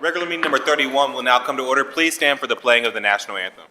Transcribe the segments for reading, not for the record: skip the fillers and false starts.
Regular meeting number 31 will now come to order. Please stand for the playing of the national anthem.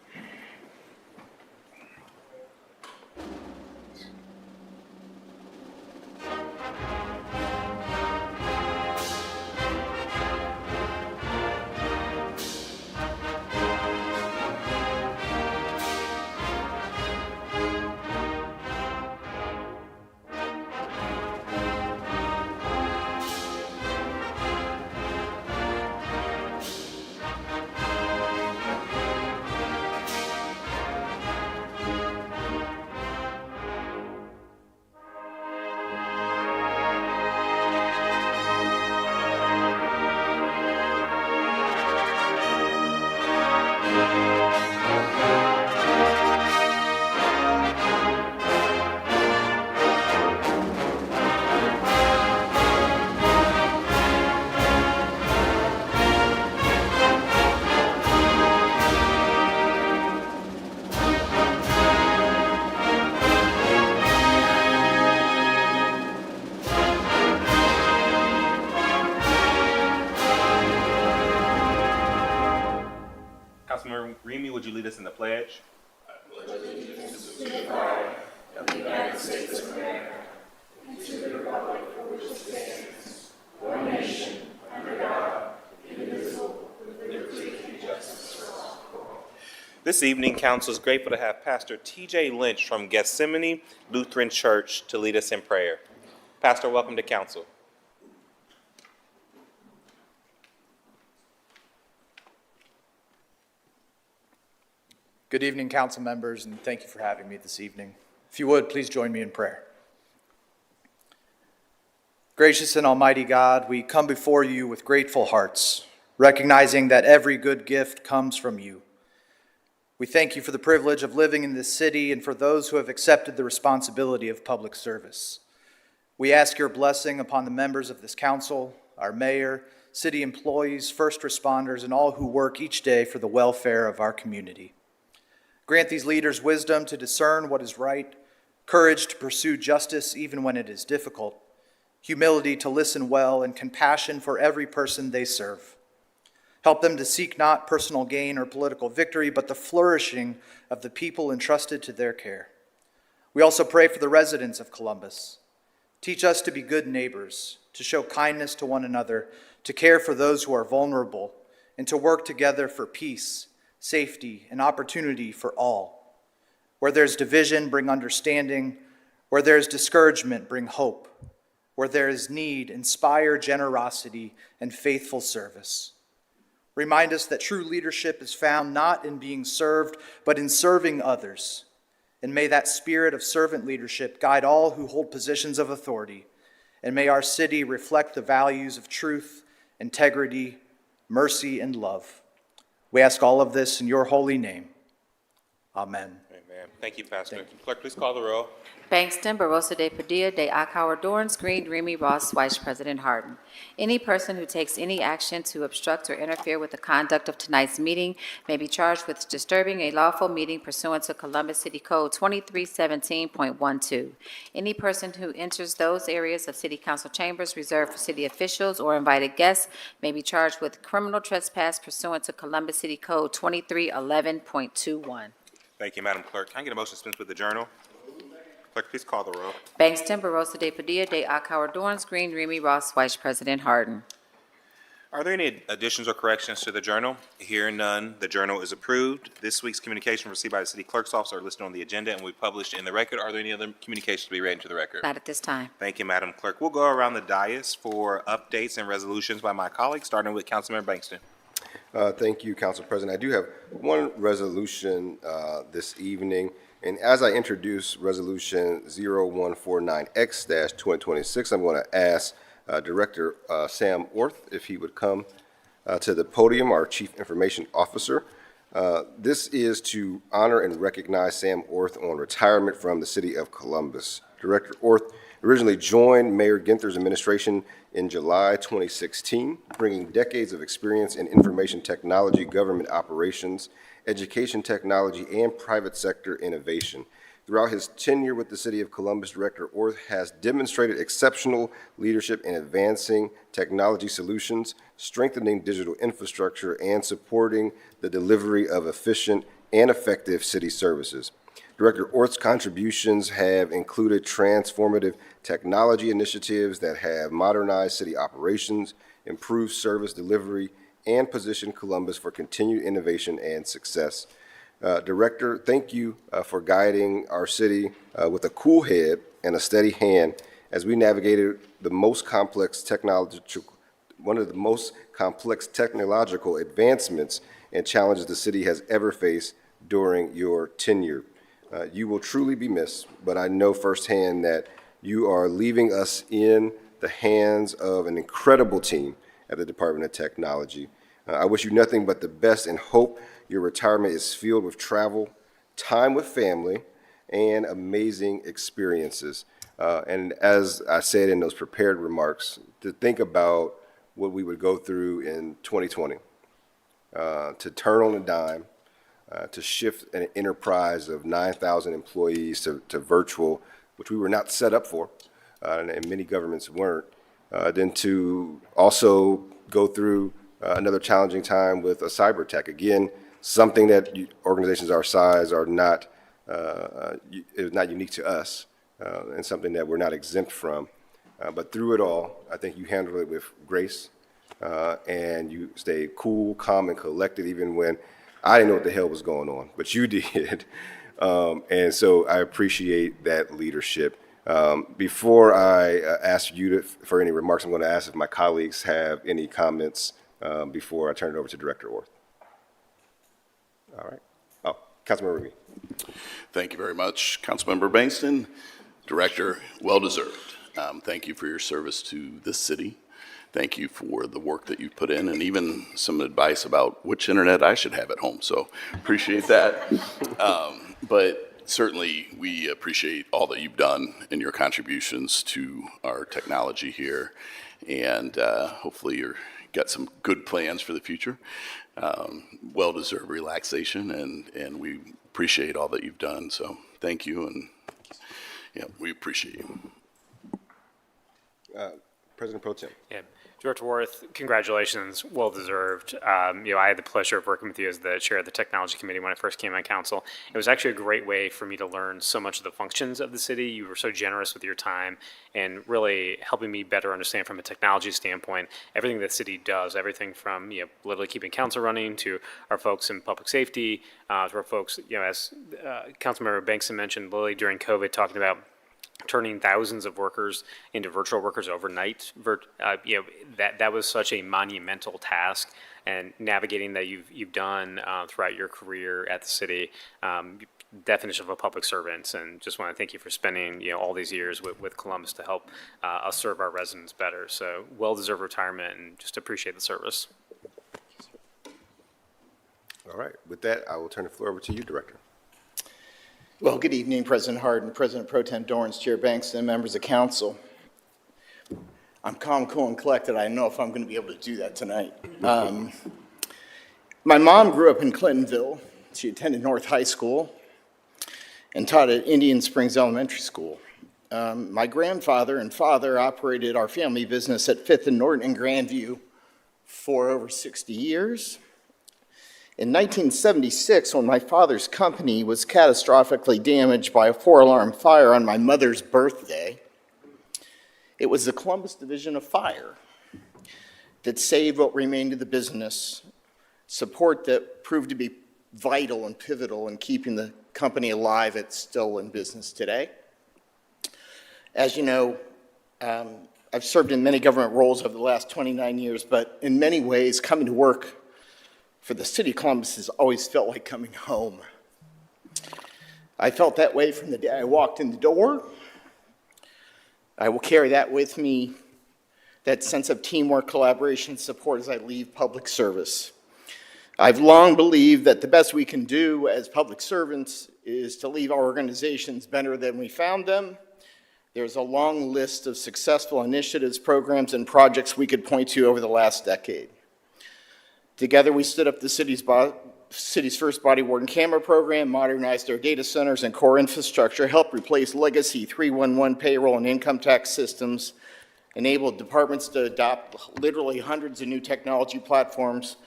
Councilmember Remy, would you lead us in the pledge? I pledge allegiance to the flag of the United States of America and to the republic for which it stands, one nation, under God, indivisible, with liberty and justice for all. This evening, Council is grateful to have Pastor T.J. Lynch from Gethsemane Lutheran Church to lead us in prayer. Pastor, welcome to Council. Good evening, council members, and thank you for having me this evening. If you would, please join me in prayer. Gracious and almighty God, we come before you with grateful hearts, recognizing that every good gift comes from you. We thank you for the privilege of living in this city and for those who have accepted the responsibility of public service. We ask your blessing upon the members of this council, our mayor, city employees, first responders, and all who work each day for the welfare of our community. Grant these leaders wisdom to discern what is right, courage to pursue justice even when it is difficult, humility to listen well, and compassion for every person they serve. Help them to seek not personal gain or political victory, but the flourishing of the people entrusted to their care. We also pray for the residents of Columbus. Teach us to be good neighbors, to show kindness to one another, to care for those who are vulnerable, and to work together for peace, safety, and opportunity for all. Where there's division, bring understanding. Where there's discouragement, bring hope. Where there is need, inspire generosity and faithful service. Remind us that true leadership is found not in being served, but in serving others. And may that spirit of servant leadership guide all who hold positions of authority. And may our city reflect the values of truth, integrity, mercy, and love. We ask all of this in your holy name. Amen. Amen. Thank you, Pastor. Clerk, please call the roll. Bangston, Barosa de Padilla, de Akauer, Dorance Green, Remy Ross, Vice President Harden. Any person who takes any action to obstruct or interfere with the conduct of tonight's meeting may be charged with disturbing a lawful meeting pursuant to Columbus City Code 2317.12. Any person who enters those areas of city council chambers reserved for city officials or invited guests may be charged with criminal trespass pursuant to Columbus City Code 2311.21. Thank you, Madam Clerk. Can I get a motion to dispense with the journal? Clerk, please call the roll. Bangston, Barosa de Padilla, de Akauer, Dorance Green, Remy Ross, Vice President Harden. Are there any additions or corrections to the journal? Hearing none, the journal is approved. This week's communication received by the city clerk's office are listed on the agenda and will be published in the record. Are there any other communications to be read into the record? Not at this time. Thank you, Madam Clerk. We'll go around the dais for updates and resolutions by my colleagues, starting with Councilmember Bangston. Thank you, Council President. I do have one resolution this evening, and as I introduce Resolution 0149X-2026, I'm going to ask Director Sam Orth if he would come to the podium, our Chief Information Officer. This is to honor and recognize Sam Orth on retirement from the City of Columbus. Director Orth originally joined Mayor Ginther's administration in July 2016, bringing decades of experience in information technology, government operations, education technology, and private sector innovation. Throughout his tenure with the City of Columbus, Director Orth has demonstrated exceptional leadership in advancing technology solutions, strengthening digital infrastructure, and supporting the delivery of efficient and effective city services. Director Orth's contributions have included transformative technology initiatives that have modernized city operations, improved service delivery, and positioned Columbus for continued innovation and success. Director, thank you for guiding our city with a cool head and a steady hand as we navigated the most complex one of the most complex technological advancements and challenges the city has ever faced during your tenure. You will truly be missed, but I know firsthand that you are leaving us in the hands of an incredible team at the Department of Technology. I wish you nothing but the best and hope your retirement is filled with travel, time with family, and amazing experiences. And as I said in those prepared remarks, to think about what we would go through in 2020, to turn on a dime, to shift an enterprise of 9,000 employees to virtual, which we were not set up for, and many governments weren't, then to also go through another challenging time with a cyber attack. Again, something that organizations our size are not, is not unique to us, and something that we're not exempt from. But through it all, I think you handled it with grace, and you stayed cool, calm, and collected even when I didn't know what the hell was going on, but you did. And so I appreciate that leadership. Before I ask you for any remarks, I'm going to ask if my colleagues have any comments before I turn it over to Director Orth. All right. Oh, Councilmember Remy. Thank you very much, Councilmember Bangston. Director, well-deserved. Thank you for your service to this city. Thank you for the work that you've put in, and even some advice about which internet I should have at home, so appreciate that. But certainly, we appreciate all that you've done and your contributions to our technology here, and hopefully you've got some good plans for the future. Well-deserved relaxation, and we appreciate all that you've done, so thank you, and yeah, we appreciate you. President Pro Tem. Yeah. Director Worth, congratulations, well-deserved. I had the pleasure of working with you as the chair of the Technology Committee when I first came on council. It was actually a great way for me to learn so much of the functions of the city. You were so generous with your time and really helping me better understand from a technology standpoint everything the city does, everything from literally keeping council running to our folks in public safety, to our folks, as Councilmember Bangston mentioned, literally during COVID, talking about turning thousands of workers into virtual workers overnight. That was such a monumental task, and navigating that you've done throughout your career at the city. Definition of a public servant, and just want to thank you for spending all these years with Columbus to help us serve our residents better. So well-deserved retirement, and just appreciate the service. All right. With that, I will turn the floor over to you, Director. Well, good evening, President Harden, President Pro Tem Dorans, Chair Bankston, members of council. I'm calm, cool, and collected. I don't know if I'm going to be able to do that tonight. My mom grew up in Clintonville. She attended North High School and taught at Indian Springs Elementary School. My grandfather and father operated our family business at 5th and Norton in Grandview for over 60 years. In 1976, when my father's company was catastrophically damaged by a 4-alarm fire on my mother's birthday, it was the Columbus Division of Fire that saved what remained of the business, support that proved to be vital and pivotal in keeping the company alive. It's still in business today. As you know, I've served in many government roles over the last 29 years, but in many ways, coming to work for the city of Columbus has always felt like coming home. I felt that way from the day I walked in the door. I will carry that with me, that sense of teamwork, collaboration, support as I leave public service. I've long believed that the best we can do as public servants is to leave our organizations better than we found them. There's a long list of successful initiatives, programs, and projects we could point to over the last decade. Together, we stood up the city's first body worn camera program, modernized our data centers and core infrastructure, helped replace legacy 311 payroll and income tax systems, enabled departments to adopt literally hundreds of new technology platforms,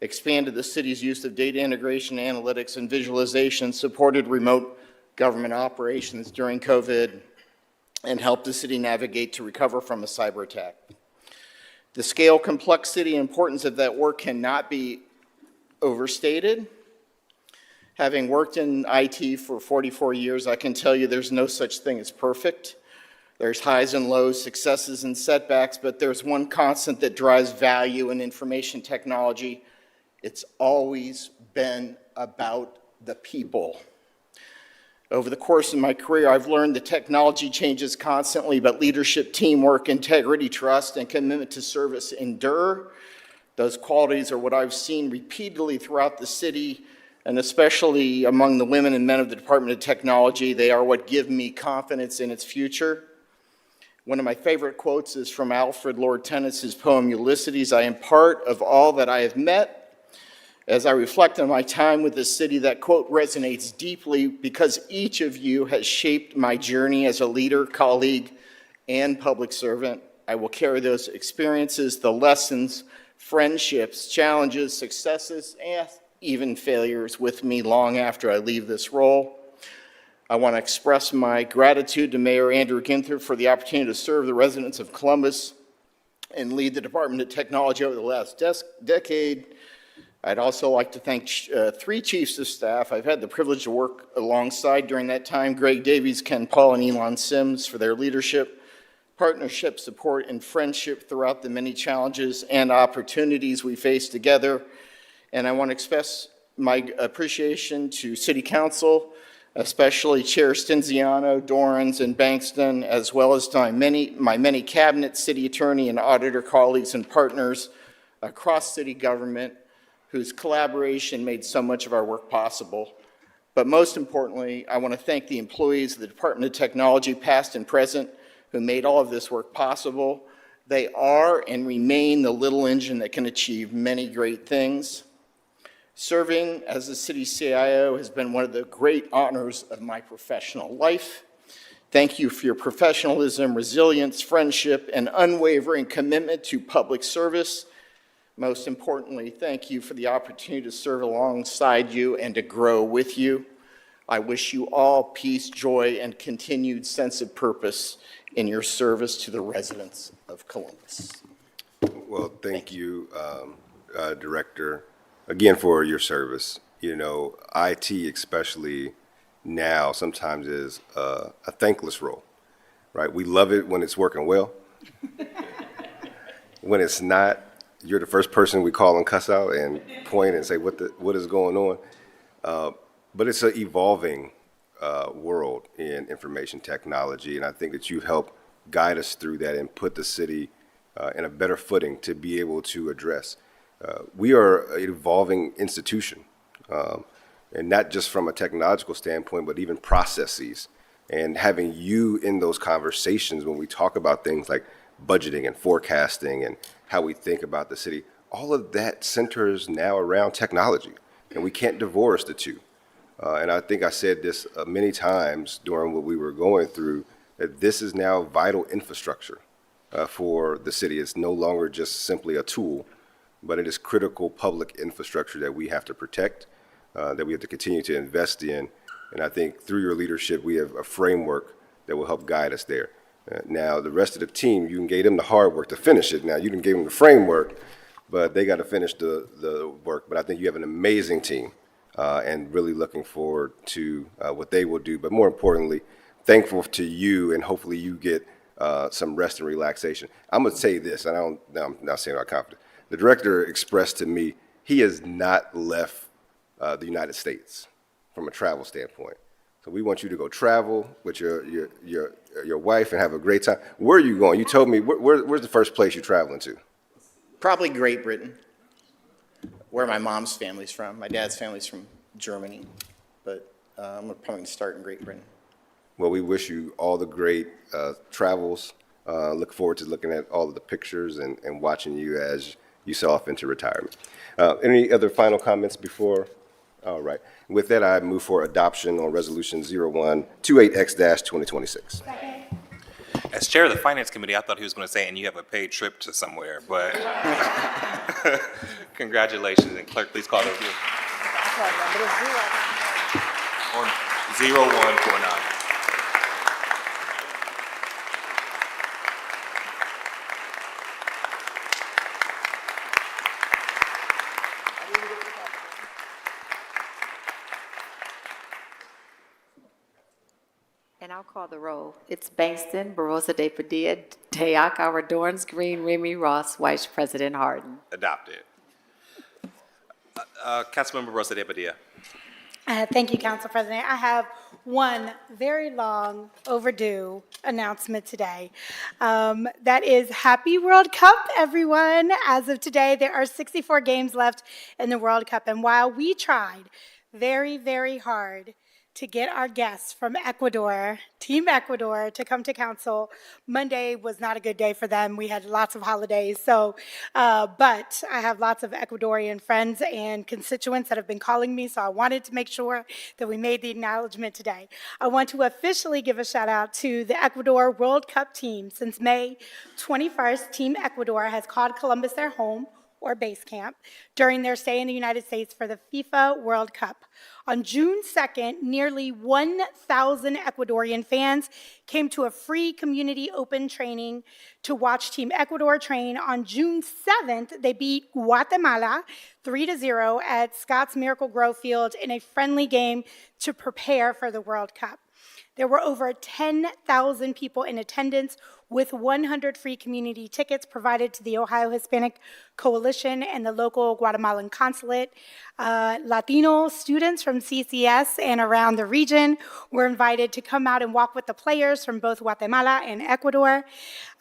expanded the city's use of data integration, analytics, and visualization, supported remote government operations during COVID, and helped the city navigate to recover from a cyber attack. The scale, complexity, and importance of that work cannot be overstated. Having worked in IT for 44 years, I can tell you there's no such thing as perfect. There's highs and lows, successes and setbacks, but there's one constant that drives value in information technology. It's always been about the people. Over the course of my career, I've learned that technology changes constantly, but leadership, teamwork, integrity, trust, and commitment to service endure. Those qualities are what I've seen repeatedly throughout the city, and especially among the women and men of the Department of Technology. They are what give me confidence in its future. One of my favorite quotes is from Alfred Lord Tennyson's poem, Ulysses. I am part of all that I have met. As I reflect on my time with this city, that quote resonates deeply because each of you has shaped my journey as a leader, colleague, and public servant. I will carry those experiences, the lessons, friendships, challenges, successes, and even failures with me long after I leave this role. I want to express my gratitude to Mayor Andrew Ginther for the opportunity to serve the residents of Columbus and lead the Department of Technology over the last decade. I'd also like to thank 3 chiefs of staff I've had the privilege to work alongside during that time: Greg Davies, Ken Paul, and Elon Sims for their leadership, partnership, support, and friendship throughout the many challenges and opportunities we face together. And I want to express my appreciation to City Council, especially Chair Stinziano, Dorans, and Bankston, as well as to my many cabinet, city attorney, and auditor colleagues and partners across city government, whose collaboration made so much of our work possible. But most importantly, I want to thank the employees of the Department of Technology, past and present, who made all of this work possible. They are and remain the little engine that can achieve many great things. Serving as the city's CIO has been one of the great honors of my professional life. Thank you for your professionalism, resilience, friendship, and unwavering commitment to public service. Most importantly, thank you for the opportunity to serve alongside you and to grow with you. I wish you all peace, joy, and continued sense of purpose in your service to the residents of Columbus. Well, thank you, Director, again for your service. You know, IT especially now sometimes is a thankless role, right? We love it when it's working well. When it's not, you're the first person we call and cuss out and point and say what is going on. But it's an evolving world in information technology, and I think that you help guide us through that and put the city in a better footing to be able to address. We are an evolving institution. and not just from a technological standpoint, but even processes. And having you in those conversations when we talk about things like budgeting and forecasting and how we think about the city, all of that centers now around technology, and we can't divorce the two. And I think I said this many times during what we were going through, that this is now vital infrastructure for the city. It's no longer just simply a tool, but it is critical public infrastructure that we have to protect, that we have to continue to invest in. And I think through your leadership, we have a framework that will help guide us there. Now, the rest of the team, you can give them the hard work to finish it. Now, you didn't give them the framework, but they got to finish the work. But I think you have an amazing team, and really looking forward to what they will do. But more importantly, thankful to you, and hopefully you get some rest and relaxation. I'm going to say this, and I'm not saying I'm confident. The director expressed to me he has not left the United States from a travel standpoint. So we want you to go travel with your wife and have a great time. Where are you going? You told me, where's the first place you're traveling to? Probably Great Britain, where my mom's family's from. My dad's family's from Germany, but I'm probably going to start in Great Britain. Well, we wish you all the great travels. Look forward to looking at all of the pictures and watching you as you sail off into retirement. Any other final comments before? All right. With that, I move for adoption on Resolution 0128X-2026. As chair of the Finance Committee, I thought he was going to say, and you have a paid trip to somewhere, but congratulations. And clerk, please call the roll. On 0149. And I'll call the roll. It's Bangston, Barosa de Padilla, Dayak, Dorns, Green, Remy, Ross, Vice President Harden. Adopted. Councilmember Rosa de Padilla. Thank you, Council President. I have one very long overdue announcement today. That is Happy World Cup, everyone. As of today, there are 64 games left in the World Cup. And while we tried very, very hard to get our guests from Ecuador, Team Ecuador, to come to council, Monday was not a good day for them. We had lots of holidays. So, but I have lots of Ecuadorian friends and constituents that have been calling me, so I wanted to make sure that we made the acknowledgement today. I want to officially give a shout out to the Ecuador World Cup team. Since May 21st, Team Ecuador has called Columbus their home or base camp during their stay in the United States for the FIFA World Cup. On June 2nd, nearly 1,000 Ecuadorian fans came to a free community open training to watch Team Ecuador train. On June 7th, they beat Guatemala 3-0 at Scott's Miracle Grove Field in a friendly game to prepare for the World Cup. There were over 10,000 people in attendance, with 100 free community tickets provided to the Ohio Hispanic Coalition and the local Guatemalan consulate. Latino students from CCS and around the region were invited to come out and walk with the players from both Guatemala and Ecuador.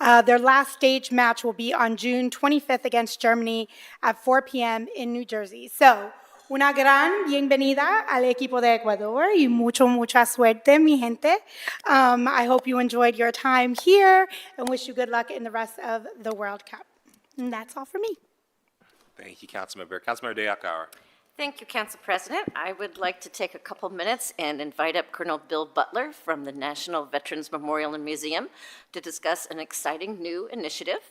Their last stage match will be on June 25th against Germany at 4 p.m. in New Jersey. So, una gran bienvenida al equipo de Ecuador y mucha suerte, mi gente. I hope you enjoyed your time here and wish you good luck in the rest of the World Cup. And that's all for me. Thank you, Councilmember. Councilmember Dayakauer. Thank you, Council President. I would like to take a couple minutes and invite up Colonel Bill Butler from the National Veterans Memorial and Museum to discuss an exciting new initiative.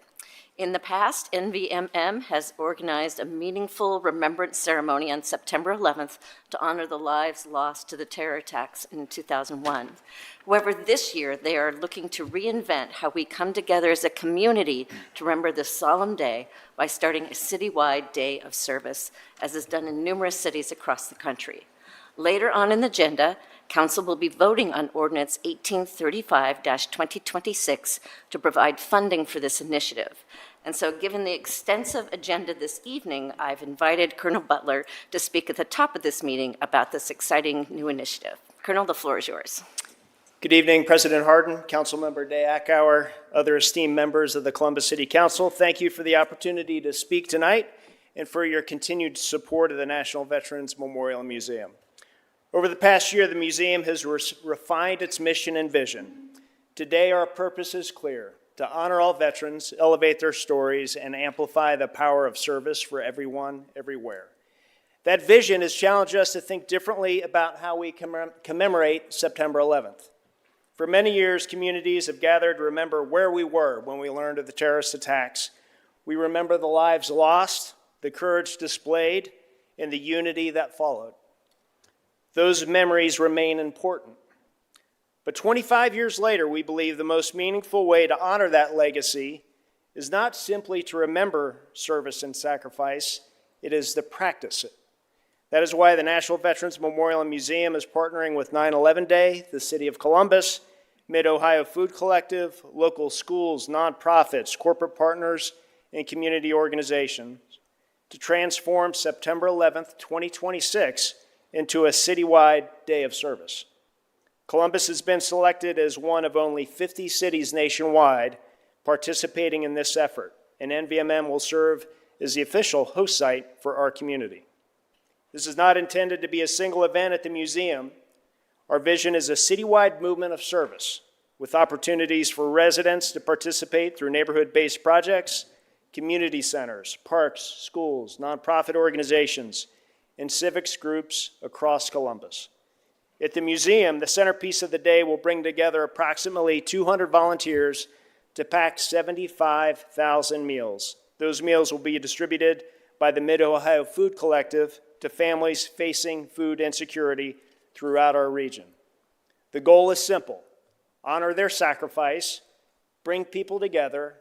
In the past, NVMM has organized a meaningful remembrance ceremony on September 11th to honor the lives lost to the terror attacks in 2001. However, this year, they are looking to reinvent how we come together as a community to remember this solemn day by starting a citywide day of service, as is done in numerous cities across the country. Later on in the agenda, Council will be voting on Ordinance 1835-2026 to provide funding for this initiative. And so, given the extensive agenda this evening, I've invited Colonel Butler to speak at the top of this meeting about this exciting new initiative. Colonel, the floor is yours. Good evening, President Harden, Councilmember Dayakauer, other esteemed members of the Columbus City Council. Thank you for the opportunity to speak tonight and for your continued support of the National Veterans Memorial and Museum. Over the past year, the museum has refined its mission and vision. Today, our purpose is clear: to honor all veterans, elevate their stories, and amplify the power of service for everyone, everywhere. That vision has challenged us to think differently about how we commemorate September 11th. For many years, communities have gathered to remember where we were when we learned of the terrorist attacks. We remember the lives lost, the courage displayed, and the unity that followed. Those memories remain important. But 25 years later, we believe the most meaningful way to honor that legacy is not simply to remember service and sacrifice, it is to practice it. That is why the National Veterans Memorial and Museum is partnering with 9/11 Day, the City of Columbus, Mid-Ohio Food Collective, local schools, nonprofits, corporate partners, and community organizations to transform September 11th, 2026 into a citywide day of service. Columbus has been selected as one of only 50 cities nationwide participating in this effort, and NVMM will serve as the official host site for our community. This is not intended to be a single event at the museum. Our vision is a citywide movement of service with opportunities for residents to participate through neighborhood-based projects, community centers, parks, schools, nonprofit organizations, and civics groups across Columbus. At the museum, the centerpiece of the day will bring together approximately 200 volunteers to pack 75,000 meals. Those meals will be distributed by the Mid-Ohio Food Collective to families facing food insecurity throughout our region. The goal is simple: honor their sacrifice, bring people together,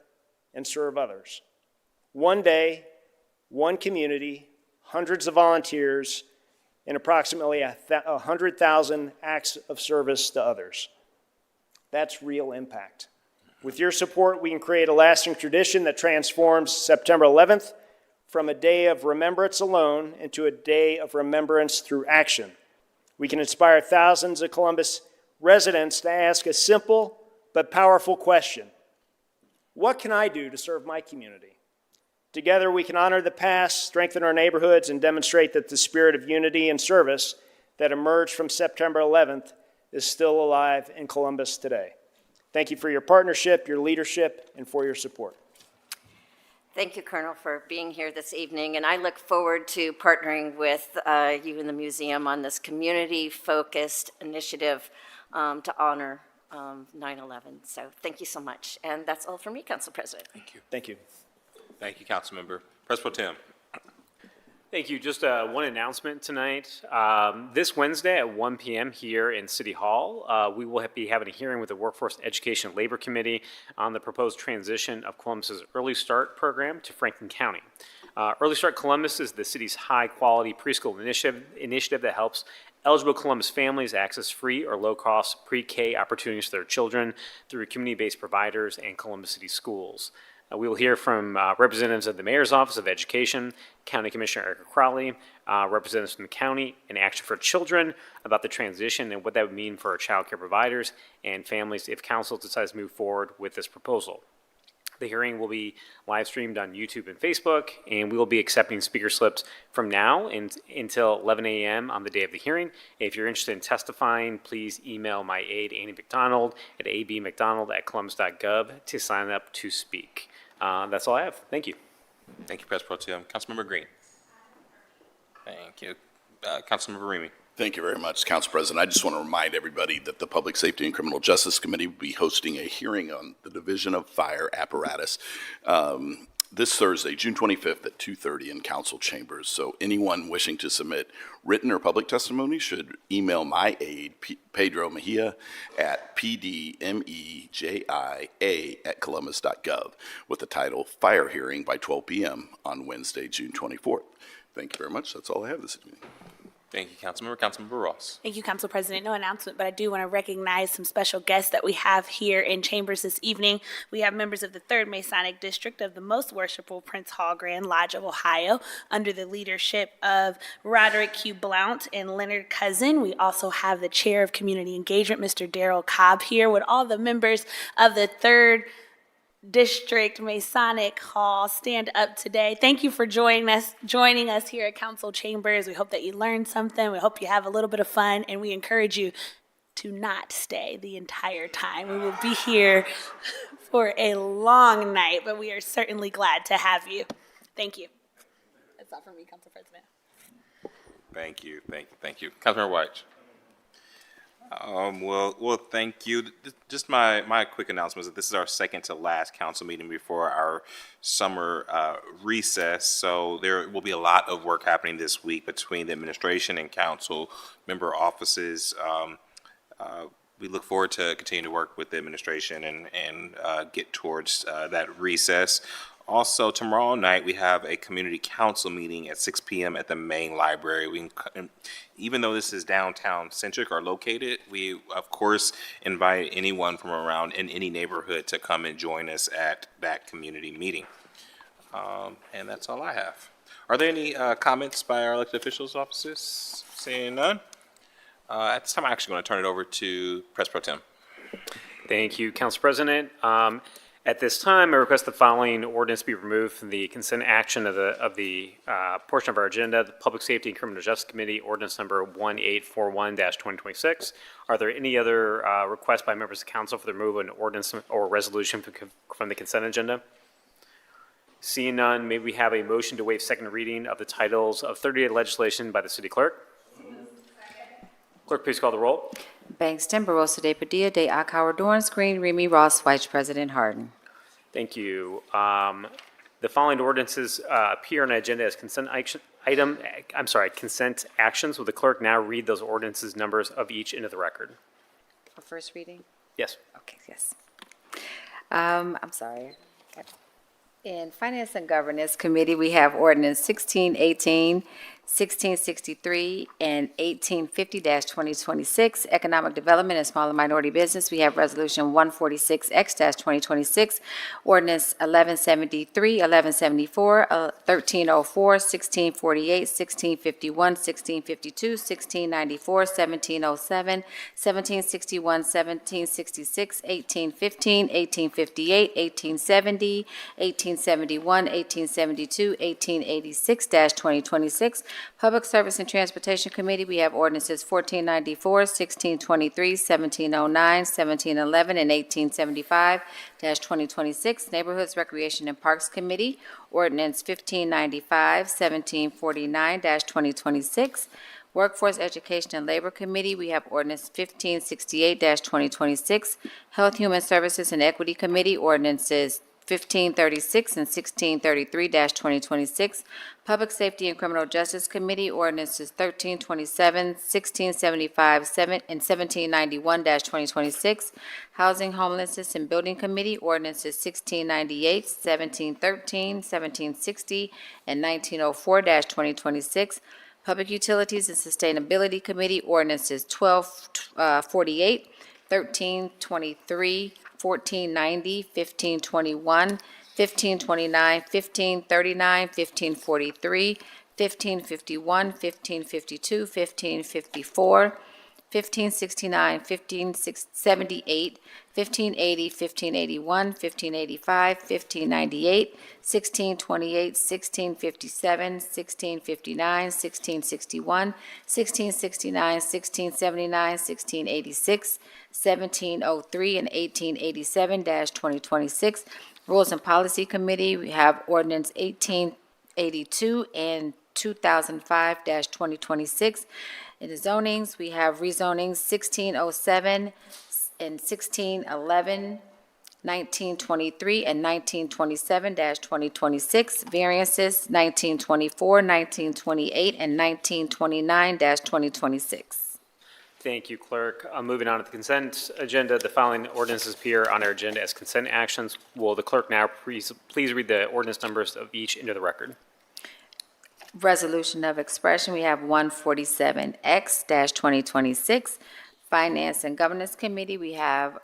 and serve others. One day, one community, hundreds of volunteers, and approximately 100,000 acts of service to others. That's real impact. With your support, we can create a lasting tradition that transforms September 11th from a day of remembrance alone into a day of remembrance through action. We can inspire thousands of Columbus residents to ask a simple but powerful question: what can I do to serve my community? Together, we can honor the past, strengthen our neighborhoods, and demonstrate that the spirit of unity and service that emerged from September 11th is still alive in Columbus today. Thank you for your partnership, your leadership, and for your support. Thank you, Colonel, for being here this evening, and I look forward to partnering with you in the museum on this community-focused initiative to honor 9/11. So thank you so much. And that's all for me, Council President. Thank you. Thank you. Thank you, Councilmember. Pres Pro Tem. Thank you. Just one announcement tonight. This Wednesday at 1 p.m. here in City Hall, we will be having a hearing with the Workforce Education and Labor Committee on the proposed transition of Columbus's Early Start program to Franklin County. Early Start Columbus is the city's high-quality preschool initiative that helps eligible Columbus families access free or low-cost pre-K opportunities for their children through community-based providers and Columbus City schools. We will hear from representatives of the Mayor's Office of Education, County Commissioner Erica Crowley, representatives from the county, and Action for Children about the transition and what that would mean for our child care providers and families if council decides to move forward with this proposal. The hearing will be live streamed on YouTube and Facebook, and we will be accepting speaker slips from now until 11 a.m. on the day of the hearing. If you're interested in testifying, please email my aide, Annie McDonald, at abmcdonald@columbus.gov to sign up to speak. That's all I have. Thank you. Thank you, Pres Pro Tem. Councilmember Green. Thank you. Councilmember Remy. Thank you very much, Council President. I just want to remind everybody that the Public Safety and Criminal Justice Committee will be hosting a hearing on the Division of Fire Apparatus this Thursday, June 25th at 2:30 in council chambers. So anyone wishing to submit written or public testimony should email my aide, Pedro Mejia, at pdmejia@columbus.gov with the title Fire Hearing by 12 p.m. on Wednesday, June 24th. Thank you very much. That's all I have this evening. Thank you, Councilmember. Councilmember Ross. Thank you, Council President. No announcement, but I do want to recognize some special guests that we have here in chambers this evening. We have members of the 3rd Masonic District of the Most Worshipful Prince Hall Grand Lodge of Ohio under the leadership of Roderick Q. Blount and Leonard Cousin. We also have the Chair of Community Engagement, Mr. Darrell Cobb, here with all the members of the 3rd District Masonic Hall stand up today. Thank you for joining us here at Council Chambers. We hope that you learned something. We hope you have a little bit of fun, and we encourage you to not stay the entire time. We will be here for a long night, but we are certainly glad to have you. Thank you. That's all from me, Council President. Thank you. Councilmember White. Well, thank you. Just my quick announcement is that this is our second to last council meeting before our summer recess. So there will be a lot of work happening this week between the administration and council member offices. We look forward to continuing to work with the administration and get towards that recess. Also, tomorrow night, we have a community council meeting at 6 p.m. at the main library. Even though this is downtown centric or located, we, of course, invite anyone from around in any neighborhood to come and join us at that community meeting. And that's all I have. Are there any comments by our elected officials' offices? Seeing none. At this time, I'm actually going to turn it over to Press Pro Tem. Thank you, Council President. At this time, I request the following ordinance be removed from the consent action of the portion of our agenda, the Public Safety and Criminal Justice Committee, ordinance number 1841-2026. Are there any other requests by members of council for the removal of an ordinance or resolution from the consent agenda? Seeing none, may we have a motion to waive second reading of the titles of 38 legislation by the city clerk? Clerk, please call the roll. Bangston, Barosa de Padilla, de Akauer, Dorance Green, Remy Ross, Vice President Harden. Thank you. The following ordinances appear on the agenda as consent actions. Will the clerk now read those ordinances numbers of each into the record? For first reading? Yes. Okay, yes. I'm sorry. Okay. In Finance and Governance Committee, we have ordinance 1618, 1663, and 1850-2026. Economic Development and Small and Minority Business, we have Resolution 146X-2026, Ordinance 1173, 1174, 1304, 1648, 1651, 1652, 1694, 1707, 1761, 1766, 1815, 1858, 1870, 1871, 1872, 1886-2026. Public Service and Transportation Committee, we have ordinances 1494, 1623, 1709, 1711, and 1875-2026. Neighborhoods, Recreation, and Parks Committee, ordinance 1595, 1749-2026. Workforce, Education, and Labor Committee, we have ordinance 1568-2026. Health, Human Services, and Equity Committee, ordinances 1536 and 1633-2026. Public Safety and Criminal Justice Committee, ordinances 1327, 1675, and 1791-2026. Housing, Homelessness, and Building Committee, ordinances 1698, 1713, 1760, and 1904-2026. Public Utilities and Sustainability Committee, ordinances 1248, 1323, 1490, 1521, 1529, 1539, 1543, 1551, 1552, 1554, 1569, 1578, 1580, 1581, 1585, 1598, 1628, 1657, 1659, 1661, 1669, 1679, 1686, 1703, and 1887-2026. Rules and Policy Committee, we have ordinance 1882 and 2005-2026. In the zonings, we have rezonings 1607 and 1611, 1923, and 1927-2026. Variances 1924, 1928, and 1929-2026. Thank you, Clerk. Moving on to the consent agenda, the following ordinances appear on our agenda as consent actions. Will the clerk now please read the ordinance numbers of each into the record? Resolution of expression, we have 147X-2026. Finance and Governance Committee, we have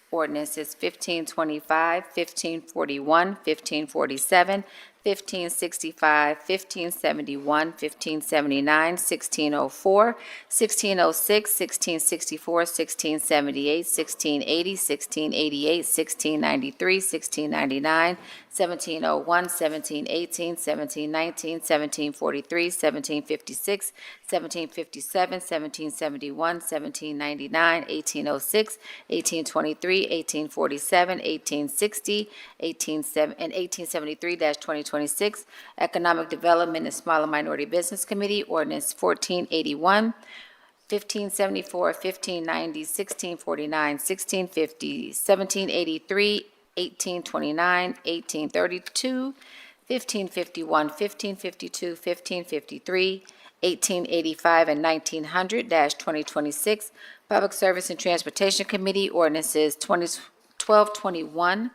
ordinances 1525, 1541, 1547, 1565, 1571, 1579, 1604, 1606, 1664, 1678, 1680, 1688, 1693, 1699, 1701, 1718, 1719, 1743, 1756, 1757, 1771, 1799, 1806, 1823, 1847, 1860, and 1873-2026, Economic Development and Smaller Minority Business Committee, Ordinance 1481, 1574, 1590, 1649, 1650, 1783, 1829, 1832, 1551, 1552, 1553, 1885, and 1900-2026, Public Service and Transportation Committee, ordinances 1221,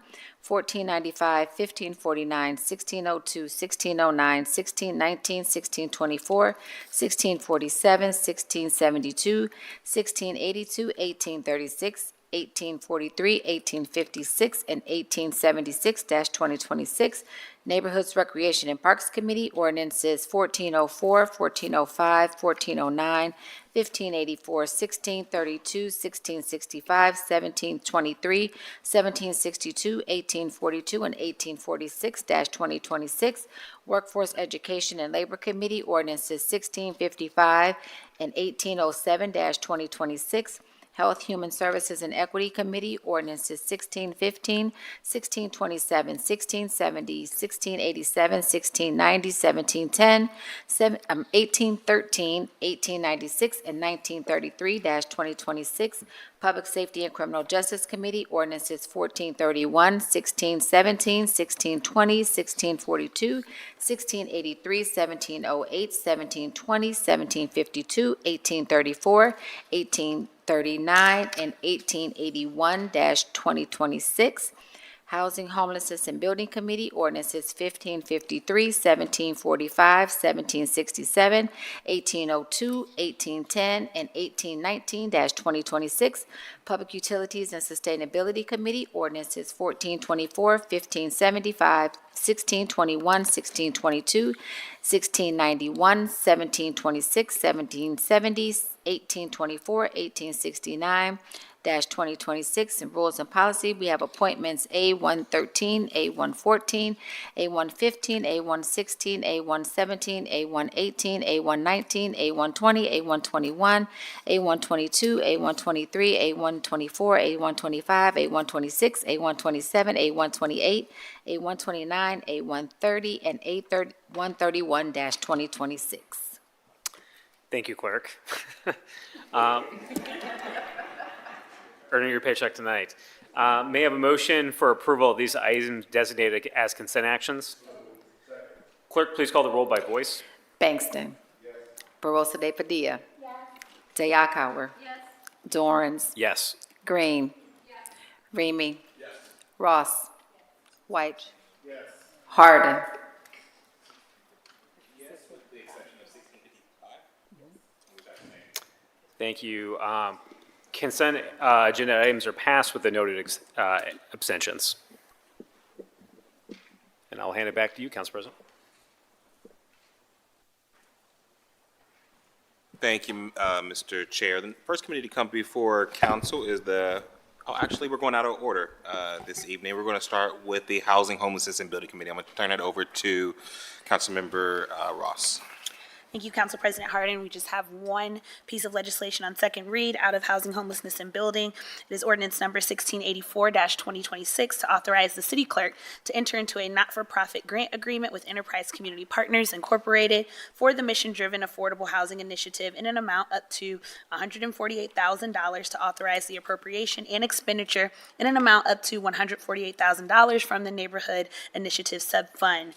1495, 1549, 1602, 1609, 1619, 1624, 1647, 1672, 1682, 1836, 1843, 1856, and 1876-2026, Neighborhoods, Recreation, and Parks Committee, ordinances 1404, 1405, 1409, 1584, 1632, 1665, 1723, 1762, 1842, and 1846-2026, Workforce, Education, and Labor Committee, ordinances 1655 and 1807-2026, Health, Human Services, and Equity Committee, ordinances 1615, 1627, 1670, 1687, 1690, 1710, 1813, 1896, and 1933-2026, Public Safety and Criminal Justice Committee, ordinances 1431, 1617, 1620, 1642, 1683, 1708, 1720, 1752, 1834, 1839, and 1881-2026. Housing, Homelessness, and Building Committee, ordinances 1553, 1745, 1767, 1802, 1810, and 1819-2026. Public Utilities and Sustainability Committee, ordinances 1424, 1575, 1621, 1622, 1691, 1726, 1770, 1824, 1869, 2026, and Rules and Policy, we have appointments A113, A114, A115, A116, A117, A118, A119, A120, A121, A122, A123, A124, A125, A126, A127, A128, A129, A130, and A131-2026. Thank you, Clerk. Earning your paycheck tonight. May I have a motion for approval of these items designated as consent actions? Clerk, please call the roll by voice. Bangston. Barosa de Padilla. De Akauer. Dorans. Yes. Green. Remy. Ross. White. Harden. Thank you. Consent agenda items are passed with the noted abstentions. And I'll hand it back to you, Council President. Thank you, Mr. Chair. The first committee to come before council is actually, we're going out of order this evening. We're going to start with the Housing, Homelessness, and Building Committee. I'm going to turn it over to Councilmember Ross. Thank you, Council President Harden. We just have one piece of legislation on second read out of Housing, Homelessness, and Building. It is ordinance number 1684-2026 to authorize the city clerk to enter into a not-for-profit grant agreement with Enterprise Community Partners Incorporated for the Mission-Driven Affordable Housing Initiative in an amount up to $148,000 to authorize the appropriation and expenditure in an amount up to $148,000 from the Neighborhood Initiative Subfund.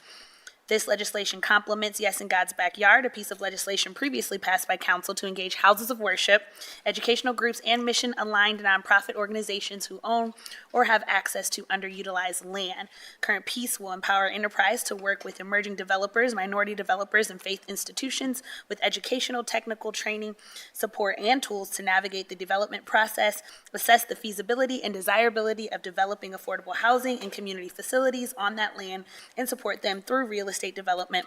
This legislation complements Yes in God's Backyard, a piece of legislation previously passed by council to engage houses of worship, educational groups, and mission-aligned nonprofit organizations who own or have access to underutilized land. Current piece will empower enterprise to work with emerging developers, minority developers, and faith institutions with educational, technical training, support, and tools to navigate the development process, assess the feasibility and desirability of developing affordable housing and community facilities on that land, and support them through real estate development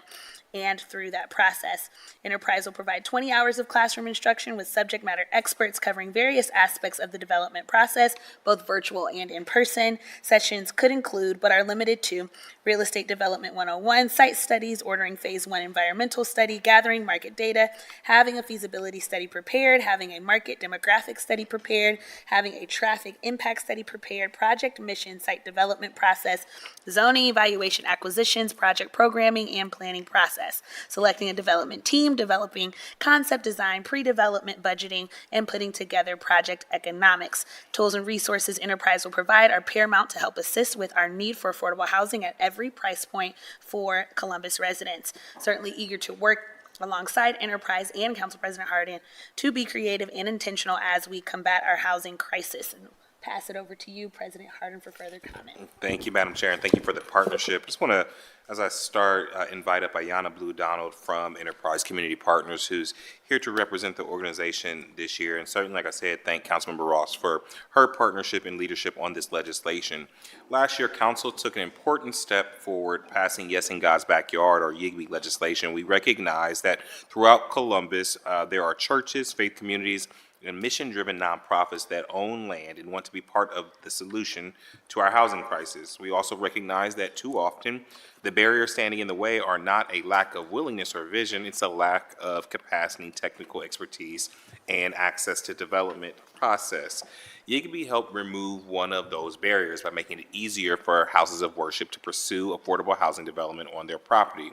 and through that process. Enterprise will provide 20 hours of classroom instruction with subject matter experts covering various aspects of the development process, both virtual and in person. Sessions could include, but are limited to, Real Estate Development 101, site studies, ordering Phase 1 environmental study, gathering market data, having a feasibility study prepared, having a market demographic study prepared, having a traffic impact study prepared, project mission, site development process, zoning evaluation, acquisitions, project programming, and planning process, selecting a development team, developing concept design, pre-development budgeting, and putting together project economics. Tools and resources Enterprise will provide are paramount to help assist with our need for affordable housing at every price point for Columbus residents. Certainly eager to work alongside Enterprise and Council President Hardin to be creative and intentional as we combat our housing crisis. And pass it over to you, President Hardin, for further comment. Thank you, Madam Chair, and thank you for the partnership. Just want to, as I start, invite up Ayanna Blue Donald from Enterprise Community Partners, who's here to represent the organization this year. And certainly, like I said, thank Councilmember Ross for her partnership and leadership on this legislation. Last year, Council took an important step forward, passing Yes in God's Backyard, or YIGBY legislation. We recognize that throughout Columbus, there are churches, faith communities, and mission-driven nonprofits that own land and want to be part of the solution to our housing crisis. We also recognize that too often, the barriers standing in the way are not a lack of willingness or vision, it's a lack of capacity, technical expertise, and access to development process. YIGBY helped remove one of those barriers by making it easier for houses of worship to pursue affordable housing development on their property.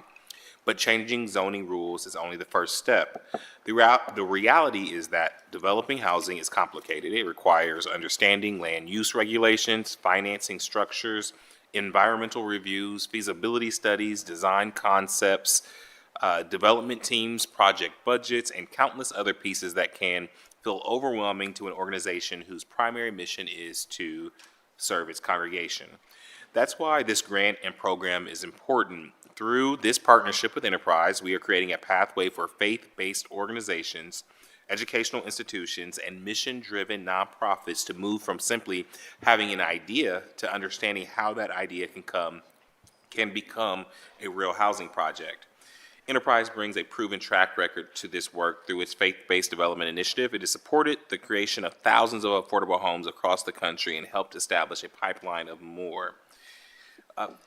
But changing zoning rules is only the first step. The reality is that developing housing is complicated. It requires understanding land use regulations, financing structures, environmental reviews, feasibility studies, design concepts, development teams, project budgets, and countless other pieces that can feel overwhelming to an organization whose primary mission is to serve its congregation. That's why this grant and program is important. Through this partnership with Enterprise, we are creating a pathway for faith-based organizations, educational institutions, and mission-driven nonprofits to move from simply having an idea to understanding how that idea can become a real housing project. Enterprise brings a proven track record to this work through its faith-based development initiative. It has supported the creation of thousands of affordable homes across the country and helped establish a pipeline of more.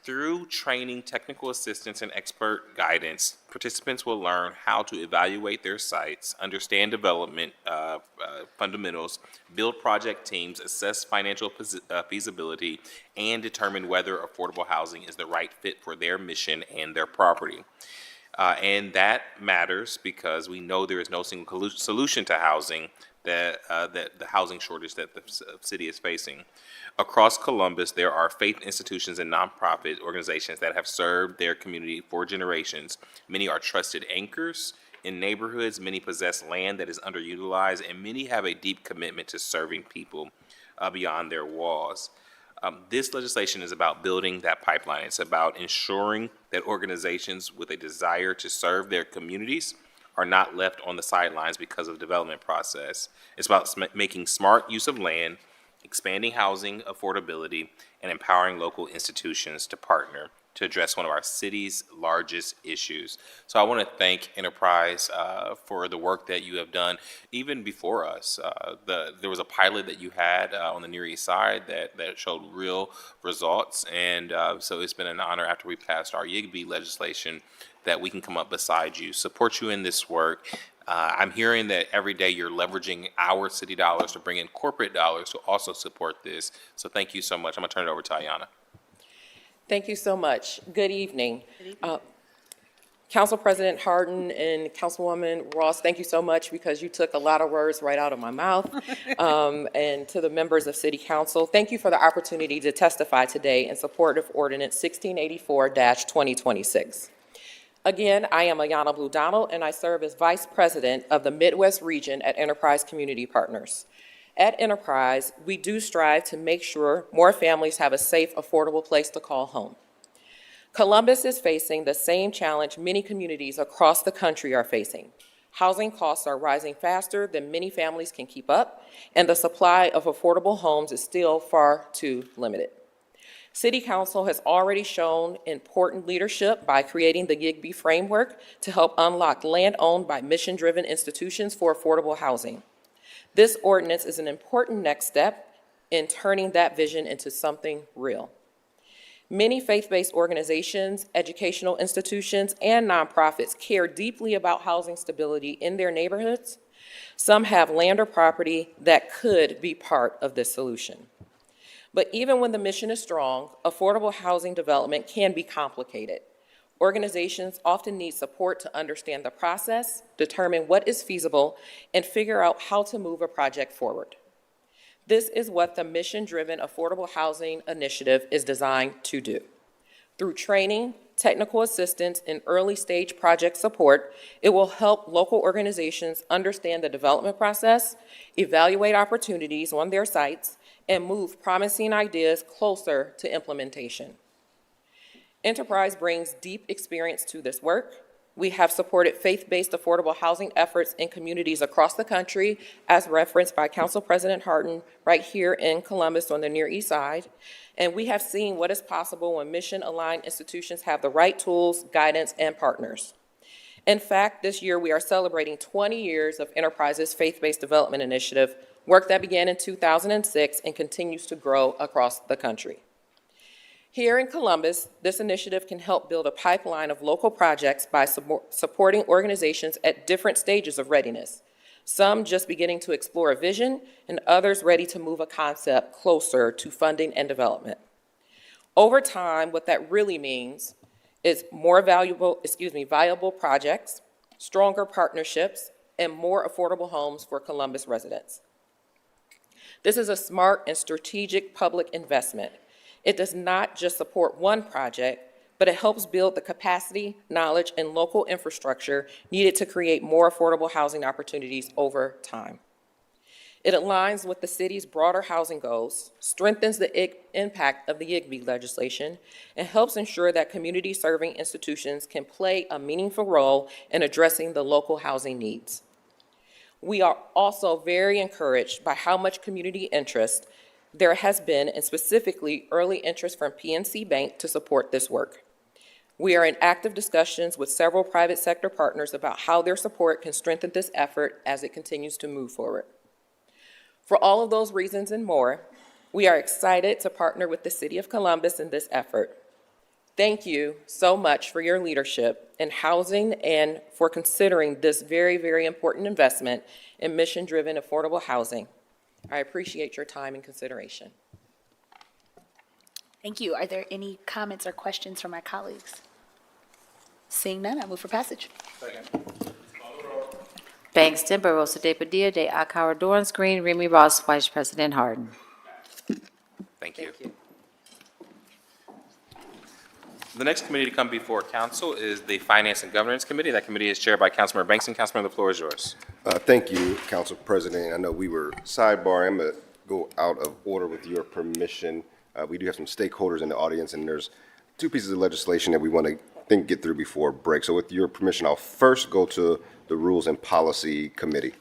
Through training, technical assistance, and expert guidance, participants will learn how to evaluate their sites, understand development fundamentals, build project teams, assess financial feasibility, and determine whether affordable housing is the right fit for their mission and their property. And that matters because we know there is no single solution to housing, that the housing shortage that the city is facing. Across Columbus, there are faith institutions and nonprofit organizations that have served their community for generations. Many are trusted anchors in neighborhoods, many possess land that is underutilized, and many have a deep commitment to serving people beyond their walls. This legislation is about building that pipeline. It's about ensuring that organizations with a desire to serve their communities are not left on the sidelines because of the development process. It's about making smart use of land, expanding housing affordability, and empowering local institutions to partner to address one of our city's largest issues. So I want to thank Enterprise for the work that you have done, even before us. There was a pilot that you had on the Near East Side that showed real results, and so it's been an honor after we passed our YIGBY legislation that we can come up beside you, support you in this work. I'm hearing that every day you're leveraging our city dollars to bring in corporate dollars to also support this. So thank you so much. I'm going to turn it over to Ayanna. Thank you so much. Good evening. Council President Hardin and Councilwoman Ross, thank you so much because you took a lot of words right out of my mouth. And to the members of City Council, thank you for the opportunity to testify today in support of Ordinance 1684-2026. Again, I am Ayana Blue Donald, and I serve as Vice President of the Midwest region at Enterprise Community Partners. At Enterprise, we do strive to make sure more families have a safe, affordable place to call home. Columbus is facing the same challenge many communities across the country are facing. Housing costs are rising faster than many families can keep up, and the supply of affordable homes is still far too limited. City Council has already shown important leadership by creating the YIGBY framework to help unlock land owned by mission-driven institutions for affordable housing. This ordinance is an important next step in turning that vision into something real. Many faith-based organizations, educational institutions, and nonprofits care deeply about housing stability in their neighborhoods. Some have land or property that could be part of this solution. But even when the mission is strong, affordable housing development can be complicated. Organizations often need support to understand the process, determine what is feasible, and figure out how to move a project forward. This is what the Mission-Driven Affordable Housing Initiative is designed to do. Through training, technical assistance, and early-stage project support, it will help local organizations understand the development process, evaluate opportunities on their sites, and move promising ideas closer to implementation. Enterprise brings deep experience to this work. We have supported faith-based affordable housing efforts in communities across the country, as referenced by Council President Harden right here in Columbus on the Near East Side. And we have seen what is possible when mission-aligned institutions have the right tools, guidance, and partners. In fact, this year we are celebrating 20 years of Enterprise's faith-based development initiative, work that began in 2006 and continues to grow across the country. Here in Columbus, this initiative can help build a pipeline of local projects by supporting organizations at different stages of readiness, some just beginning to explore a vision, and others ready to move a concept closer to funding and development. Over time, what that really means is more viable projects, stronger partnerships, and more affordable homes for Columbus residents. This is a smart and strategic public investment. It does not just support one project, but it helps build the capacity, knowledge, and local infrastructure needed to create more affordable housing opportunities over time. It aligns with the city's broader housing goals, strengthens the impact of the YIGBY legislation, and helps ensure that community-serving institutions can play a meaningful role in addressing the local housing needs. We are also very encouraged by how much community interest there has been, and specifically early interest from PNC Bank to support this work. We are in active discussions with several private sector partners about how their support can strengthen this effort as it continues to move forward. For all of those reasons and more, we are excited to partner with the City of Columbus in this effort. Thank you so much for your leadership in housing and for considering this very, very important investment in mission-driven affordable housing. I appreciate your time and consideration. Thank you. Are there any comments or questions from my colleagues? Seeing none, I move for passage. Bangston, Barosa de Padilla, de Akauer, Dorance Green, Remy Ross, Vice President Harden. Thank you. The next committee to come before council is the Finance and Governance Committee. That committee is chaired by Councilmember Bankston. Councilmember, the floor is yours. Thank you, Council President. I know we were sidebar. I'm going to go out of order with your permission. We do have some stakeholders in the audience, and there's two pieces of legislation that we want to get through before break. So with your permission, I'll first go to the Rules and Policy Committee.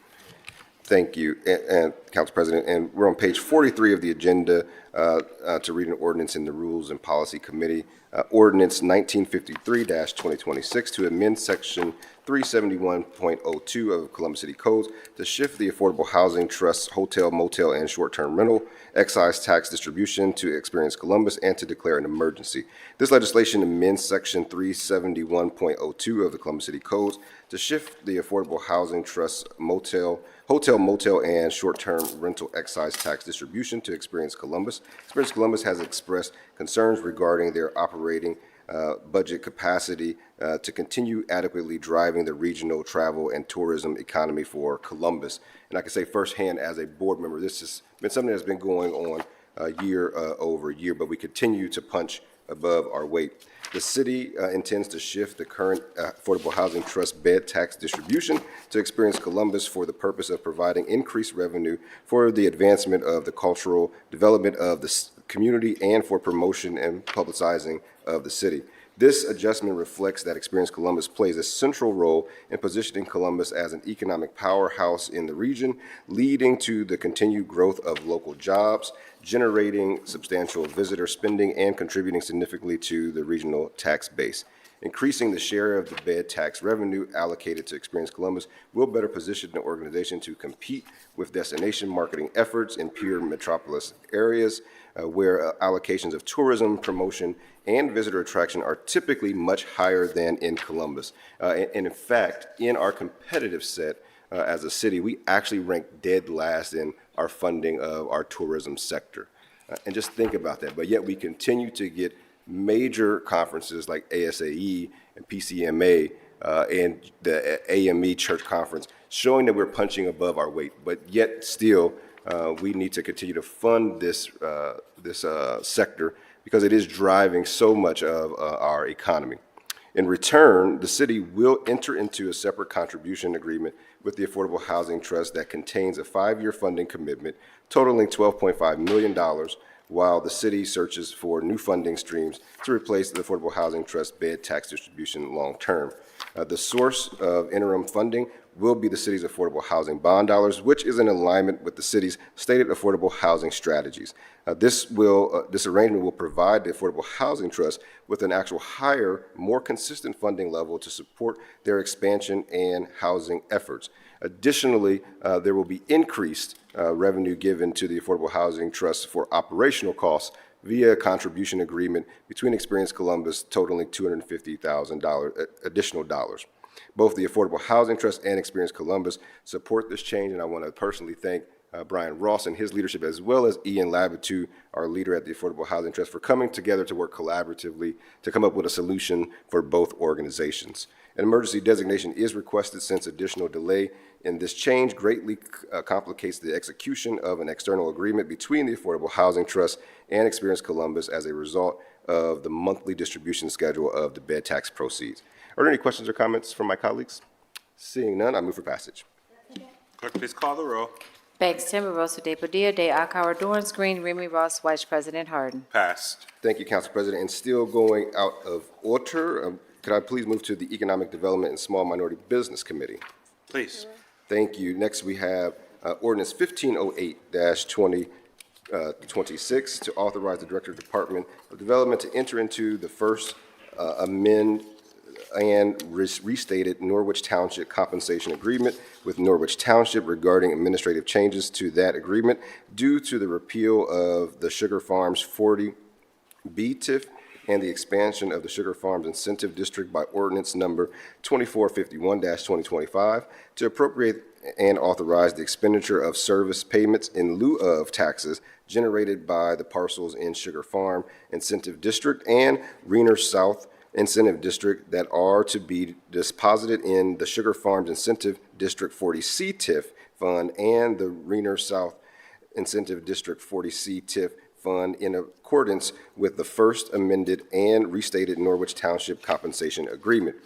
Thank you, and Council President. And we're on page 43 of the agenda to read an ordinance in the Rules and Policy Committee. Ordinance 1953-2026 to amend Section 371.02 of Columbus City Codes to shift the Affordable Housing Trust's hotel, motel, and short-term rental excise tax distribution to Experience Columbus and to declare an emergency. This legislation amends Section 371.02 of the Columbus City Codes to shift the Affordable Housing Trust's hotel, motel, and short-term rental excise tax distribution to Experience Columbus. Experience Columbus has expressed concerns regarding their operating budget capacity to continue adequately driving the regional travel and tourism economy for Columbus. And I can say firsthand as a board member, this has been something that's been going on year over year, but we continue to punch above our weight. The city intends to shift the current Affordable Housing Trust bed tax distribution to Experience Columbus for the purpose of providing increased revenue for the advancement of the cultural development of the community and for promotion and publicizing of the city. This adjustment reflects that Experience Columbus plays a central role in positioning Columbus as an economic powerhouse in the region, leading to the continued growth of local jobs, generating substantial visitor spending, and contributing significantly to the regional tax base. Increasing the share of the bed tax revenue allocated to Experience Columbus will better position the organization to compete with destination marketing efforts in peer metropolis areas where allocations of tourism, promotion, and visitor attraction are typically much higher than in Columbus. And in fact, in our competitive set as a city, we actually rank dead last in our funding of our tourism sector. And just think about that. But yet we continue to get major conferences like ASAE and PCMA and the AME Church Conference showing that we're punching above our weight. But yet still, we need to continue to fund this sector because it is driving so much of our economy. In return, the city will enter into a separate contribution agreement with the Affordable Housing Trust that contains a 5-year funding commitment totaling $12.5 million, while the city searches for new funding streams to replace the Affordable Housing Trust bed tax distribution long-term. The source of interim funding will be the city's affordable housing bond dollars, which is in alignment with the city's stated affordable housing strategies. This arrangement will provide the Affordable Housing Trust with an actual higher, more consistent funding level to support their expansion and housing efforts. Additionally, there will be increased revenue given to the Affordable Housing Trust for operational costs via a contribution agreement between Experience Columbus totaling $250,000 additional dollars. Both the Affordable Housing Trust and Experience Columbus support this change, and I want to personally thank Brian Ross and his leadership, as well as Ian Labitu, our leader at the Affordable Housing Trust, for coming together to work collaboratively to come up with a solution for both organizations. An emergency designation is requested since additional delay in this change greatly complicates the execution of an external agreement between the Affordable Housing Trust and Experience Columbus as a result of the monthly distribution schedule of the bed tax proceeds. Are there any questions or comments from my colleagues? Seeing none, I move for passage. Clerk, please call the row. Bangston, Barosa de Padilla, de Akauer, Dorance Green, Remy Ross, Vice President Harden. Passed. Thank you, Council President. And still going out of order, could I please move to the Economic Development and Small Minority Business Committee? Please. Thank you. Next, we have Ordinance 1508-2026 to authorize the Director of Department of Development to enter into the first amend and restated Norwich Township compensation agreement with Norwich Township regarding administrative changes to that agreement due to the repeal of the Sugar Farms 40B TIF and the expansion of the Sugar Farms Incentive District by ordinance number 2451-2025 to appropriate and authorize the expenditure of service payments in lieu of taxes generated by the parcels in Sugar Farm Incentive District and Reno South Incentive District that are to be deposited in the Sugar Farms Incentive District 40C TIF Fund and the Reno South Incentive District 40C TIF Fund in accordance with the first amended and restated Norwich Township Compensation Agreement.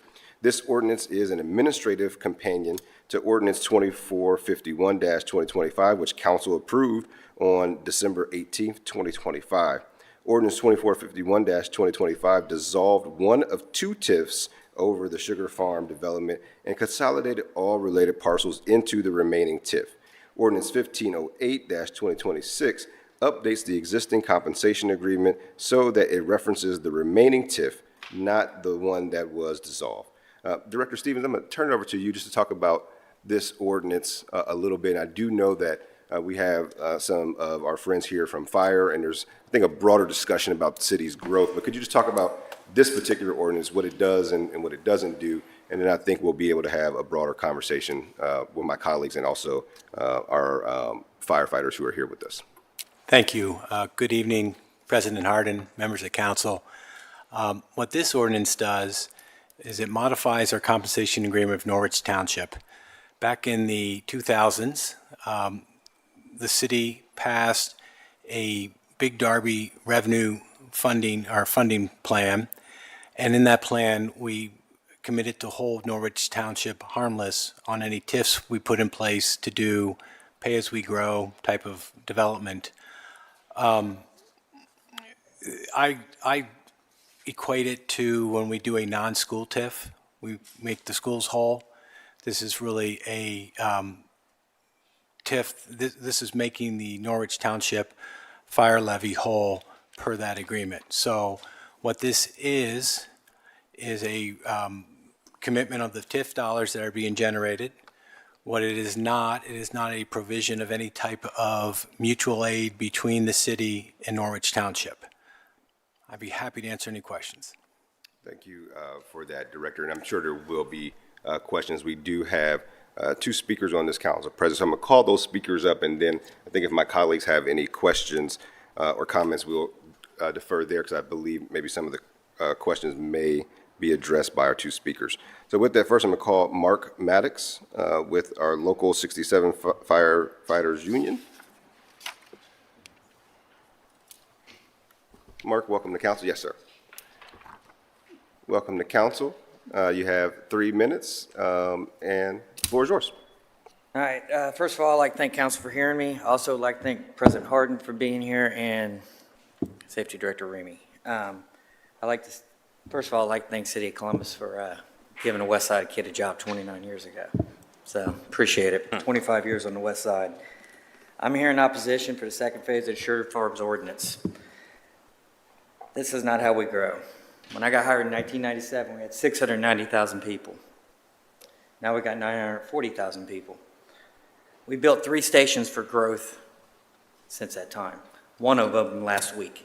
This ordinance is an administrative companion to Ordinance 2451-2025, which Council approved on December 18, 2025. Ordinance 2451-2025 dissolved one of two TIFs over the Sugar Farm development and consolidated all related parcels into the remaining TIF. Ordinance 1508-2026 updates the existing compensation agreement so that it references the remaining TIF, not the one that was dissolved. Director Stevens, I'm going to turn it over to you just to talk about this ordinance a little bit. I do know that we have some of our friends here from Fire, and there's, I think, a broader discussion about the city's growth. But could you just talk about this particular ordinance, what it does and what it doesn't do? And then I think we'll be able to have a broader conversation with my colleagues and also our firefighters who are here with us. Thank you. Good evening, President Harden, members of council. What this ordinance does is it modifies our compensation agreement with Norwich Township. Back in the 2000s, the city passed a Big Darby revenue our funding plan. And in that plan, we committed to hold Norwich Township harmless on any TIFs we put in place to do pay-as-we-grow type of development. I equate it to when we do a non-school TIF, we make the schools whole. This is really a TIF, this is making the Norwich Township fire levy whole per that agreement. So what this is a commitment of the TIF dollars that are being generated. What it is not a provision of any type of mutual aid between the city and Norwich Township. I'd be happy to answer any questions. Thank you for that, Director, and I'm sure there will be questions. We do have two speakers on this council president, so I'm going to call those speakers up, and then I think if my colleagues have any questions or comments, we'll defer there, because I believe maybe some of the questions may be addressed by our two speakers. So with that, first I'm going to call Mark Maddox with our Local 67 Firefighters Union. Mark, welcome to council. Yes, sir. Welcome to council. You have 3 minutes, and the floor is yours. All right. First of all, I'd like to thank council for hearing me. Also like to thank President Harden for being here and Safety Director Remy. First of all, I'd like to thank City of Columbus for giving a West Side kid a job 29 years ago. So appreciate it. 25 years on the West Side. I'm here in opposition for the second phase of the Sugar Farms ordinance. This is not how we grow. When I got hired in 1997, we had 690,000 people. Now we got 940,000 people. We built 3 stations for growth since that time. One of them last week.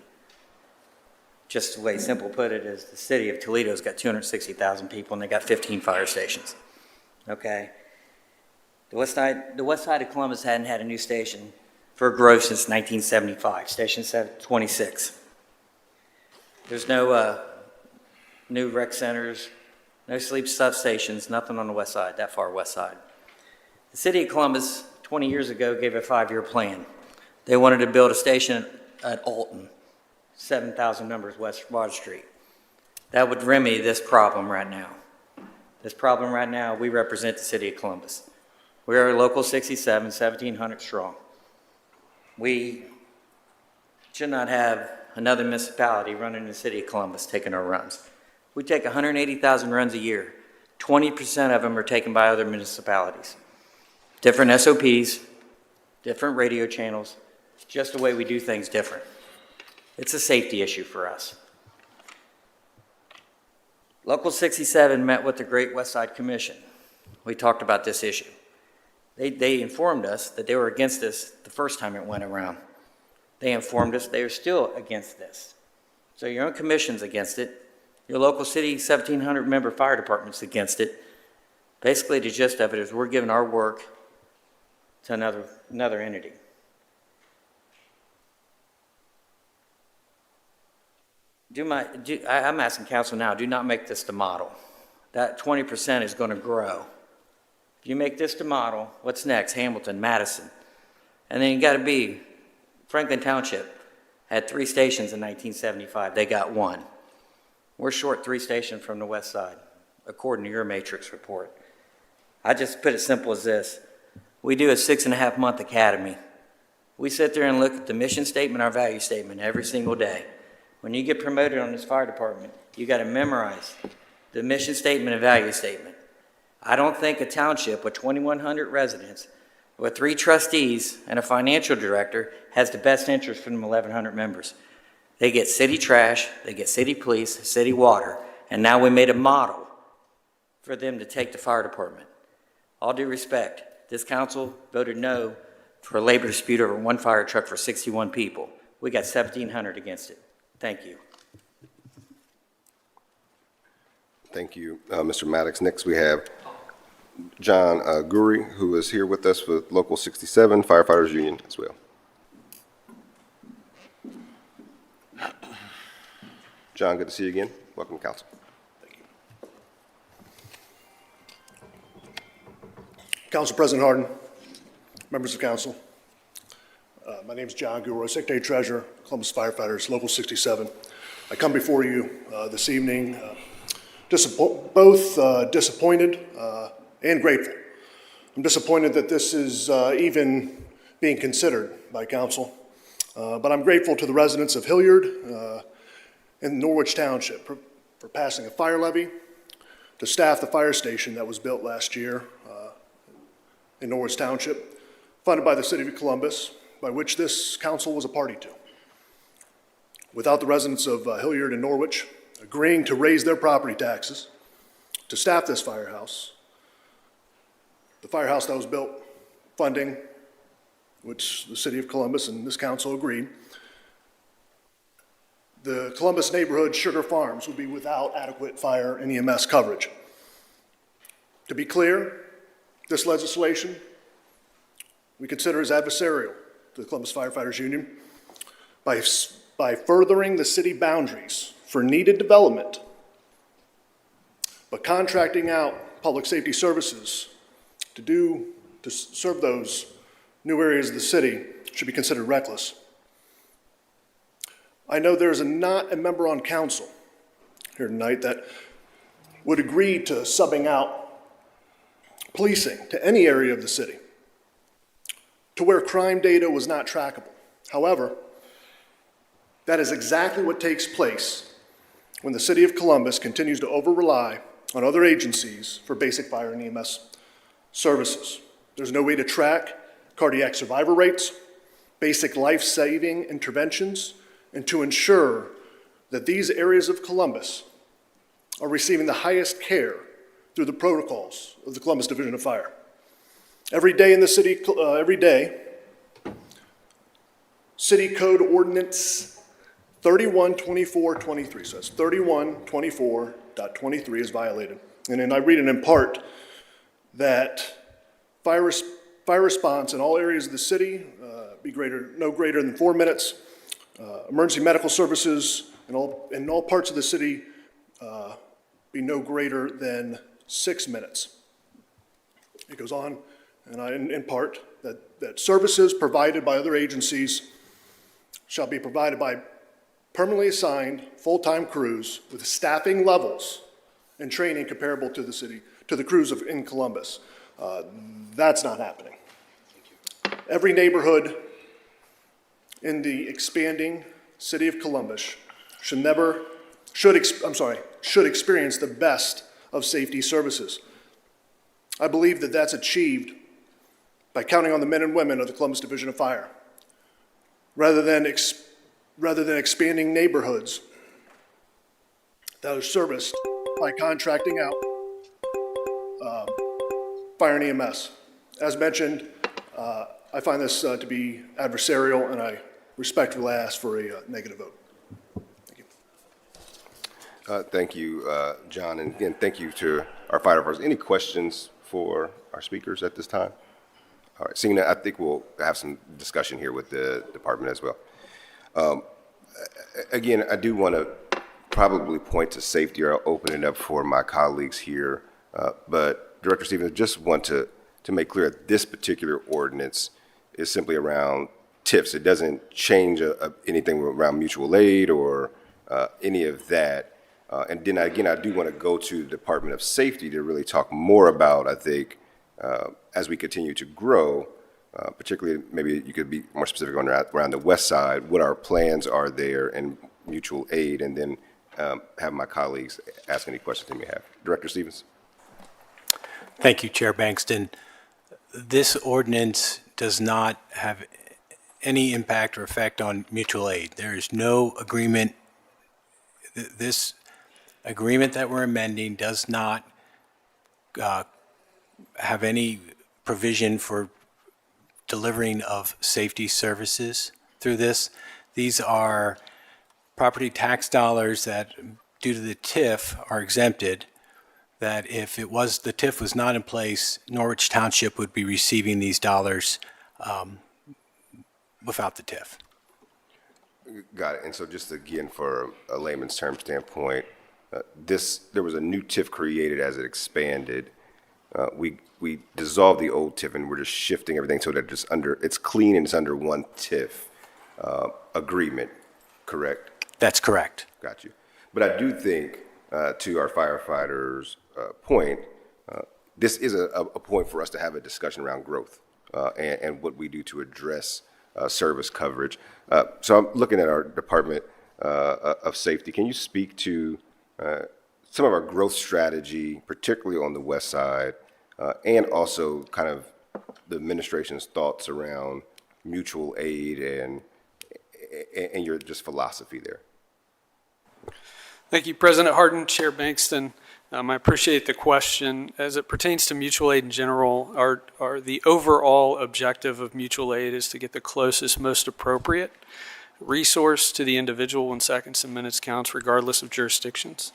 Just the way simple put it is the city of Toledo's got 260,000 people and they got 15 fire stations. Okay? The west side of Columbus hadn't had a new station for growth since 1975, Station 26. There's no new rec centers, no sleep substations, nothing on the west side, that far west side. The city of Columbus, 20 years ago, gave a 5-year plan. They wanted to build a station at Alton, 7,000 members West Water Street. That would remedy this problem right now. This problem right now, we represent the city of Columbus. We are Local 67, 1,700 strong. We should not have another municipality running the city of Columbus taking our runs. We take 180,000 runs a year. 20% of them are taken by other municipalities. Different SOPs, different radio channels, just the way we do things different. It's a safety issue for us. Local 67 met with the Great West Side Commission. We talked about this issue. They informed us that they were against this the first time it went around. They informed us they are still against this. So your own commission's against it. Your local city 1,700 member fire department's against it. Basically, the gist of it is we're giving our work to another entity. I'm asking council now, do not make this the model. That 20% is going to grow. If you make this the model, what's next? Hamilton, Madison. And then you got to be, Franklin Township had 3 stations in 1975. They got 1. We're short 3 stations from the west side, according to your matrix report. I just put it simple as this. We do a 6.5-month academy. We sit there and look at the mission statement, our value statement every single day. When you get promoted on this fire department, you got to memorize the mission statement and value statement. I don't think a township with 2,100 residents, with 3 trustees and a financial director has the best interest for them 1,100 members. They get city trash, they get city police, city water, and now we made a model for them to take the fire department. All due respect, this council voted no for a labor dispute over 1 fire truck for 61 people. We got 1,700 against it. Thank you. Thank you, Mr. Maddox. Next, we have John Guri, who is here with us with Local 67 Firefighters Union as well. John, good to see you again. Welcome to council. Council President Harden, members of council. My name is John Gilroy, Secretary Treasurer, Columbus Firefighters, Local 67. I come before you this evening both disappointed and grateful. I'm disappointed that this is even being considered by council, but I'm grateful to the residents of Hilliard and Norwich Township for passing a fire levy to staff the fire station that was built last year in Norwich Township, funded by the City of Columbus, by which this council was a party to. Without the residents of Hilliard and Norwich agreeing to raise their property taxes to staff this firehouse, the firehouse that was built, funding, which the City of Columbus and this council agreed, the Columbus neighborhood Sugar Farms would be without adequate fire and EMS coverage. To be clear, this legislation we consider as adversarial to the Columbus Firefighters Union by furthering the city boundaries for needed development, but contracting out public safety services to serve those new areas of the city should be considered reckless. I know there's not a member on council here tonight that would agree to subbing out policing to any area of the city to where crime data was not trackable. However, that is exactly what takes place when the City of Columbus continues to over-rely on other agencies for basic fire and EMS services. There's no way to track cardiac survivor rates, basic life-saving interventions, and to ensure that these areas of Columbus are receiving the highest care through the protocols of the Columbus Division of Fire. Every day in the city, City Code Ordinance 3124.23, so that's 3124.23 is violated. And then I read it in part that fire response in all areas of the city be no greater than 4 minutes. Emergency medical services in all parts of the city be no greater than 6 minutes. It goes on, and in part, that services provided by other agencies shall be provided by permanently assigned full-time crews with staffing levels and training comparable to the crews in Columbus. That's not happening. Every neighborhood in the expanding city of Columbus should experience the best of safety services. I believe that that's achieved by counting on the men and women of the Columbus Division of Fire, rather than expanding neighborhoods that are serviced by contracting out fire and EMS. As mentioned, I find this to be adversarial, and I respectfully ask for a negative vote. Thank you. Thank you, John, and again, thank you to our firefighters. Any questions for our speakers at this time? All right, seeing that, I think we'll have some discussion here with the department as well. Again, I do want to probably point to safety, or I'll open it up for my colleagues here. But Director Stevens, just want to make clear that this particular ordinance is simply around TIFs. It doesn't change anything around mutual aid or any of that. And then again, I do want to go to the Department of Safety to really talk more about, I think, as we continue to grow, particularly maybe you could be more specific on around the west side, what our plans are there and mutual aid, and then have my colleagues ask any questions they may have. Director Stevens. Thank you, Chair Bankston. This ordinance does not have any impact or effect on mutual aid. There is no agreement. This agreement that we're amending does not have any provision for delivering of safety services through this. These are property tax dollars that, due to the TIF, are exempted, that if the TIF was not in place, Norwich Township would be receiving these dollars without the TIF. Got it. And so just again, for a layman's term standpoint, there was a new TIF created as it expanded. we dissolved the old TIF and we're just shifting everything so that it's clean and it's under one TIF agreement, correct? That's correct. Got you. But I do think, to our firefighters' point, this is a point for us to have a discussion around growth and what we do to address service coverage. So I'm looking at our Department of Safety. Can you speak to some of our growth strategy, particularly on the west side, and also kind of the administration's thoughts around mutual aid and your just philosophy there? Thank you, President Hardin, Chair Bankston. I appreciate the question. As it pertains to mutual aid in general, the overall objective of mutual aid is to get the closest, most appropriate resource to the individual when seconds and minutes counts, regardless of jurisdictions.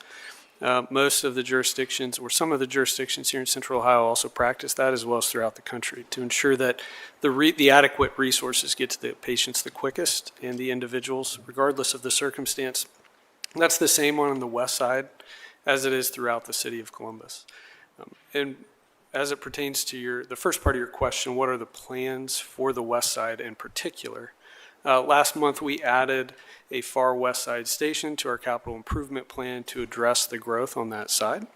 Most of the jurisdictions, or some of the jurisdictions here in Central Ohio, also practice that, as well as throughout the country, to ensure that the adequate resources get to the patients the quickest and the individuals, regardless of the circumstance. That's the same on the west side as it is throughout the city of Columbus. And as it pertains to the first part of your question, what are the plans for the west side in particular? Last month, we added a far west side station to our capital improvement plan to address the growth on that side.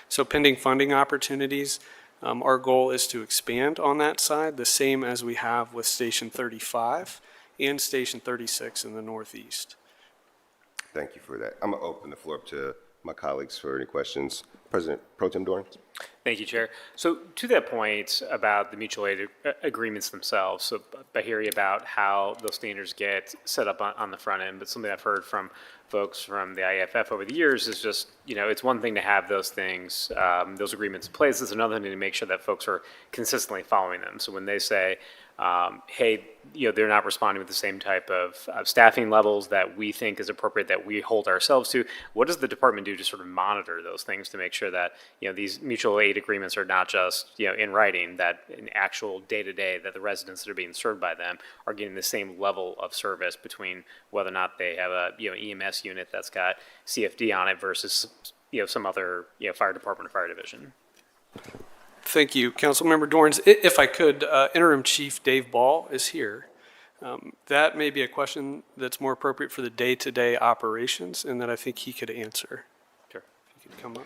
So pending funding opportunities, our goal is to expand on that side, the same as we have with Station 35 and Station 36 in the northeast. Thank you for that. I'm going to open the floor up to my colleagues for any questions. President Pro Tem Doran. Thank you, Chair. So to that point about the mutual aid agreements themselves, so I hear you about how those standards get set up on the front end, but something I've heard from folks from the IAFF over the years is just, it's one thing to have those things, those agreements in place. It's another thing to make sure that folks are consistently following them. So when they say, hey, they're not responding with the same type of staffing levels that we think is appropriate, that we hold ourselves to, what does the department do to sort of monitor those things to make sure that, these mutual aid agreements are not just, in writing, that in actual day-to-day that the residents that are being served by them are getting the same level of service between whether or not they have a, EMS unit that's got CFD on it versus, some other, fire department or fire division? Thank you, Councilmember Dorns. If I could, Interim Chief Dave Ball is here. That may be a question that's more appropriate for the day-to-day operations and that I think he could answer. Sure. If you could come up.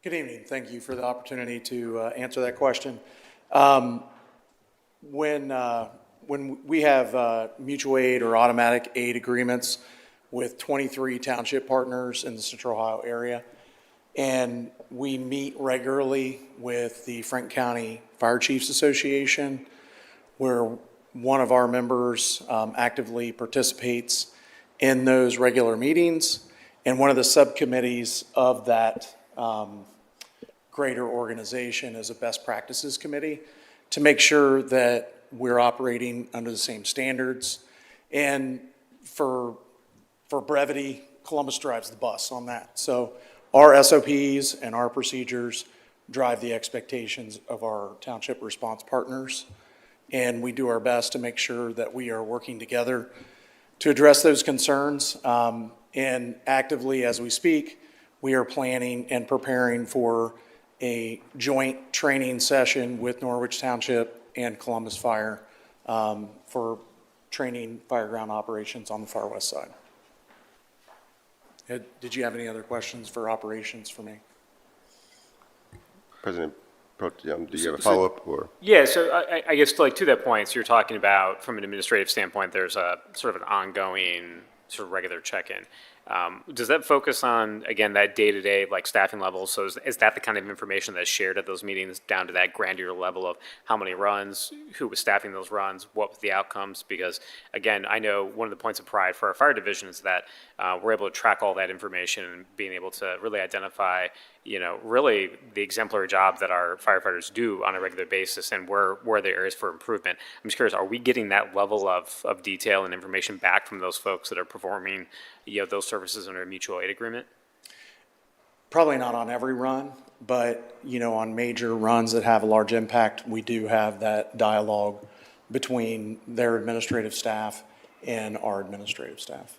Good evening. Thank you for the opportunity to answer that question. When we have mutual aid or automatic aid agreements with 23 township partners in the Central Ohio area, and we meet regularly with the Franklin County Fire Chiefs Association, where one of our members actively participates in those regular meetings, and one of the subcommittees of that greater organization is a best practices committee to make sure that we're operating under the same standards. And for brevity, Columbus drives the bus on that. So our SOPs and our procedures drive the expectations of our township response partners. And we do our best to make sure that we are working together to address those concerns. And actively, as we speak, we are planning and preparing for a joint training session with Norwich Township and Columbus Fire for training fireground operations on the far west side. Did you have any other questions for operations for me? President Pro Tem, do you have a follow-up or? Yeah, so I guess to that point, so you're talking about from an administrative standpoint, there's a sort of an ongoing sort of regular check-in. Does that focus on, again, that day-to-day like staffing levels? So is that the kind of information that's shared at those meetings down to that granular level of how many runs, who was staffing those runs, what was the outcomes? Because again, I know one of the points of pride for our fire division is that we're able to track all that information and being able to really identify, really the exemplary job that our firefighters do on a regular basis and where there is for improvement. I'm just curious, are we getting that level of detail and information back from those folks that are performing those services under a mutual aid agreement? Probably not on every run, but, on major runs that have a large impact, we do have that dialogue between their administrative staff and our administrative staff.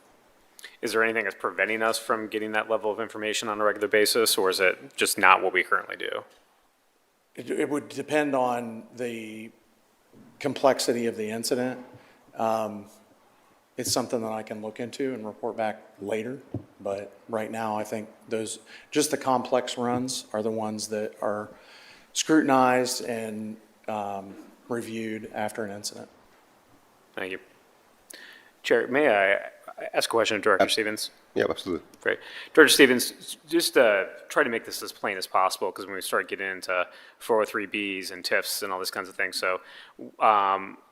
Is there anything that's preventing us from getting that level of information on a regular basis, or is it just not what we currently do? It would depend on the complexity of the incident. It's something that I can look into and report back later, but right now, I think just the complex runs are the ones that are scrutinized and reviewed after an incident. Thank you. Chair, may I ask a question of Director Stevens? Yeah, absolutely. Great. Director Stevens, just try to make this as plain as possible, because when we start getting into 403Bs and TIFs and all these kinds of things, so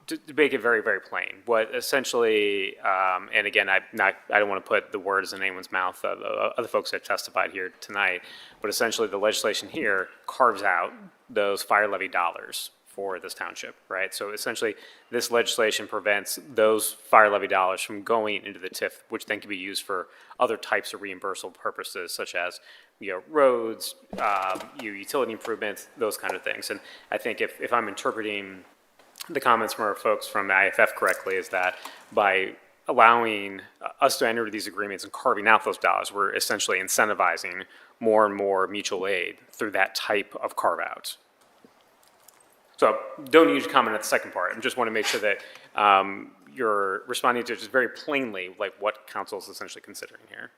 to make it very, very plain, what essentially, and again, I don't want to put the words in anyone's mouth of other folks that testified here tonight, but essentially the legislation here carves out those fire levy dollars for this township, right? So essentially, this legislation prevents those fire levy dollars from going into the TIF, which then can be used for other types of reimbursable purposes, such as roads, utility improvements, those kind of things. And I think if I'm interpreting the comments from our folks from the IFF correctly, is that by allowing us to enter into these agreements and carving out those dollars, we're essentially incentivizing more and more mutual aid through that type of carve-out. So don't need to comment on the second part. I just want to make sure that you're responding to just very plainly like what council is essentially considering here.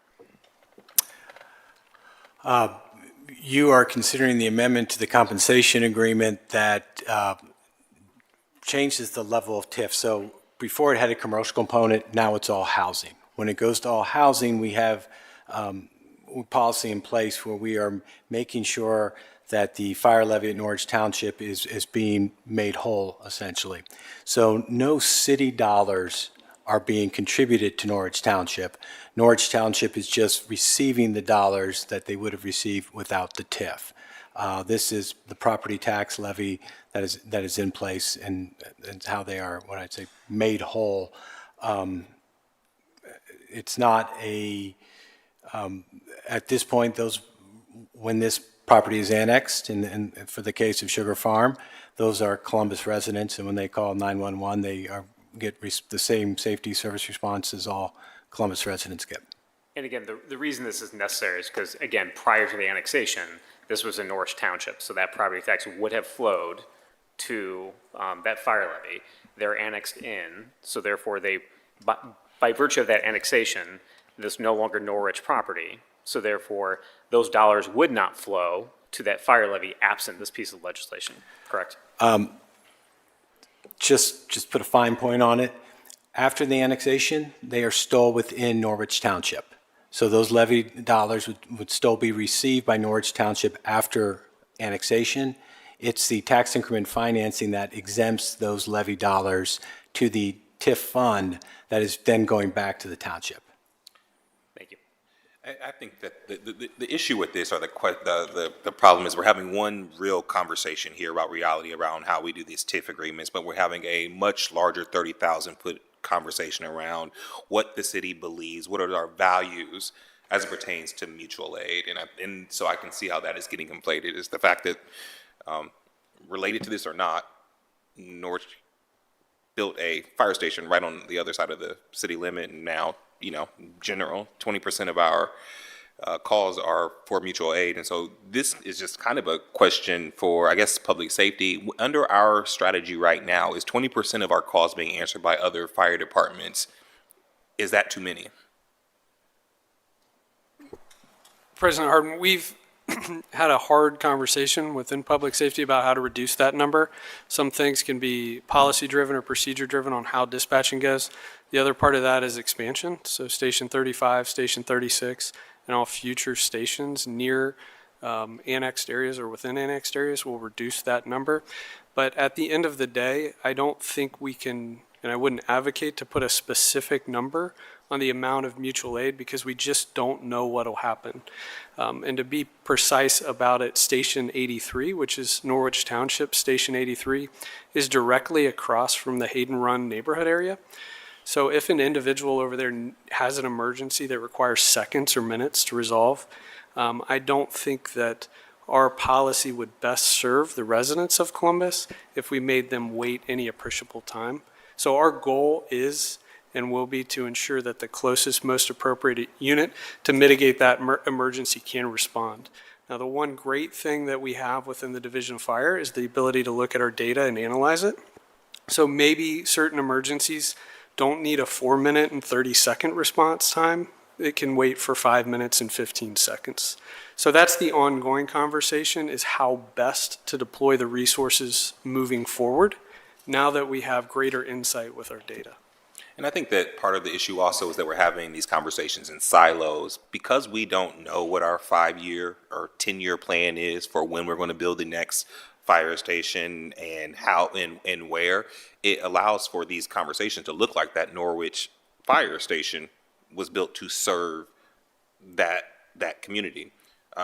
You are considering the amendment to the compensation agreement that changes the level of TIF. So before it had a commercial component, now it's all housing. When it goes to all housing, we have policy in place where we are making sure that the fire levy at Norwich Township is being made whole, essentially. So no city dollars are being contributed to Norwich Township. Norwich Township is just receiving the dollars that they would have received without the TIF. This is the property tax levy that is in place, and how they are, what I'd say, made whole. It's not at this point, when this property is annexed, and for the case of Sugar Farm, those are Columbus residents, and when they call 911, they get the same safety service response as all Columbus residents get. And again, the reason this is necessary is because, again, prior to the annexation, this was in Norwich Township, so that property tax would have flowed to that fire levy. They're annexed in, so therefore by virtue of that annexation, this is no longer Norwich property. So therefore, those dollars would not flow to that fire levy absent this piece of legislation, correct? Just put a fine point on it. After the annexation, they are still within Norwich Township. So those levy dollars would still be received by Norwich Township after annexation. It's the tax increment financing that exempts those levy dollars to the TIF fund that is then going back to the township. Thank you. I think that the issue with this, or the problem is, we're having one real conversation here about reality around how we do these TIF agreements, but we're having a much larger 30,000-foot conversation around what the city believes, what are our values as it pertains to mutual aid, and so I can see how that is getting conflated. Is the fact that related to this or not, Norwich built a fire station right on the other side of the city limit, and now, general 20% of our calls are for mutual aid. And so this is just kind of a question for, I guess, public safety. Under our strategy right now, is 20% of our calls being answered by other fire departments? Is that too many? President Harden, we've had a hard conversation within public safety about how to reduce that number. Some things can be policy-driven or procedure-driven on how dispatching goes. The other part of that is expansion. So Station 35, Station 36, and all future stations near annexed areas or within annexed areas will reduce that number. But at the end of the day, I don't think we can, and I wouldn't advocate to put a specific number on the amount of mutual aid because we just don't know what will happen. And to be precise about it, Station 83, which is Norwich Township, Station 83, is directly across from the Hayden Run neighborhood area. So if an individual over there has an emergency that requires seconds or minutes to resolve, I don't think that our policy would best serve the residents of Columbus if we made them wait any appreciable time. So our goal is and will be to ensure that the closest, most appropriate unit to mitigate that emergency can respond. Now, the one great thing that we have within the Division of Fire is the ability to look at our data and analyze it. So maybe certain emergencies don't need a 4-minute and 30-second response time. It can wait for 5 minutes and 15 seconds. So that's the ongoing conversation, is how best to deploy the resources moving forward now that we have greater insight with our data. And I think that part of the issue also is that we're having these conversations in silos because we don't know what our 5-year or 10-year plan is for when we're going to build the next fire station and how and where. It allows for these conversations to look like that Norwich fire station was built to serve that community,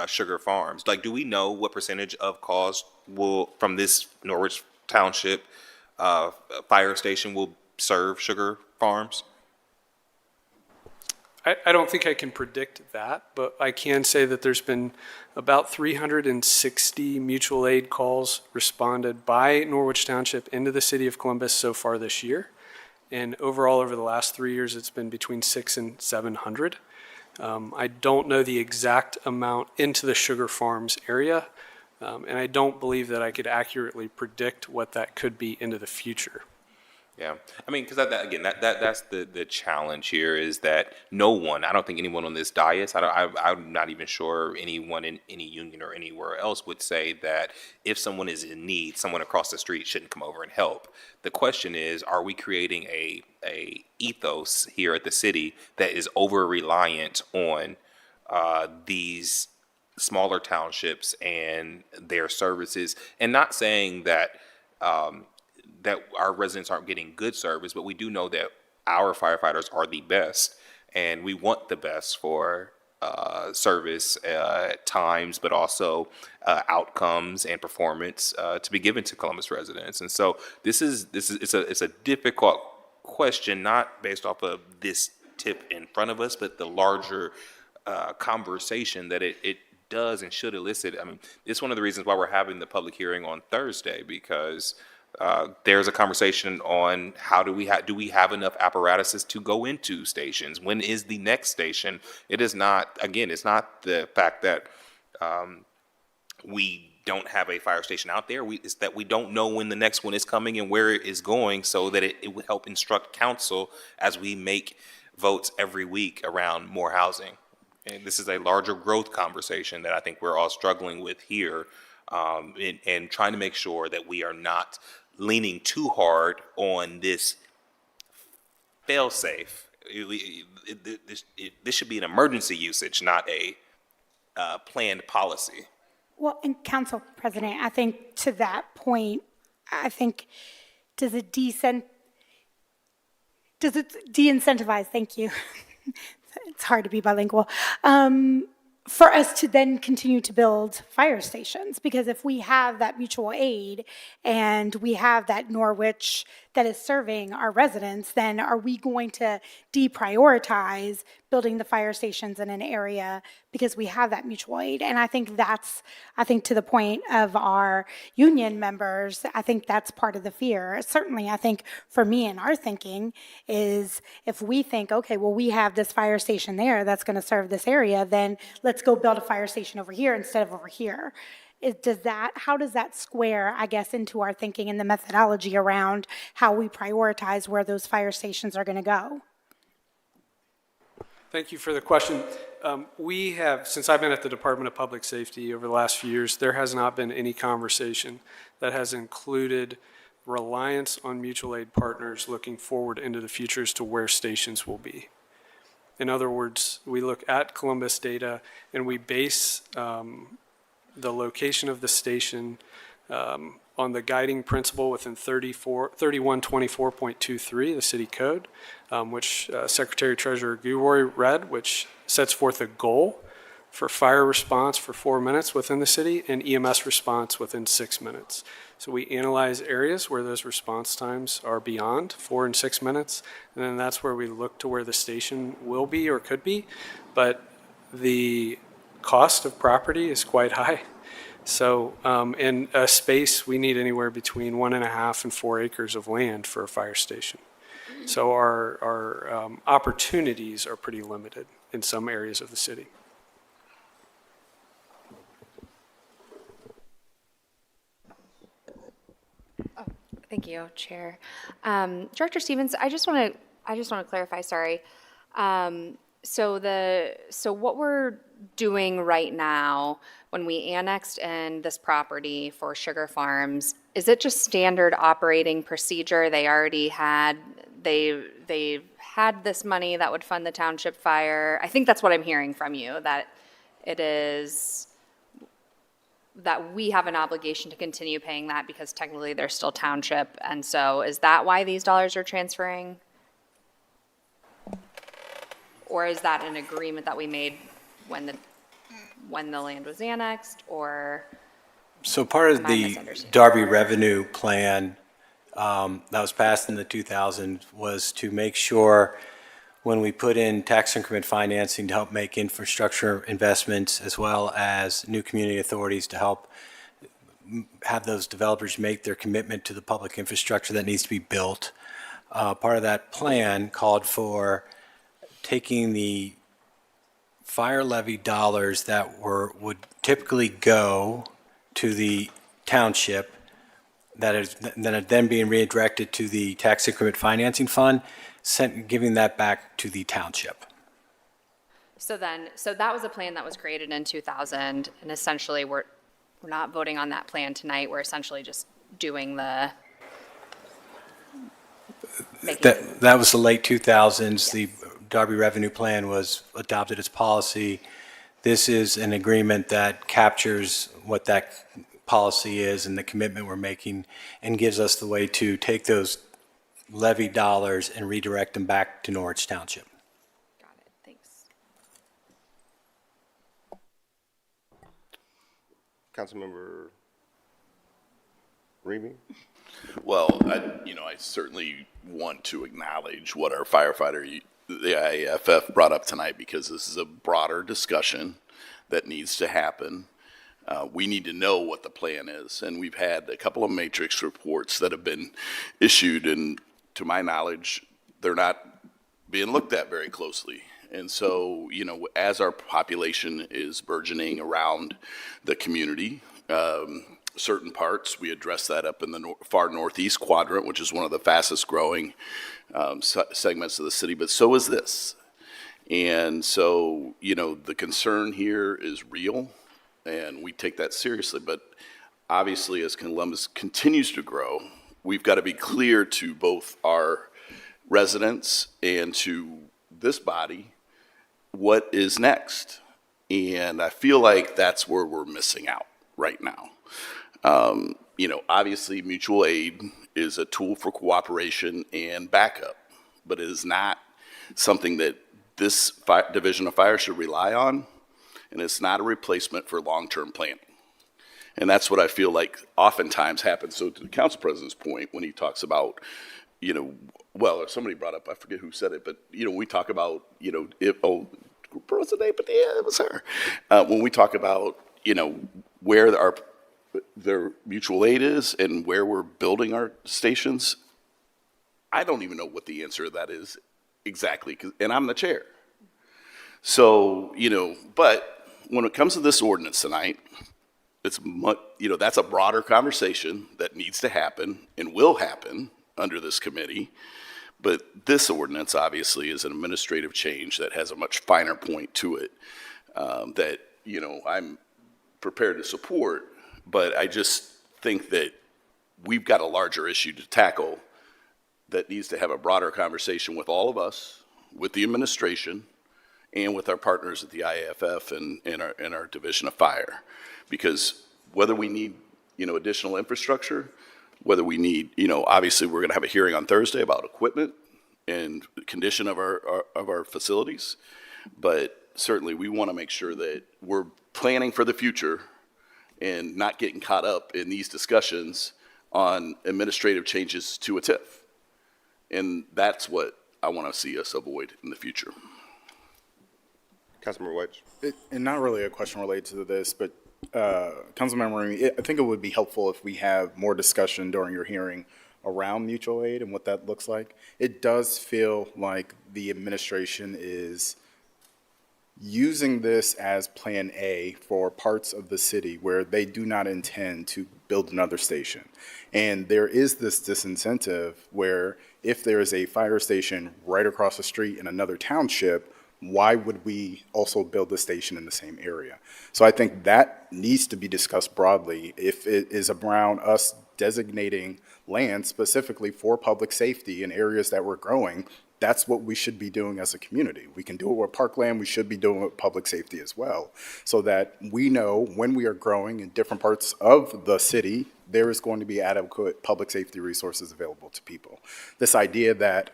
Sugar Farms. Like, do we know what percentage of calls will from this Norwich Township fire station will serve Sugar Farms? I don't think I can predict that, but I can say that there's been about 360 mutual aid calls responded by Norwich Township into the city of Columbus so far this year. And overall, over the last 3 years, it's been between 600 and 700. I don't know the exact amount into the Sugar Farms area, and I don't believe that I could accurately predict what that could be into the future. Yeah, I mean, because that's the challenge here is that no one, I don't think anyone on this dais, I'm not even sure anyone in any union or anywhere else would say that if someone is in need, someone across the street shouldn't come over and help. The question is, are we creating a ethos here at the city that is over reliant on these smaller townships and their services, and not saying that that our residents aren't getting good service, but we do know that our firefighters are the best, and we want the best for service at times, but also outcomes and performance to be given to Columbus residents. And so it's a difficult question, not based off of this tip in front of us, but the larger conversation that it does and should elicit. I mean, it's one of the reasons why we're having the public hearing on Thursday, because there's a conversation on how do we have enough apparatuses to go into stations? When is the next station? It is not, again, it's not the fact that we don't have a fire station out there. It's that we don't know when the next one is coming and where it is going, so that it would help instruct council as we make votes every week around more housing. And this is a larger growth conversation that I think we're all struggling with here, and trying to make sure that we are not leaning too hard on this fail-safe. This should be an emergency usage, not a planned policy. Well, and Council President, I think to that point, I think does it de-incentivize, thank you. It's hard to be bilingual. For us to then continue to build fire stations, because if we have that mutual aid and we have that Norwich that is serving our residents, then are we going to deprioritize building the fire stations in an area because we have that mutual aid? And I think to the point of our union members, I think that's part of the fear. Certainly, I think for me and our thinking is if we think, okay, well, we have this fire station there that's going to serve this area, then let's go build a fire station over here instead of over here. How does that square, I guess, into our thinking and the methodology around how we prioritize where those fire stations are going to go? Thank you for the question. We have, since I've been at the Department of Public Safety over the last few years, there has not been any conversation that has included reliance on mutual aid partners looking forward into the future as to where stations will be. In other words, we look at Columbus data and we base the location of the station on the guiding principle within 3124.23, the city code, which Secretary Treasurer Guroy read, which sets forth a goal for fire response for 4 minutes within the city and EMS response within 6 minutes. So we analyze areas where those response times are beyond 4 and 6 minutes, and then that's where we look to where the station will be or could be. But the cost of property is quite high. So in a space, we need anywhere between 1.5 and 4 acres of land for a fire station. So our opportunities are pretty limited in some areas of the city. Thank you, Chair. Director Stevens, I just want to clarify. Sorry. So what we're doing right now when we annexed in this property for Sugar Farms, is it just standard operating procedure? They already had they had this money that would fund the township fire. I think that's what I'm hearing from you, that it is that we have an obligation to continue paying that because technically they're still township. And so is that why these dollars are transferring? Or is that an agreement that we made when the land was annexed, or? So part of am I the misunderstanding? Darby revenue plan that was passed in the 2000s was to make sure when we put in tax increment financing to help make infrastructure investments, as well as new community authorities to help have those developers make their commitment to the public infrastructure that needs to be built. Part of that plan called for taking the fire levy dollars that would typically go to the township that are then being redirected to the tax increment financing fund, giving that back to the township. So that was a plan that was created in 2000, and essentially we're not voting on that plan tonight. We're essentially just doing the. That was the late 2000s. The Darby revenue plan was adopted as policy. This is an agreement that captures what that policy is and the commitment we're making, and gives us the way to take those levy dollars and redirect them back to Norwich Township. Got it. Thanks. Councilmember Remy? Well, I certainly want to acknowledge what our firefighter, the IAFF, brought up tonight, because this is a broader discussion that needs to happen. We need to know what the plan is, and we've had a couple of matrix reports that have been issued, and to my knowledge, they're not being looked at very closely. And so, as our population is burgeoning around the community, certain parts, we address that up in the far northeast quadrant, which is one of the fastest growing segments of the city, but so is this. And so, the concern here is real, and we take that seriously. But obviously, as Columbus continues to grow, we've got to be clear to both our residents and to this body what is next. And I feel like that's where we're missing out right now. Obviously, mutual aid is a tool for cooperation and backup, but it is not something that this division of fire should rely on, and it's not a replacement for long-term planning. And that's what I feel like oftentimes happens. So to the council president's point, when he talks about, somebody brought up, I forget who said it, but, we talk about, President, but yeah, it was her. When we talk about, where their mutual aid is and where we're building our stations, I don't even know what the answer to that is exactly, and I'm the chair. So, but when it comes to this ordinance tonight, it's that's a broader conversation that needs to happen and will happen under this committee. But this ordinance obviously is an administrative change that has a much finer point to it that, I'm prepared to support. But I just think that we've got a larger issue to tackle that needs to have a broader conversation with all of us, with the administration, and with our partners at the IAFF and our Division of Fire. Because whether we need, additional infrastructure, whether we need, obviously we're going to have a hearing on Thursday about equipment and condition of our facilities. But certainly we want to make sure that we're planning for the future and not getting caught up in these discussions on administrative changes to a TIF. And that's what I want to see us avoid in the future. Councilmember White. And not really a question related to this, but Councilmember Remy, I think it would be helpful if we have more discussion during your hearing around mutual aid and what that looks like. It does feel like the administration is using this as Plan A for parts of the city where they do not intend to build another station. And there is this disincentive where if there is a fire station right across the street in another township, why would we also build a station in the same area? So I think that needs to be discussed broadly. If it is around us designating land specifically for public safety in areas that we're growing, that's what we should be doing as a community. We can do it with parkland, we should be doing it with public safety as well, so that we know when we are growing in different parts of the city, there is going to be adequate public safety resources available to people. This idea that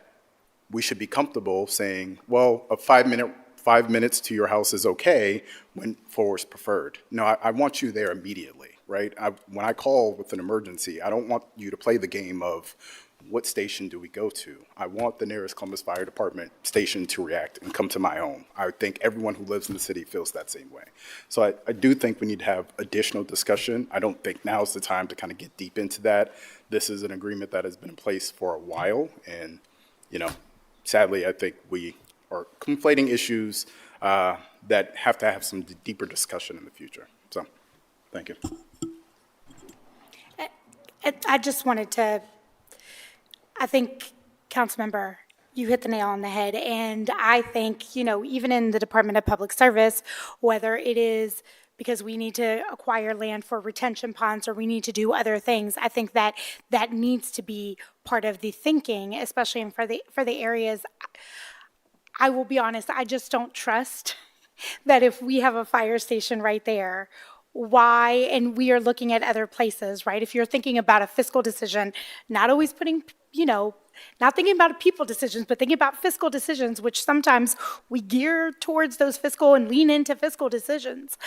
we should be comfortable saying, well, a 5 minutes to your house is okay when 4 is preferred. No, I want you there immediately, right? When I call with an emergency, I don't want you to play the game of what station do we go to? I want the nearest Columbus Fire Department station to react and come to my home. I think everyone who lives in the city feels that same way. So I do think we need to have additional discussion. I don't think now's the time to kind of get deep into that. This is an agreement that has been in place for a while, and, you know, sadly, I think we are conflating issues that have to have some deeper discussion in the future. So, thank you. I just wanted to, I think, Councilmember, you hit the nail on the head. And I think, you know, even in the Department of Public Service, whether it is because we need to acquire land for retention ponds or we need to do other things, I think that that needs to be part of the thinking, especially for the areas. I will be honest, I just don't trust that if we have a fire station right there, why, and we are looking at other places, right? If you're thinking about a fiscal decision, not always putting, you know, not thinking about people decisions, but thinking about fiscal decisions, which sometimes we gear towards those fiscal and lean into fiscal decisions.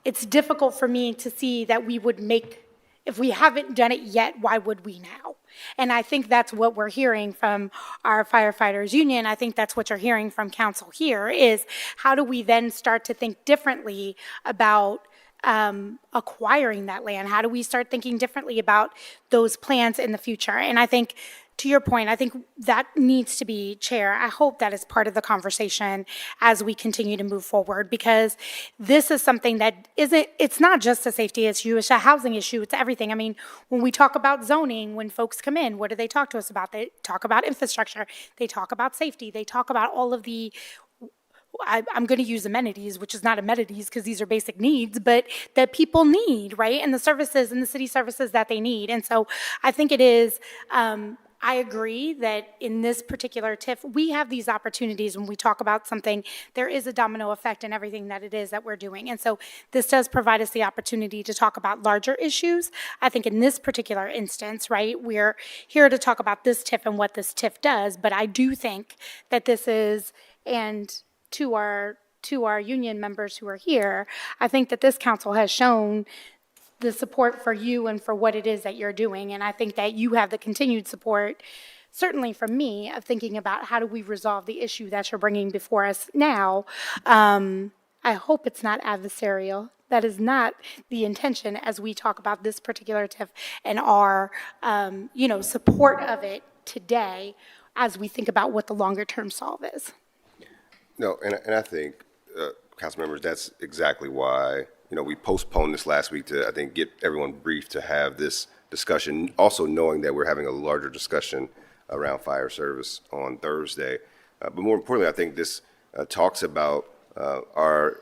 It's difficult for me to see that we would make, if we haven't done it yet, why would we now? And I think that's what we're hearing from our firefighters union. I think that's what you're hearing from council here is how do we then start to think differently about acquiring that land? How do we start thinking differently about those plans in the future? And I think, to your point, I think that needs to be, Chair, I hope that is part of the conversation as we continue to move forward, because this is something that it's not just a safety issue, it's a housing issue, it's everything. I mean, when we talk about zoning, when folks come in, what do they talk to us about? They talk about infrastructure, they talk about safety, they talk about all of the I'm going to use amenities, which is not amenities because these are basic needs, but that people need, right? And the services and the city services that they need. And so I think it is, I agree that in this particular TIF, we have these opportunities when we talk about something, there is a domino effect in everything that it is that we're doing. And so this does provide us the opportunity to talk about larger issues. I think in this particular instance, right, we're here to talk about this TIF and what this TIF does, but I do think that this is, and to our union members who are here, I think that this council has shown the support for you and for what it is that you're doing. And I think that you have the continued support, certainly from me, of thinking about how do we resolve the issue that you're bringing before us now. I hope it's not adversarial. That is not the intention as we talk about this particular TIF and our, support of it today as we think about what the longer term solve is. No, and I think, council members, that's exactly why, we postponed this last week to, I think, get everyone briefed to have this discussion, also knowing that we're having a larger discussion around fire service on Thursday. But more importantly, I think this talks about our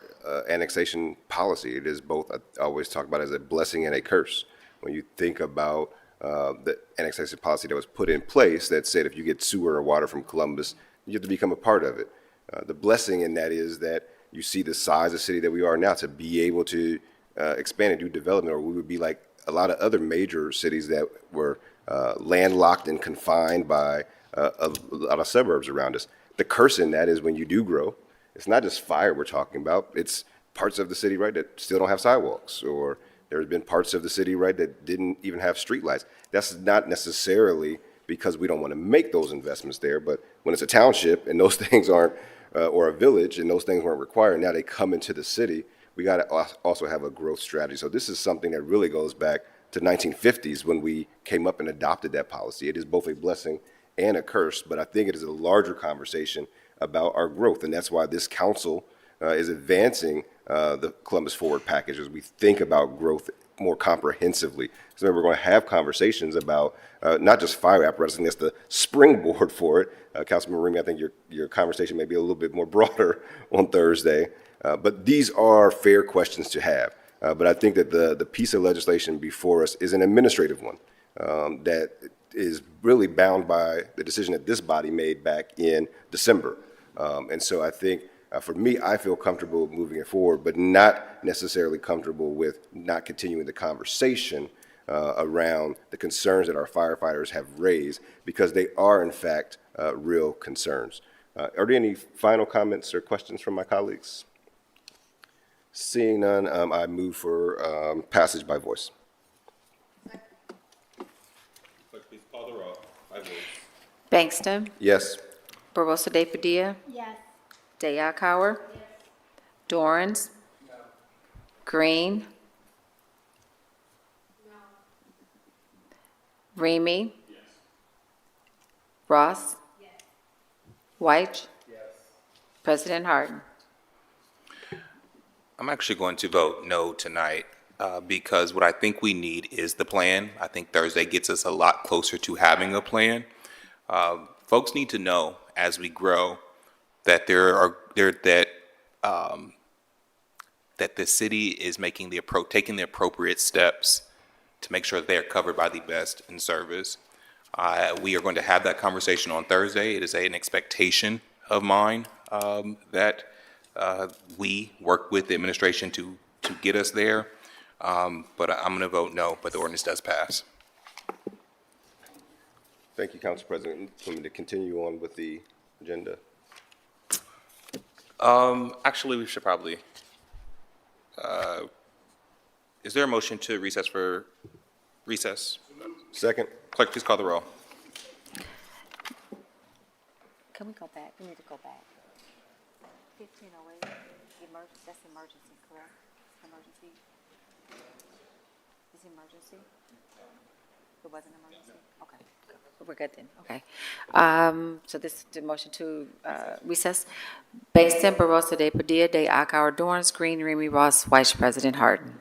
annexation policy. It is both, I always talk about it as a blessing and a curse. When you think about the annexation policy that was put in place that said if you get sewer or water from Columbus, you have to become a part of it. The blessing in that is that you see the size of city that we are now to be able to expand and do development, or we would be like a lot of other major cities that were landlocked and confined by a lot of suburbs around us. The curse in that is when you do grow, it's not just fire we're talking about, it's parts of the city, right, that still don't have sidewalks, or there's been parts of the city, right, that didn't even have streetlights. That's not necessarily because we don't want to make those investments there, but when it's a township and those things aren't or a village, and those things weren't required. Now they come into the city. We got to also have a growth strategy. So this is something that really goes back to 1950s when we came up and adopted that policy. It is both a blessing and a curse, but I think it is a larger conversation about our growth, and that's why this council is advancing the Columbus Forward package as we think about growth more comprehensively. So we're going to have conversations about not just fire apparatus, and that's the springboard for it. Councilman Remy, I think your conversation may be a little bit more broader on Thursday, but these are fair questions to have. But I think that the piece of legislation before us is an administrative one that is really bound by the decision that this body made back in December. And so I think, for me, I feel comfortable moving it forward, but not necessarily comfortable with not continuing the conversation around the concerns that our firefighters have raised, because they are, in fact, real concerns. Are there any final comments or questions from my colleagues? Seeing none, I move for passage by voice. Clerk, please call the roll. By voice. Bangston, Yes. Barosa de Padilla, Yes. Dayakauer, Dorans, Green, Remy, Ross, White, President Harden. I'm actually going to vote no tonight because what I think we need is the plan. I think Thursday gets us a lot closer to having a plan. Folks need to know as we grow that that the city is taking the appropriate steps to make sure that they are covered by the best in service. We are going to have that conversation on Thursday. It is an expectation of mine that we work with the administration to get us there. But I'm going to vote no, but the ordinance does pass. Thank you, Council President. Want me to continue on with the agenda? Actually, we should probably, is there a motion to recess for recess? Second. Clerk, please call the roll. Can we go back? We need to go back. 1508, that's emergency, correct? Emergency? Is emergency? It wasn't emergency? Okay, we're good then, okay. So this is the motion to recess. Bangston, Barosa de Padilla, Dayakauer, Dorans, Green, Remy, Ross, Vice President Harden.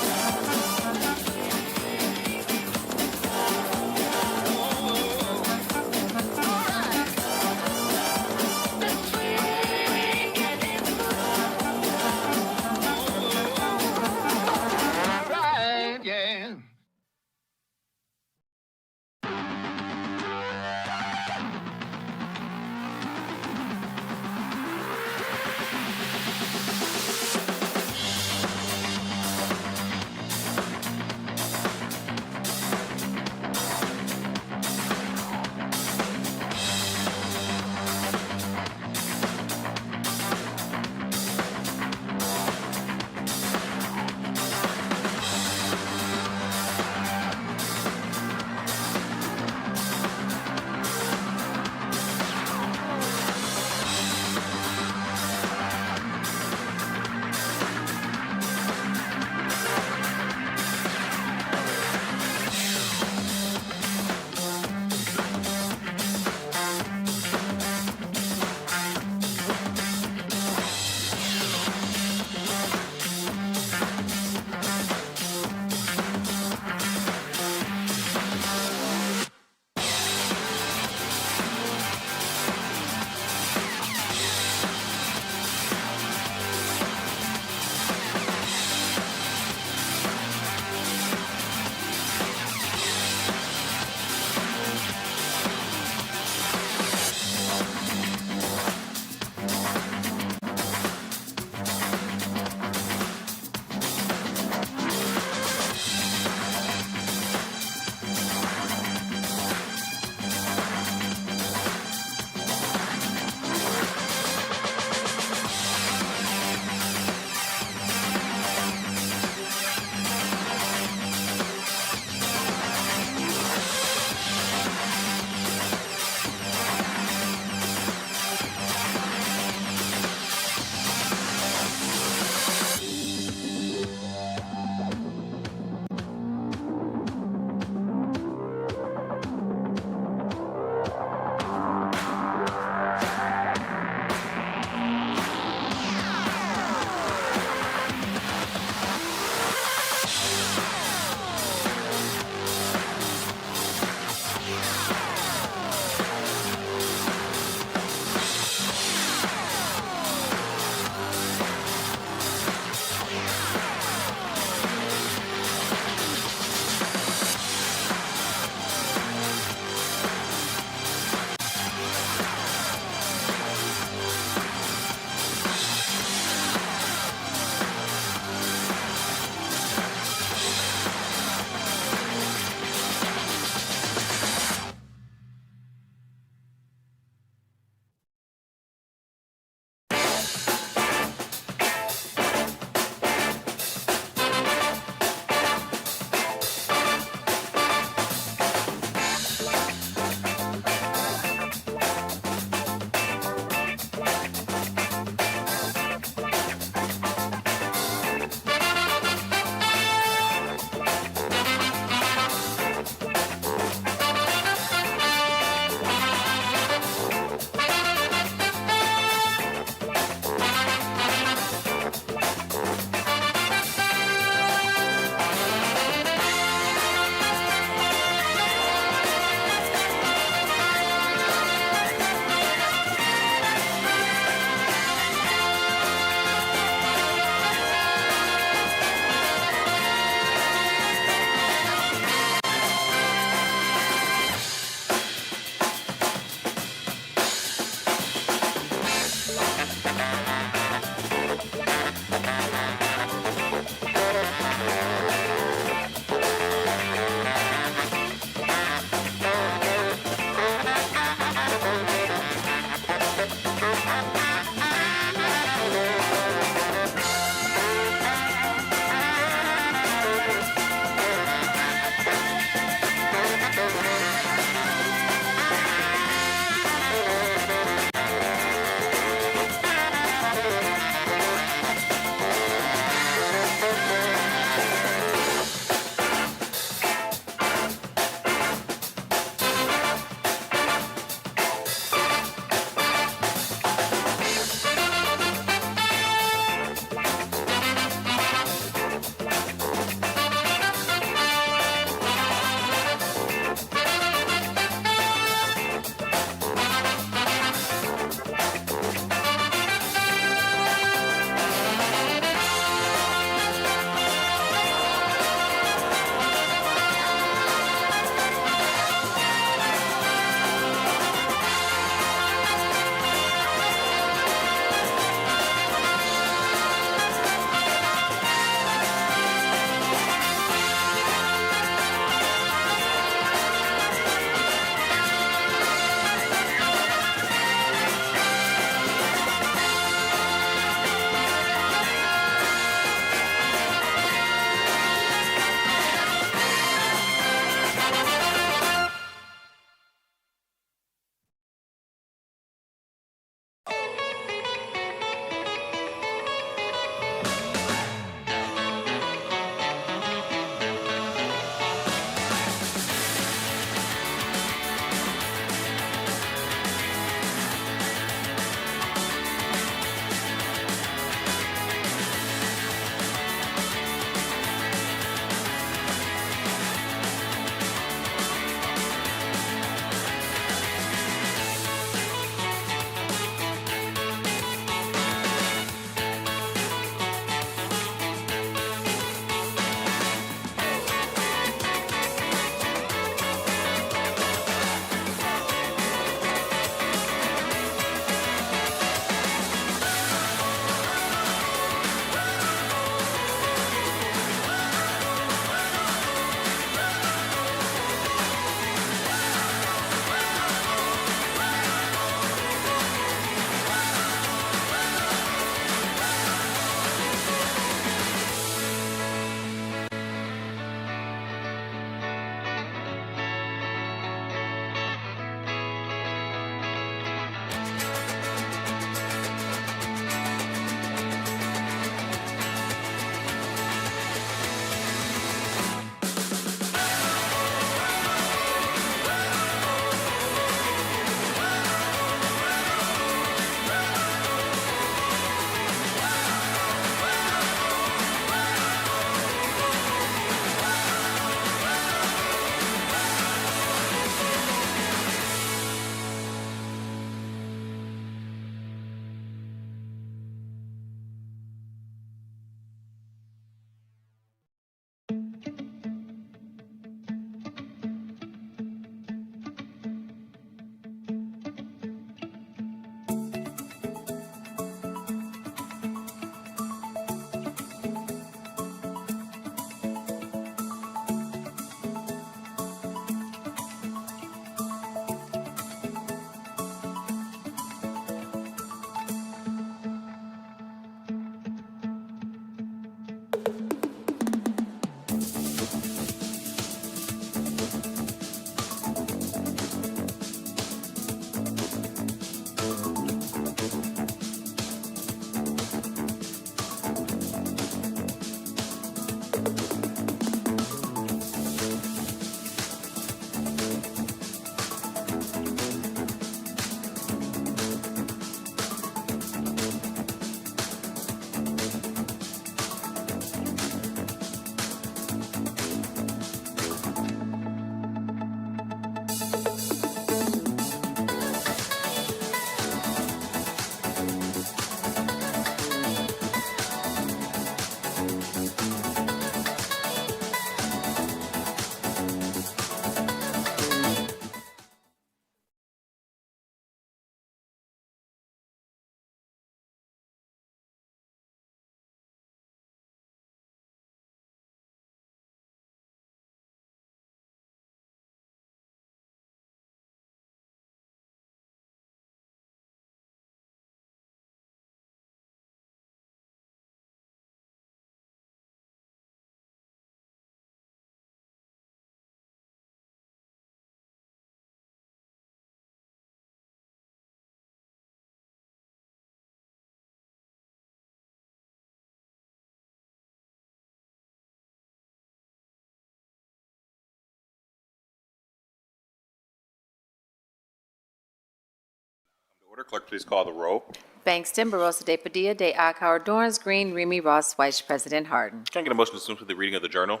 Order, clerk, please call the roll. Bangston, Barosa de Padilla, de Akauer, Dorance Green, Remy Ross, Vice President Harden. Can I get a motion to assume to the reading of the journal?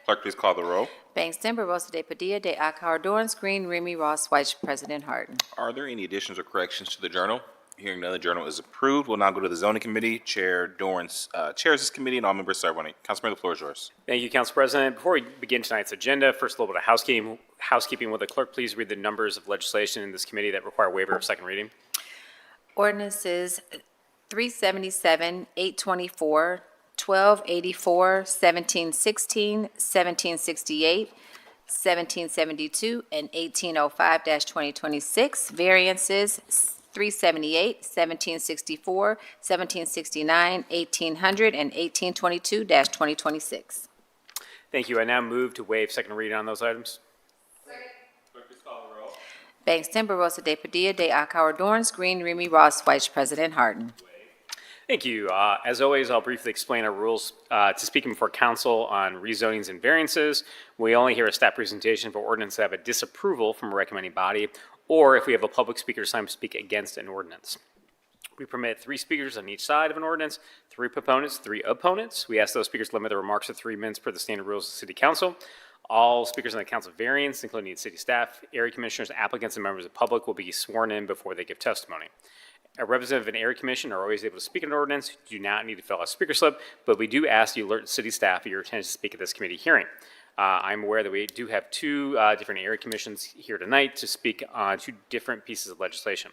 Clerk, please call the roll. Bangston, Barosa de Padilla, de Akauer, Dorance Green, Remy Ross, Vice President Harden. Are there any additions or corrections to the journal? Hearing none, the journal is approved. We'll now go to the zoning committee. Chair Dorance chairs this committee, and all members serve on it. Councilman, the floor is yours. Thank you, Council President. Before we begin tonight's agenda, first a little bit of housekeeping. Will the clerk please read the numbers of legislation in this committee that require waiver of second reading? Ordinances 377, 824, 1284, 1716, 1768, 1772, and 1805-2026. Variances 378, 1764, 1769, 1800, and 1822-2026. Thank you. I now move to waive second reading on those items. Bangston, Barosa de Padilla, de Akauer, Dorance Green, Remy Ross, Vice President Harden. Thank you. As always, I'll briefly explain our rules to speaking before council on rezonings and variances. We only hear a staff presentation for ordinance that have a disapproval from a recommending body, or if we have a public speaker assigned to speak against an ordinance. We permit 3 speakers on each side of an ordinance, 3 proponents, 3 opponents. We ask those speakers to limit their remarks to 3 minutes per the standard rules of the City Council. All speakers on the council variance, including city staff, area commissioners, applicants, and members of the public, will be sworn in before they give testimony. A representative of an area commission are always able to speak in an ordinance. You do not need to fill out a speaker slip, but we do ask you alert city staff of your intention to speak at this committee hearing. I'm aware that we do have 2 different area commissions here tonight to speak on 2 different pieces of legislation.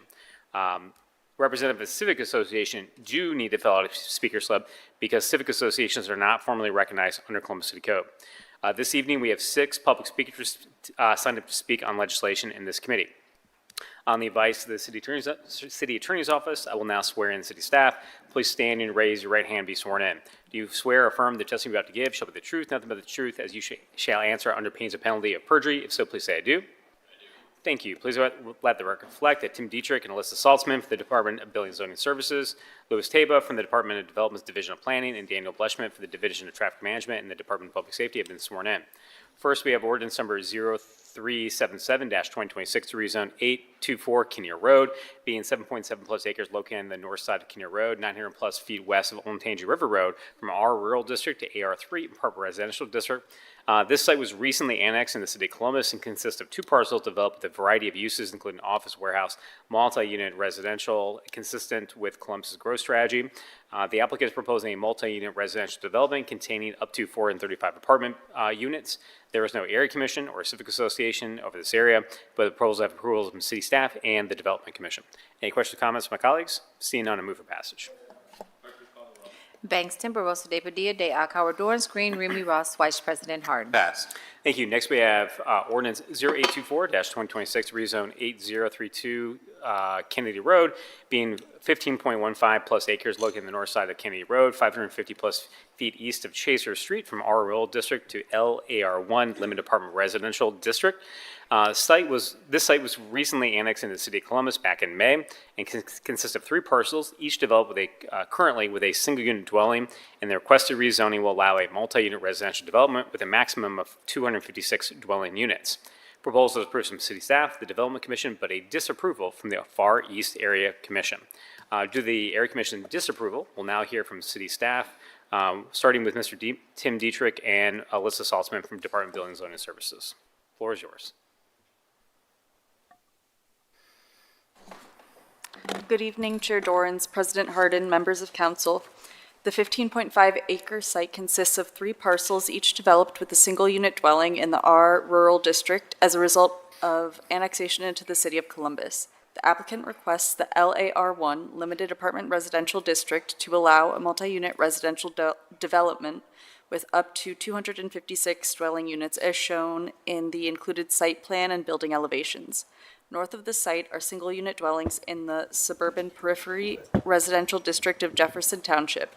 Representative of the Civic Association do need to fill out a speaker slip because civic associations are not formally recognized under Columbus City Code. This evening, we have 6 public speakers signed up to speak on legislation in this committee. On the advice of the City Attorney's Office, I will now swear in the city staff. Please stand and raise your right hand and be sworn in. Do you swear or affirm the testimony you're about to give shall be the truth, nothing but the truth, as you shall answer under pains of penalty of perjury? If so, please say I do. Thank you. Please let the record reflect that Tim Dietrich and Alyssa Saltzman for the Department of Building and Zoning Services, Louis Taba from the Department of Development's Division of Planning, and Daniel Bleshman for the Division of Traffic Management and the Department of Public Safety have been sworn in. First, we have ordinance number 0377-2026 to rezone 824 Kinnear Road, being 7.7 plus acres located on the north side of Kinnear Road, 900 plus feet west of Olentangy River Road, from R Rural District to AR3 Park Residential District. This site was recently annexed in the city of Columbus and consists of 2 parcels developed with a variety of uses, including office, warehouse, multi-unit residential, consistent with Columbus's growth strategy. The applicant is proposing a multi-unit residential development containing up to 435 apartment units. There is no area commission or civic association over this area, but the proposals have approvals from city staff and the development commission. Any questions or comments from my colleagues? Seeing none, I move for passage. Bangston, Barosa de Padilla, de Akauer, Dorance Green, Remy Ross, Vice President Harden. Pass. Thank you. Next, we have ordinance 0824-2026, rezone 8032 Kennedy Road, being 15.15 plus acres located in the north side of Kennedy Road, 550 plus feet east of Chaser Street from R Rural District to LAR1 Limited Apartment Residential District. This site was recently annexed into the city of Columbus back in May and consists of 3 parcels, each developed with currently with a single unit dwelling, and the requested rezoning will allow a multi-unit residential development with a maximum of 256 dwelling units. Proposal is approved from city staff, the development commission, but a disapproval from the Far East Area Commission. Due to the area commission disapproval, we'll now hear from city staff, starting with Mr. Tim Dietrich and Alyssa Saltzman from Department of Building and Zoning Services. Floor is yours. Good evening, Chair Dorans, President Harden, members of council. The 15.5 acre site consists of 3 parcels, each developed with a single unit dwelling in the R Rural District as a result of annexation into the city of Columbus. The applicant requests the LAR1 Limited Apartment Residential District to allow a multi-unit residential development with up to 256 dwelling units as shown in the included site plan and building elevations. North of the site are single-unit dwellings in the suburban periphery residential district of Jefferson Township.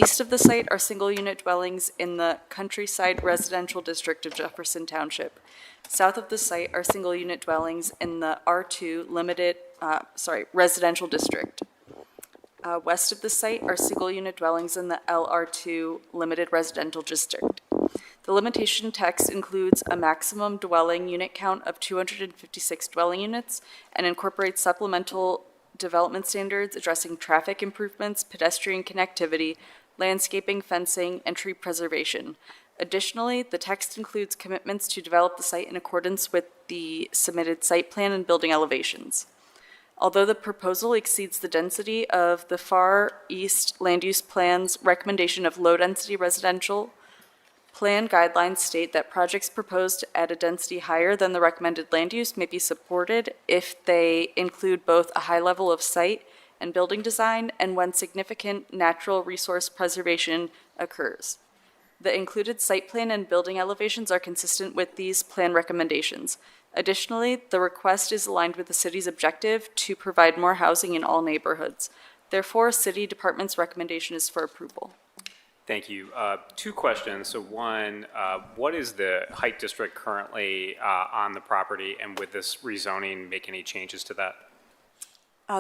East of the site are single-unit dwellings in the countryside residential district of Jefferson Township. South of the site are single-unit dwellings in the R2 residential district. West of the site are single-unit dwellings in the LR2 limited residential district. The limitation text includes a maximum dwelling unit count of 256 dwelling units and incorporates supplemental development standards addressing traffic improvements, pedestrian connectivity, landscaping, fencing, and tree preservation. Additionally, the text includes commitments to develop the site in accordance with the submitted site plan and building elevations. Although the proposal exceeds the density of the Far East Land Use Plan's recommendation of low-density residential, plan guidelines state that projects proposed at a density higher than the recommended land use may be supported if they include both a high level of site and building design and when significant natural resource preservation occurs. The included site plan and building elevations are consistent with these plan recommendations. Additionally, the request is aligned with the city's objective to provide more housing in all neighborhoods. Therefore, City Department's recommendation is for approval. Thank you. Two questions. So one, what is the height district currently on the property, and would this rezoning make any changes to that?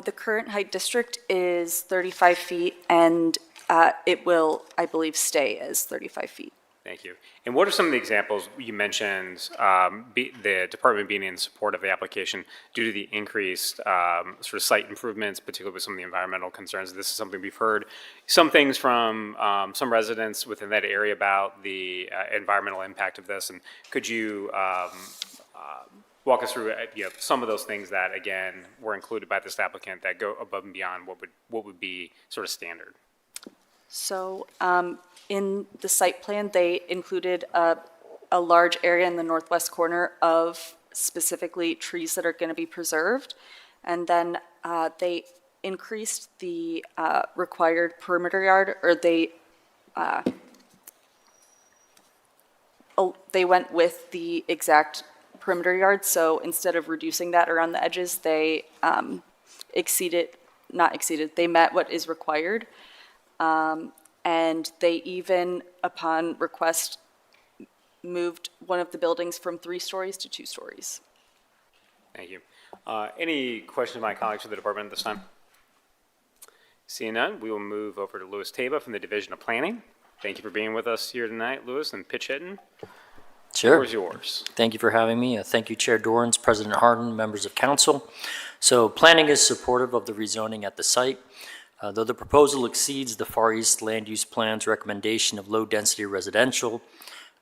The current height district is 35 feet, and it will, I believe, stay as 35 feet. Thank you. And what are some of the examples you mentioned, the department being in support of the application due to the increased sort of site improvements, particularly with some of the environmental concerns? This is something we've heard some things from some residents within that area about the environmental impact of this. And could you walk us through some of those things that, again, were included by this applicant that go above and beyond what would be sort of standard? So in the site plan, they included a large area in the northwest corner of specifically trees that are going to be preserved. And then they increased the required perimeter yard, or they went with the exact perimeter yard. So instead of reducing that around the edges, they they met what is required. And they even, upon request, moved one of the buildings from 3 stories to 2 stories. Thank you. Any questions of my colleagues from the department at this time? Seeing none, we will move over to Louis Taba from the Division of Planning. Thank you for being with us here tonight, Louis, and pitch hitting. Sure. The floor is yours. Thank you for having me. Thank you, Chair Dorans, President Harden, members of council. So planning is supportive of the rezoning at the site. Though the proposal exceeds the Far East Land Use Plan's recommendation of low-density residential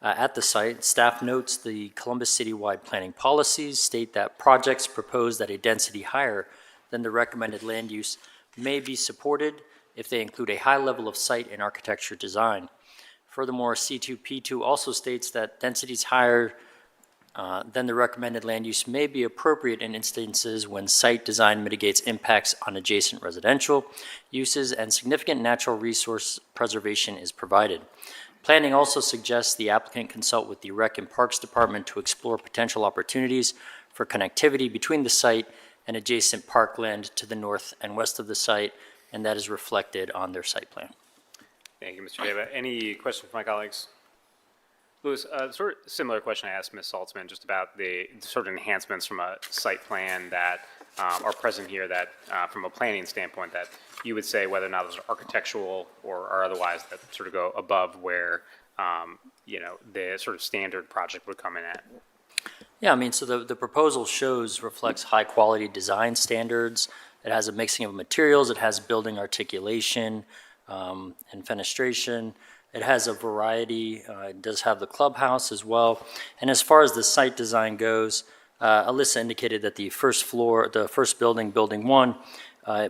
at the site, staff notes the Columbus City-wide planning policies state that projects proposed at a density higher than the recommended land use may be supported if they include a high level of site and architecture design. Furthermore, C2P2 also states that densities higher then the recommended land use may be appropriate in instances when site design mitigates impacts on adjacent residential uses and significant natural resource preservation is provided. Planning also suggests the applicant consult with the Rec and Parks Department to explore potential opportunities for connectivity between the site and adjacent parkland to the north and west of the site, and that is reflected on their site plan. Thank you, Mr. Deva. Any questions from my colleagues? Louis, sort of similar question I asked Ms. Saltzman just about the sort of enhancements from a site plan that are present here that, from a planning standpoint, that you would say whether or not those are architectural or otherwise that sort of go above where, the sort of standard project would come in at. Yeah, I mean, so the proposal reflects high-quality design standards. It has a mixing of materials. It has building articulation and fenestration. It has a variety. It does have the clubhouse as well. And as far as the site design goes, Alyssa indicated that the first building, Building 1,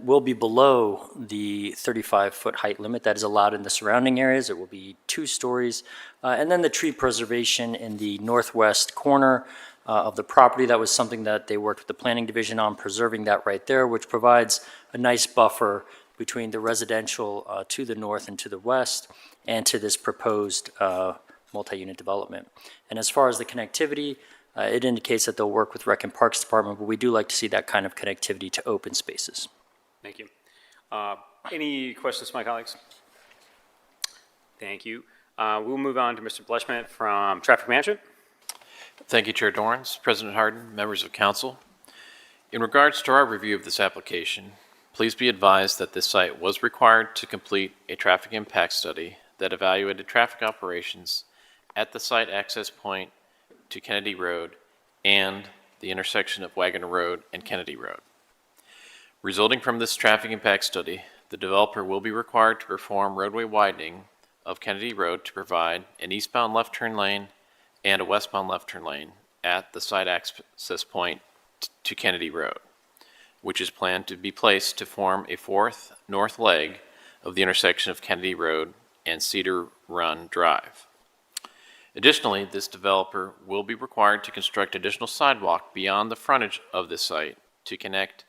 will be below the 35-foot height limit that is allowed in the surrounding areas. It will be 2 stories. And then the tree preservation in the northwest corner of the property, that was something that they worked with the planning division on, preserving that right there, which provides a nice buffer between the residential to the north and to the west and to this proposed multi-unit development. And as far as the connectivity, it indicates that they'll work with Rec and Parks Department, but we do like to see that kind of connectivity to open spaces. Thank you. Any questions from my colleagues? Thank you. We'll move on to Mr. Bleshman from Traffic Management. Thank you, Chair Dorans, President Harden, members of council. In regards to our review of this application, please be advised that this site was required to complete a traffic impact study that evaluated traffic operations at the site access point to Kennedy Road and the intersection of Wagner Road and Kennedy Road. Resulting from this traffic impact study, the developer will be required to perform roadway widening of Kennedy Road to provide an eastbound left turn lane and a westbound left turn lane at the site access point to Kennedy Road, which is planned to be placed to form a fourth north leg of the intersection of Kennedy Road and Cedar Run Drive. Additionally, this developer will be required to construct additional sidewalk beyond the frontage of this site to connect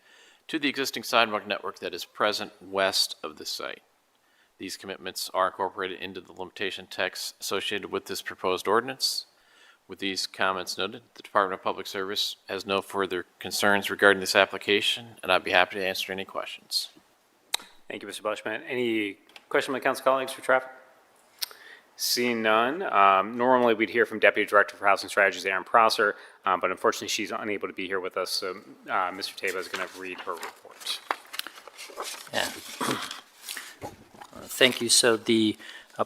to the existing sidewalk network that is present west of the site. These commitments are incorporated into the limitation text associated with this proposed ordinance. With these comments noted, the Department of Public Service has no further concerns regarding this application, and I'd be happy to answer any questions. Thank you, Mr. Bushman. Any question from my council colleagues for traffic? Seeing none, normally we'd hear from Deputy Director for Housing Strategies, Aaron Prosser, but unfortunately she's unable to be here with us, so Mr. Taba is going to read her report. Yeah. Thank you. So the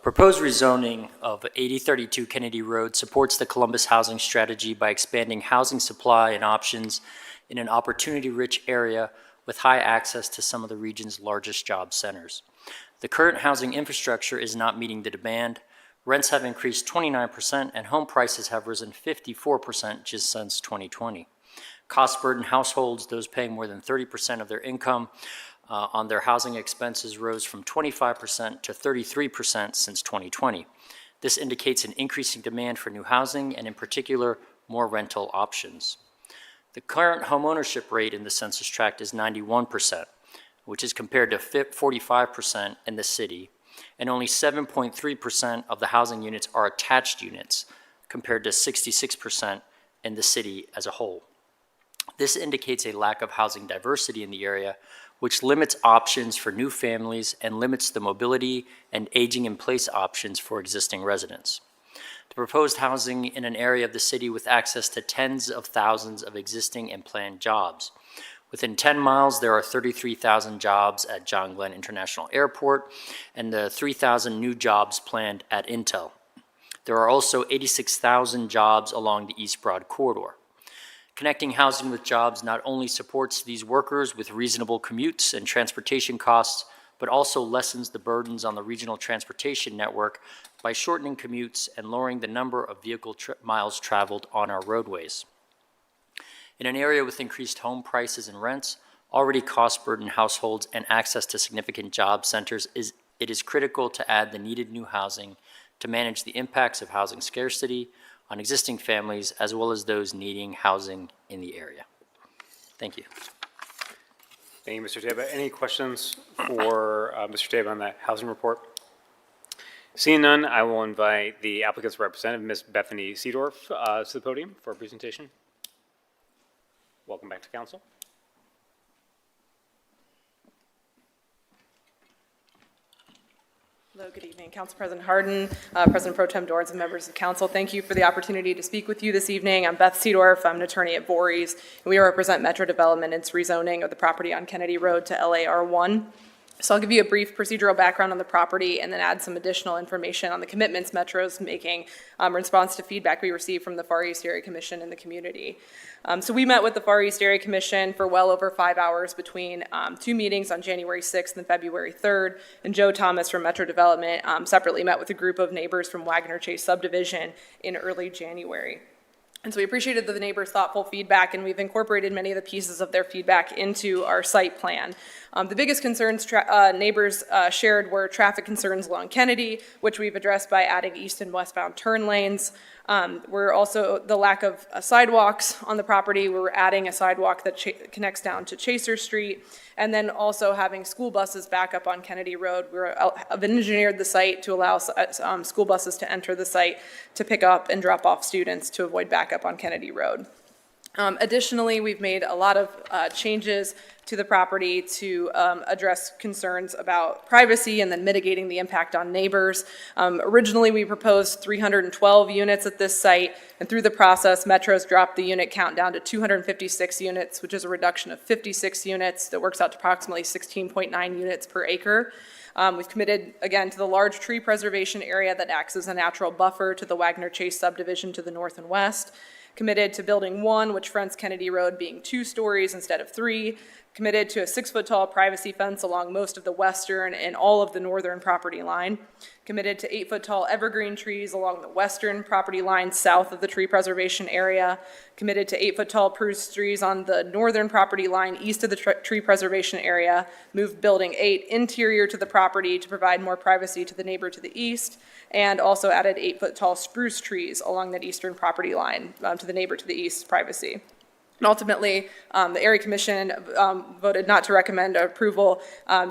proposed rezoning of 8032 Kennedy Road supports the Columbus housing strategy by expanding housing supply and options in an opportunity-rich area with high access to some of the region's largest job centers. The current housing infrastructure is not meeting the demand. Rents have increased 29%, and home prices have risen 54% just since 2020. Cost-burdened households, those paying more than 30% of their income on their housing expenses, rose from 25% to 33% since 2020. This indicates an increasing demand for new housing and, in particular, more rental options. The current homeownership rate in the census tract is 91%, which is compared to 45% in the city, and only 7.3% of the housing units are attached units, compared to 66% in the city as a whole. This indicates a lack of housing diversity in the area, which limits options for new families and limits the mobility and aging-in-place options for existing residents. The proposed housing in an area of the city with access to tens of thousands of existing and planned jobs. Within 10 miles, there are 33,000 jobs at John Glenn International Airport and the 3,000 new jobs planned at Intel. There are also 86,000 jobs along the East Broad Corridor. Connecting housing with jobs not only supports these workers with reasonable commutes and transportation costs, but also lessens the burdens on the regional transportation network by shortening commutes and lowering the number of vehicle miles traveled on our roadways. In an area with increased home prices and rents, already cost-burdened households, and access to significant job centers, it is critical to add the needed new housing to manage the impacts of housing scarcity on existing families as well as those needing housing in the area. Thank you. Thank you, Mr. Taba. Any questions for Mr. Taba on that housing report? Seeing none, I will invite the applicant's representative, Ms. Bethany Seedorf, to the podium for a presentation. Welcome back to council. Hello, good evening. Council President Hardin, President Pro Tem Dorns, and members of council. Thank you for the opportunity to speak with you this evening. I'm Beth Seedorf. I'm an attorney at Voorhees, and we represent Metro Development in its rezoning of the property on Kennedy Road to LAR1. So I'll give you a brief procedural background on the property and then add some additional information on the commitments Metro's making in response to feedback we received from the Far East Area Commission and the community. So we met with the Far East Area Commission for well over 5 hours between two meetings on January 6th and February 3rd. And Joe Thomas from Metro Development separately met with a group of neighbors from Wagner Chase subdivision in early January. And so we appreciated the neighbors' thoughtful feedback, and we've incorporated many of the pieces of their feedback into our site plan. The biggest concerns neighbors shared were traffic concerns along Kennedy, which we've addressed by adding east and westbound turn lanes. We're also the lack of sidewalks on the property. We're adding a sidewalk that connects down to Chaser Street, and then also having school buses back up on Kennedy Road. We've engineered the site to allow school buses to enter the site to pick up and drop off students to avoid backup on Kennedy Road. Additionally, we've made a lot of changes to the property to address concerns about privacy and then mitigating the impact on neighbors. Originally, we proposed 312 units at this site, and through the process, Metro's dropped the unit count down to 256 units, which is a reduction of 56 units. That works out to approximately 16.9 units per acre. We've committed, again, to the large tree preservation area that acts as a natural buffer to the Wagner Chase subdivision to the north and west. Committed to building 1, which fronts Kennedy Road, being 2 stories instead of 3. Committed to a 6-foot-tall privacy fence along most of the western and all of the northern property line. Committed to 8-foot-tall evergreen trees along the western property line south of the tree preservation area. Committed to 8-foot-tall spruce trees on the northern property line east of the tree preservation area. Moved building 8 interior to the property to provide more privacy to the neighbor to the east. And also added 8-foot-tall spruce trees along that eastern property line to the neighbor to the east privacy. And ultimately, the Area Commission voted not to recommend approval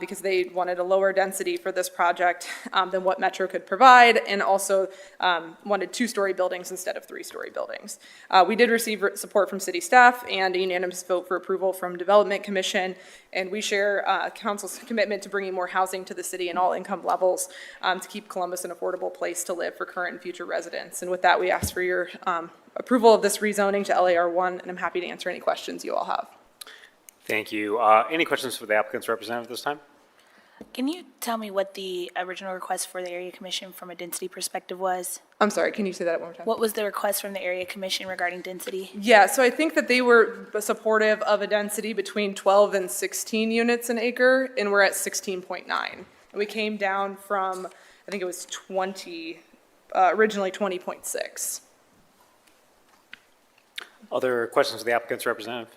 because they wanted a lower density for this project than what Metro could provide, and also wanted 2-story buildings instead of 3-story buildings. We did receive support from city staff and a unanimous vote for approval from Development Commission, and we share Council's commitment to bringing more housing to the city in all income levels to keep Columbus an affordable place to live for current and future residents. And with that, we ask for your approval of this rezoning to LAR1, and I'm happy to answer any questions you all have. Thank you. Any questions for the applicant's representative this time? Can you tell me what the original request for the Area Commission from a density perspective was? I'm sorry, can you say that one more time? What was the request from the Area Commission regarding density? Yeah, so I think that they were supportive of a density between 12 and 16 units an acre, and we're at 16.9. And we came down from, I think it was 20, originally 20.6. Other questions of the applicant's representative?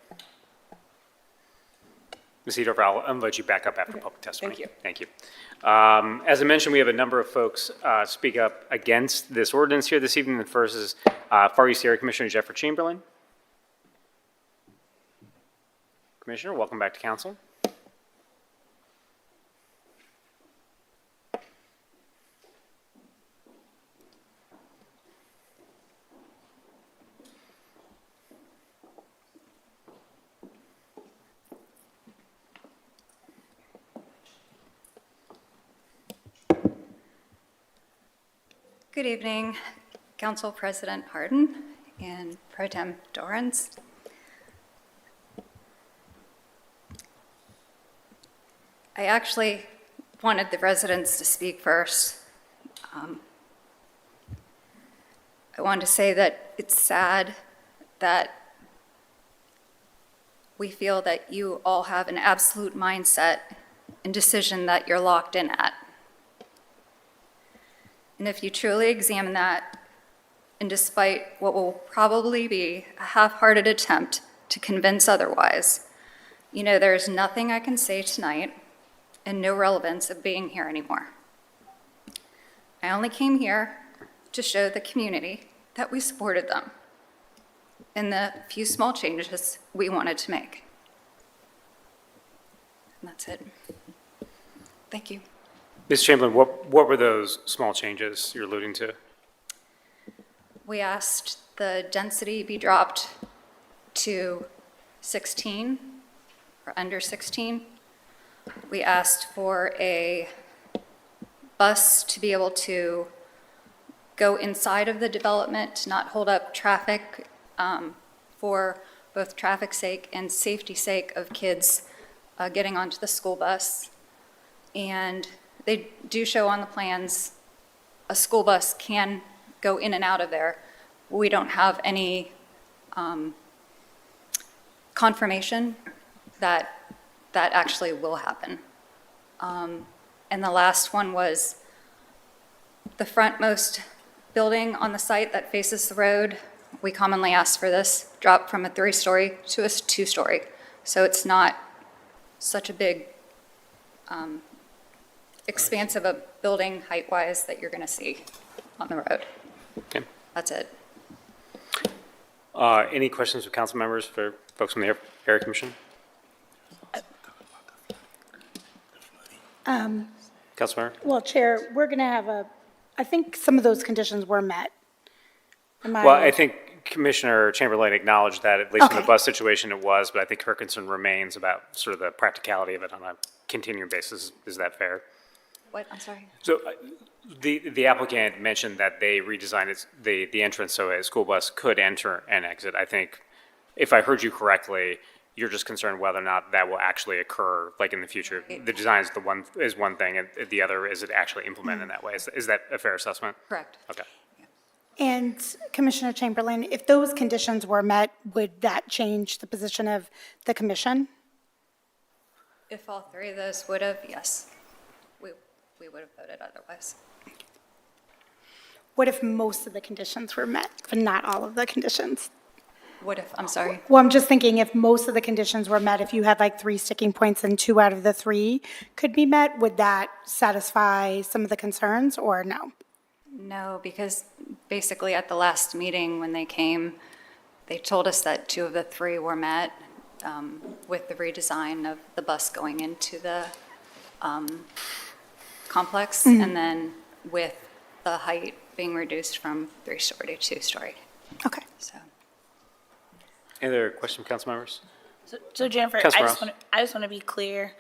Ms. Edorf, I'll let you back up after public testimony. Thank you. Thank you. As I mentioned, we have a number of folks speak up against this ordinance here this evening. The first is Far East Area Commissioner Jeffrey Chamberlain. Commissioner, welcome back to council. Good evening, Council President Hardin and Pro Tem Dorans. I actually wanted the residents to speak first. I wanted to say that it's sad that we feel that you all have an absolute mindset and decision that you're locked in at. And if you truly examine that, and despite what will probably be a half-hearted attempt to convince otherwise, you know there's nothing I can say tonight and no relevance of being here anymore. I only came here to show the community that we supported them in the few small changes we wanted to make. And that's it. Thank you. Ms. Chamberlain, what were those small changes you're alluding to? We asked the density be dropped to 16 or under 16. We asked for a bus to be able to go inside of the development to not hold up traffic for both traffic's sake and safety sake of kids getting onto the school bus. And they do show on the plans a school bus can go in and out of there. We don't have any confirmation that that actually will happen. And the last one was the frontmost building on the site that faces the road. We commonly ask for this drop from a 3-story to a 2-story. So it's not such a big expanse of a building height-wise that you're going to see on the road. Okay. That's it. Any questions of council members for folks from the Area Commission? Councilmember? Well, Chair, we're going to have I think some of those conditions were met. Well, I think Commissioner Chamberlain acknowledged that, at least in the Okay. bus situation it was, but I think her concern remains about sort of the practicality of it on a continuing basis. Is that fair? What, I'm sorry? So the applicant mentioned that they redesigned the entrance so a school bus could enter and exit. I think, if I heard you correctly, you're just concerned whether or not that will actually occur, like in the future. The design is one thing, and the other is it actually implemented in that way. Is that a fair assessment? Correct. Okay. And Commissioner Chamberlain, if those conditions were met, would that change the position of the commission? If all three of those would have, yes, we would have voted otherwise. What if most of the conditions were met, but not all of the conditions? What if, I'm sorry? Well, I'm just thinking if most of the conditions were met, if you had like 3 sticking points and 2 out of the 3 could be met, would that satisfy some of the concerns or no? No, because basically at the last meeting when they came, they told us that 2 of the 3 were met with the redesign of the bus going into the complex, and then with the height being reduced from 3-story to 2-story. Okay. So. Any other questions from council members? So Jennifer, Councilor I just want to be clear.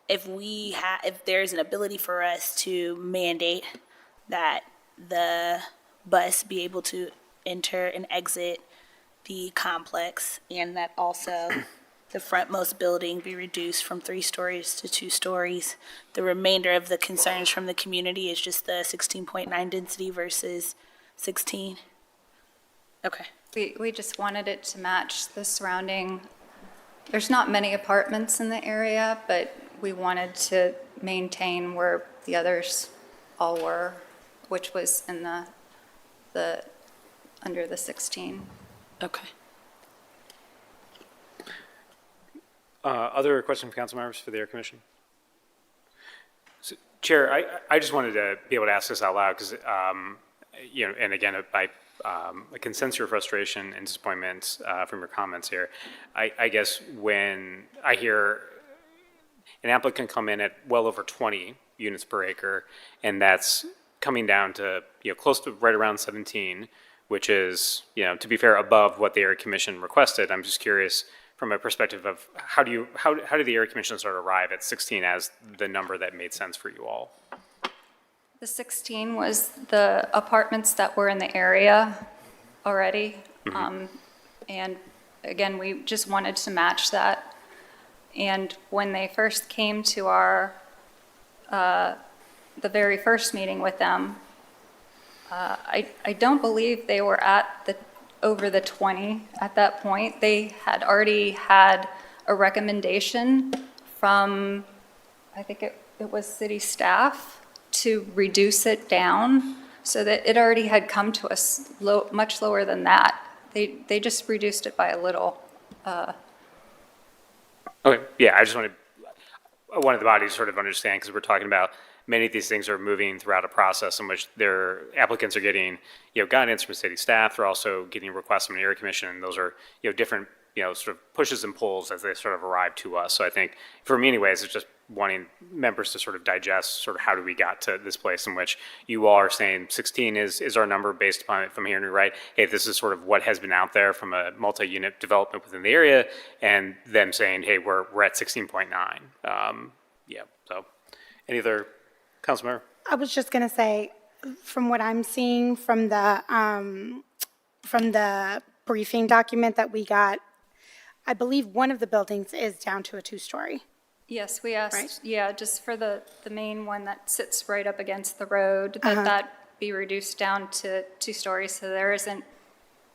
If there's an ability for us to mandate that the bus be able to enter and exit the complex, and that also the frontmost building be reduced from 3 stories to 2 stories, the remainder of the concerns from the community is just the 16.9 density versus 16? Okay. We just wanted it to match the surrounding, there's not many apartments in the area, but we wanted to maintain where the others all were, which was in the under the 16. Okay. Other questions from council members for the Air Commission? So, Chair, I just wanted to be able to ask this out loud because, and again, I can sense your frustration and disappointment from your comments here. I guess when I hear an applicant come in at well over 20 units per acre, and that's coming down to, close to right around 17, which is, to be fair, above what the Area Commission requested. I'm just curious from a perspective of how did the Area Commission sort of arrive at 16 as the number that made sense for you all? The 16 was the apartments that were in the area already. And again, we just wanted to match that. And when they first came to our, the very first meeting with them, I don't believe they were at over the 20 at that point. They had already had a recommendation from, I think it was city staff, to reduce it down, so that it already had come to us much lower than that. They just reduced it by a little. Okay, yeah, I wanted the body to sort of understand, because we're talking about many of these things are moving throughout a process in which their applicants are getting, guidance from city staff. They're also getting requests from the Area Commission, and those are, different, sort of pushes and pulls as they sort of arrive to us. So I think, for me anyways, it's just wanting members to sort of digest sort of how do we got to this place in which you all are saying 16 is our number based upon, if I'm hearing you right, hey, this is sort of what has been out there from a multi-unit development within the area, and them saying, hey, we're at 16.9. So any other council member? I was just going to say, from what I'm seeing from the briefing document that we got, I believe one of the buildings is down to a 2-story. Yes, we asked, Right. yeah, just for the main one that sits right up against the road, that be reduced down to 2 stories, so there isn't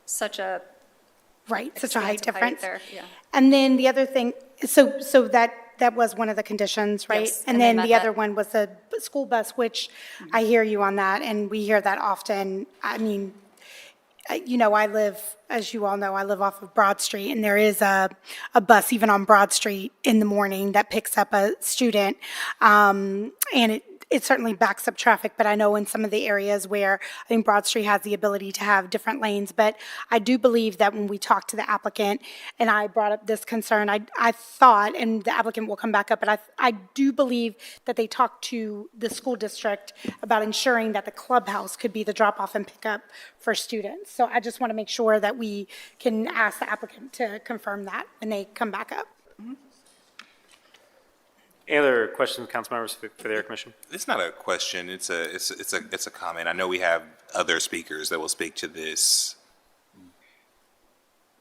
such a Such a height expansive difference. there, yeah. And then the other thing, so that was one of the conditions, right? Yes, And and they then met the other that. one was the school bus, which I hear you on that, and we hear that often. I mean, I live, as you all know, I live off of Broad Street, and there is a bus even on Broad Street in the morning that picks up a student. And it certainly backs up traffic, but I know in some of the areas where I think Broad Street has the ability to have different lanes. But I do believe that when we talked to the applicant and I brought up this concern, I thought, and the applicant will come back up, but I do believe that they talked to the school district about ensuring that the clubhouse could be the drop-off and pickup for students. So I just want to make sure that we can ask the applicant to confirm that when they come back up. Any other questions, council members, for the Air Commission? It's not a question. It's a comment. I know we have other speakers that will speak to this,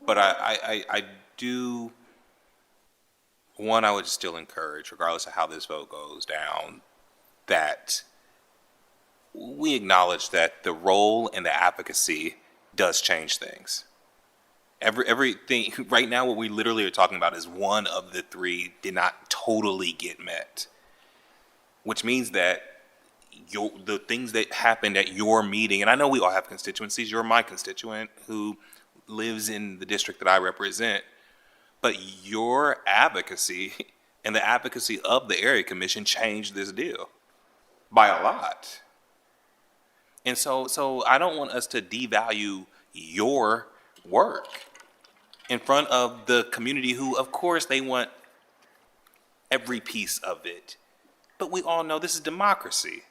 but I do. One, I would still encourage, regardless of how this vote goes down, that we acknowledge that the role and the advocacy does change things. Everything right now, what we literally are talking about is one of the three did not totally get met, which means that the things that happened at your meeting, and I know we all have constituencies. You're my constituent who lives in the district that I represent, but your advocacy and the advocacy of the area commission changed this deal by a lot. And so I don't want us to devalue your work in front of the community who, of course, they want every piece of it. But we all know this is democracy.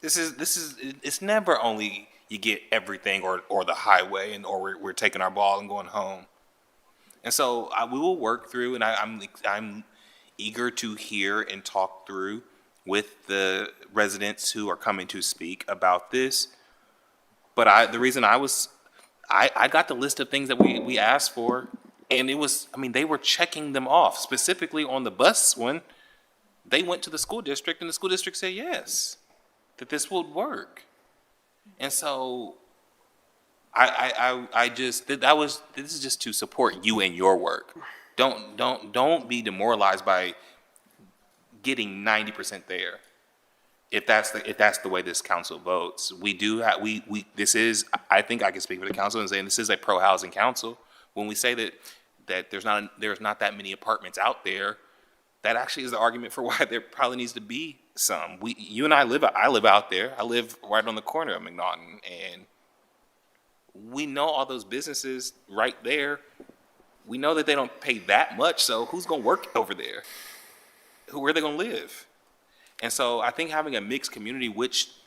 It's never only you get everything or the highway or we're taking our ball and going home. And so we will work through, and I'm eager to hear and talk through with the residents who are coming to speak about this. But the reason I got the list of things that we asked for, and it was, they were checking them off. Specifically on the bus one, they went to the school district, and the school district said yes, that this would work. And so this is just to support you and your work. Don't be demoralized by getting 90% there. If that's the way this council votes, I think I can speak for the council and say this is a pro-housing council. When we say that there's not that many apartments out there, that actually is the argument for why there probably needs to be some. You and I live out there. I live right on the corner of McNaughton, and we know all those businesses right there. We know that they don't pay that much, so who's going to work over there? Where are they going to live? And so I think having a mixed community,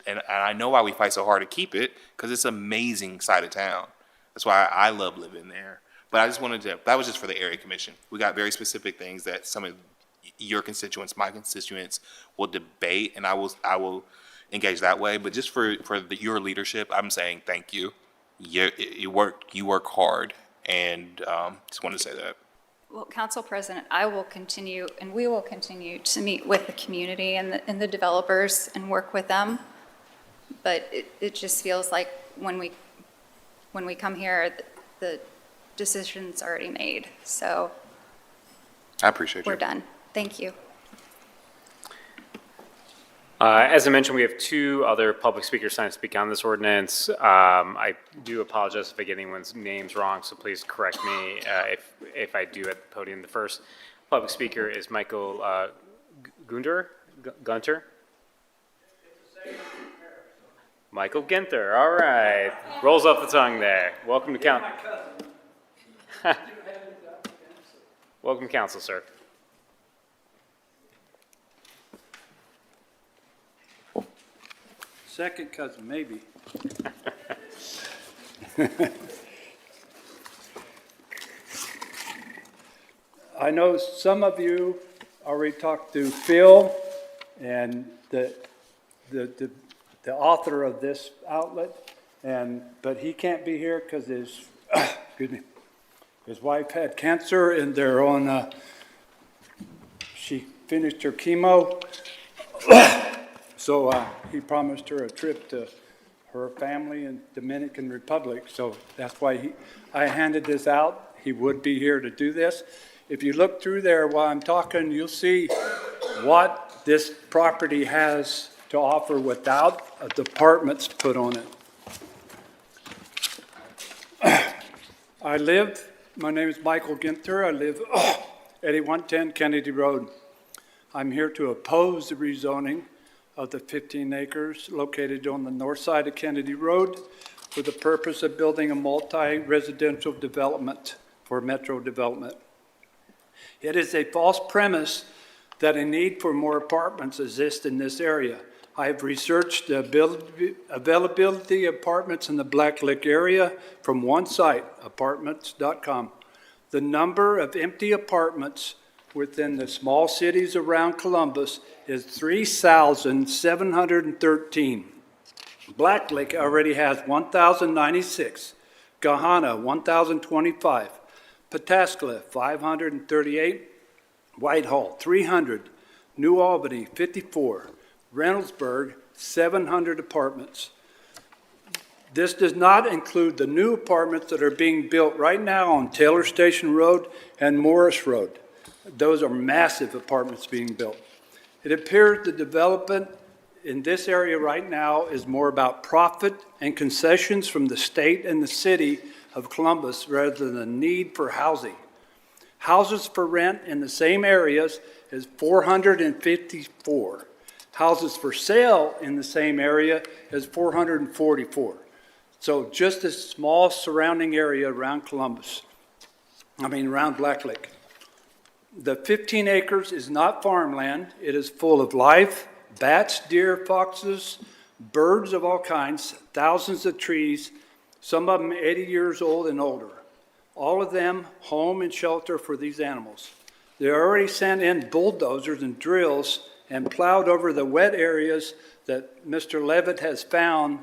and I know why we fight so hard to keep it, because it's an amazing side of town. That's why I love living there. But I just that was just for the area commission. We got very specific things that some of your constituents, my constituents, will debate, and I will engage that way. But just for your leadership, I'm saying thank you. You work hard, and just wanted to say that. Well, Council President, I will continue, and we will continue to meet with the community and the developers and work with them. But it just feels like when we come here, the decision's already made. So I appreciate you. We're done. Thank you. As I mentioned, we have two other public speakers signed to speak on this ordinance. I do apologize if I get anyone's names wrong, so please correct me if I do at the podium. The first public speaker is Michael Gunter. Michael Ginther, all right. Rolls off the tongue there. Welcome to council. Welcome to council, sir. Second cousin, maybe. I know some of you already talked to Phil, and the author of this outlet, but he can't be here because his wife had cancer, and they're on. She finished her chemo. So he promised her a trip to her family in Dominican Republic. So that's why I handed this out. He would be here to do this. If you look through there while I'm talking, you'll see what this property has to offer without apartments put on it. My name is Michael Ginther. I live at 8110 Kennedy Road. I'm here to oppose the rezoning of the 15 acres located on the north side of Kennedy Road for the purpose of building a multi-residential development for Metro Development. It is a false premise that a need for more apartments exists in this area. I have researched the availability of apartments in the Black Lick area from one site, apartments.com. The number of empty apartments within the small cities around Columbus is 3,713. Black Lick already has 1,096, Gahanna 1,025, Pataskla 538, Whitehall 300, New Albany 54, Reynoldsburg 700 apartments. This does not include the new apartments that are being built right now on Taylor Station Road and Morris Road. Those are massive apartments being built. It appears the development in this area right now is more about profit and concessions from the state and the city of Columbus rather than the need for housing. Houses for rent in the same areas is 454. Houses for sale in the same area is 444. So just a small surrounding area around around Black Lick. The 15 acres is not farmland. It is full of life, bats, deer, foxes, birds of all kinds, thousands of trees, some of them 80 years old and older. All of them home and shelter for these animals. They already sent in bulldozers and drills and plowed over the wet areas that Mr. Levitt has found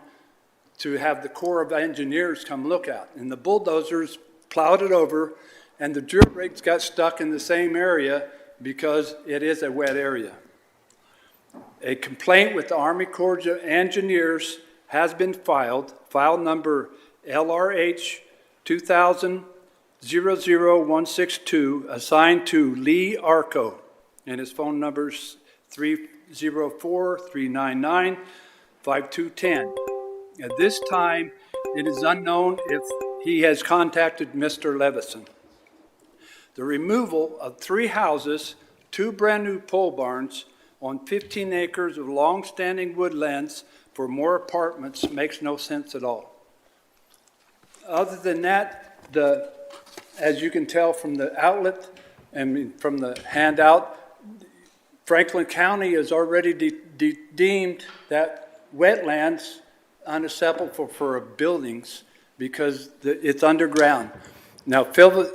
to have the Corps of Engineers come look at. And the bulldozers plowed it over, and the drill rigs got stuck in the same area because it is a wet area. A complaint with the Army Corps of Engineers has been filed, file number LRH 2000-00162, assigned to Lee Arco, and his phone number's 304-399-5210. At this time, it is unknown if he has contacted Mr. Levison. The removal of 3 houses, 2 brand-new pole barns on 15 acres of long-standing woodlands for more apartments makes no sense at all. Other than that, as you can tell from the outlet and from the handout, Franklin County has already deemed that wetlands unacceptable for buildings because it's underground. Now, Phil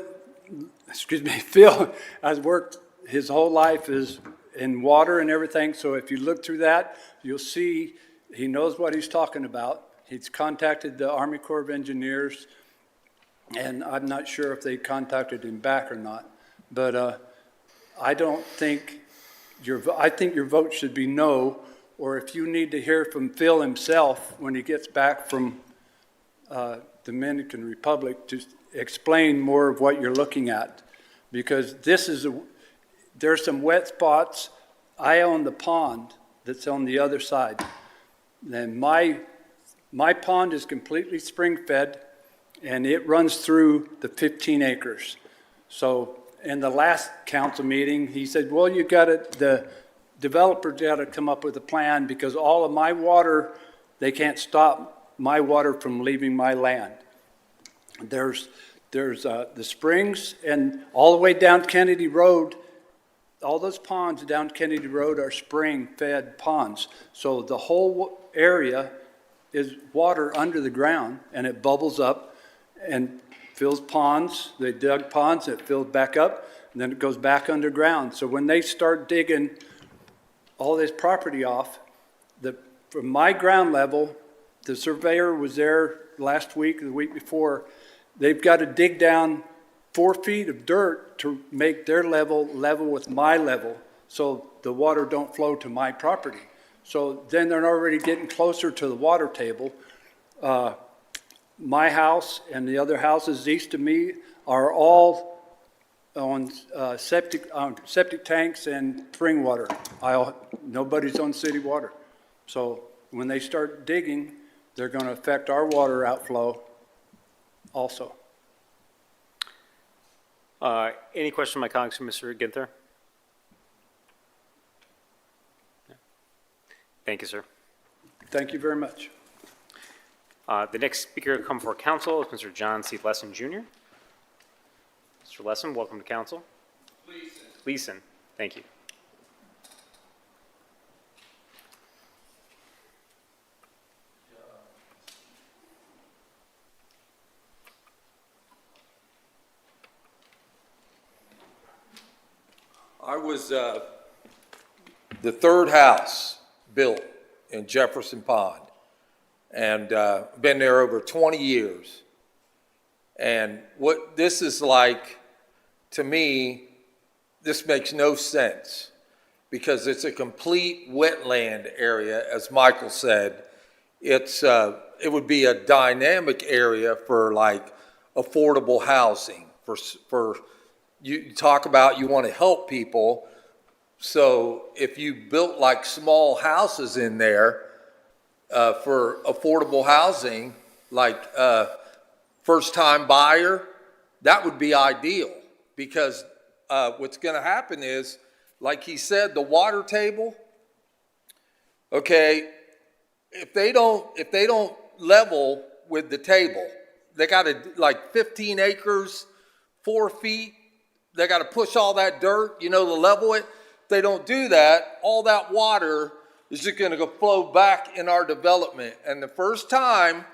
has worked his whole life is in water and everything, so if you look through that, you'll see he knows what he's talking about. He's contacted the Army Corps of Engineers, and I'm not sure if they contacted him back or not, but I think your vote should be no, or if you need to hear from Phil himself when he gets back from Dominican Republic to explain more of what you're looking at, because there's some wet spots. I own the pond that's on the other side. Then my pond is completely spring-fed, and it runs through the 15 acres. So in the last council meeting, he said, well, the developer's got to come up with a plan because all of my water, they can't stop my water from leaving my land. There's the springs, and all the way down Kennedy Road, all those ponds down Kennedy Road are spring-fed ponds. So the whole area is water under the ground, and it bubbles up and fills ponds. They dug ponds, it fills back up, and then it goes back underground. So when they start digging all this property off, from my ground level, the surveyor was there last week, the week before, they've got to dig down 4 feet of dirt to make their level with my level so the water don't flow to my property. So then they're already getting closer to the water table. My house and the other houses east of me are all on septic tanks and spring water. Nobody's on city water. So when they start digging, they're going to affect our water outflow also. Any question from my colleagues for Mr. Ginther? Thank you, sir. Thank you very much. The next speaker to come before council is Mr. John C. Lesson Jr. Mr. Lesson, welcome to council. Leeson. Thank you. I was the third house built in Jefferson Pond, and been there over 20 years. And what this is like, to me, this makes no sense, because it's a complete wetland area, as Michael said. It would be a dynamic area for like affordable housing, for you talk about you want to help people. So if you built like small houses in there for affordable housing, like first time buyer, that would be ideal, because what's going to happen is, like he said, the water table, okay, if they don't level with the table, they got to, like 15 acres, 4 feet, they got to push all that dirt, to level it. If they don't do that, all that water is just going to go flow back in our development. And the first time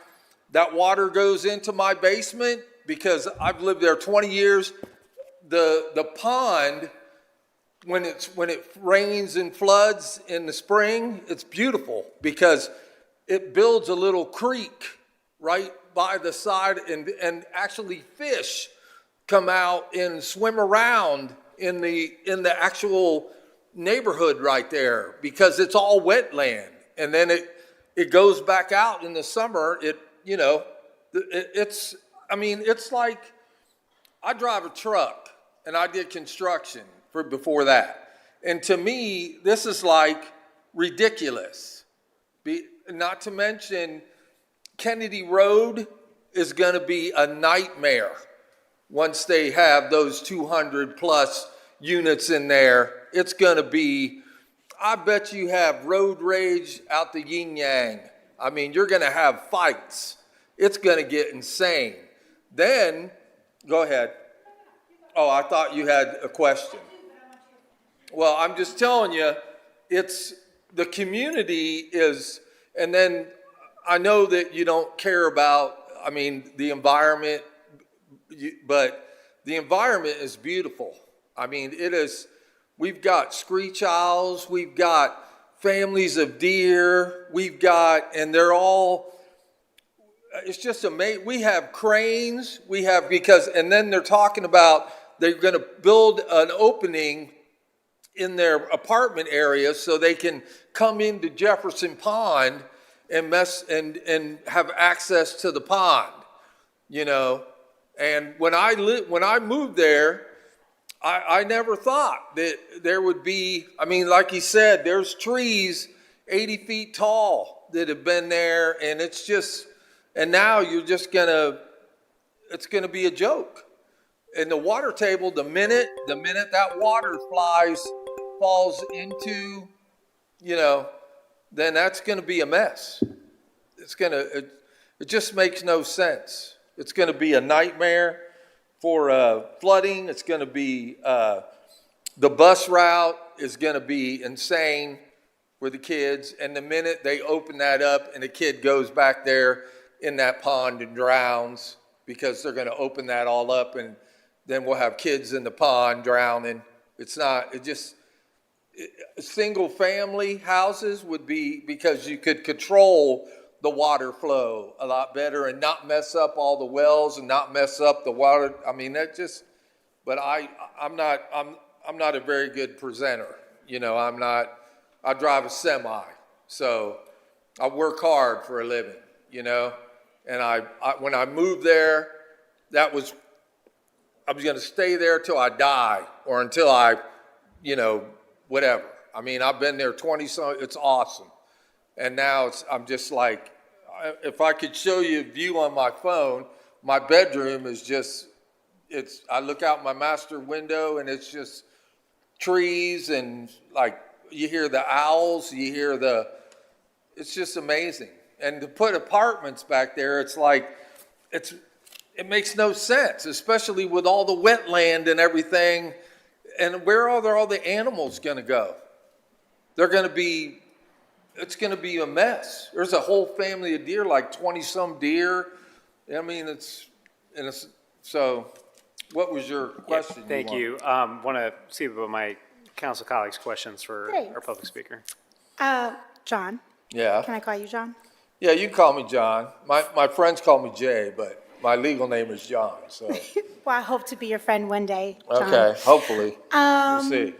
that water goes into my basement, because I've lived there 20 years, the pond, when it rains and floods in the spring, it's beautiful, because it builds a little creek right by the side, and actually fish come out and swim around in the actual neighborhood right there, because it's all wetland. And then it goes back out in the summer. It's like, I drive a truck and I did construction before that. And to me, this is like ridiculous. Not to mention, Kennedy Road is going to be a nightmare once they have those 200 plus units in there. It's going to be, I bet you have road rage out the yin yang. I mean, you're going to have fights. It's going to get insane. Then, go ahead. Oh, I thought you had a question. Well, I'm just telling you, it's, the community is, and then I know that you don't care about, the environment, but the environment is beautiful. It is, we've got screech owls, we've got families of deer, and they're all, it's just amazing. We have cranes, and then they're talking about they're going to build an opening in their apartment area so they can come into Jefferson Pond and have access to the pond, And when I moved there, I never thought that there would be, like he said, there's trees 80 feet tall that have been there, and it's just, and now you're just it's gonna be a joke. And the water table, the minute that water falls into, then that's gonna be a mess. It just makes no sense. It's gonna be a nightmare for flooding. It's gonna be, the bus route is gonna be insane for the kids. And the minute they open that up and the kid goes back there in that pond and drowns, because they're gonna open that all up, and then we'll have kids in the pond drowning. Single family houses would be, because you could control the water flow a lot better and not mess up all the wells and not mess up the water. But I'm not a very good presenter. I drive a semi, so I work hard for a living, and I when I moved there, I was going to stay there till I die, or until I, whatever. I've been there 20 so it's awesome. And now I'm just like, if I could show you a view on my phone, my bedroom is just, I look out my master window and it's just trees, and like, you hear the owls, you hear the it's just amazing. And to put apartments back there, it's like, it makes no sense, especially with all the wetland and everything. And where are all the animals gonna go? It's gonna be a mess. There's a whole family of deer, like 20-some deer. I mean, so what was your question? Thank you. Want to see about my council colleagues' questions for Great. our public speaker. John, Yeah. can I call you John? Yeah, you can call me John. My friends call me Jay, but my legal name is John, so. Well, I hope to be your friend one day, John. Okay, hopefully. We'll see.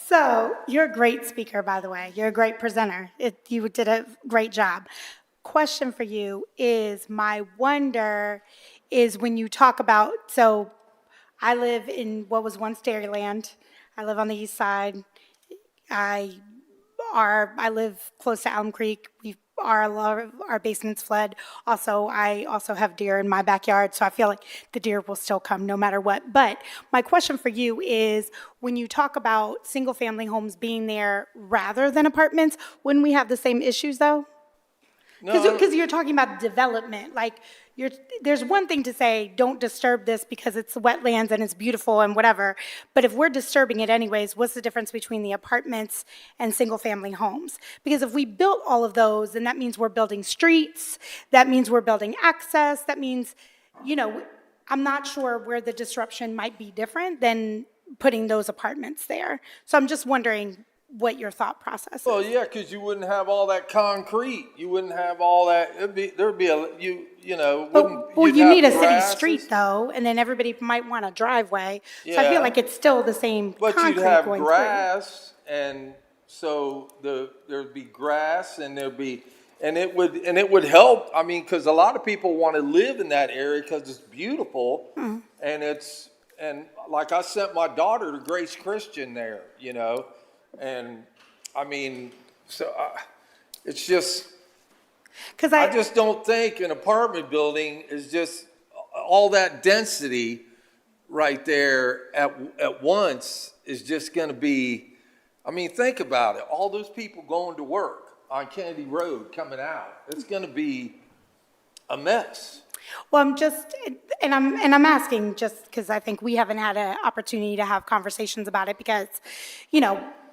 So you're a great speaker, by the way. You're a great presenter. You did a great job. Question for you is, my wonder is when you talk about, so I live in what was once Dairyland. I live on the east side. I live close to Elm Creek. A lot of our basements flood. I also have deer in my backyard, so I feel like the deer will still come no matter what. But my question for you is, when you talk about single-family homes being there rather than apartments, wouldn't we have the same issues, though? Because you're talking about development. Like, there's one thing to say, don't disturb this because it's wetlands and it's beautiful and whatever. But if we're disturbing it anyways, what's the difference between the apartments and single-family homes? Because if we built all of those, then that means we're building streets. That means we're building access. That means, I'm not sure where the disruption might be different than putting those apartments there. So I'm just wondering what your thought process is. Well, yeah, because you wouldn't have all that concrete. You wouldn't have all that. There'd be you need a city street though, and then everybody might want a driveway. So I feel like it's still the same But concrete you'd have going grass, and so there'd be grass, and it would help. I mean, because a lot of people want to live in that area because it's beautiful, and like I sent my daughter to Grace Christian there, and I mean, so it's just. Because I just don't think an apartment building is just all that density right there at once is just going to be. I mean, think about it. All those people going to work on Kennedy Road coming out. It's going to be a mess. Well, I'm asking just because I think we haven't had an opportunity to have conversations about it because,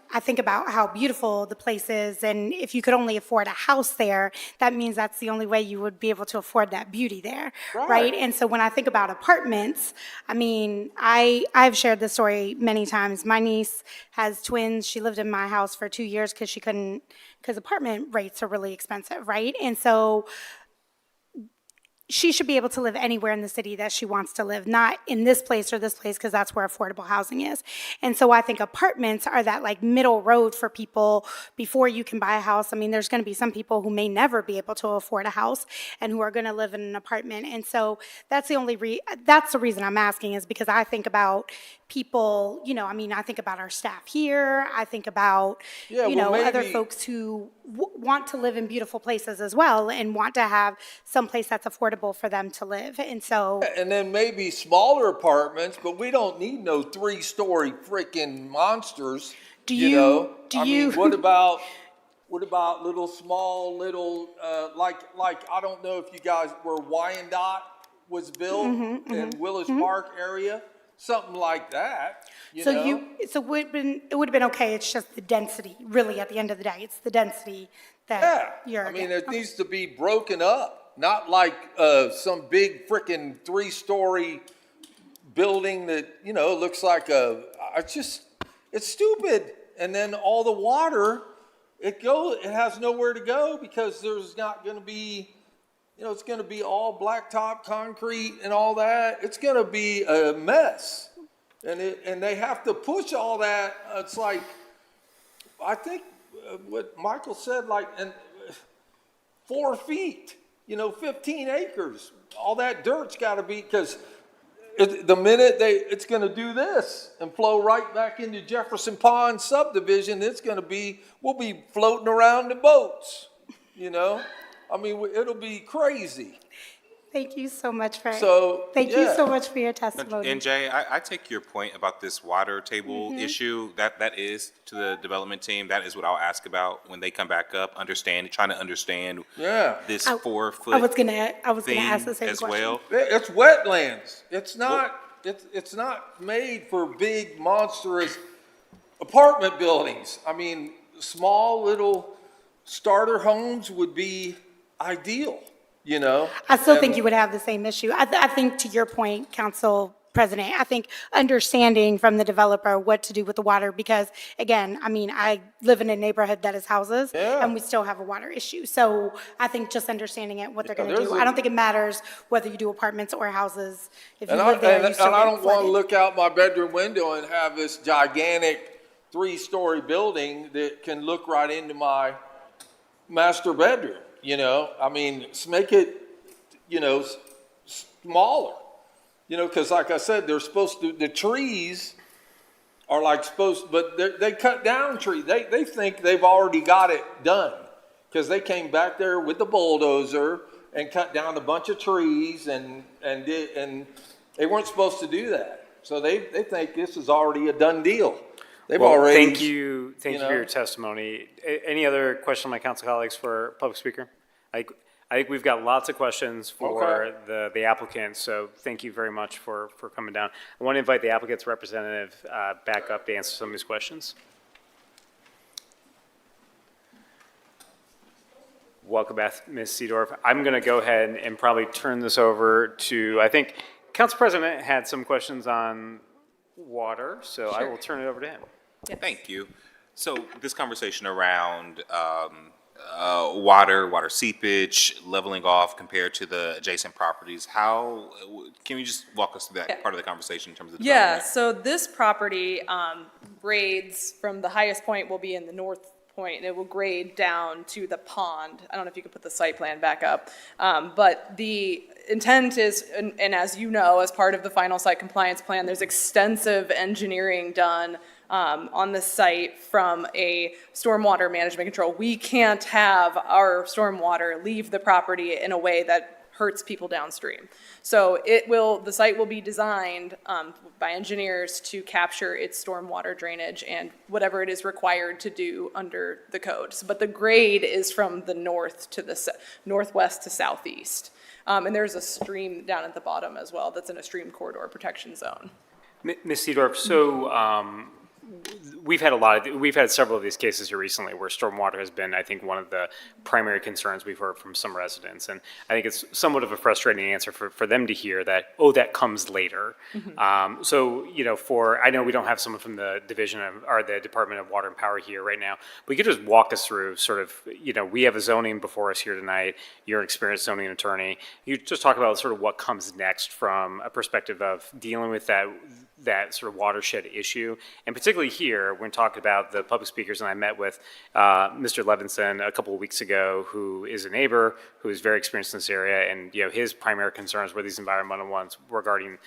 I think about how beautiful the place is, and if you could only afford a house there, that means that's the only way you would be able to afford that beauty there, right? And so when I think about apartments, I mean, I've shared this story many times. My niece has twins. She lived in my house for 2 years because apartment rates are really expensive, right? And so she should be able to live anywhere in the city that she wants to live, not in this place or this place, because that's where affordable housing is. And so I think apartments are that like middle road for people before you can buy a house. I mean, there's going to be some people who may never be able to afford a house and who are going to live in an apartment. And so that's the reason I'm asking, is because I think about people, I think about our staff here. I think about, other folks who want to live in beautiful places as well and want to have some place that's affordable for them to live. And so. And then maybe smaller apartments, but we don't need no 3-story freaking monsters. What about small little, like, I don't know if you guys, where Wyandotte was built in Willis Park area. Something like that. So it would have been okay. It's just the density, really, at the end of the day. It's the density that you're. I mean, it needs to be broken up, not like some big freaking 3-story building that looks like it's stupid. And then all the water, it has nowhere to go because there's not going to be. It's going to be all blacktop concrete and all that. It's going to be a mess. And they have to push all that. It's like, I think what Michael said, like, 4 feet, 15 acres. All that dirt's got to be, because the minute it's going to do this and flow right back into Jefferson Pond subdivision, we'll be floating around in boats, I mean, it'll be crazy. Thank you so much for, So, thank you yeah. so much for your testimony. And Jay, I take your point about this water table issue. That is to the development team. That is what I'll ask about when they come back up. Trying to understand Yeah. this I 4-foot I was gonna ask the same as question. well. It's wetlands. It's not made for big monstrous apartment buildings. I mean, small little starter homes would be ideal, you know? I still And- think you would have the same issue. I think to your point, Council President, I think understanding from the developer what to do with the water, because again, I mean, I live in a neighborhood that is houses, Yeah. and we still have a water issue. So I think just understanding it, what they're gonna there's do. a- I don't think it matters whether you do apartments or houses. If you And I, live there, and, you still and I get don't want to flooded. look out my bedroom window and have this gigantic 3-story building that can look right into my master bedroom, you know? I mean, make it, you know, smaller, you know, because like I said, they're supposed to, the trees are like supposed, but they cut down trees. They think they've already got it done because they came back there with the bulldozer and cut down a bunch of trees and they weren't supposed to do that. So they think this is already a done deal. They've Well, already. Thank you for know. your testimony. Any other question, my council colleagues, for public speaker? I think we've got lots of questions for the applicant, so thank you very much for coming down. I want to invite the applicant's representative back up to answer some of these questions. Welcome back, Ms. Seedorf. I'm going to go ahead and probably turn this over to, I think, Council President had some questions on water, so I will turn it over to him. Thank you. So this conversation around water seepage, leveling off compared to the adjacent properties, how, can you just walk us through that part of the conversation in terms of Yeah, development? so this property grades from the highest point will be in the north point, and it will grade down to the pond. I don't know if you could put the site plan back up. But the intent is, and as you know, as part of the final site compliance plan, there's extensive engineering done on the site from a stormwater management control. We can't have our stormwater leave the property in a way that hurts people downstream. So the site will be designed by engineers to capture its stormwater drainage and whatever it is required to do under the code. But the grade is from the north to the northwest to southeast. And there's a stream down at the bottom as well that's in a stream corridor protection zone. Ms. Seedorf, so we've had several of these cases here recently where stormwater has been, I think, one of the primary concerns we've heard from some residents. And I think it's somewhat of a frustrating answer for them to hear that, oh, that comes later. So, you know, I know we don't have someone from the the Department of Water and Power here right now, but you could just walk us through sort of, you know, we have a zoning before us here tonight. You're an experienced zoning attorney. You just talk about sort of what comes next from a perspective of dealing with that sort of watershed issue. And particularly here, when talking about the public speakers, and I met with Mr. Levinson a couple of weeks ago, who is a neighbor, who is very experienced in this area, and, you know, his primary concerns were these environmental ones regarding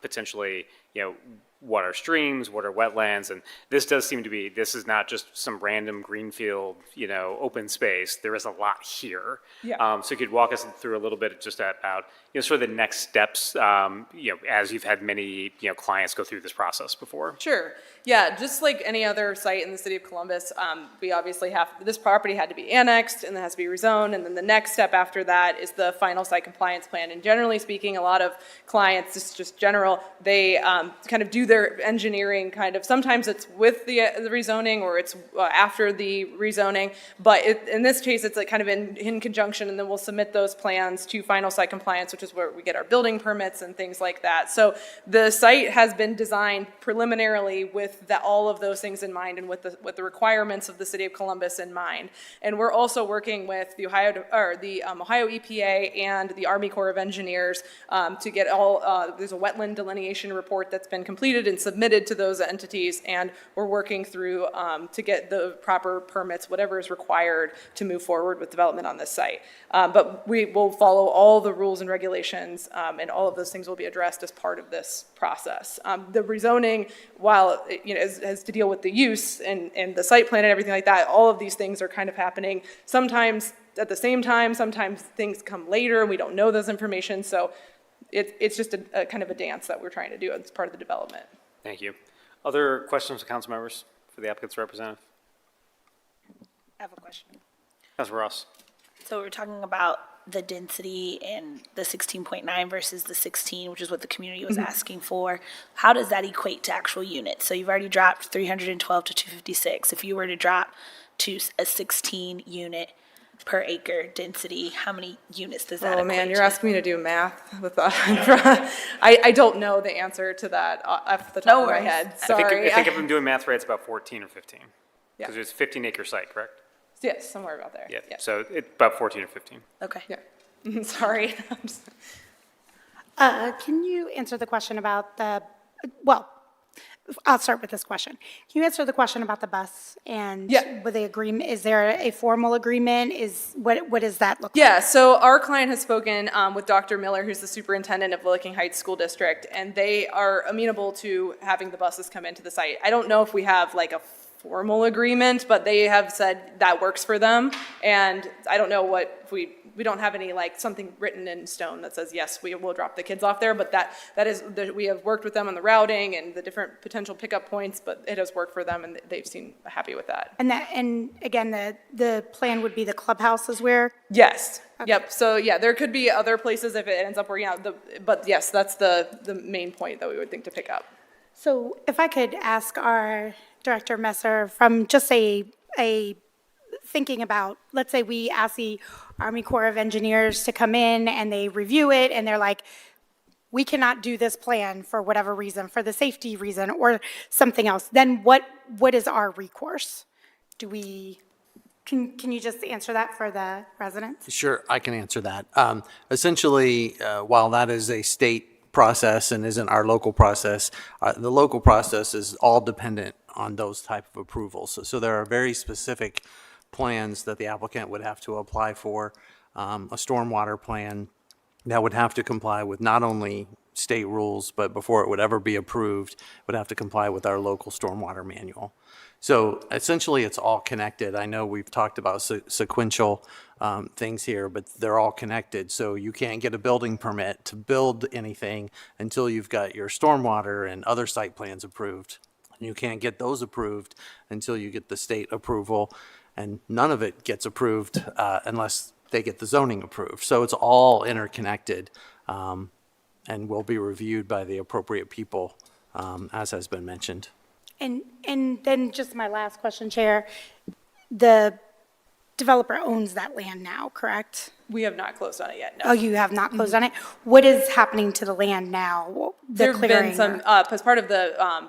potentially, you know, water streams, water wetlands, and this does seem to be, this is not just some random greenfield, you know, open space. There is a lot here. Yeah. So you could walk us through a little bit just about, you know, sort of the next steps, you know, as you've had many, you know, clients go through this process before. Sure. Yeah, just like any other site in the city of Columbus, we obviously this property had to be annexed and it has to be rezoned. And then the next step after that is the final site compliance plan. And generally speaking, a lot of clients, it's just general, they kind of do their engineering kind of, sometimes it's with the rezoning or it's after the rezoning. But in this case, it's like kind of in conjunction, and then we'll submit those plans to final site compliance, which is where we get our building permits and things like that. So the site has been designed preliminarily with all of those things in mind and with the requirements of the city of Columbus in mind. And we're also working with the Ohio EPA and the Army Corps of Engineers to get there's a wetland delineation report that's been completed and submitted to those entities, and we're working through to get the proper permits, whatever is required to move forward with development on this site. But we will follow all the rules and regulations, and all of those things will be addressed as part of this process. The rezoning, while it, you know, has to deal with the use and the site plan and everything like that, all of these things are kind of happening sometimes at the same time. Sometimes things come later and we don't know those information. So it's just a kind of a dance that we're trying to do as part of the development. Thank you. Other questions from council members for the applicant's representative? I have a question. Councilor Ross. So we're talking about the density and the 16.9 versus the 16, which is what the community was asking for. How does that equate to actual units? So you've already dropped 312 to 256. If you were to drop to a 16 unit per acre density, how many units does that Oh equate man, you're to? asking me to do math with that. I don't know the answer to that off the top of my head. Sorry. I think if I'm doing math right, it's about 14 or 15. Yeah. Because it's a 15-acre site, correct? Yes, somewhere about there. Yeah. So it's about 14 or 15. Okay. Yeah. Sorry. Can you answer the question about well, I'll start with this question. Can you answer the question about the bus and with the agreement? Is there a formal agreement? What does that look like? Yeah, so our client has spoken with Dr. Miller, who's the superintendent of the Licking Heights School District, and they are amenable to having the buses come into the site. I don't know if we have like a formal agreement, but they have said that works for them. And I don't know what, if we don't have any like something written in stone that says, yes, we will drop the kids off there, but that is, we have worked with them on the routing and the different potential pickup points, but it has worked for them and they've seemed happy with that. And again, the plan would be the clubhouse is where? Yes. Okay. Yep. So yeah, there could be other places if it ends up working out, but yes, that's the main point that we would think to pick up. So if I could ask our Director Messer from just a thinking about, let's say we ask the Army Corps of Engineers to come in and they review it and they're like, we cannot do this plan for whatever reason, for the safety reason or something else, then what is our recourse? Can you just answer that for the residents? Sure, I can answer that. Essentially, while that is a state process and isn't our local process, the local process is all dependent on those type of approvals. So there are very specific plans that the applicant would have to apply for, a stormwater plan that would have to comply with not only state rules, but before it would ever be approved, would have to comply with our local stormwater manual. So essentially, it's all connected. I know we've talked about sequential things here, but they're all connected. So you can't get a building permit to build anything until you've got your stormwater and other site plans approved. You can't get those approved until you get the state approval, and none of it gets approved unless they get the zoning approved. So it's all interconnected and will be reviewed by the appropriate people, as has been mentioned. And then just my last question, Chair. The developer owns that land now, correct? We have not closed on it yet, no. Oh, you have not closed on it? What is happening to the land now? There have been some, as part of the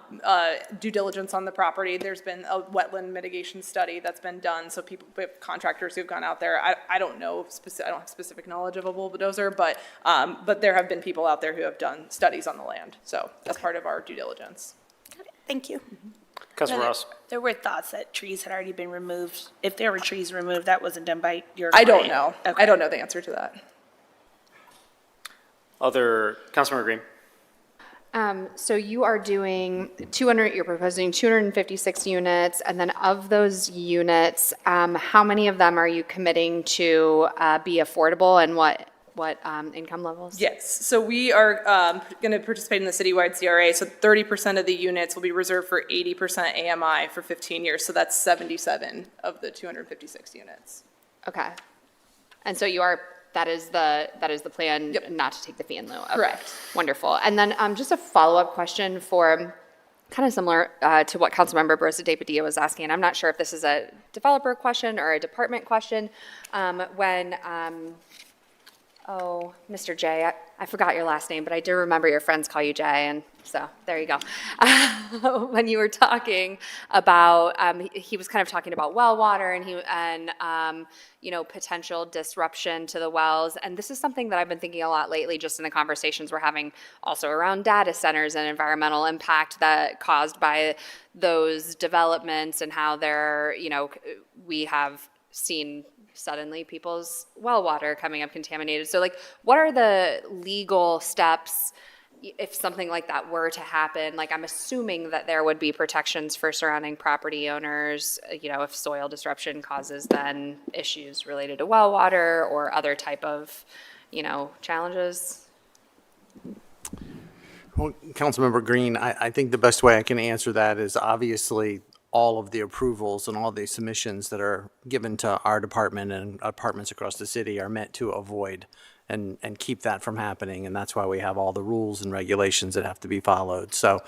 due diligence on the property, there's been a wetland mitigation study that's been done. So we have contractors who've gone out there. I don't know, I don't have specific knowledge of a bulldozer, but there have been people out there who have done studies on the land. So that's part of our due diligence. Thank you. Councilor Ross. There were thoughts that trees had already been removed. If there were trees removed, that wasn't done by your I client. don't know. Okay. I don't know the answer to that. Other, Councilmember Green. So you are doing you're proposing 256 units, and then of those units, how many of them are you committing to be affordable, and what income levels? Yes, so we are going to participate in the citywide CRA, so 30% of the units will be reserved for 80% AMI for 15 years, so that's 77 of the 256 units. Okay. And so that is the plan, not to take the fee in lieu? Okay. Correct. Wonderful. And then just a follow-up question for kind of similar to what Councilmember Barosa de Padilla was asking. I'm not sure if this is a developer question or a department question. Oh, Mr. J, I forgot your last name, but I do remember your friends call you Jay, and so there you go. When you were talking about, he was kind of talking about well water and potential disruption to the wells. And this is something that I've been thinking a lot lately, just in the conversations we're having also around data centers and environmental impact that caused by those developments and how we have seen suddenly people's well water coming up contaminated. So what are the legal steps, if something like that were to happen, like I'm assuming that there would be protections for surrounding property owners, if soil disruption causes then issues related to well water or other type of, challenges. Well, Councilmember Green, I think the best way I can answer that is obviously all of the approvals and all the submissions that are given to our department and departments across the city are meant to avoid and keep that from happening. And that's why we have all the rules and regulations that have to be followed. So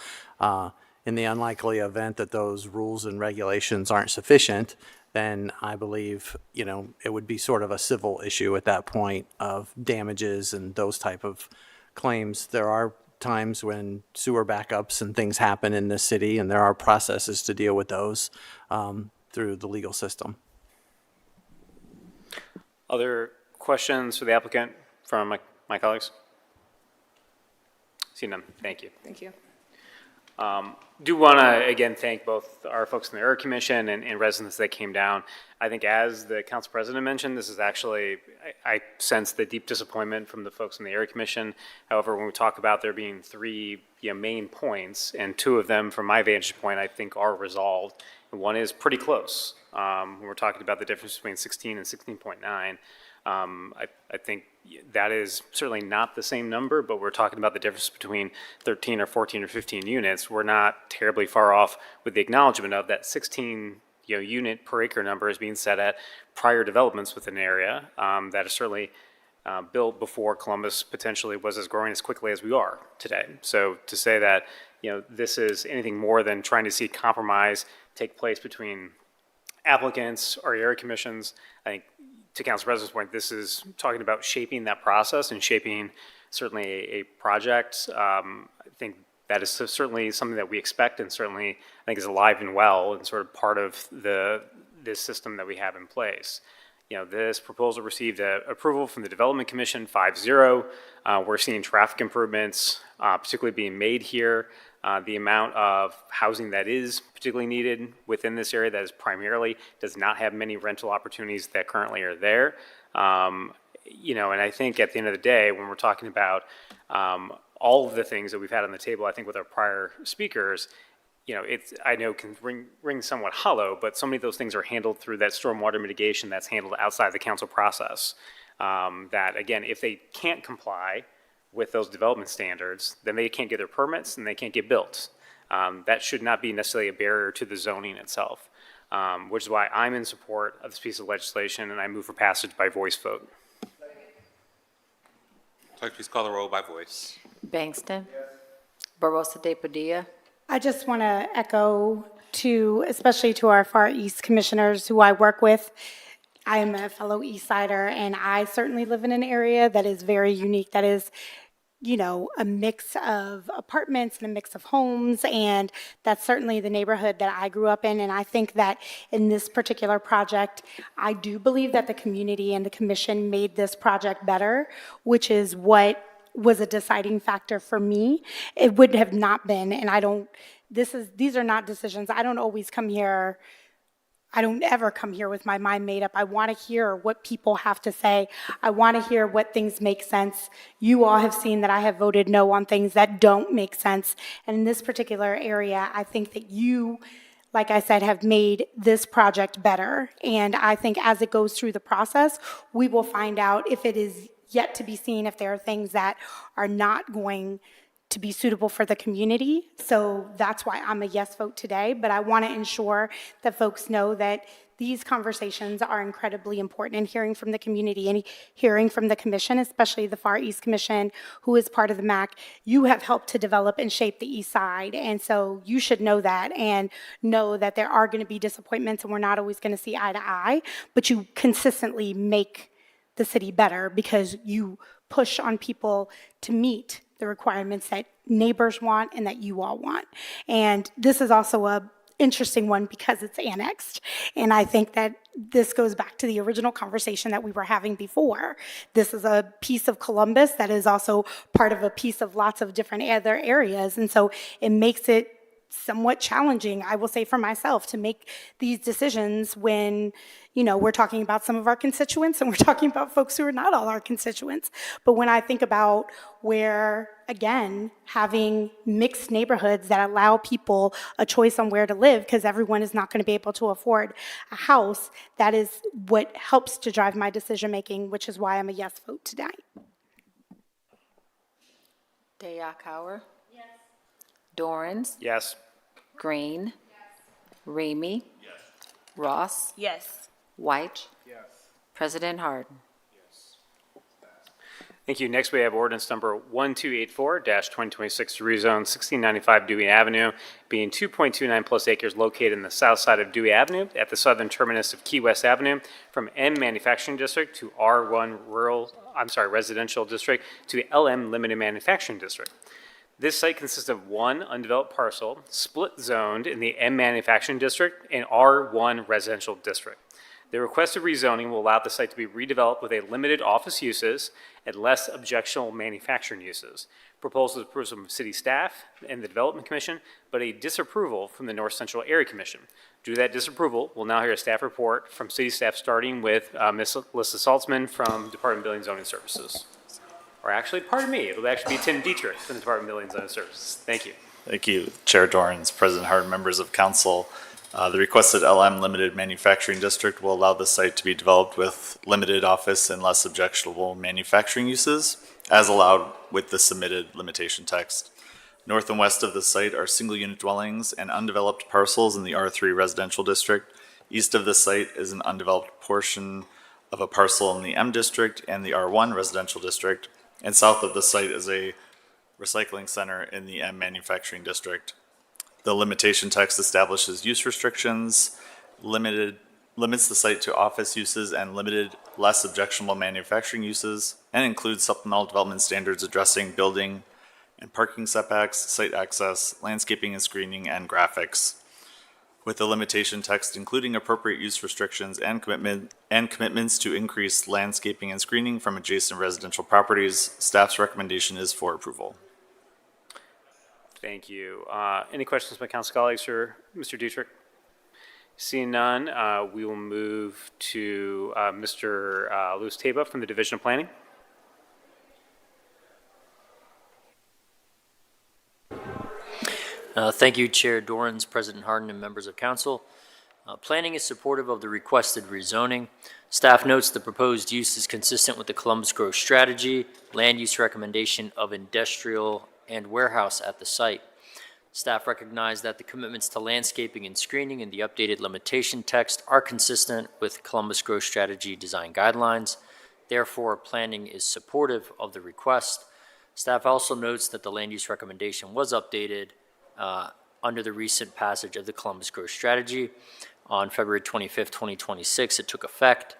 in the unlikely event that those rules and regulations aren't sufficient, then I believe, it would be sort of a civil issue at that point of damages and those type of claims. There are times when sewer backups and things happen in this city, and there are processes to deal with those through the legal system. Other questions for the applicant from my colleagues? See none. Thank you. Thank you. Do want to, again, thank both our folks in the Area Commission and residents that came down. I think as the council president mentioned, this is actually, I sense the deep disappointment from the folks in the Area Commission. However, when we talk about there being three main points, and two of them from my vantage point I think are resolved, and one is pretty close. When we're talking about the difference between 16 and 16.9, I think that is certainly not the same number, but we're talking about the difference between 13 or 14 or 15 units. We're not terribly far off with the acknowledgement of that 16 unit per acre number is being set at prior developments within an area that is certainly built before Columbus potentially was as growing as quickly as we are today. So to say that this is anything more than trying to see compromise take place between applicants or area commissions, I think to Council President's point, this is talking about shaping that process and shaping certainly a project. I think that is certainly something that we expect, and certainly I think is alive and well and sort of part of this system that we have in place. This proposal received approval from the Development Commission 5-0. We're seeing traffic improvements particularly being made here. The amount of housing that is particularly needed within this area that is primarily does not have many rental opportunities that currently are there. And I think at the end of the day, when we're talking about all of the things that we've had on the table, I think with our prior speakers, I know can ring somewhat hollow, but so many of those things are handled through that stormwater mitigation that's handled outside the council process. That again, if they can't comply with those development standards, then they can't get their permits and they can't get built. That should not be necessarily a barrier to the zoning itself, which is why I'm in support of this piece of legislation and I move for passage by voice vote. Clerk, please call the roll by voice. Bangston. Barosa de Padilla. I just want to echo especially to our Far East commissioners who I work with. I am a fellow East Sider, and I certainly live in an area that is very unique, that is, a mix of apartments and a mix of homes, and that's certainly the neighborhood that I grew up in. And I think that in this particular project, I do believe that the community and the commission made this project better, which is what was a deciding factor for me. It would have not been, and these are not decisions. I don't ever come here with my mind made up. I want to hear what people have to say. I want to hear what things make sense. You all have seen that I have voted no on things that don't make sense. And in this particular area, I think that you, like I said, have made this project better. And I think as it goes through the process, we will find out if it is yet to be seen, if there are things that are not going to be suitable for the community. So that's why I'm a yes vote today, but I want to ensure that folks know that these conversations are incredibly important, and hearing from the community and hearing from the commission, especially the Far East Commission, who is part of the MAC, you have helped to develop and shape the East Side. And so you should know that, and know that there are going to be disappointments and we're not always going to see eye to eye, but you consistently make the city better because you push on people to meet the requirements that neighbors want and that you all want. And this is also a interesting one because it's annexed. And I think that this goes back to the original conversation that we were having before. This is a piece of Columbus that is also part of a piece of lots of different other areas. And so it makes it somewhat challenging, I will say for myself, to make these decisions when, we're talking about some of our constituents and we're talking about folks who are not all our constituents. But when I think about where, again, having mixed neighborhoods that allow people a choice on where to live, because everyone is not going to be able to afford a house, that is what helps to drive my decision making, which is why I'm a yes vote tonight. Day Akauer? Yes. Dorans? Yes. Green? Yes. Remy? Yes. Ross? Yes. White? Yes. President Harden? Thank you. Next, we have ordinance number 1284-2026 to rezone 1695 Dewey Avenue, being 2.29 plus acres located in the south side of Dewey Avenue at the southern terminus of Key West Avenue from M Manufacturing District to R1 Residential District to LM Limited Manufacturing District. This site consists of one undeveloped parcel, split zoned in the M Manufacturing District and R1 Residential District. The requested rezoning will allow the site to be redeveloped with a limited office uses and less objectionable manufacturing uses. Proposal is approved from city staff and the Development Commission, but a disapproval from the North Central Area Commission. Due to that disapproval, we'll now hear a staff report from city staff, starting with Ms. Alyssa Saltzman from Department of Building and Zoning Services. Or actually, pardon me, it'll actually be Tim Dietrich from the Department of Building and Zoning Services. Thank you. Thank you, Chair Dorans, President Harden, members of council. The requested LM Limited Manufacturing District will allow the site to be developed with limited office and less objectionable manufacturing uses, as allowed with the submitted limitation text. North and west of the site are single-unit dwellings and undeveloped parcels in the R3 Residential District. East of the site is an undeveloped portion of a parcel in the M District and the R1 Residential District, and south of the site is a recycling center in the M Manufacturing District. The limitation text establishes use restrictions, limits the site to office uses and limited, less objectionable manufacturing uses, and includes supplemental development standards addressing building and parking setbacks, site access, landscaping and screening, and graphics. With the limitation text including appropriate use restrictions and commitments to increase landscaping and screening from adjacent residential properties, staff's recommendation is for approval. Thank you. Any questions by council colleagues for Mr. Dietrich? Seeing none, we will move to Mr. Luis Teba from the Division of Planning. Thank you, Chair Dorans, President Harden, and members of council. Planning is supportive of the requested rezoning. Staff notes the proposed use is consistent with the Columbus Growth strategy, land use recommendation of industrial and warehouse at the site. Staff recognize that the commitments to landscaping and screening in the updated limitation text are consistent with Columbus Growth strategy design guidelines. Therefore, planning is supportive of the request. Staff also notes that the land use recommendation was updated under the recent passage of the Columbus Growth strategy. On February 25th, 2026, it took effect.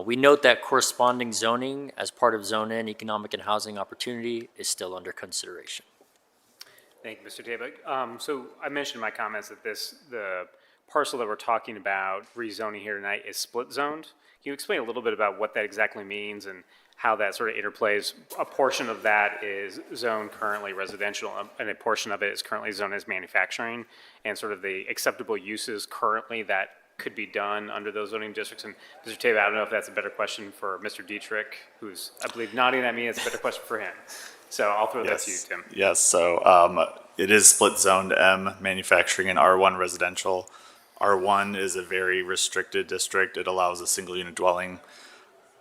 We note that corresponding zoning as part of Zone N economic and housing opportunity is still under consideration. Thank you, Mr. Teba. So I mentioned in my comments that the parcel that we're talking about rezoning here tonight is split zoned. Can you explain a little bit about what that exactly means and how that sort of interplays? A portion of that is zoned currently residential, and a portion of it is currently zoned as manufacturing, and sort of the acceptable uses currently that could be done under those zoning districts. And Mr. Teba, I don't know if that's a better question for Mr. Dietrich, who's, I believe, nodding at me. It's a better question for him. So I'll throw that to you, Tim. Yes, so it is split zoned M manufacturing and R1 residential. R1 is a very restricted district. It allows a single unit dwelling.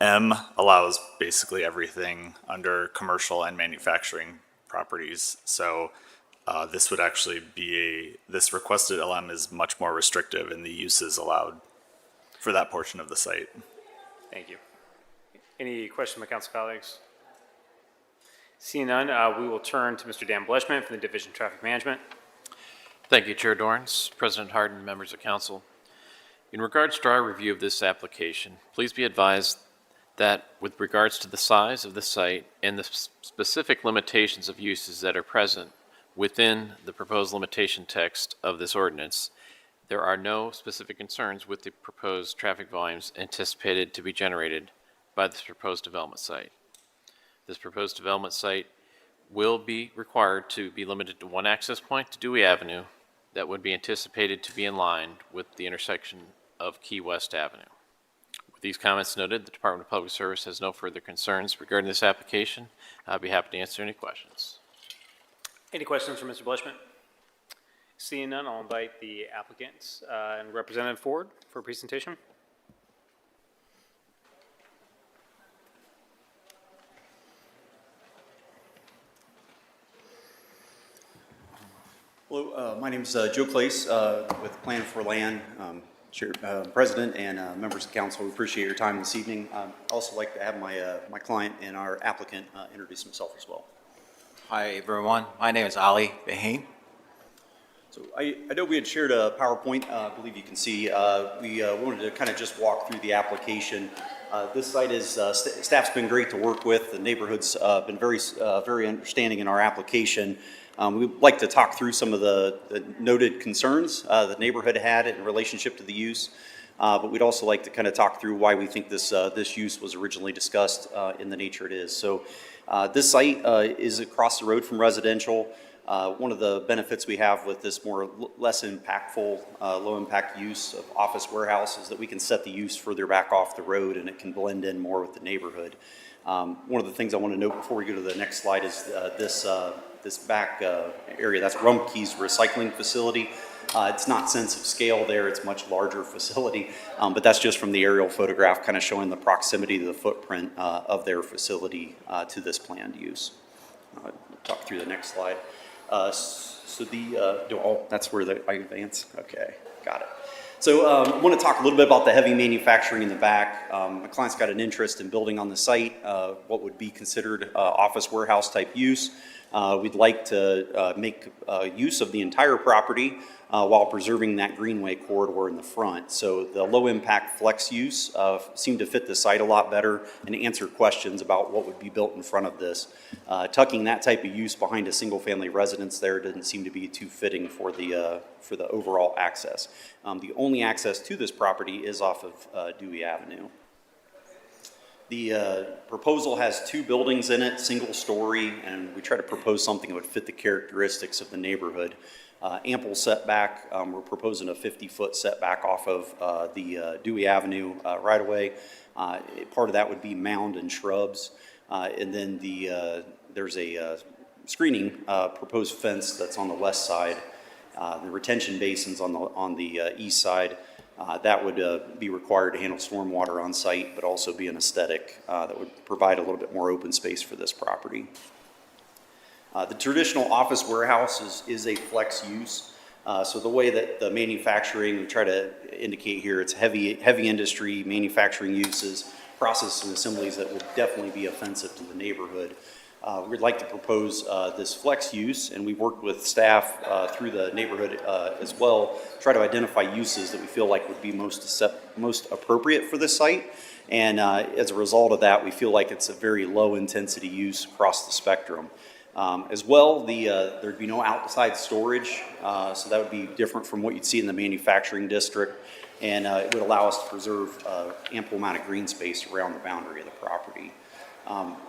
M allows basically everything under commercial and manufacturing properties. So this would actually be this requested LM is much more restrictive in the uses allowed for that portion of the site. Thank you. Any questions, my council colleagues? Seeing none, we will turn to Mr. Dan Bleshman from the Division of Traffic Management. Thank you, Chair Dorans, President Harden, members of council. In regards to our review of this application, please be advised that with regards to the size of the site and the specific limitations of uses that are present within the proposed limitation text of this ordinance, there are no specific concerns with the proposed traffic volumes anticipated to be generated by this proposed development site. This proposed development site will be required to be limited to one access point to Dewey Avenue that would be anticipated to be in line with the intersection of Key West Avenue. With these comments noted, the Department of Public Service has no further concerns regarding this application. I'll be happy to answer any questions. Any questions for Mr. Blishman? Seeing none, I'll invite the applicants and representative forward for a presentation. Hello, my name is Joe Clace with Plan for Land, President and members of council. We appreciate your time this evening. I'd also like to have my client and our applicant introduce himself as well. Hi, everyone. My name is Ali Bahane. So I know we had shared a PowerPoint, I believe you can see. We wanted to kind of just walk through the application. This site is, staff's been great to work with. The neighborhood's been very understanding in our application. We'd like to talk through some of the noted concerns the neighborhood had in relationship to the use, but we'd also like to kind of talk through why we think this use was originally discussed in the nature it is. So this site is across the road from residential. One of the benefits we have with this less impactful, low impact use of office warehouse is that we can set the use further back off the road and it can blend in more with the neighborhood. One of the things I want to note before we go to the next slide is this back area. That's Rumpke's recycling facility. It's not sense of scale there, it's a much larger facility, but that's just from the aerial photograph kind of showing the proximity to the footprint of their facility to this planned use. I'll talk through the next slide. That's where I advance? Okay, got it. So I want to talk a little bit about the heavy manufacturing in the back. My client's got an interest in building on the site what would be considered office warehouse type use. We'd like to make use of the entire property while preserving that greenway corridor in the front. So the low impact flex use seemed to fit the site a lot better and answer questions about what would be built in front of this. Tucking that type of use behind a single family residence there didn't seem to be too fitting for the overall access. The only access to this property is off of Dewey Avenue. The proposal has two buildings in it, single story, and we try to propose something that would fit the characteristics of the neighborhood. Ample setback, we're proposing a 50-foot setback off of the Dewey Avenue right away. Part of that would be mound and shrubs. And then there's a screening proposed fence that's on the west side. The retention basins on the east side. That would be required to handle stormwater on site, but also be an aesthetic that would provide a little bit more open space for this property. The traditional office warehouse is a flex use. So the way that the manufacturing, we try to indicate here, it's heavy industry manufacturing uses, processes and assemblies that would definitely be offensive to the neighborhood. We'd like to propose this flex use, and we've worked with staff through the neighborhood as well, try to identify uses that we feel like would be most appropriate for this site. And as a result of that, we feel like it's a very low intensity use across the spectrum. As well, there'd be no outside storage, so that would be different from what you'd see in the manufacturing district, and it would allow us to preserve ample amount of green space around the boundary of the property.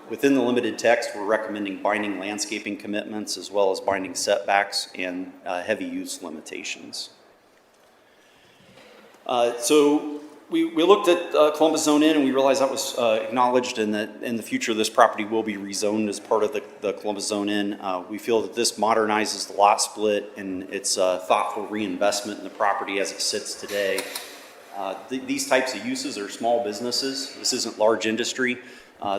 Within the limited text, we're recommending binding landscaping commitments as well as binding setbacks and heavy use limitations. So we looked at Columbus Zone N and we realized that was acknowledged and that in the future this property will be rezoned as part of the Columbus Zone N. We feel that this modernizes the lot split and it's thoughtful reinvestment in the property as it sits today. These types of uses are small businesses. This isn't large industry.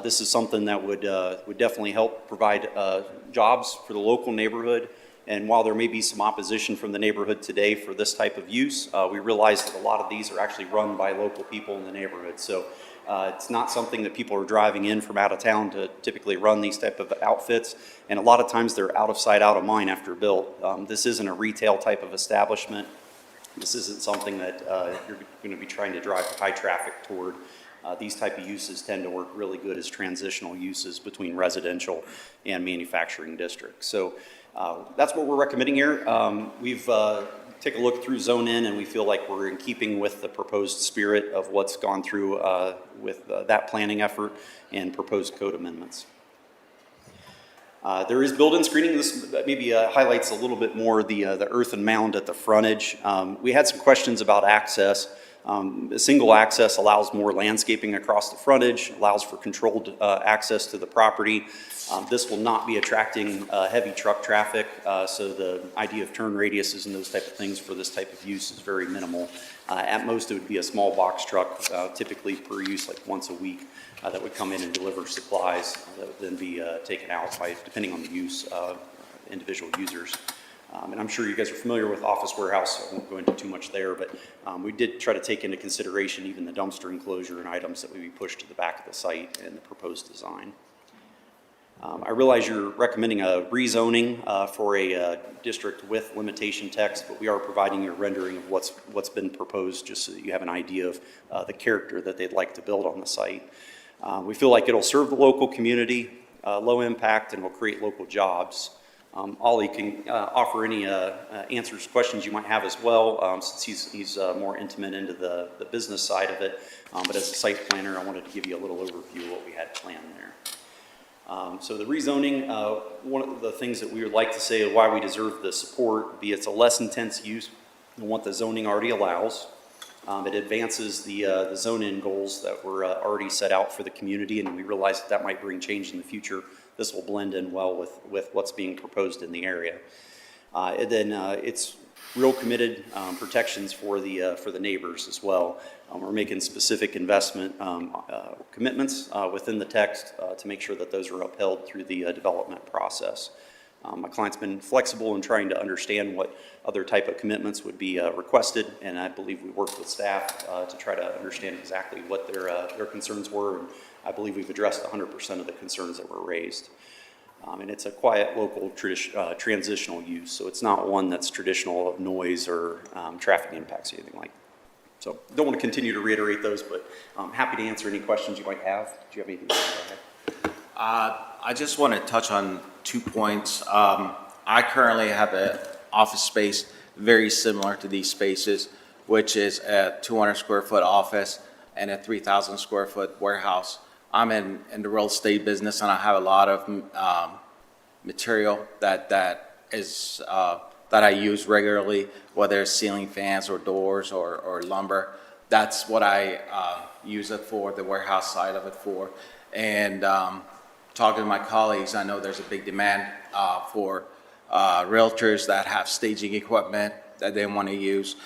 This is something that would definitely help provide jobs for the local neighborhood. And while there may be some opposition from the neighborhood today for this type of use, we realize that a lot of these are actually run by local people in the neighborhood. So it's not something that people are driving in from out of town to typically run these type of outfits. And a lot of times they're out of sight, out of mind after built. This isn't a retail type of establishment. This isn't something that you're going to be trying to drive high traffic toward. These type of uses tend to work really good as transitional uses between residential and manufacturing districts. So that's what we're recommending here. We've take a look through Zone N and we feel like we're in keeping with the proposed spirit of what's gone through with that planning effort and proposed code amendments. There is built-in screening. This maybe highlights a little bit more the earthen mound at the frontage. We had some questions about access. Single access allows more landscaping across the frontage, allows for controlled access to the property. This will not be attracting heavy truck traffic, so the idea of turn radiuses and those type of things for this type of use is very minimal. At most, it would be a small box truck, typically per use like once a week, that would come in and deliver supplies that would then be taken out by, depending on the use, individual users. And I'm sure you guys are familiar with Office Warehouse, so I won't go into too much there, but we did try to take into consideration even the dumpster enclosure and items that would be pushed to the back of the site in the proposed design. I realize you're recommending a rezoning for a district with limitation text, but we are providing you a rendering of what's been proposed, just so that you have an idea of the character that they'd like to build on the site. We feel like it'll serve the local community, low impact, and will create local jobs. Ollie can offer any answers to questions you might have as well, since he's more intimate into the business side of it. But as a site planner, I wanted to give you a little overview of what we had planned there. So the rezoning, one of the things that we would like to say of why we deserve the support would be it's a less intense use than what the zoning already allows. It advances the zone-in goals that were already set out for the community, and we realize that might bring change in the future. This will blend in well with what's being proposed in the area. And then it's real committed protections for the neighbors as well. We're making specific investment commitments within the text to make sure that those are upheld through the development process. My client's been flexible in trying to understand what other type of commitments would be requested, and I believe we worked with staff to try to understand exactly what their concerns were, and I believe we've addressed 100% of the concerns that were raised. And it's a quiet, local, transitional use, so it's not one that's traditional of noise or traffic impacts or anything like that. So don't want to continue to reiterate those, but I'm happy to answer any questions you might have. Do you have anything to say? I just want to touch on 2 points. I currently have an office space very similar to these spaces, which is a 200 square foot office and a 3,000 square foot warehouse. I'm in the real estate business, and I have a lot of material that I use regularly, whether it's ceiling fans or doors or lumber. That's what I use it for, the warehouse side of it for. And talking to my colleagues, I know there's a big demand for realtors that have staging equipment that they want to use.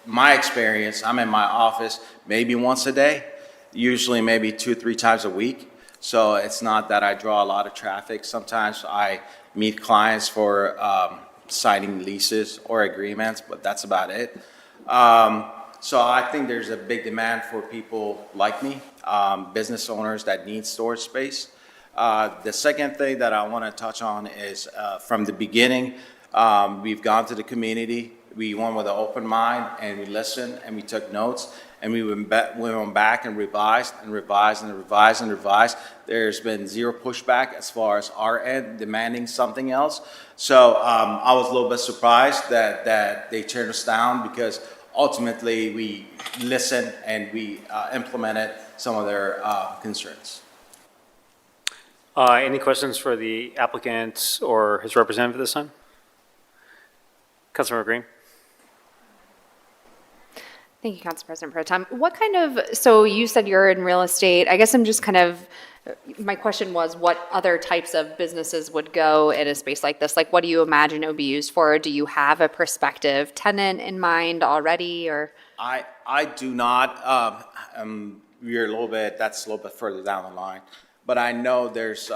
My experience, I'm in my office maybe once a day, usually maybe 2-3 times a week. So it's not that I draw a lot of traffic. Sometimes I meet clients for signing leases or agreements, but that's about it. So I think there's a big demand for people like me, business owners that need storage space. The second thing that I want to touch on is from the beginning, we've gone to the community. We went with an open mind, and we listened, and we took notes, and we went back and revised and revised and revised and revised. There's been zero pushback as far as our end demanding something else. So I was a little bit surprised that they turned us down, because ultimately we listened and we implemented some of their concerns. Any questions for the applicant or his representative this time? Councilmember Green. Thank you, Council President Pro Tem. So you said you're in real estate. I guess I'm just my question was, what other types of businesses would go in a space like this? Like, what do you imagine it would be used for? Do you have a prospective tenant in mind already, or? I do not. That's a little bit further down the line. But I know there's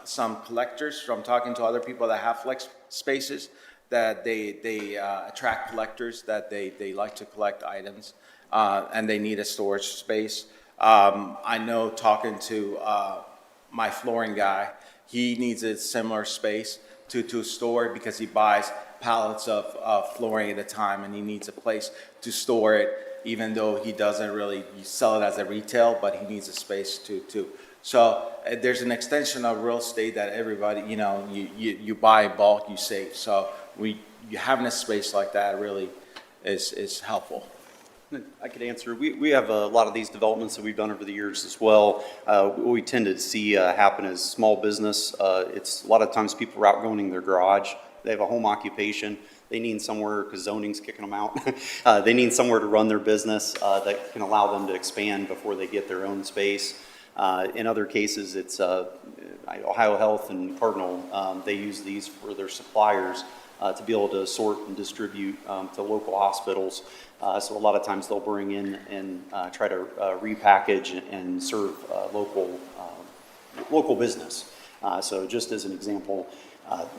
some collectors, from talking to other people that have flex spaces, that they attract collectors, that they like to collect items, and they need a storage space. I know, talking to my flooring guy, he needs a similar space to store it, because he buys pallets of flooring at a time, and he needs a place to store it, even though he doesn't really sell it as a retail, but he needs a space to. So there's an extension of real estate that everybody, you buy in bulk, you save. So you having a space like that really is helpful. I could answer. We have a lot of these developments that we've done over the years as well. What we tend to see happen is small business. It's a lot of times people are outgrowing their garage. They have a home occupation. They need somewhere, because zoning's kicking them out. They need somewhere to run their business that can allow them to expand before they get their own space. In other cases, it's Ohio Health and Cardinal. They use these for their suppliers to be able to sort and distribute to local hospitals. So a lot of times they'll bring in and try to repackage and serve local business. So just as an example,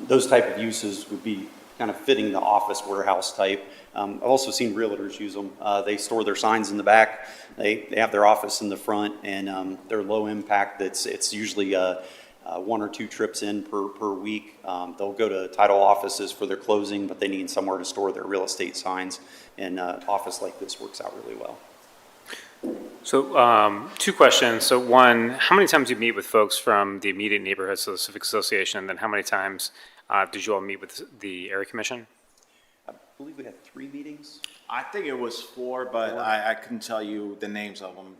those type of uses would be kind of fitting the office warehouse type. I've also seen realtors use them. They store their signs in the back. They have their office in the front, and they're low impact. It's usually 1 or 2 trips in per week. They'll go to title offices for their closing, but they need somewhere to store their real estate signs, and an office like this works out really well. So 2 questions. So one, how many times do you meet with folks from the immediate neighborhood civic association, and then how many times did you all meet with the area commission? I believe we had 3 meetings. I think it was 4, but I couldn't tell you the names of them.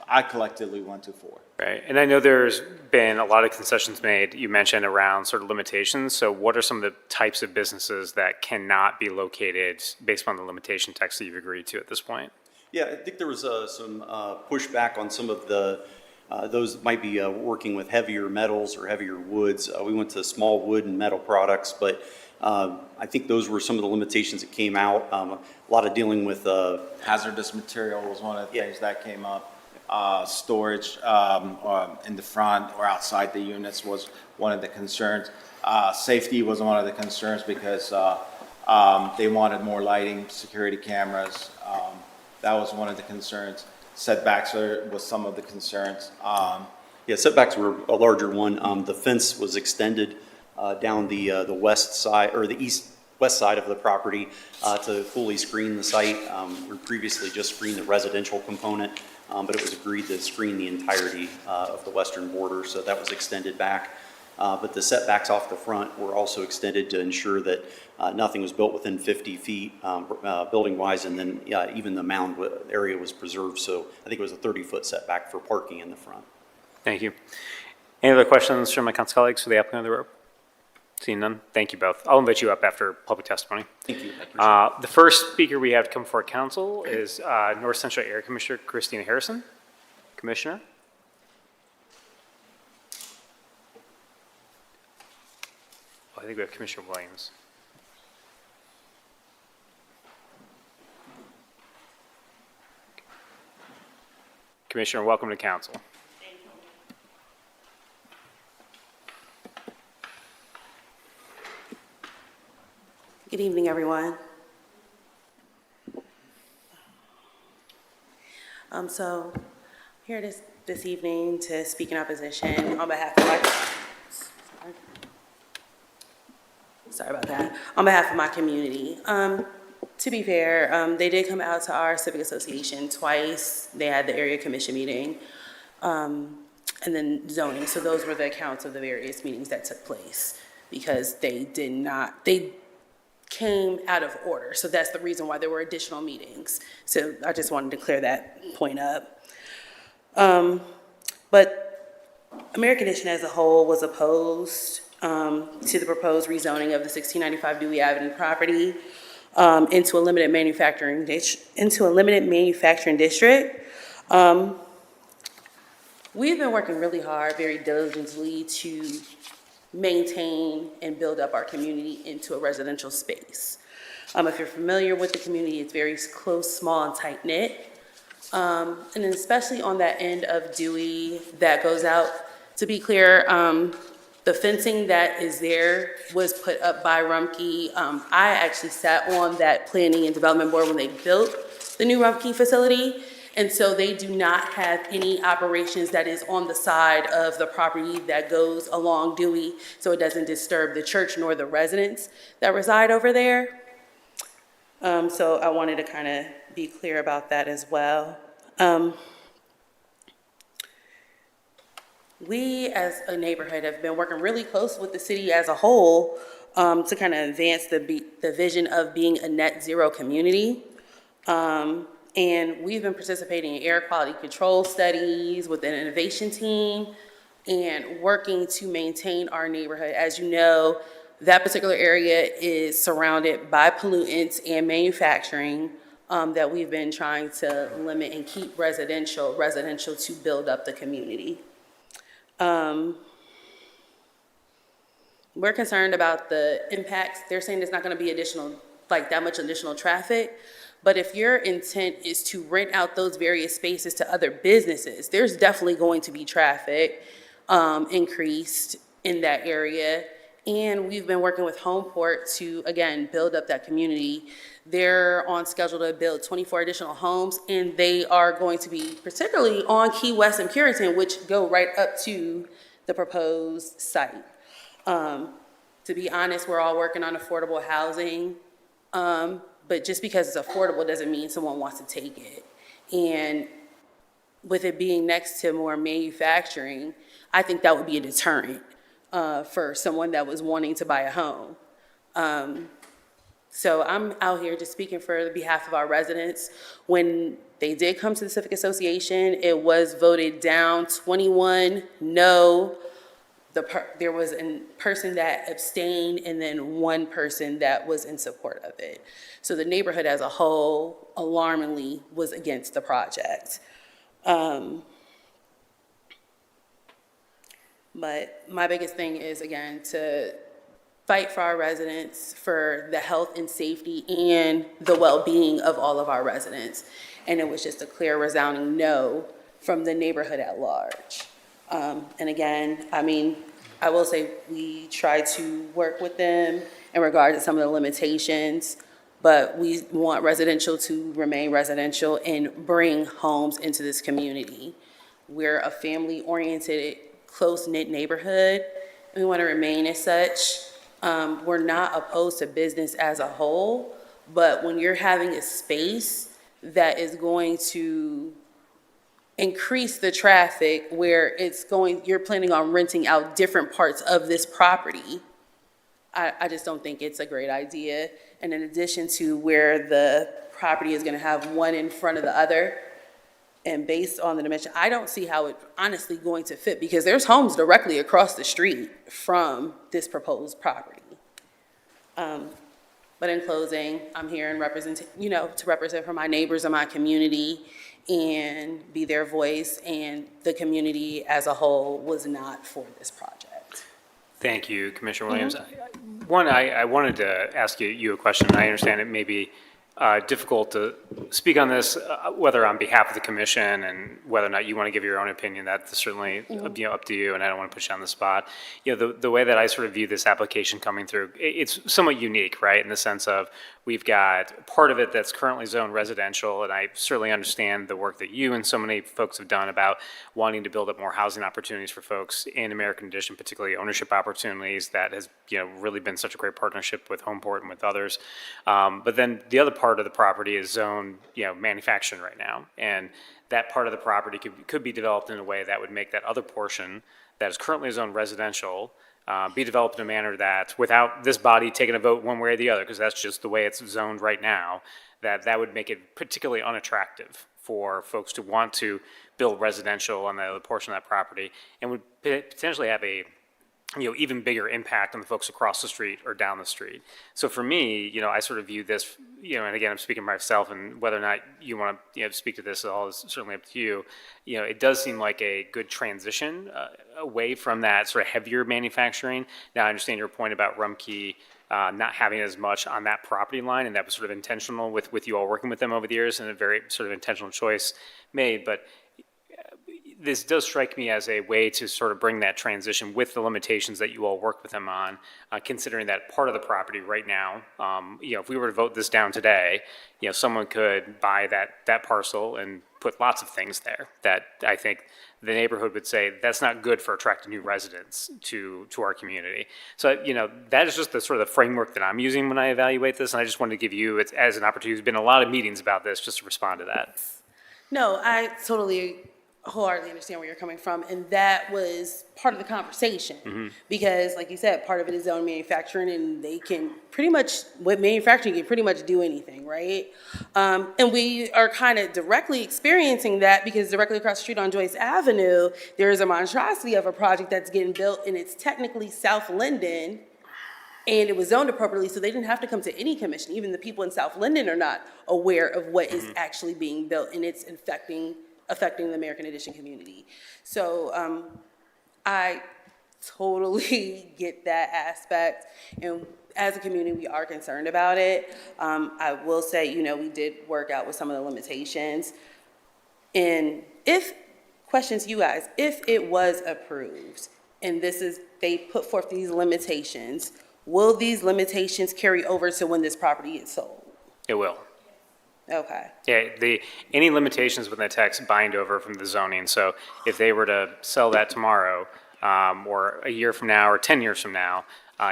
I collectively went to 4. Right, and I know there's been a lot of concessions made, you mentioned, around sort of limitations. So what are some of the types of businesses that cannot be located based on the limitation text that you've agreed to at this point? Yeah, I think there was some pushback on some of those that might be working with heavier metals or heavier woods. We went to small wood and metal products, but I think those were some of the limitations that came out. A lot of dealing with Hazardous material was one of the things that came up. Storage in the front or outside the units was one of the concerns. Safety was one of the concerns because they wanted more lighting, security cameras. That was one of the concerns. Setbacks was some of the concerns. Yeah, setbacks were a larger one. The fence was extended down the west side or the west side of the property to fully screen the site. We previously just screened the residential component, but it was agreed to screen the entirety of the western border, so that was extended back. But the setbacks off the front were also extended to ensure that nothing was built within 50 feet building-wise, and then even the mound area was preserved. So I think it was a 30-foot setback for parking in the front. Thank you. Any other questions from my council colleagues for the applicant of the road? Seeing none, thank you both. I'll invite you up after public testimony. Thank you. The first speaker we have to come before council is North Central Area Commissioner Christina Harrison. Commissioner? Oh, I think we have Commissioner Williams. Commissioner, welcome to council. Good evening, everyone. So here this evening to speak in opposition on behalf of on behalf of my community. To be fair, they did come out to our civic association twice. They had the area commission meeting, and then zoning. So those were the accounts of the various meetings that took place because they came out of order. So that's the reason why there were additional meetings. So I just wanted to clear that point up. But American Edition as a whole was opposed to the proposed rezoning of the 1695 Dewey Avenue property into a limited manufacturing district. We've been working really hard, very diligently to maintain and build up our community into a residential space. If you're familiar with the community, it's very close, small, and tight-knit. And then especially on that end of Dewey that goes out, to be clear, the fencing that is there was put up by Rumpke. I actually sat on that planning and development board when they built the new Rumpke facility. And so they do not have any operations that is on the side of the property that goes along Dewey, so it doesn't disturb the church nor the residents that reside over there. So I wanted to kind of be clear about that as well. We as a neighborhood have been working really close with the city as a whole to kind of advance the vision of being a net zero community. And we've been participating in air quality control studies with an innovation team and working to maintain our neighborhood. As you know, that particular area is surrounded by pollutants and manufacturing that we've been trying to limit and keep residential to build up the community. We're concerned about the impacts. They're saying there's not going to be that much additional traffic. But if your intent is to rent out those various spaces to other businesses, there's definitely going to be traffic increased in that area. And we've been working with Homeport to, again, build up that community. They're on schedule to build 24 additional homes, and they are going to be particularly on Key West and Puritan, which go right up to the proposed site. To be honest, we're all working on affordable housing. But just because it's affordable doesn't mean someone wants to take it. And with it being next to more manufacturing, I think that would be a deterrent for someone that was wanting to buy a home. So I'm out here just speaking for the behalf of our residents. When they did come to the Civic Association, it was voted down 21 no. There was a person that abstained and then one person that was in support of it. So the neighborhood as a whole, alarmingly, was against the project. But my biggest thing is, again, to fight for our residents, for the health and safety and the well-being of all of our residents. And it was just a clear, resounding no from the neighborhood at large. And again, I mean, I will say we try to work with them in regard to some of the limitations, but we want residential to remain residential and bring homes into this community. We're a family-oriented, close-knit neighborhood. We want to remain as such. We're not opposed to business as a whole, but when you're having a space that is going to increase the traffic where you're planning on renting out different parts of this property, I just don't think it's a great idea. And in addition to where the property is going to have one in front of the other, and based on the dimension, I don't see how it's honestly going to fit, because there's homes directly across the street from this proposed property. But in closing, I'm here and to represent for my neighbors and my community and be their voice, and the community as a whole was not for this project. Thank you, Commissioner Williams. One, I wanted to ask you a question. I understand it may be difficult to speak on this, whether on behalf of the commission and whether or not you want to give your own opinion. That's certainly up to you, and I don't want to put you on the spot. The way that I sort of view this application coming through, it's somewhat unique, right, in the sense of we've got part of it that's currently zoned residential, and I certainly understand the work that you and so many folks have done about wanting to build up more housing opportunities for folks in American Addition, particularly ownership opportunities. That has really been such a great partnership with Homeport and with others. But then the other part of the property is zoned manufacturing right now, and that part of the property could be developed in a way that would make that other portion that is currently zoned residential be developed in a manner that, without this body taking a vote one way or the other, because that's just the way it's zoned right now, that would make it particularly unattractive for folks to want to build residential on the other portion of that property, and would potentially have a even bigger impact on the folks across the street or down the street. So for me, I sort of view this, and again, I'm speaking for myself, and whether or not you want to speak to this at all is certainly up to you. It does seem like a good transition away from that sort of heavier manufacturing. Now, I understand your point about Rumpke not having as much on that property line, and that was sort of intentional with you all working with them over the years, and a very sort of intentional choice made. But this does strike me as a way to sort of bring that transition with the limitations that you all work with them on, considering that part of the property right now, if we were to vote this down today, someone could buy that parcel and put lots of things there that I think the neighborhood would say that's not good for attracting new residents to our community. So, that is just the sort of the framework that I'm using when I evaluate this, and I just wanted to give you, as an opportunity, there's been a lot of meetings about this, just to respond to that. No, I totally wholeheartedly understand where you're coming from, and that was part of the conversation. Because, like you said, part of it is zone manufacturing, and they can pretty much, with manufacturing, you can pretty much do anything, right? And we are kind of directly experiencing that because directly across the street on Joyce Avenue, there is a monstrosity of a project that's getting built, and it's technically South Linden, and it was zoned appropriately, so they didn't have to come to any commission. Even the people in South Linden are not aware of what is actually being built, and it's affecting the American Addition community. So I totally get that aspect, and as a community, we are concerned about it. I will say, we did work out with some of the limitations. And questions you guys, if it was approved, and they put forth these limitations, will these limitations carry over to when this property is sold? It will. Okay. Yeah, any limitations within the text bind over from the zoning. So if they were to sell that tomorrow, or a year from now, or 10 years from now,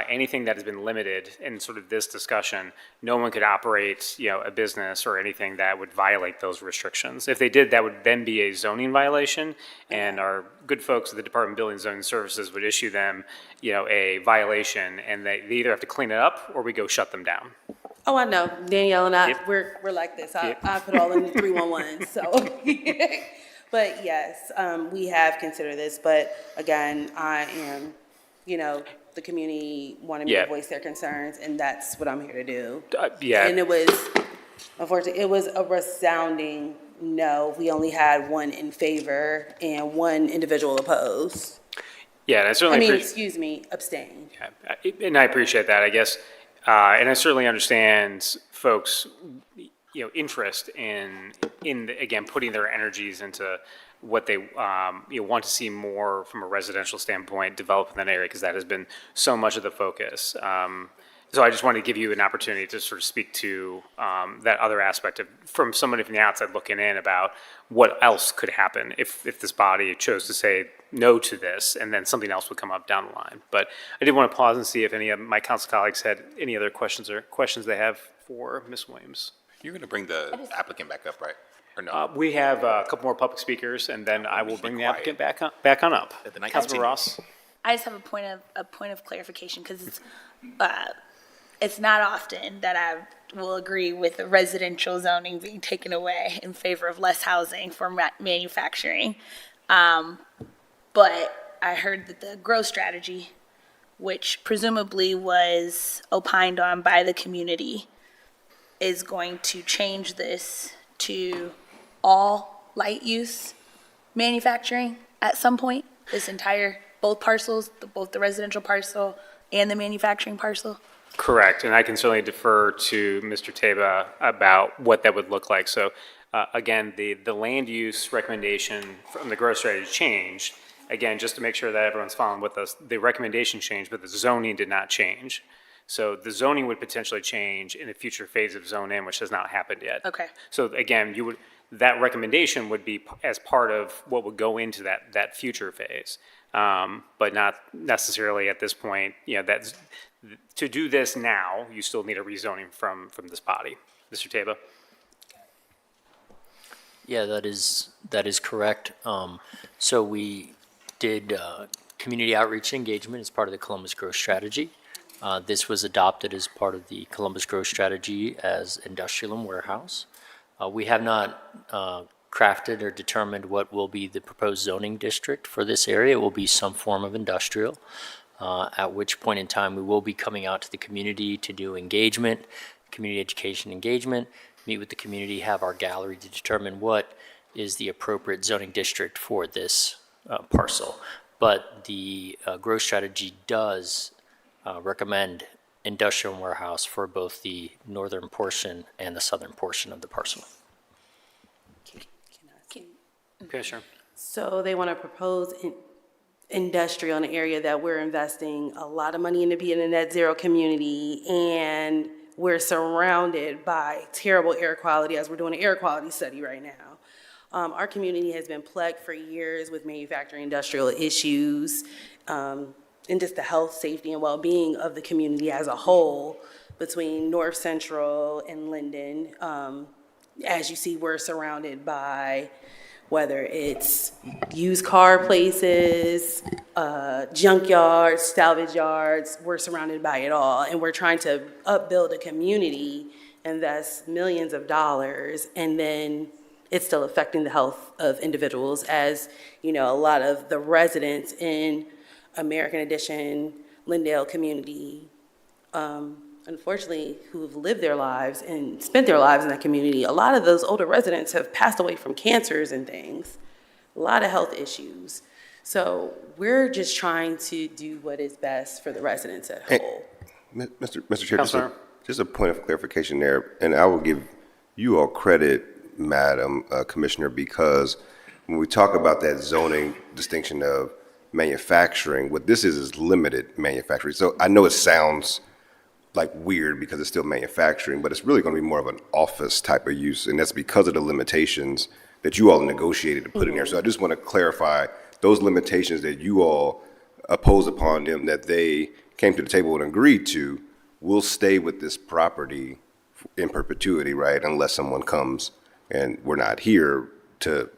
anything that has been limited in sort of this discussion, no one could operate, a business or anything that would violate those restrictions. If they did, that would then be a zoning violation, and our good folks at the Department of Building and Zoning Services would issue them, a violation, and they either have to clean it up or we go shut them down. Oh, I know. Danielle and I, Yep. we're like this. I Yep. put all in the 311, so. But yes, we have considered this, but again, I am, the community wanted me Yeah. to voice their concerns, and that's what I'm here to do. Yeah. And unfortunately, it was a resounding no. We only had one in favor and one individual opposed. Yeah, and I certainly Abstain. Yeah, and I appreciate that, I guess. And I certainly understand folks, interest in again, putting their energies into what they, want to see more from a residential standpoint develop in that area, because that has been so much of the focus. So I just wanted to give you an opportunity to sort of speak to that other aspect from somebody from the outside looking in about what else could happen if this body chose to say no to this, and then something else would come up down the line. But I did want to pause and see if any of my council colleagues had any other questions they have for Ms. Williams. You're going to bring the applicant back up, right? Or no? We have a couple more public speakers, and then I will bring the applicant back on up. Let the night Councilman continue. Ross? I just have a point of clarification, because it's not often that I will agree with the residential zoning being taken away in favor of less housing for manufacturing. But I heard that the growth strategy, which presumably was opined on by the community, is going to change this to all light use manufacturing at some point, both parcels, both the residential parcel and the manufacturing parcel? Correct, and I can certainly defer to Mr. Teba about what that would look like. So again, the land use recommendation from the growth strategy changed. Again, just to make sure that everyone's following with us, the recommendation changed, but the zoning did not change. So the zoning would potentially change in a future phase of Zone N, which has not happened yet. Okay. So again, that recommendation would be as part of what would go into that future phase, but not necessarily at this point. To do this now, you still need a rezoning from this body. Mr. Teba? Yeah, that is correct. So we did community outreach engagement as part of the Columbus Growth Strategy. This was adopted as part of the Columbus Growth Strategy as industrial and warehouse. We have not crafted or determined what will be the proposed zoning district for this area. It will be some form of industrial, at which point in time we will be coming out to the community to do engagement, community education engagement, meet with the community, have our gallery to determine what is the appropriate zoning district for this parcel. But the growth strategy does recommend industrial and warehouse for both the northern portion and the southern portion of the parcel. Okay, sure. So they want to propose industrial in an area that we're investing a lot of money into being a net zero community, and we're surrounded by terrible air quality as we're doing an air quality study right now. Our community has been plagued for years with manufacturing industrial issues, and just the health, safety, and well-being of the community as a whole between North Central and Linden. As you see, we're surrounded by whether it's used car places, junkyards, salvage yards. We're surrounded by it all, and we're trying to upbuild a community, invest millions of dollars, and then it's still affecting the health of individuals, as you know, a lot of the residents in American Addition, Lindale community, unfortunately, who've lived their lives and spent their lives in that community, a lot of those older residents have passed away from cancers and things, a lot of health issues. So we're just trying to do what is best for the residents at whole. Mr. Chair, just a point of clarification there, and I will give you all credit, Madam Commissioner, because when we talk about that zoning distinction of manufacturing, what this is limited manufacturing. So I know it sounds like weird because it's still manufacturing, but it's really going to be more of an office type of use, and that's because of the limitations that you all negotiated to put in there. So I just want to clarify those limitations that you all imposed upon them, that they came to the table and agreed to, will stay with this property in perpetuity, right, unless someone comes and we're not here to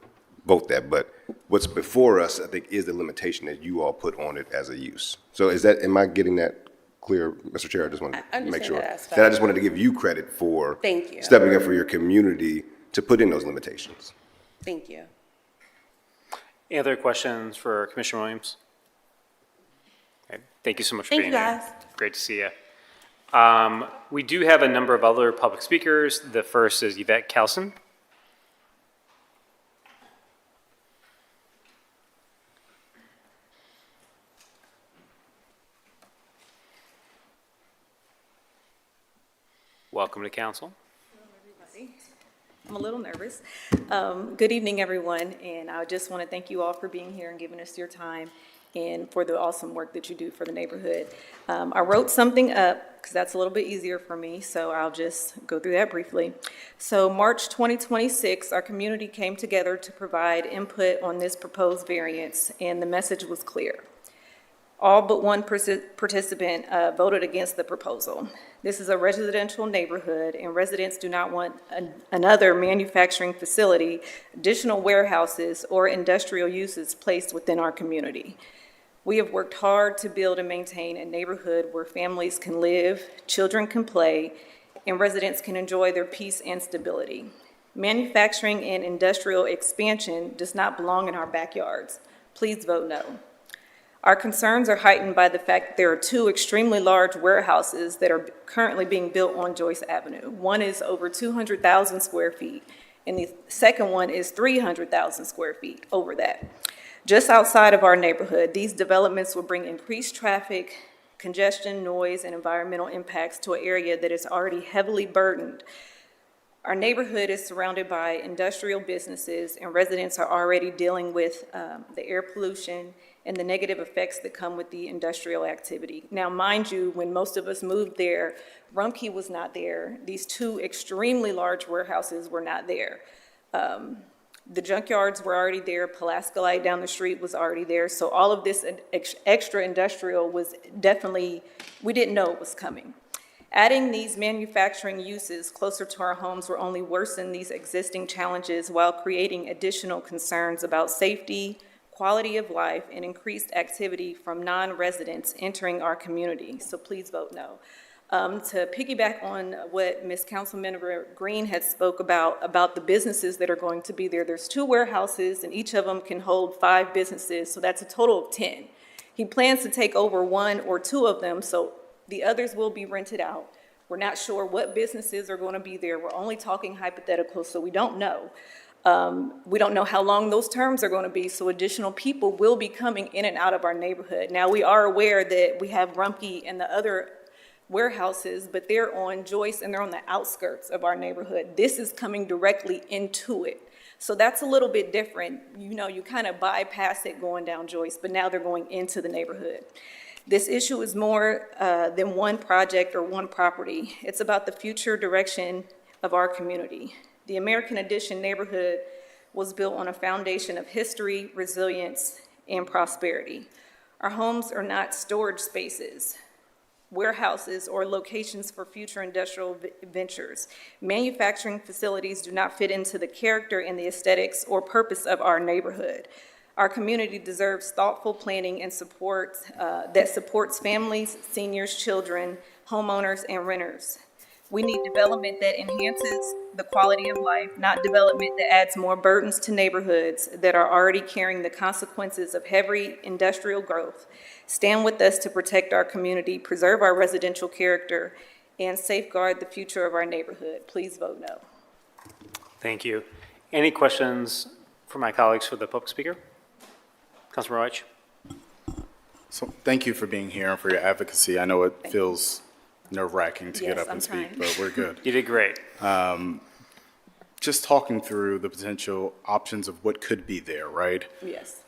vote that. But what's before us, I think, is the limitation that you all put on it as a use. So is that, am I getting that clear, Mr. Chair? I just want to make sure. That I just wanted to give you credit for stepping up for your community to put in those limitations. Thank you. Any other questions for Commissioner Williams? Okay, thank you so much for being here. Thank you, guys. Great to see you. We do have a number of other public speakers. The first is Yvette Kelson. Welcome to council. I'm a little nervous. Good evening, everyone, and I just want to thank you all for being here and giving us your time and for the awesome work that you do for the neighborhood. I wrote something up because that's a little bit easier for me, so I'll just go through that briefly. So March 2026, our community came together to provide input on this proposed variance, and the message was clear. All but one participant voted against the proposal. This is a residential neighborhood, and residents do not want another manufacturing facility, additional warehouses, or industrial uses placed within our community. We have worked hard to build and maintain a neighborhood where families can live, children can play, and residents can enjoy their peace and stability. Manufacturing and industrial expansion does not belong in our backyards. Please vote no. Our concerns are heightened by the fact that there are two extremely large warehouses that are currently being built on Joyce Avenue. One is over 200,000 square feet, and the second one is 300,000 square feet over that. Just outside of our neighborhood, these developments will bring increased traffic, congestion, noise, and environmental impacts to an area that is already heavily burdened. Our neighborhood is surrounded by industrial businesses, and residents are already dealing with the air pollution and the negative effects that come with the industrial activity. Now, mind you, when most of us moved there, Rumpke was not there. These two extremely large warehouses were not there. The junkyards were already there. Pulaski Light down the street was already there. So all of this extra industrial was definitely, we didn't know it was coming. Adding these manufacturing uses closer to our homes will only worsen these existing challenges while creating additional concerns about safety, quality of life, and increased activity from non-residents entering our community. So please vote no. To piggyback on what Ms. Councilmember Green had spoke about the businesses that are going to be there, there's two warehouses and each of them can hold 5 businesses, so that's a total of 10. He plans to take over 1 or 2 of them, so the others will be rented out. We're not sure what businesses are going to be there. We're only talking hypothetical, so we don't know. We don't know how long those terms are going to be, so additional people will be coming in and out of our neighborhood. Now, we are aware that we have Rumpke and the other warehouses, but they're on Joyce and they're on the outskirts of our neighborhood. This is coming directly into it. So that's a little bit different. You know, you kind of bypass it going down Joyce, but now they're going into the neighborhood. This issue is more than one project or one property. It's about the future direction of our community. The American Addition neighborhood was built on a foundation of history, resilience, and prosperity. Our homes are not storage spaces. warehouses, or locations for future industrial ventures. Manufacturing facilities do not fit into the character and the aesthetics or purpose of our neighborhood. Our community deserves thoughtful planning and support that supports families, seniors, children, homeowners, and renters. We need development that enhances the quality of life, not development that adds more burdens to neighborhoods that are already carrying the consequences of heavy industrial growth. Stand with us to protect our community, preserve our residential character, and safeguard the future of our neighborhood. Please vote no. Thank you. Any questions for my colleagues for the public speaker? Councilman Roach? So thank you for being here and for your advocacy. I know it feels nerve-wracking to get up and speak, but we're good. You did great. Just talking through the potential options of what could be there, right? Yes.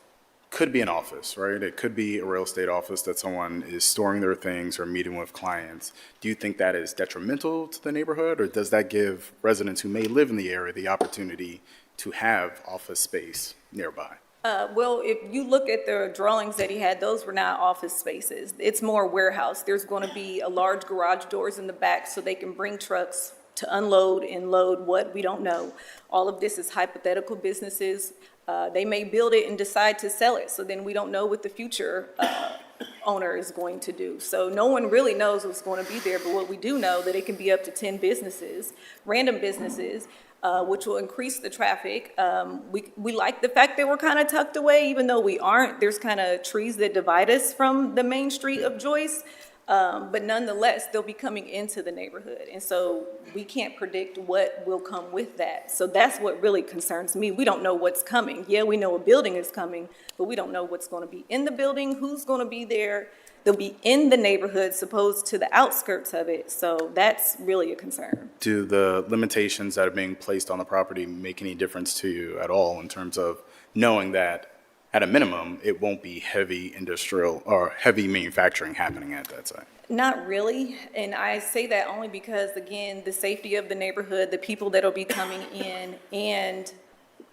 Could be an office, right? It could be a real estate office that someone is storing their things or meeting with clients. Do you think that is detrimental to the neighborhood, or does that give residents who may live in the area the opportunity to have office space nearby? Well, if you look at the drawings that he had, those were not office spaces. It's more warehouse. There's going to be a large garage doors in the back so they can bring trucks to unload and load what we don't know. All of this is hypothetical businesses. They may build it and decide to sell it, so then we don't know what the future owner is going to do. So no one really knows what's going to be there, but what we do know that it can be up to 10 businesses, random businesses, which will increase the traffic. We like the fact that we're kind of tucked away, even though we aren't. There's kind of trees that divide us from the main street of Joyce. But nonetheless, they'll be coming into the neighborhood. And so we can't predict what will come with that. So that's what really concerns me. We don't know what's coming. Yeah, we know a building is coming, but we don't know what's going to be in the building, who's going to be there. They'll be in the neighborhood, supposed to the outskirts of it. So that's really a concern. Do the limitations that are being placed on the property make any difference to you at all in terms of knowing that at a minimum, it won't be heavy industrial or heavy manufacturing happening at that site? Not really, and I say that only because, again, the safety of the neighborhood, the people that'll be coming in, and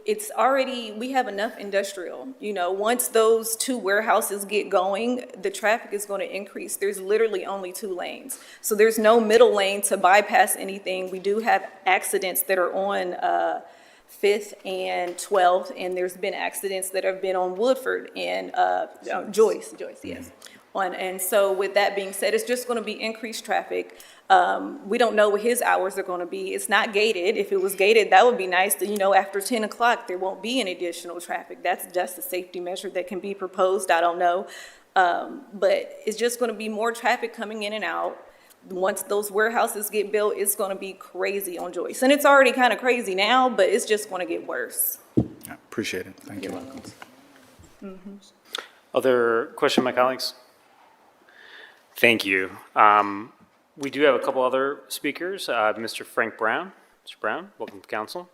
it's already, we have enough industrial. You know, once those two warehouses get going, the traffic is going to increase. There's literally only 2 lanes. So there's no middle lane to bypass anything. We do have accidents that are on 5th and 12th, and there's been accidents that have been on Woodford and Joyce, yes. And so with that being said, it's just going to be increased traffic. We don't know what his hours are going to be. It's not gated. If it was gated, that would be nice. You know, after 10 o'clock, there won't be any additional traffic. That's just a safety measure that can be proposed. I don't know. But it's just going to be more traffic coming in and out. Once those warehouses get built, it's going to be crazy on Joyce. And it's already kind of crazy now, but it's just going to get worse. Yeah, appreciate it. Thank you. You're welcome. Mm-hmm. Other question, my colleagues? Thank you. We do have a couple other speakers. Mr. Frank Brown. Mr. Brown, welcome to council.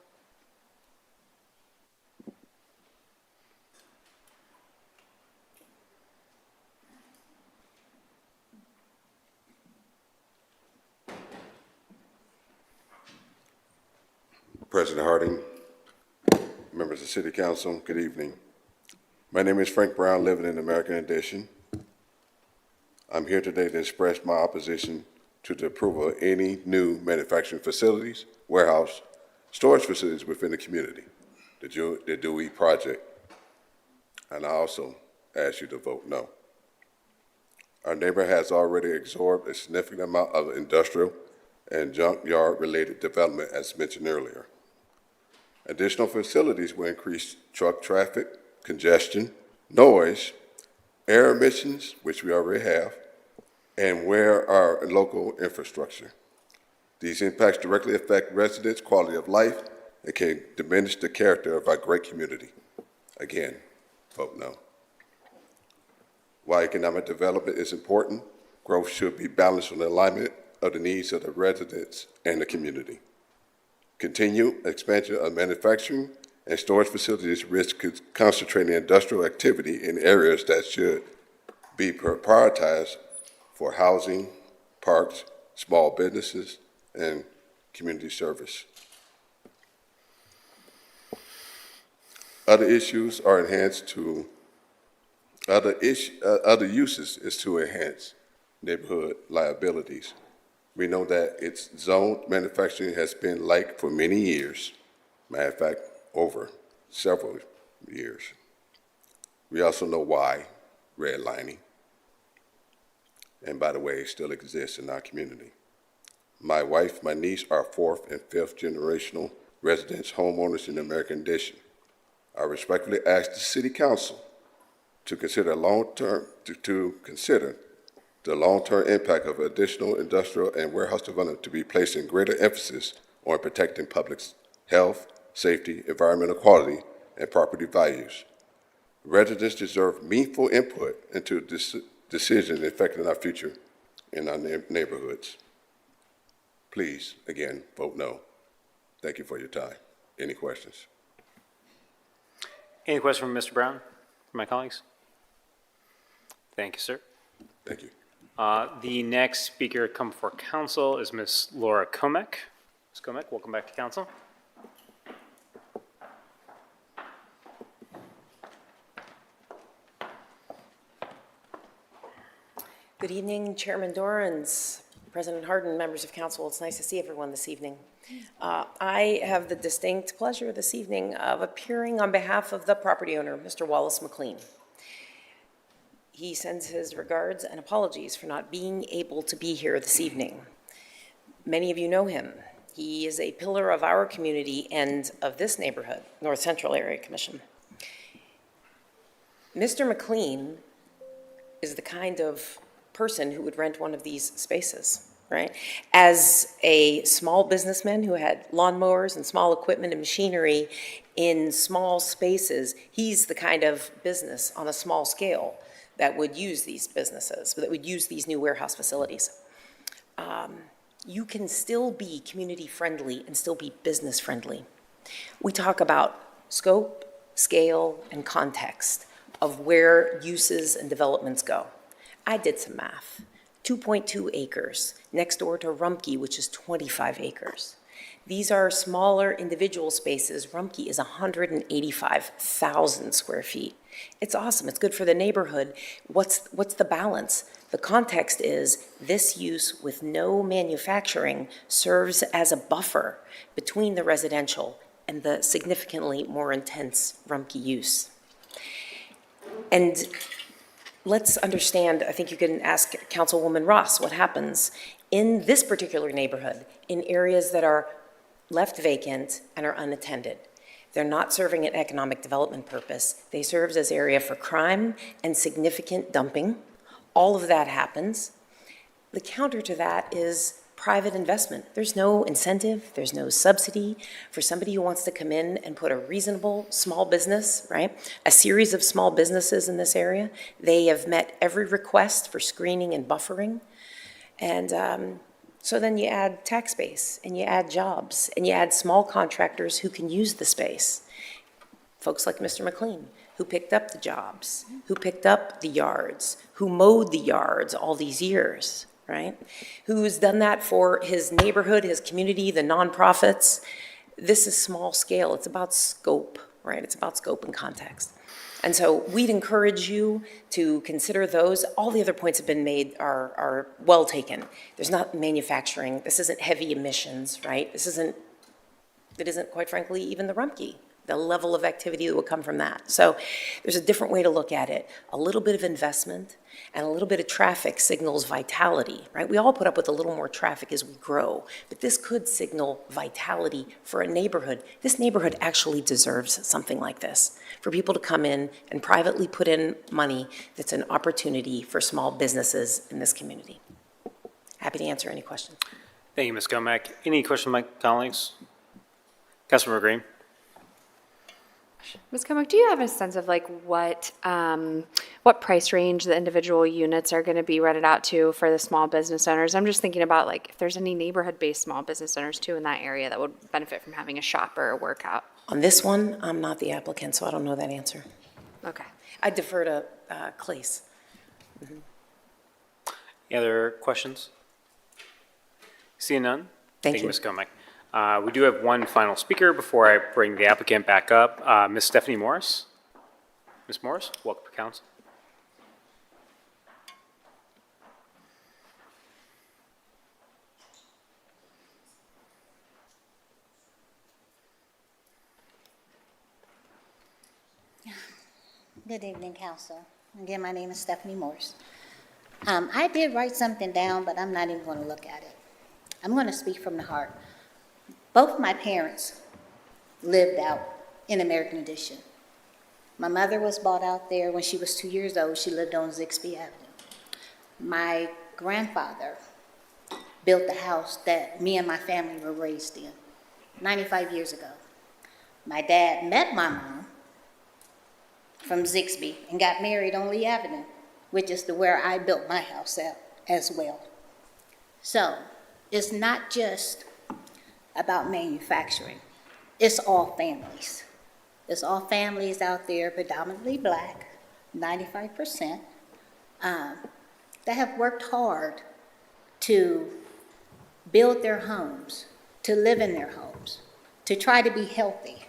President Harding, members of City Council, good evening. My name is Frank Brown, living in American Addition. I'm here today to express my opposition to the approval of any new manufacturing facilities, warehouse, storage facilities within the community, the Dewey project. And I also ask you to vote no. Our neighbor has already absorbed a significant amount of industrial and junkyard-related development, as mentioned earlier. Additional facilities will increase truck traffic, congestion, noise, air emissions, which we already have, and wear our local infrastructure. These impacts directly affect residents' quality of life and can diminish the character of our great community. Again, vote no. While economic development is important, growth should be balanced on the alignment of the needs of the residents and the community. Continued expansion of manufacturing and storage facilities risk concentrating industrial activity in areas that should be prioritized for housing, parks, small businesses, and community service. Other issues are other uses is to enhance neighborhood liabilities. We know that its zoned manufacturing has been like for many years, matter of fact, over several years. We also know why redlining, and by the way, it still exists in our community. My wife, my niece are fourth and fifth generational residents, homeowners in the American Addition. I respectfully ask the City Council to consider consider the long-term impact of additional industrial and warehouse development to be placed in greater emphasis on protecting public health, safety, environmental quality, and property values. Residents deserve meaningful input into decisions affecting our future in our neighborhoods. Please, again, vote no. Thank you for your time. Any questions? Any questions from Mr. Brown, from my colleagues? Thank you, sir. Thank you. The next speaker to come before council is Ms. Laura Komek. Ms. Komek, welcome back to council. Good evening, Chairman Dorans, President Harden, members of council. It's nice to see everyone this evening. I have the distinct pleasure this evening of appearing on behalf of the property owner, Mr. Wallace McLean. He sends his regards and apologies for not being able to be here this evening. Many of you know him. He is a pillar of our community and of this neighborhood, North Central Area Commission. Mr. McLean is the kind of person who would rent one of these spaces, right? As a small businessman who had lawnmowers and small equipment and machinery in small spaces, he's the kind of business on a small scale that would use these businesses, that would use these new warehouse facilities. You can still be community friendly and still be business friendly. We talk about scope, scale, and context of where uses and developments go. I did some math. 2.2 acres next door to Rumpke, which is 25 acres. These are smaller individual spaces. Rumpke is 185,000 square feet. It's awesome. It's good for the neighborhood. What's the balance? The context is this use with no manufacturing serves as a buffer between the residential and the significantly more intense Rumpke use. And let's understand, I think you can ask Councilwoman Ross what happens in this particular neighborhood in areas that are left vacant and are unattended. They're not serving an economic development purpose. They serve as area for crime and significant dumping. All of that happens. The counter to that is private investment. There's no incentive, there's no subsidy for somebody who wants to come in and put a reasonable small business, right? A series of small businesses in this area. They have met every request for screening and buffering. And so then you add tax base and you add jobs and you add small contractors who can use the space. Folks like Mr. McLean, who picked up the jobs, who picked up the yards, who mowed the yards all these years, right? Who's done that for his neighborhood, his community, the nonprofits. This is small scale. It's about scope, right? It's about scope and context. And so we'd encourage you to consider those. All the other points have been made are well taken. There's not manufacturing. This isn't heavy emissions, right? It isn't, quite frankly, even the Rumpke, the level of activity that would come from that. So there's a different way to look at it. A little bit of investment and a little bit of traffic signals vitality, right? We all put up with a little more traffic as we grow, but this could signal vitality for a neighborhood. This neighborhood actually deserves something like this, for people to come in and privately put in money that's an opportunity for small businesses in this community. Happy to answer any questions. Thank you, Ms. Gomek. Any questions, my colleagues? Councilmember Green. Ms. Comic, do you have a sense of like what price range the individual units are going to be rented out to for the small business owners? I'm just thinking about like if there's any neighborhood-based small business owners too in that area that would benefit from having a shop or a workout. On this one, I'm not the applicant, so I don't know that answer. Okay. I defer to Clace. Any other questions? Seeing none? Thank you. Ms. Comic. We do have one final speaker before I bring the applicant back up. Ms. Stephanie Morris. Ms. Morris, welcome to council. Good evening, Council. Again, my name is Stephanie Morse. I did write something down, but I'm not even going to look at it. I'm going to speak from the heart. Both my parents lived out in American Addition. My mother was bought out there when she was 2 years old. She lived on Zixby Avenue. My grandfather built the house that me and my family were raised in 95 years ago. My dad met my mom from Zixby and got married on Lee Avenue, which is where I built my house at as well. So it's not just about manufacturing. It's all families. It's all families out there, predominantly black, 95%, that have worked hard to build their homes, to live in their homes, to try to be healthy.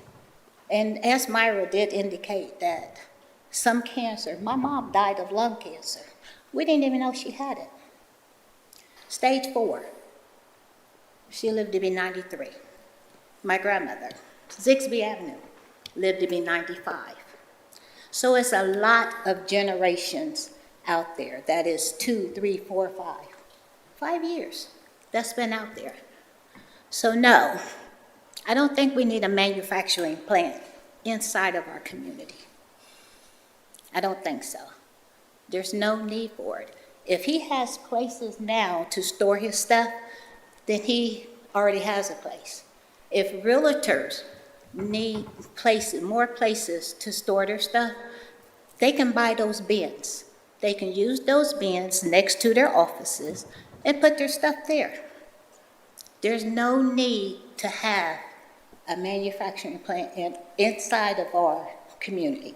And as Myra did indicate that some cancer, my mom died of lung cancer. We didn't even know she had it. Stage 4. She lived to be 93. My grandmother, Zixby Avenue, lived to be 95. So it's a lot of generations out there. That is 2, 3, 4, 5. 5 years that's been out there. So no, I don't think we need a manufacturing plant inside of our community. I don't think so. There's no need for it. If he has places now to store his stuff, then he already has a place. If realtors need places, more places to store their stuff, they can buy those bins. They can use those bins next to their offices and put their stuff there. There's no need to have a manufacturing plant inside of our community.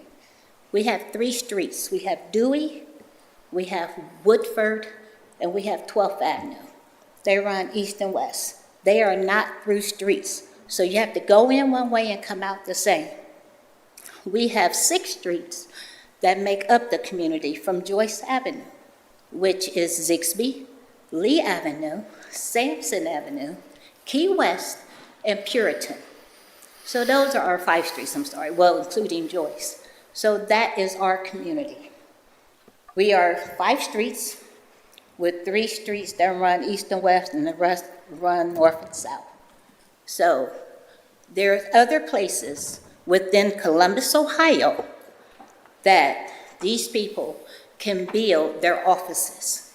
We have 3 streets. We have Dewey, we have Woodford, and we have 12th Avenue. They run east and west. They are not through streets. So you have to go in one way and come out the same. We have 6 streets that make up the community from Joyce Avenue, which is Zixby, Lee Avenue, Sampson Avenue, Key West, and Puritan. So those are our 5 streets, well, including Joyce. So that is our community. We are 5 streets with 3 streets that run east and west, and the rest run north and south. So there's other places within Columbus, Ohio, that these people can build their offices.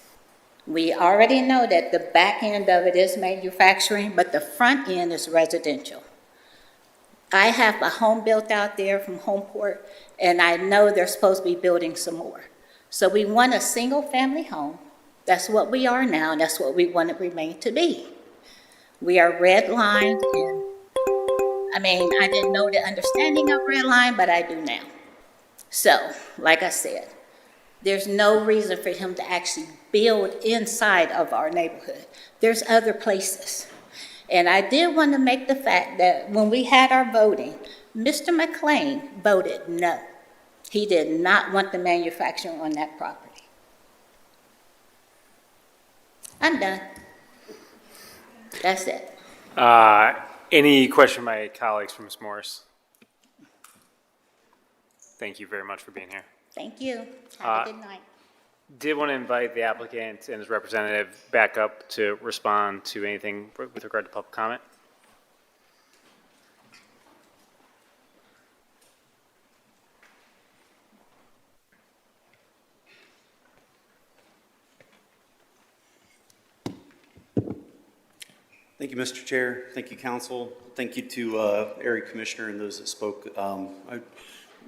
We already know that the back end of it is manufacturing, but the front end is residential. I have a home built out there from Homeport, and I know they're supposed to be building some more. So we want a single-family home. That's what we are now, and that's what we want to remain to be. We are redlined, and I didn't know the understanding of redline, but I do now. So, like I said, there's no reason for him to actually build inside of our neighborhood. There's other places. And I did want to make the fact that when we had our voting, Mr. McLean voted no. He did not want the manufacturing on that property. I'm done. That's it. Any question by colleagues for Ms. Morris? Thank you very much for being here. Thank you. Have a good night. Did want to invite the applicant and his representative back up to respond to anything with regard to public comment. Thank you, Mr. Chair. Thank you, Council. Thank you to Area Commissioner and those that spoke. I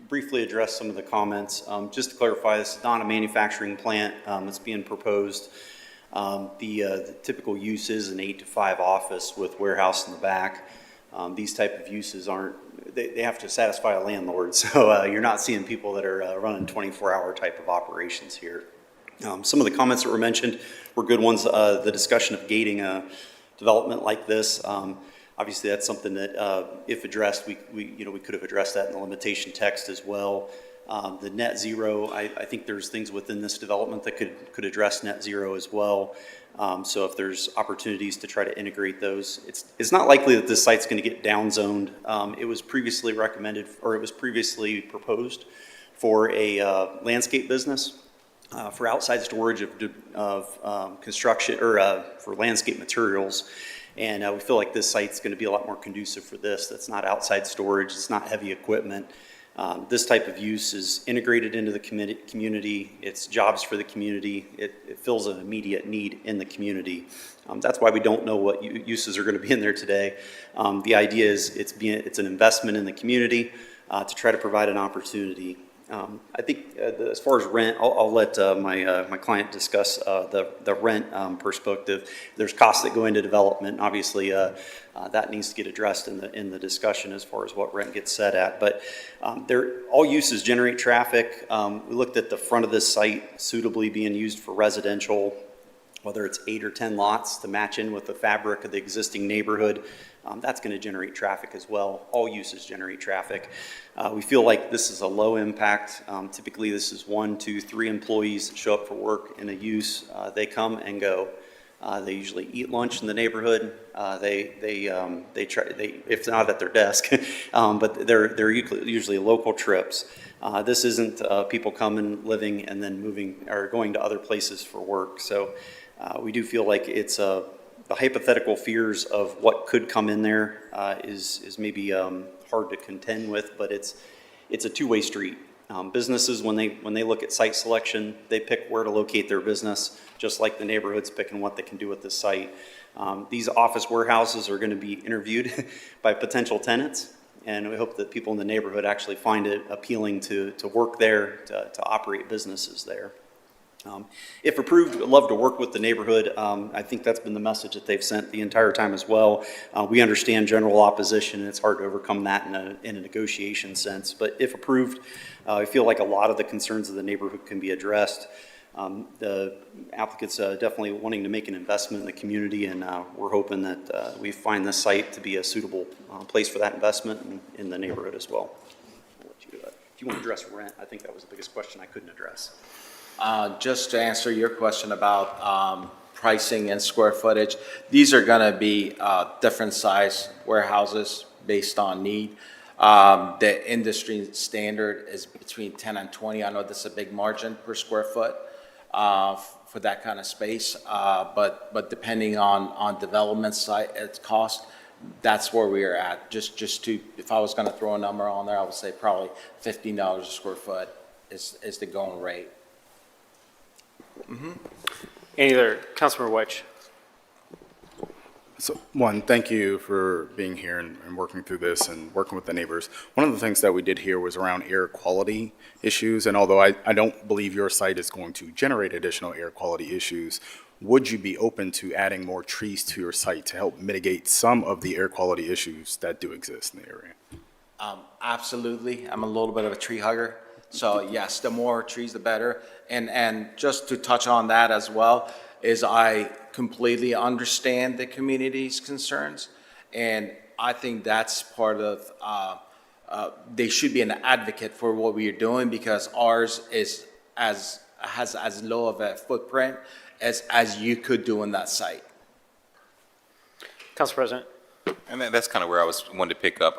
briefly address some of the comments. Just to clarify, this is not a manufacturing plant that's being proposed. The typical use is an 8 to 5 office with warehouse in the back. These type of uses they have to satisfy a landlord, so you're not seeing people that are running 24-hour type of operations here. Some of the comments that were mentioned were good ones. The discussion of gating a development like this. Obviously, that's something that, if addressed, we could have addressed that in the limitation text as well. The net zero, I think there's things within this development that could address net zero as well. So if there's opportunities to try to integrate those, it's not likely that this site's going to get downzoned. It was previously recommended, or it was previously proposed for a landscape business, for outside storage of construction, or for landscape materials. And we feel like this site's going to be a lot more conducive for this. That's not outside storage, it's not heavy equipment. This type of use is integrated into the community. It's jobs for the community. It fills an immediate need in the community. That's why we don't know what uses are going to be in there today. The idea is it's an investment in the community to try to provide an opportunity. I think as far as rent, I'll let my client discuss the rent perspective. There's costs that go into development. Obviously, that needs to get addressed in the discussion as far as what rent gets set at. But all uses generate traffic. We looked at the front of this site suitably being used for residential, whether it's 8 or 10 lots to match in with the fabric of the existing neighborhood. That's going to generate traffic as well. All uses generate traffic. We feel like this is a low impact. Typically, this is 1, 2, 3 employees that show up for work in a use. They come and go. They usually eat lunch in the neighborhood. They try, if not at their desk, but they're usually local trips. This isn't people coming, living, and then moving or going to other places for work. So we do feel like it's the hypothetical fears of what could come in there is maybe hard to contend with, but it's a two-way street. Businesses, when they look at site selection, they pick where to locate their business, just like the neighborhood's picking what they can do with the site. These office warehouses are going to be interviewed by potential tenants, and we hope that people in the neighborhood actually find it appealing to work there, to operate businesses there. If approved, I'd love to work with the neighborhood. I think that's been the message that they've sent the entire time as well. We understand general opposition, and it's hard to overcome that in a negotiation sense. But if approved, I feel like a lot of the concerns of the neighborhood can be addressed. The applicant's definitely wanting to make an investment in the community, and we're hoping that we find this site to be a suitable place for that investment in the neighborhood as well. I'll let you, if you want to address rent, I think that was the biggest question I couldn't address. Just to answer your question about pricing and square footage, these are going to be different size warehouses based on need. The industry standard is between 10 and 20. I know this is a big margin per square foot for that kind of space, but depending on development site, its cost, that's where we are at. Just to, if I was going to throw a number on there, I would say probably $15 a square foot is the going rate. Mm-hmm. Any other, Councilmember White? So, one, thank you for being here and working through this and working with the neighbors. One of the things that we did here was around air quality issues, and although I don't believe your site is going to generate additional air quality issues, would you be open to adding more trees to your site to help mitigate some of the air quality issues that do exist in the area? Absolutely. I'm a little bit of a tree hugger. So yes, the more trees, the better. And just to touch on that as well, is I completely understand the community's concerns. And I think that's part of, they should be an advocate for what we are doing, because ours has as low of a footprint as you could do on that site. Council President. And that's kind of where I wanted to pick up.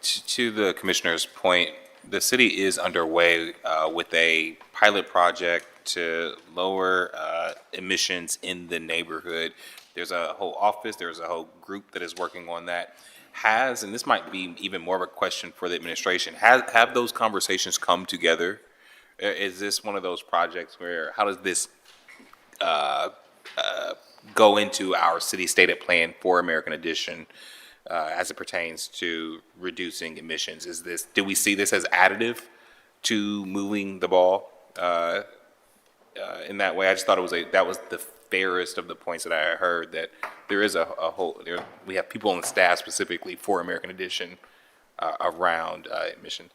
To the commissioner's point, the city is underway with a pilot project to lower emissions in the neighborhood. There's a whole office, there's a whole group that is working on that. And this might be even more of a question for the administration, have those conversations come together? Is this one of those projects where, how does this go into our city stated plan for American Addition as it pertains to reducing emissions? Do we see this as additive to moving the ball in that way? I just thought that was the fairest of the points that I heard, that there is we have people on the staff specifically for American Addition around emissions.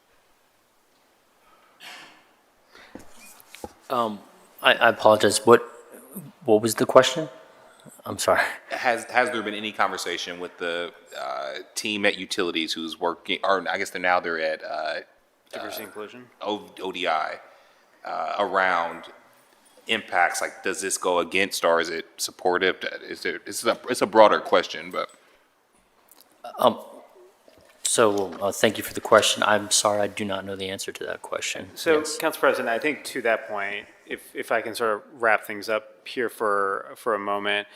I apologize. What was the question? I'm sorry. Has there been any conversation with the team at Utilities who's working, or I guess they're at Diversity Inclusion? ODI, around impacts? Like, does this go against, or is it supportive? It's a broader question, but. So thank you for the question. I'm sorry, I do not know the answer to that question. So, Yes. Council President, I think to that point, if I can sort of wrap things up here for a moment,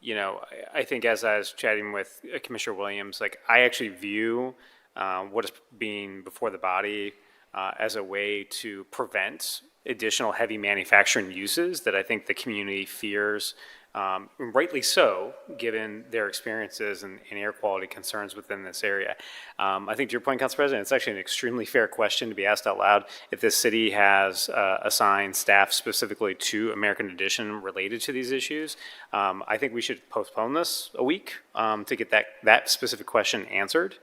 you know, I think as I was chatting with Commissioner Williams, like, I actually view what is being before the body as a way to prevent additional heavy manufacturing uses that I think the community fears, rightly so, given their experiences and air quality concerns within this area. I think to your point, Council President, it's actually an extremely fair question to be asked out loud. If this city has assigned staff specifically to American Edition related to these issues, I think we should postpone this a week to get that specific question answered,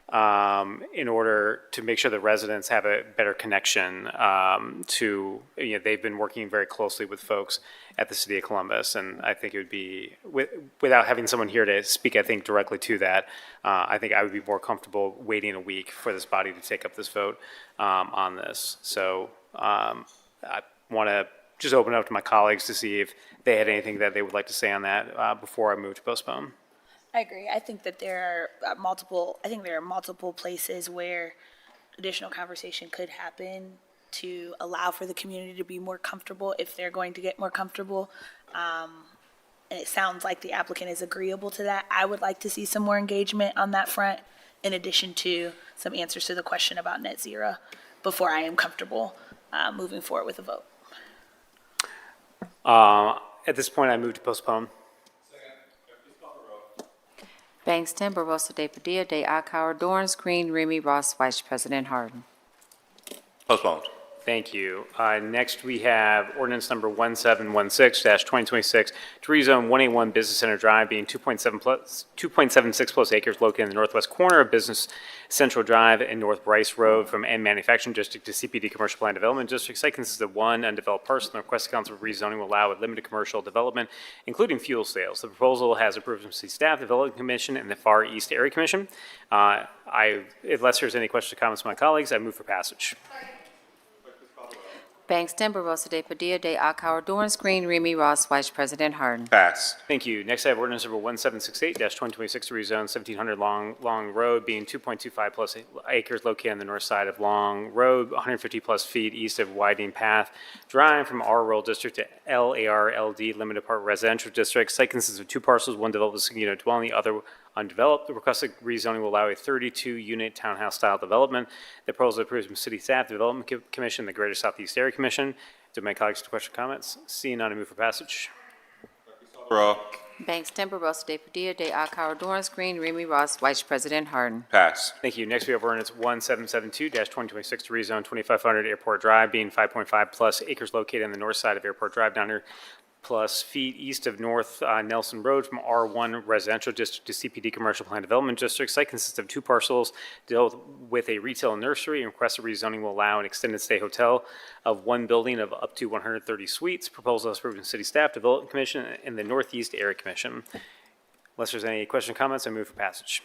in order to make sure the residents have a better connection to, you know, they've been working very closely with folks at the City of Columbus, and I think it would be, without having someone here to speak, I think, directly to that, I think I would be more comfortable waiting a week for this body to take up this vote on this. So I want to just open it up to my colleagues to see if they had anything that they would like to say on that before I move to postpone. I agree. I think that there are multiple places where additional conversation could happen to allow for the community to be more comfortable if they're going to get more comfortable. And it sounds like the applicant is agreeable to that. I would like to see some more engagement on that front, in addition to some answers to the question about net zero, before I am comfortable moving forward with a vote. At this point, I move to postpone. Bangston, Barosa de Padilla, de Akauer, Dorance Green, Remy Ross, Vice President Harden. Postponed. Thank you. Next, we have ordinance number 1716-2026 to rezone 181 Business Center Drive, being 2.76 plus acres located in the northwest corner of Business Central Drive and North Bryce Road from N Manufacturing District to CPD Commercial Plan Development District. Site consists of one undeveloped parcel. The requested council for rezoning will allow limited commercial development, including fuel sales. The proposal has approved from City Staff, Development Commission, and the Far East Area Commission. Unless there's any questions or comments from my colleagues, I move for passage. Bangston, Barosa de Padilla, de Akauer, Dorance Green, Remy Ross, Vice President Harden. Pass. Thank you. Next, I have ordinance number 1768-2026 to rezone 1700 Long Road, being 2.25 plus acres located on the north side of Long Road, 150 plus feet east of Widening Path Drive from R Rural District to LAR-LD Limited Part Residential District. Site consists of two parcels, one developed as a unit dwelling, the other undeveloped. The requested rezoning will allow a 32-unit townhouse-style development. The proposal is approved from City Staff, Development Commission, the Greater Southeast Area Commission. Do my colleagues have questions or comments? Seeing none, I move for passage. Roll. Bangston, Barosa de Padilla, de Akauer, Dorance Green, Remy Ross, Vice President Harden. Pass. Thank you. Next, we have ordinance 1772-2026 to rezone 2500 Airport Drive, being 5.5 plus acres located on the north side of Airport Drive, down here plus feet east of North Nelson Road from R1 Residential District to CPD Commercial Plan Development District. Site consists of two parcels dealt with a retail nursery, and requested rezoning will allow an extended stay hotel of one building of up to 130 suites. Proposal is approved in City Staff, Development Commission, and the Northeast Area Commission. Unless there's any questions or comments, I move for passage.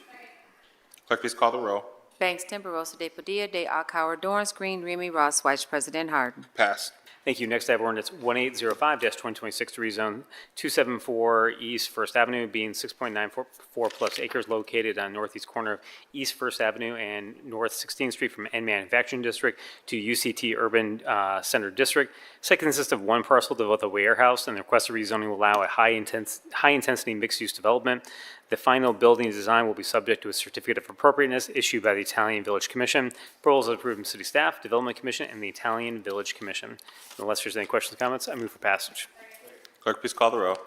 Clerk, please call the roll. Bangston, Barosa de Padilla, de Akauer, Dorance Green, Remy Ross, Vice President Harden. Pass. Thank you. Next, I have ordinance 1805-2026 to rezone 274 East First Avenue, being 6.94 plus acres located on northeast corner of East First Avenue and North 16th Street from N Manufacturing District to UCT Urban Center District. Site consists of one parcel developed a warehouse, and the requested rezoning will allow a high-intensity mixed-use development. The final building design will be subject to a certificate of appropriateness issued by the Italian Village Commission. Proposal is approved from City Staff, Development Commission, and the Italian Village Commission. Unless there's any questions or comments, I move for passage. Clerk, please call the roll.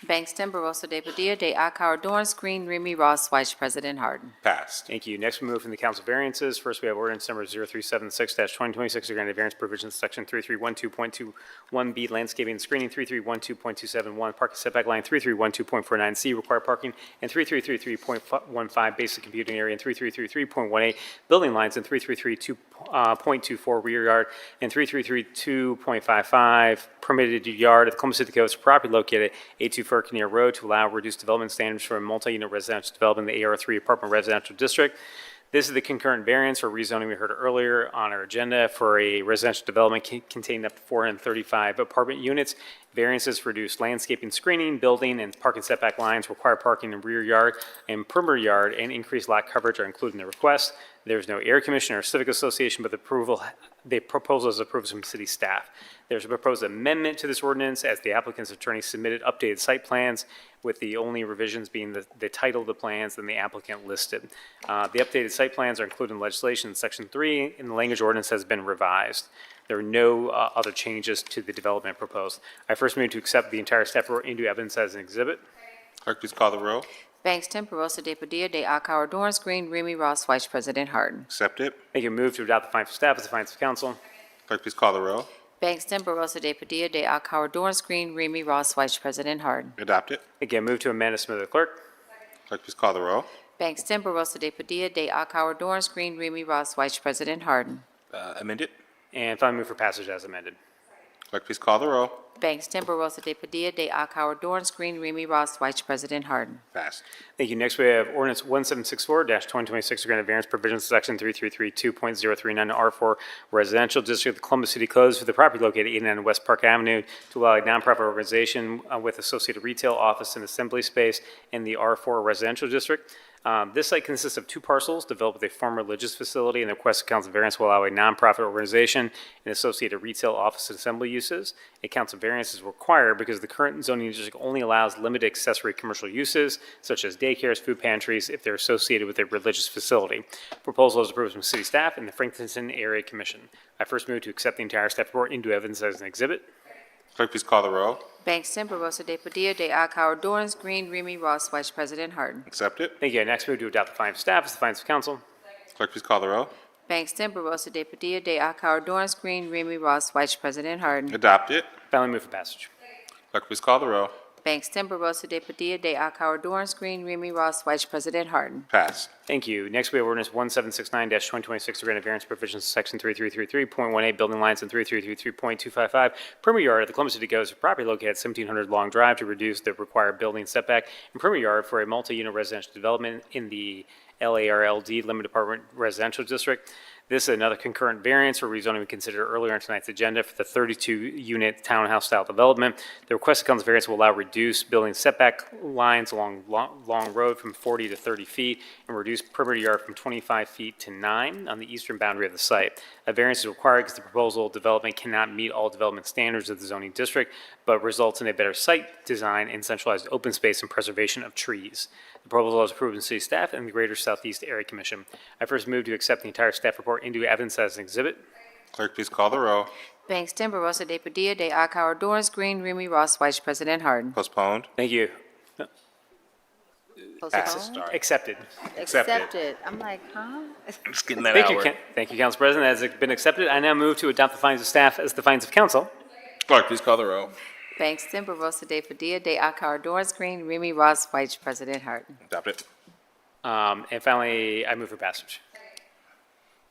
Bangston, Barosa de Padilla, de Akauer, Dorance Green, Remy Ross, Vice President Harden. Passed. Thank you. Next, we move from the council variances. First, we have ordinance number 0376-2026 to grant a variance provisions section 3312.21B, landscaping and screening, 3312.271, parking setback line, 3312.49C, required parking, and 3333.15, basic computing area, and 3333.18, building lines, and 3332.24, rear yard, and 3332.55, permitted yard of the Columbus City Coast property located at 82 Furcanier Road to allow reduced development standards for a multi-unit residential development in the AR3 apartment residential district. This is the concurrent variance for rezoning we heard earlier on our agenda for a residential development containing up to 435 apartment units. Variances reduce landscaping, screening, building, and parking setback lines, require parking in rear yard and perimeter yard, and increased lot coverage are included in the request. There's no area commission or civic association, but the proposal is approved from city staff. There's a proposed amendment to this ordinance as the applicant's attorney submitted updated site plans, with the only revisions being the title of the plans and the applicant listed. The updated site plans are included in legislation in section 3, and the language ordinance has been revised. There are no other changes to the development proposed. I first move to accept the entire staff report into evidence as an exhibit. Clerk, please call the row. Bangston, Barosa de Padilla, de Akauer, Dorance Green, Remy Ross, Vice President Harden. Accept it. Thank you. Move to adopt the findings of staff as the findings of council. Clerk, please call the row. Bangston, Barosa de Padilla, de Akauer, Dorance Green, Remy Ross, Vice President Harden. Adopt it. Again, move to amend as submitted to the clerk. Clerk, please call the row. Bangston, Barosa de Padilla, de Akauer, Dorance Green, Remy Ross, Vice President Harden. Amend it. And finally, move for passage as amended. Clerk, please call the row. Bangston, Barosa de Padilla, de Akauer, Dorance Green, Remy Ross, Vice President Harden. Passed. Thank you. Next, we have ordinance 1764-2026, granted variance provisions section 3332.039 R4 residential district of the Columbus City Codes for the property located 89 West Park Avenue to allow a nonprofit organization with associated retail, office, and assembly space in the R4 residential district. This site consists of 2 parcels developed with a former religious facility, and the request of council variance will allow a nonprofit organization and associated retail, office, and assembly uses. A council variance is required because the current zoning district only allows limited accessory commercial uses, such as daycares, food pantries, if they're associated with a religious facility. Proposal is approved from city staff and the Franklinton Area Commission. I first move to accept the entire staff report into evidence as an exhibit. Clerk, please call the row. Bangston, Barosa de Padilla, de Akauer, Dorance Green, Remy Ross, Vice President Harden. Accept it. Thank you. Next, move to adopt the findings of staff as the findings of council. Clerk, please call the row. Bangston, Barosa de Padilla, de Akauer, Dorance Green, Remy Ross, Vice President Harden. Adopt it. Finally, move for passage. Clerk, please call the row. Bangston, Barosa de Padilla, de Akauer, Dorance Green, Remy Ross, Vice President Harden. Passed. Thank you. Next, we have ordinance 1769-2026, to grant a variance provisions to section 3333.18 building lines and 3333.255 perimeter yard of the Columbus City Codes for property located at 1700 Long Drive to reduce the required building setback and perimeter yard for a multi-unit residential development in the LARLD Limited Apartment Residential District. This is another concurrent variance for rezoning we considered earlier on tonight's agenda for the 32-unit townhouse-style development. The requested council variance will allow reduced building setback lines along Long Road from 40 to 30 feet and reduce perimeter yard from 25 feet to 9 on the eastern boundary of the site. A variance is required because the proposal development cannot meet all development standards of the zoning district, but results in a better site design and centralized open space and preservation of trees. The proposal is approved in city staff and the Greater Southeast Area Commission. I first move to accept the entire staff report into evidence as an exhibit. Clerk, please call the row. Bangston, Barosa de Padilla, de Akauer, Dorance Green, Remy Ross, Vice President Harden. Postponed. Thank you. Postponed? Accepted. Accepted. I'm like, huh? Just getting that Thank out. you, Thank you, Council President. As it's been accepted, I now move to adopt the findings of staff as the findings of council. Clerk, please call the row. Bangston, Barosa de Padilla, de Akauer, Dorance Green, Remy Ross, Vice President Harden. Adopt it. And finally, I move for passage.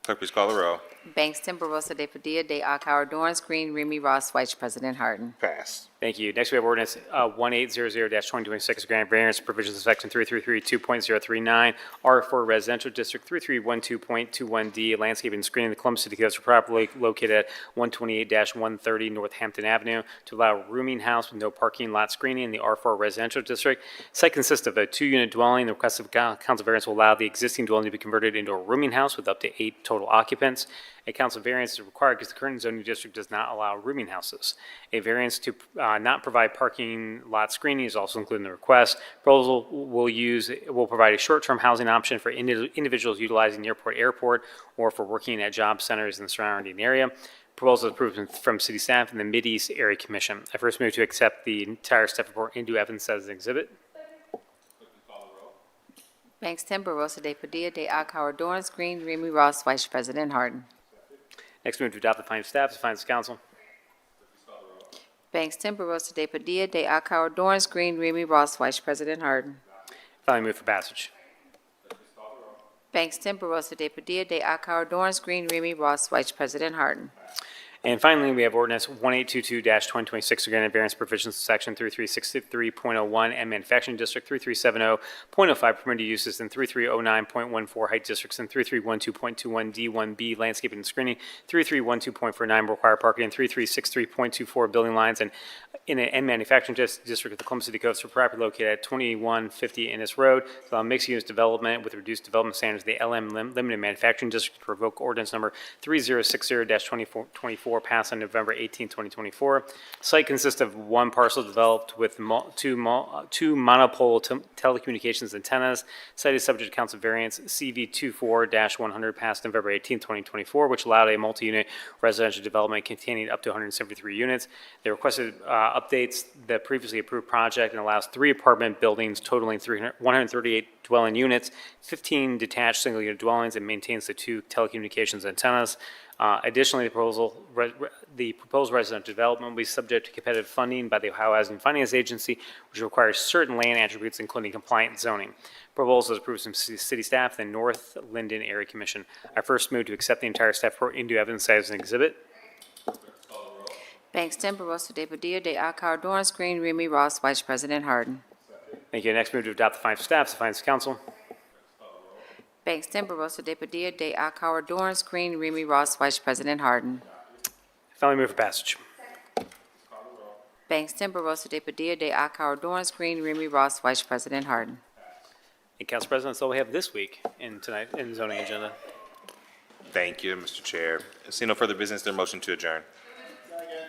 Clerk, please call the row. Bangston, Barosa de Padilla, de Akauer, Dorance Green, Remy Ross, Vice President Harden. Passed. Thank you. Next, we have ordinance 1800-2026, granting variance provisions of section 3332.039, R4 Residential District 3312.21D, landscaping and screening the Columbus City Codes for property located at 128-130 Northampton Avenue to allow a rooming house with no parking lot screening in the R4 Residential District. Site consists of a 2-unit dwelling. The request of council variance will allow the existing dwelling to be converted into a rooming house with up to 8 total occupants. A council variance is required because the current zoning district does not allow rooming houses. A variance to not provide parking lot screening is also included in the request. Proposal will provide a short-term housing option for individuals utilizing the airport or for working at job centers in the surrounding area. Proposal is approved from city staff and the Mid-East Area Commission. I first move to accept the entire staff report into evidence as an exhibit. Bangston, Barosa de Padilla, de Akauer, Dorance Green, Remy Ross, Vice President Harden. Next, move to adopt the findings of staff as the findings of council. Bangston, Barosa de Padilla, de Akauer, Dorance Green, Remy Ross, Vice President Harden. Finally, move for passage. Bangston, Barosa de Padilla, de Akauer, Dorance Green, Remy Ross, Vice President Harden. And finally, we have ordinance 1822-2026, granted variance provisions to section 3363.01 and manufacturing district, 3370.05 permitted uses, and 3309.14 height districts, and 3312.21 D1B landscaping and screening, 3312.49 required parking, and 3363.24 building lines, and in an manufacturing district of the Columbus City Coast for property located at 2150 Innis Road, so mixed-use development with reduced development standards, the LM Limited Manufacturing District, to revoke ordinance number 3060-24 passed on November 18, 2024. Site consists of one parcel developed with two monopole telecommunications antennas. Site is subject to council variance CV24-100 passed November 18, 2024, which allowed a multi-unit residential development containing up to 173 units. They requested updates the previously approved project and allows 3 apartment buildings totaling 138 dwelling units, 15 detached single-unit dwellings, and maintains the 2 telecommunications antennas. Additionally, the proposed residential development will be subject to competitive funding by the Ohio Housing Finance Agency, which requires certain land attributes, including compliant zoning. Proposal is approved from city staff and the North Linden Area Commission. I first move to accept the entire staff report into evidence as an exhibit. Bangston, Barosa de Padilla, de Akauer, Dorance Green, Remy Ross, Vice President Harden. Thank you. Next, move to adopt the findings of staff, the findings of council. Bangston, Barosa de Padilla, de Akauer, Dorance Green, Remy Ross, Vice President Harden. Finally, move for passage. Bangston, Barosa de Padilla, de Akauer, Dorance Green, Remy Ross, Vice President Harden. And Council President, that's all we have this week in the zoning agenda. Thank you, Mr. Chair. Seeing no further business, there motion to adjourn.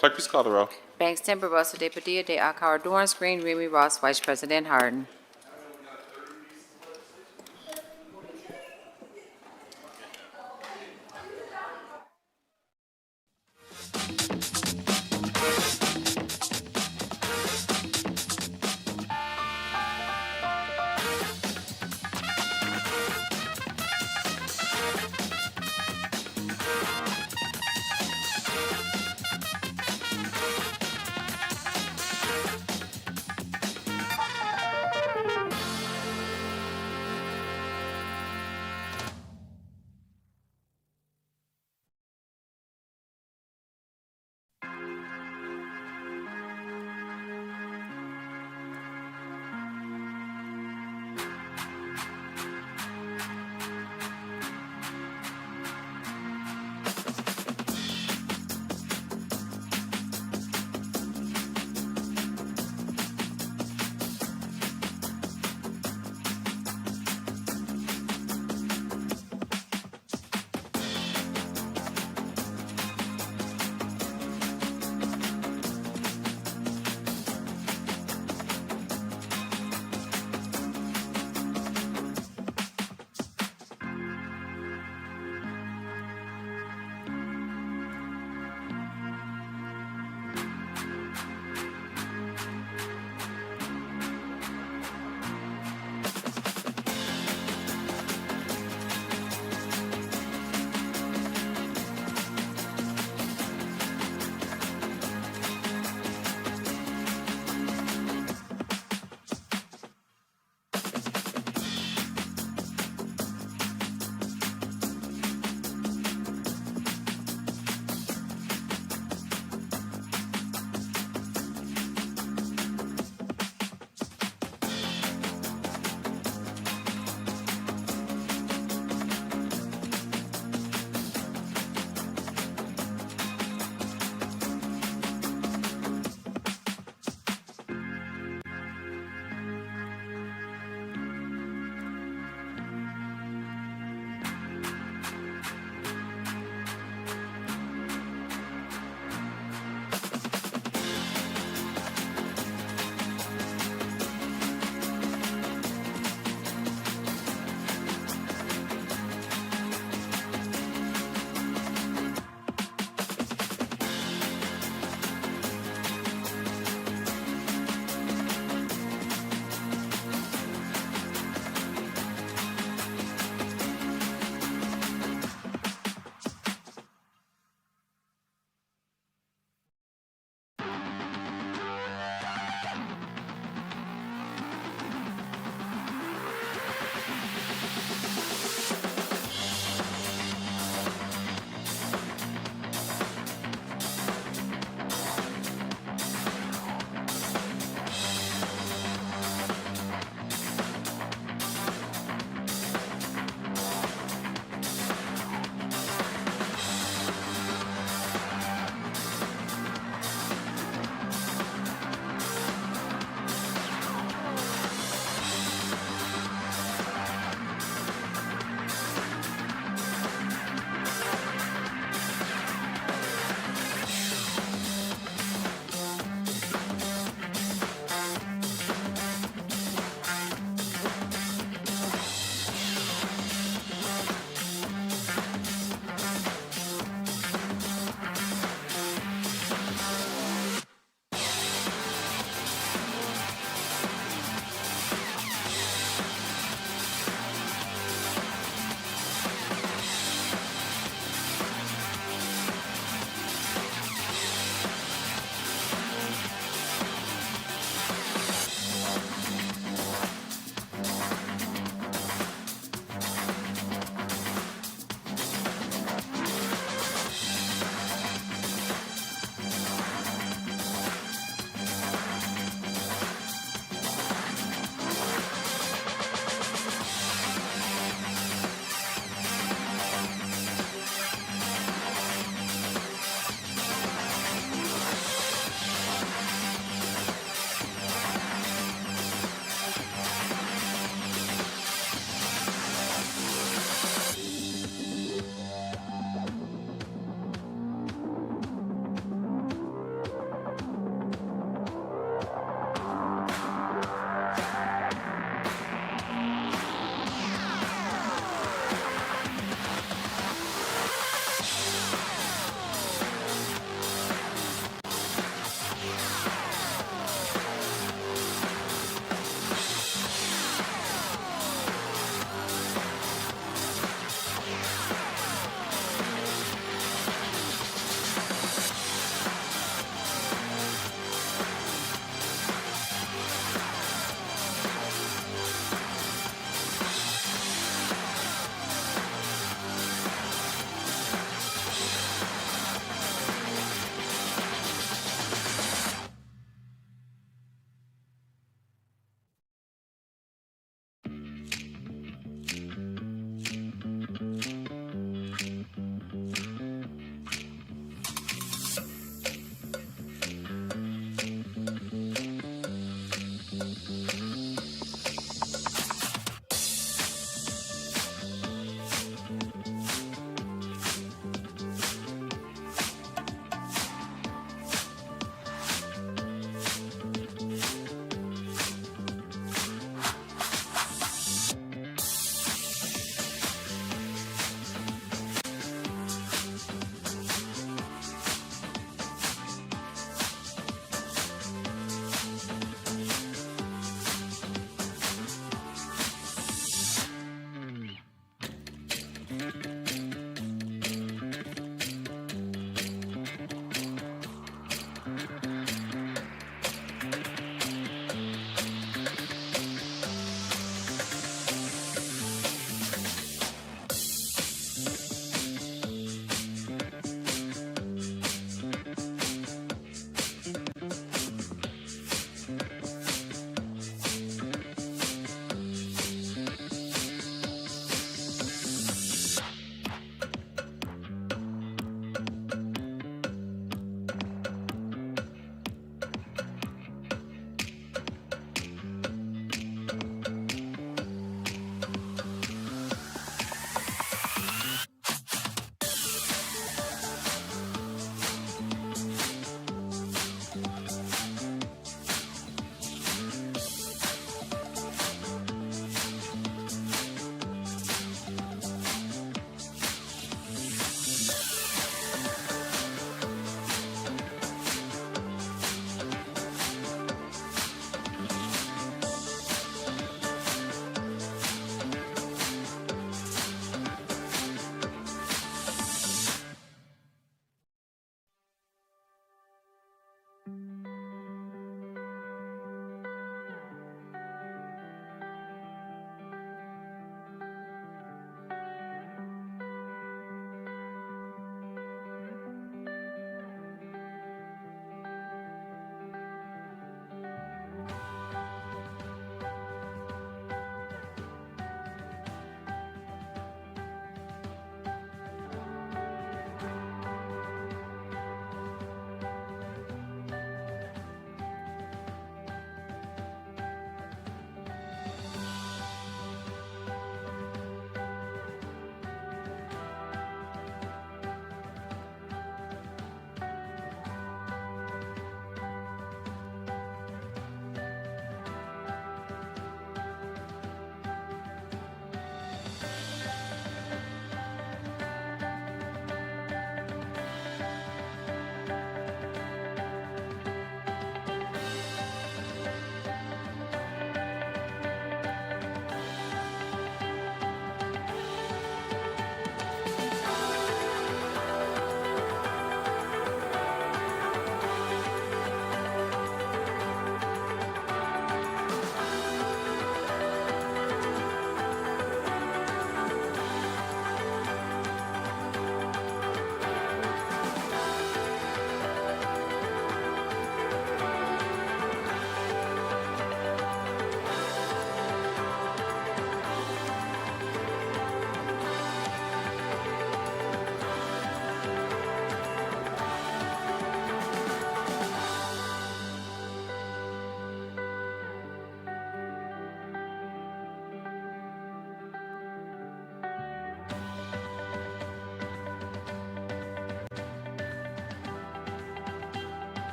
Clerk, please call the roll. Bangston, Barosa de Padilla, de Akauer, Dorance Green, Remy Ross, Vice President Harden.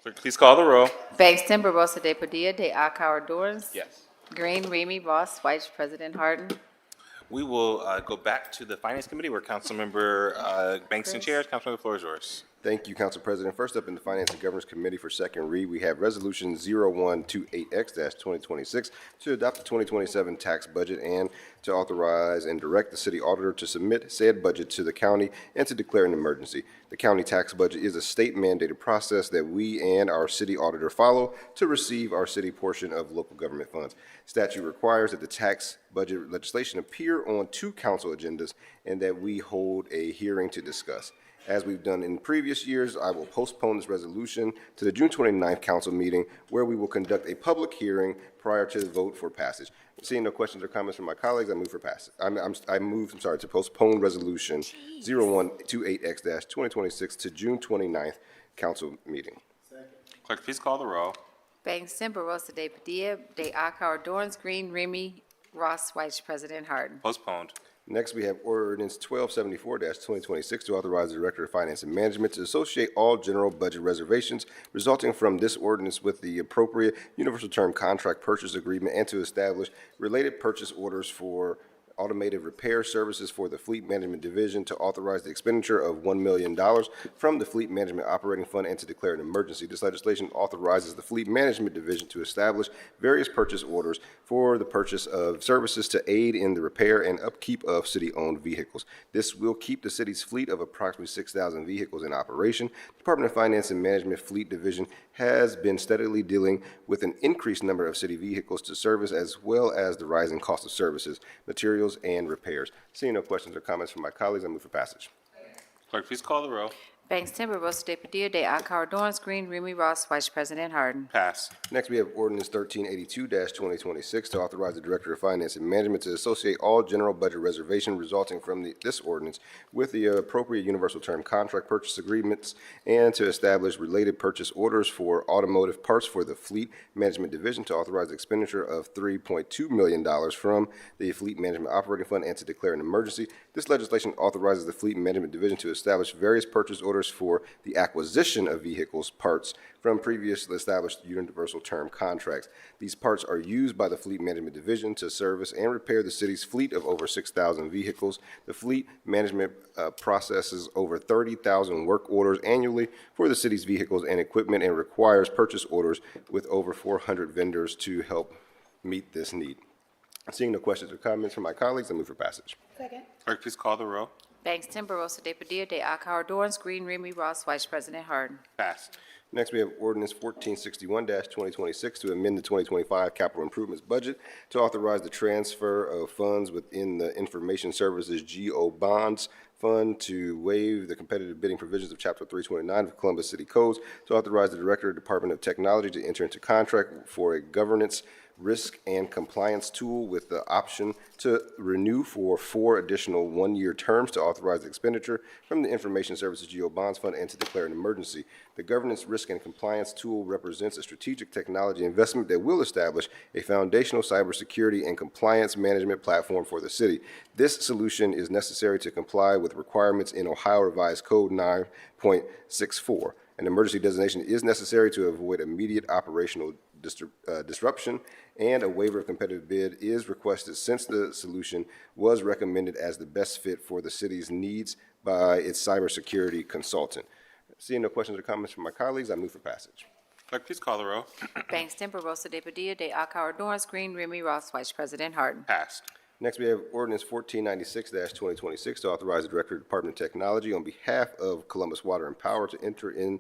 Clerk, please call the row. Bangston, Barosa de Padilla, de Akauer, Dorance. Yes. Green, Remy, Ross, Vice President Harden. We will go back to the Finance Committee where Councilmember Bangston chairs. Councilmember, the floor is yours. Thank you, Council President. First up in the Finance and Governance Committee for second read, we have Resolution 0128X-2026 to adopt the 2027 tax budget and to authorize and direct the city auditor to submit said budget to the county and to declare an emergency. The county tax budget is a state-mandated process that we and our city auditor follow to receive our city portion of local government funds. Statute requires that the tax budget legislation appear on 2 council agendas and that we hold a hearing to discuss. As we've done in previous years, I will postpone this resolution to the June 29th council meeting where we will conduct a public hearing prior to the vote for passage. Seeing no questions or comments from my colleagues, I move for passage. I move to postpone resolution 0128X-2026 to June 29th council meeting. Clerk, please call the row. Bangston, Barosa de Padilla, de Akauer, Dorance. Green, Remy, Ross, Vice President Harden. Postponed. Next, we have ordinance 1274-2026 to authorize the Director of Finance and Management to associate all general budget reservations resulting from this ordinance with the appropriate universal term contract purchase agreement and to establish related purchase orders for automated repair services for the Fleet Management Division, to authorize the expenditure of $1 million from the Fleet Management Operating Fund and to declare an emergency. This legislation authorizes the Fleet Management Division to establish various purchase orders for the purchase of services to aid in the repair and upkeep of city-owned vehicles. This will keep the city's fleet of approximately 6,000 vehicles in operation. The Department of Finance and Management Fleet Division has been steadily dealing with an increased number of city vehicles to service as well as the rising cost of services, materials, and repairs. Seeing no questions or comments from my colleagues, I move for passage. Clerk, please call the row. Bangston, Barosa de Padilla, de Akauer, Dorance. Green, Remy, Ross, Vice President Harden. Pass. Next, we have ordinance 1382-2026 to authorize the Director of Finance and Management to associate all general budget reservation resulting from this ordinance with the appropriate universal term contract purchase agreements and to establish related purchase orders for automotive parts for the Fleet Management Division, to authorize the expenditure of $3.2 million from the Fleet Management Operating Fund and to declare an emergency. This legislation authorizes the Fleet Management Division to establish various purchase orders for the acquisition of vehicles parts from previously established universal term contracts. These parts are used by the Fleet Management Division to service and repair the city's fleet of over 6,000 vehicles. The Fleet Management processes over 30,000 work orders annually for the city's vehicles and equipment and requires purchase orders with over 400 vendors to help meet this need. Seeing no questions or comments from my colleagues, I move for passage. Second. Clerk, please call the row. Bangston, Barosa de Padilla, de Akauer, Dorance. Green, Remy, Ross, Vice President Harden. Pass. Next, we have ordinance 1461-2026 to amend the 2025 capital improvements budget to authorize the transfer of funds within the Information Services GO Bonds Fund, to waive the competitive bidding provisions of Chapter 329 of Columbus City Codes, to authorize the Director of Department of Technology to enter into contract for a governance, risk, and compliance tool with the option to renew for 4 additional one-year terms, to authorize the expenditure from the Information Services GO Bonds Fund and to declare an emergency. The governance, risk, and compliance tool represents a strategic technology investment that will establish a foundational cybersecurity and compliance management platform for the city. This solution is necessary to comply with requirements in Ohio Revised Code 9.64. An emergency designation is necessary to avoid immediate operational disruption, and a waiver of competitive bid is requested since the solution was recommended as the best fit for the city's needs by its cybersecurity consultant. Seeing no questions or comments from my colleagues, I move for passage. Clerk, please call the row. Bangston, Barosa de Padilla, de Akauer, Dorance. Green, Remy, Ross, Vice President Harden. Passed. Next, we have ordinance 1496-2026 to authorize the Director of Department of Technology on behalf of Columbus Water and Power to enter in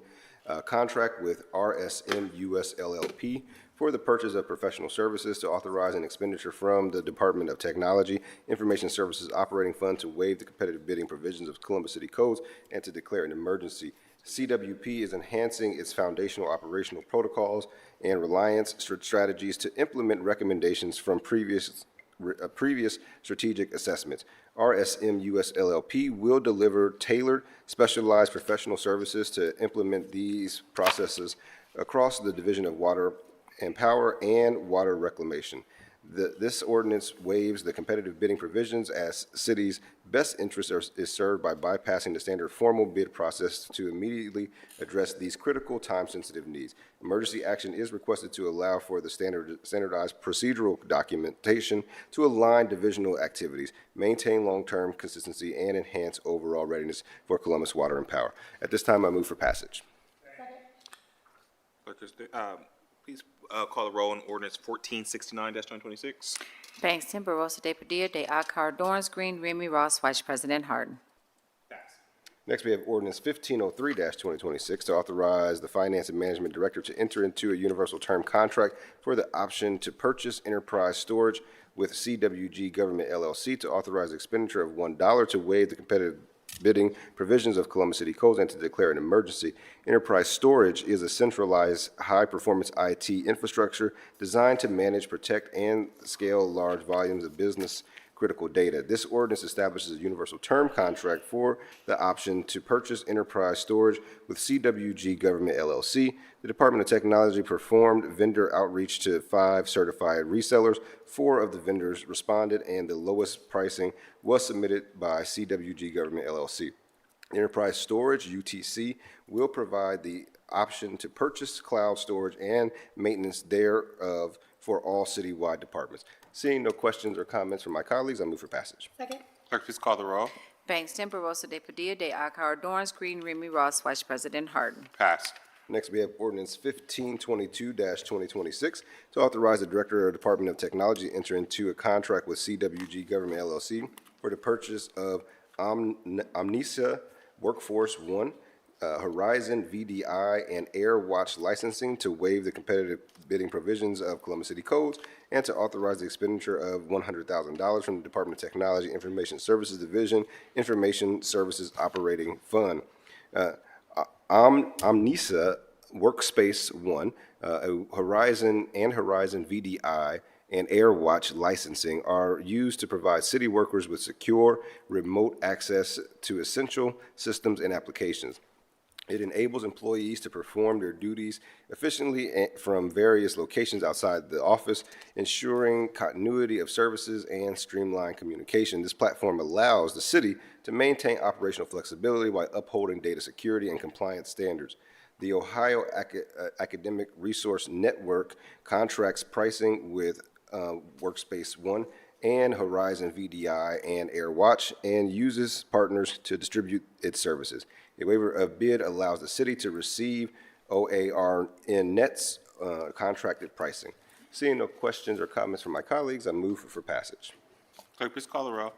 contract with RSM US LLP for the purchase of professional services, to authorize an expenditure from the Department of Technology Information Services Operating Fund, to waive the competitive bidding provisions of Columbus City Codes, and to declare an emergency. CWP is enhancing its foundational operational protocols and reliance strategies to implement recommendations from previous strategic assessments. RSM US LLP will deliver tailored, specialized professional services to implement these processes across the Division of Water and Power and Water Reclamation. This ordinance waives the competitive bidding provisions as city's best interest is served by bypassing the standard formal bid process to immediately address these critical time-sensitive needs. Emergency action is requested to allow for the standardized procedural documentation to align divisional activities, maintain long-term consistency, and enhance overall readiness for Columbus Water and Power. At this time, I move for passage. Clerk, please call the roll on ordinance 1469-2026. Bangston, Barosa de Padilla, de Akar, Dorance Green, Remy Ross, Vice President Harden. Next, we have ordinance 1503-2026 to authorize the Finance and Management Director to enter into a universal term contract for the option to purchase enterprise storage with CWG Government LLC to authorize expenditure of $1 to waive the competitive bidding provisions of Columbus City Codes and to declare an emergency. Enterprise storage is a centralized, high-performance IT infrastructure designed to manage, protect, and scale large volumes of business critical data. This ordinance establishes a universal term contract for the option to purchase enterprise storage with CWG Government LLC. The Department of Technology performed vendor outreach to 5 certified resellers. 4 of the vendors responded, and the lowest pricing was submitted by CWG Government LLC. Enterprise Storage, UTC, will provide the option to purchase cloud storage and maintenance thereof for all citywide departments. Seeing no questions or comments from my colleagues, I move for passage. Second. Clerk, please call the roll. Bangston, Barosa de Padilla, de Akar, Dorance Green, Remy Ross, Vice President Harden. Passed. Next, we have ordinance 1522-2026 to authorize the Director of the Department of Technology to enter into a contract with CWG Government LLC for the purchase of Omnisa Workforce One, Horizon VDI, and AirWatch licensing to waive the competitive bidding provisions of Columbus City Codes and to authorize the expenditure of $100,000 from the Department of Technology Information Services Division Information Services Operating Fund. Omnisa Workspace One, Horizon and Horizon VDI, and AirWatch licensing are used to provide city workers with secure, remote access to essential systems and applications. It enables employees to perform their duties efficiently from various locations outside the office, ensuring continuity of services and streamlined communication. This platform allows the city to maintain operational flexibility while upholding data security and compliance standards. The Ohio Academic Resource Network contracts pricing with Workspace One and Horizon VDI and AirWatch and uses partners to distribute its services. A waiver of bid allows the city to receive OARN Net's contracted pricing. Seeing no questions or comments from my colleagues, I move for passage. Clerk, please call the roll.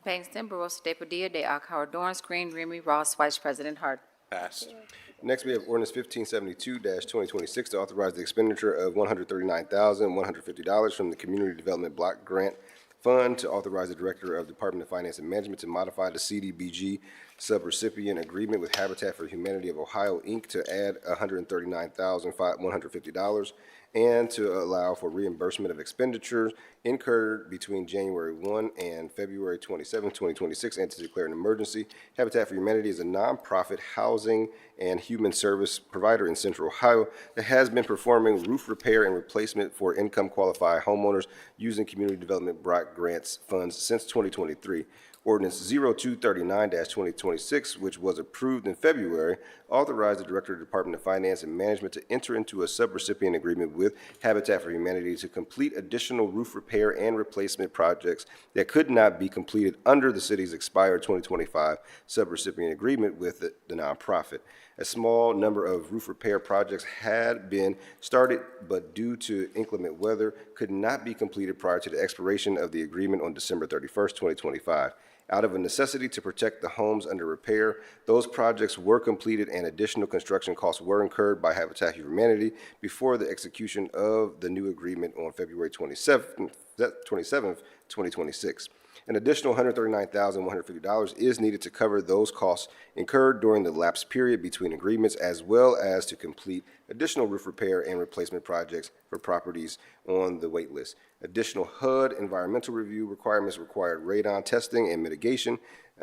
Bangston, Barosa de Padilla, de Akar, Dorance Green, Remy Ross, Vice President Harden. Passed. Next, we have ordinance 1572-2026 to authorize the expenditure of $139,150 from the Community Development Block Grant Fund to authorize the Director of Department of Finance and Management to modify the CDBG subrecipient agreement with Habitat for Humanity of Ohio, Inc. to add $139,150 and to allow for reimbursement of expenditures incurred between January 1 and February 27, 2026, and to declare an emergency. Habitat for Humanity is a nonprofit housing and human service provider in Central Ohio that has been performing roof repair and replacement for income-qualified homeowners using Community Development Block Grants funds since 2023. Ordinance 0239-2026, which was approved in February, authorized the Director of the Department of Finance and Management to enter into a subrecipient agreement with Habitat for Humanity to complete additional roof repair and replacement projects that could not be completed under the city's expired 2025 subrecipient agreement with the nonprofit. A small number of roof repair projects had been started, but due to inclement weather, could not be completed prior to the expiration of the agreement on December 31st, 2025. Out of a necessity to protect the homes under repair, those projects were completed and additional construction costs were incurred by Habitat for Humanity before the execution of the new agreement on February 27th, 2026. An additional $139,150 is needed to cover those costs incurred during the lapse period between agreements, as well as to complete additional roof repair and replacement projects for properties on the wait list. Additional HUD environmental review requirements, required radon testing and mitigation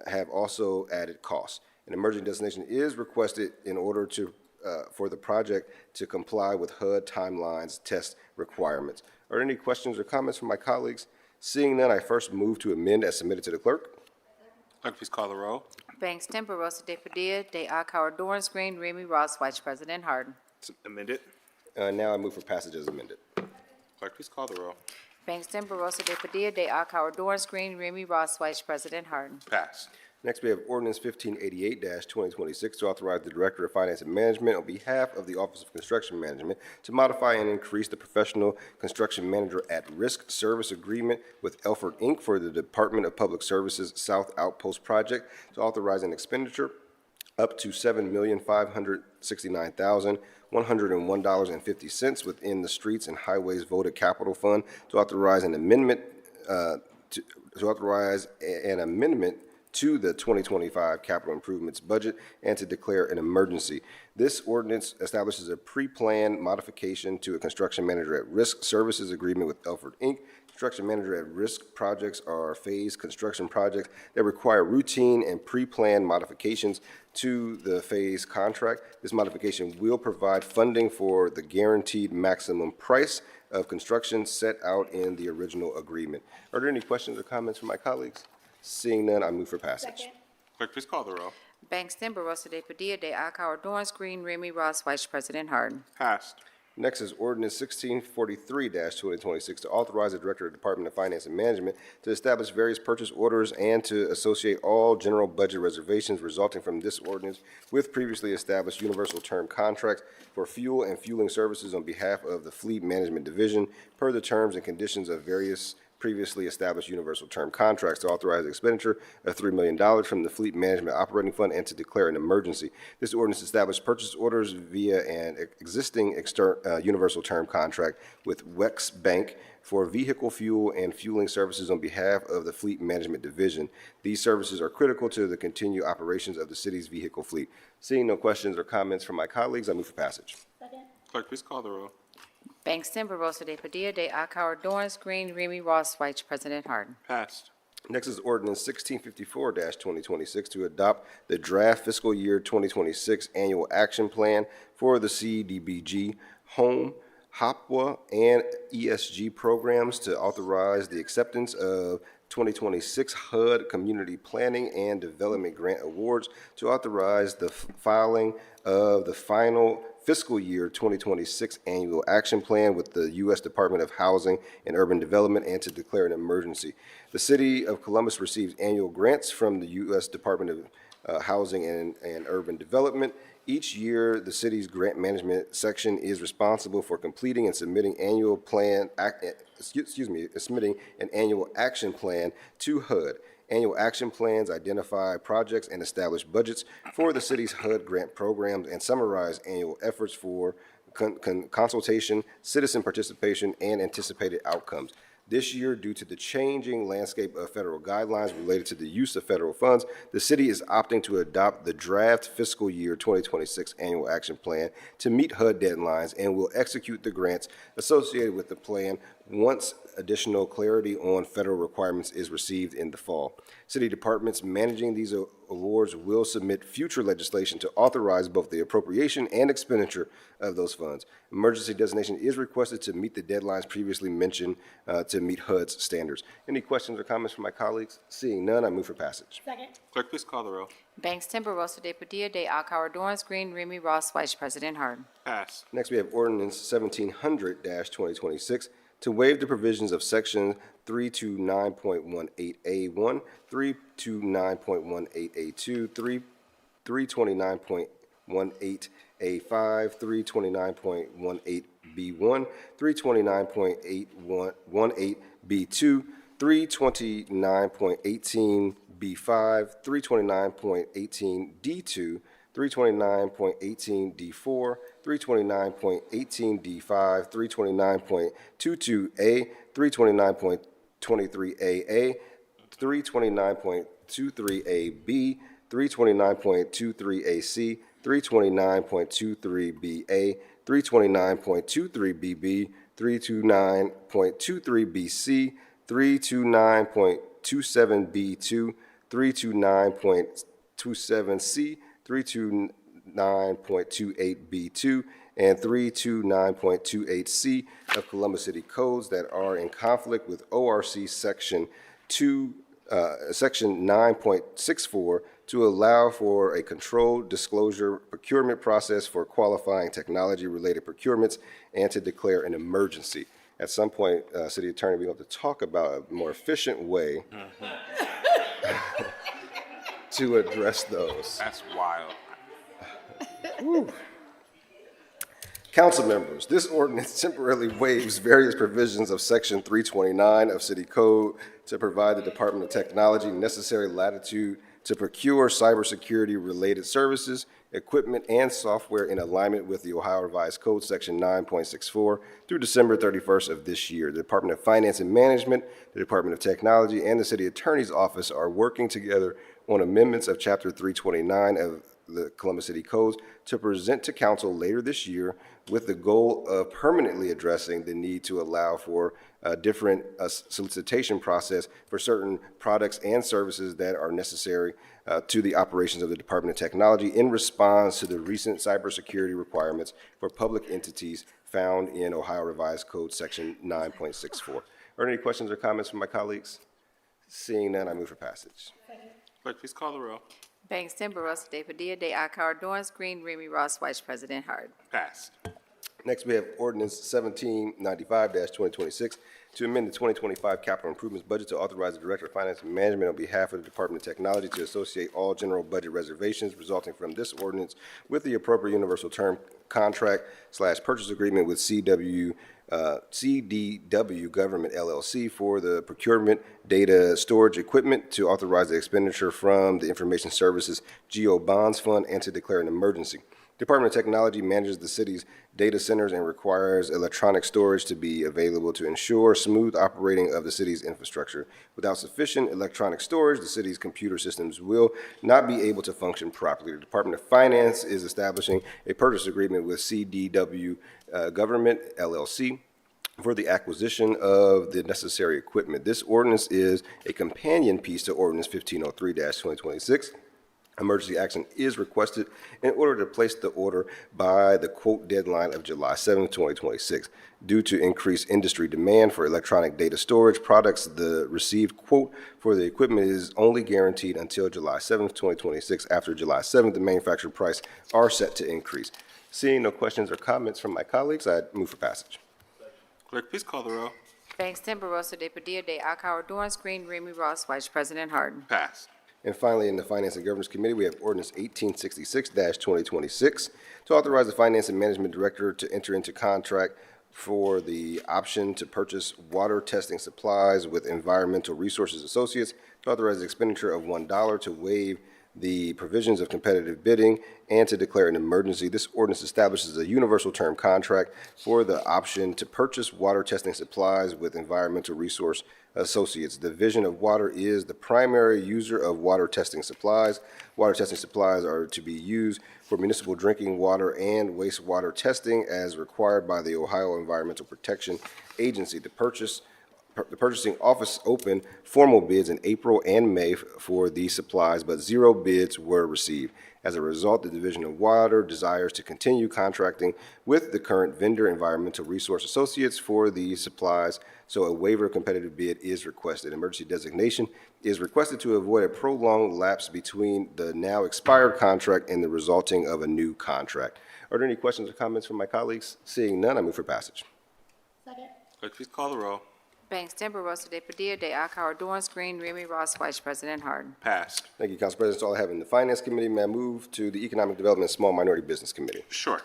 have also added costs. An emergency designation is requested in order to for the project to comply with HUD timelines test requirements. Are there any questions or comments from my colleagues? Seeing none, I first move to amend as submitted to the clerk. Clerk, please call the roll. Bangston, Barosa de Padilla, de Akauer, Dorance Green, Remy Ross, Vice President Harden. It's amended. Now I move for passage as amended. Clerk, please call the roll. Bangston, Barosa de Padilla, de Akauer, Dorance Green, Remy Ross, Vice President Harden. Passed. Next, we have ordinance 1588-2026 to authorize the Director of Finance and Management on behalf of the Office of Construction Management to modify and increase the professional construction manager at risk service agreement with Elford Inc. for the Department of Public Services South Outpost Project to authorize an expenditure up to $7,569,101.50 within the Streets and Highways Voted Capital Fund to authorize an amendment to the 2025 capital improvements budget and to declare an emergency. This ordinance establishes a pre-planned modification to a construction manager at risk services agreement with Elford Inc. Construction manager at risk projects are phased construction projects that require routine and pre-planned modifications to the phase contract. This modification will provide funding for the guaranteed maximum price of construction set out in the original agreement. Are there any questions or comments from my colleagues? Seeing none, I move for passage. Clerk, please call the roll. Bangston, Barosa de Padilla, de Akauer, Dorance Green, Remy Ross, Vice President Harden. Passed. Next is ordinance 1643-2026 to authorize the Director of the Department of Finance and Management to establish various purchase orders and to associate all general budget reservations resulting from this ordinance with previously established universal term contracts for fuel and fueling services on behalf of the Fleet Management Division per the terms and conditions of various previously established universal term contracts, to authorize the expenditure of $3 million from the Fleet Management Operating Fund and to declare an emergency. This ordinance established purchase orders via an existing universal term contract with Wex Bank for vehicle fuel and fueling services on behalf of the Fleet Management Division. These services are critical to the continued operations of the city's vehicle fleet. Seeing no questions or comments from my colleagues, I move for passage. Clerk, please call the roll. Bangston, Barosa de Padilla, de Akauer, Dorance Green, Remy Ross, Vice President Harden. Passed. Next is ordinance 1654-2026 to adopt the draft fiscal year 2026 annual action plan for the CDBG, Home, HOPWA, and ESG programs to authorize the acceptance of 2026 HUD Community Planning and Development Grant Awards, to authorize the filing of the final fiscal year 2026 annual action plan with the U.S. Department of Housing and Urban Development and to declare an emergency. The City of Columbus receives annual grants from the U.S. Department of Housing and Urban Development. Each year, the city's grant management section is responsible for completing and submitting submitting an annual action plan to HUD. Annual action plans identify projects and establish budgets for the city's HUD grant programs and summarize annual efforts for consultation, citizen participation, and anticipated outcomes. This year, due to the changing landscape of federal guidelines related to the use of federal funds, the city is opting to adopt the draft fiscal year 2026 annual action plan to meet HUD deadlines and will execute the grants associated with the plan once additional clarity on federal requirements is received in the fall. City departments managing these awards will submit future legislation to authorize both the appropriation and expenditure of those funds. Emergency designation is requested to meet the deadlines previously mentioned to meet HUD's standards. Any questions or comments from my colleagues? Seeing none, I move for passage. Clerk, please call the roll. Bangston, Barosa de Padilla, de Akauer, Dorance Green, Remy Ross, Vice President Harden. Passed. Next, we have ordinance 1700-2026 to waive the provisions of section 329.18A1, 329.18A2, 329.18A5, 329.18B1, 329.18B2, 329.18B5, 329.18D2, 329.18D4, 329.18D5, 329.22A, 329.23AA, 329.23AB, 329.23AC, 329.23BA, 329.23BB, 329.23BC, 329.27B2, 329.27C, 329.27D, 329.28B2 and 329.28C of Columbus City Codes that are in conflict with ORC Section 9.64 to allow for a controlled disclosure procurement process for qualifying technology-related procurements and to declare an emergency. At some point, City Attorney, we have to talk about a more efficient way to address those. That's wild. Whew. Council members, this ordinance temporarily waives various provisions of Section 329 of City Code to provide the Department of Technology necessary latitude to procure cybersecurity-related services, equipment, and software in alignment with the Ohio Revised Code, Section 9.64, through December 31st of this year. The Department of Finance and Management, the Department of Technology, and the City Attorney's Office are working together on amendments of Chapter 329 of the Columbus City Codes to present to council later this year with the goal of permanently addressing the need to allow for a different solicitation process for certain products and services that are necessary to the operations of the Department of Technology in response to the recent cybersecurity requirements for public entities found in Ohio Revised Code Section 9.64. Are there any questions or comments from my colleagues? Seeing none, I move for passage. Clerk, please call the roll. Bangston, Barosa de Padilla, de Akauer, Dorance Green, Remy Ross, Vice President Harden. Passed. Next, we have ordinance 1795-2026 to amend the 2025 capital improvements budget to authorize the Director of Finance and Management on behalf of the Department of Technology to associate all general budget reservations resulting from this ordinance with the appropriate universal term contract/purchase agreement with CDW Government LLC for the procurement data storage equipment, to authorize the expenditure from the Information Services Geo Bonds Fund, and to declare an emergency. Department of Technology manages the city's data centers and requires electronic storage to be available to ensure smooth operating of the city's infrastructure. Without sufficient electronic storage, the city's computer systems will not be able to function properly. The Department of Finance is establishing a purchase agreement with CDW Government LLC for the acquisition of the necessary equipment. This ordinance is a companion piece to Ordinance 1503-2026. Emergency action is requested in order to place the order by the quote deadline of July 7, 2026. Due to increased industry demand for electronic data storage products, the received quote for the equipment is only guaranteed until July 7, 2026. After July 7th, the manufacturer price are set to increase. Seeing no questions or comments from my colleagues, I move for passage. Clerk, please call the roll. Bangston, Barosa de Padilla, de Akauer, Dorance Green, Remy Ross, Vice President Harden. Passed. And finally, in the Finance and Governance Committee, we have ordinance 1866-2026 to authorize the Finance and Management Director to enter into contract for the option to purchase water testing supplies with Environmental Resources Associates, to authorize the expenditure of $1 to waive the provisions of competitive bidding, and to declare an emergency. This ordinance establishes a universal term contract for the option to purchase water testing supplies with Environmental Resource Associates. The Division of Water is the primary user of water testing supplies. Water testing supplies are to be used for municipal drinking water and wastewater testing as required by the Ohio Environmental Protection Agency. The purchasing office opened formal bids in April and May for these supplies, but 0 bids were received. As a result, the Division of Water desires to continue contracting with the current vendor, Environmental Resource Associates, for these supplies, so a waiver of competitive bid is requested. Emergency designation is requested to avoid a prolonged lapse between the now expired contract and the resulting of a new contract. Are there any questions or comments from my colleagues? Seeing none, I move for passage. Clerk, please call the roll. Bangston, Barosa de Padilla, de Akauer, Dorance Green, Remy Ross, Vice President Harden. Passed. Thank you, Council President. That's all I have in the Finance Committee. May I move to the Economic Development and Small Minority Business Committee? Sure.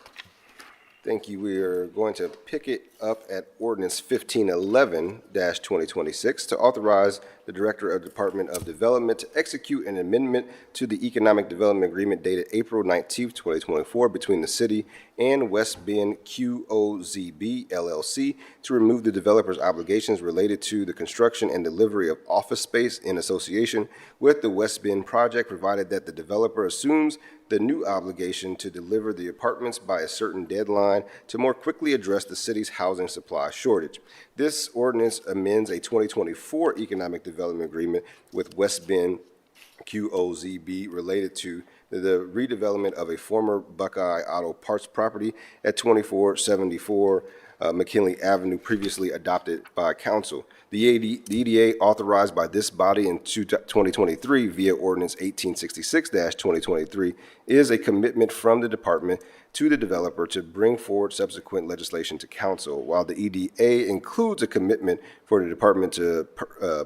Thank you. We are going to pick it up at Ordinance 1511-2026 to authorize the Director of Department of Development to execute an amendment to the Economic Development Agreement dated April 19th, 2024 between the City and West Bend QOZB LLC to remove the developer's obligations related to the construction and delivery of office space in association with the West Bend project, provided that the developer assumes the new obligation to deliver the apartments by a certain deadline to more quickly address the city's housing supply shortage. This ordinance amends a 2024 Economic Development Agreement with West Bend QOZB related to the redevelopment of a former Buckeye Auto Parts property at 2474 McKinley Avenue, previously adopted by council. The EDA authorized by this body in 2023 via Ordinance 1866-2023 is a commitment from the department to the developer to bring forward subsequent legislation to council. While the EDA includes a commitment for the department to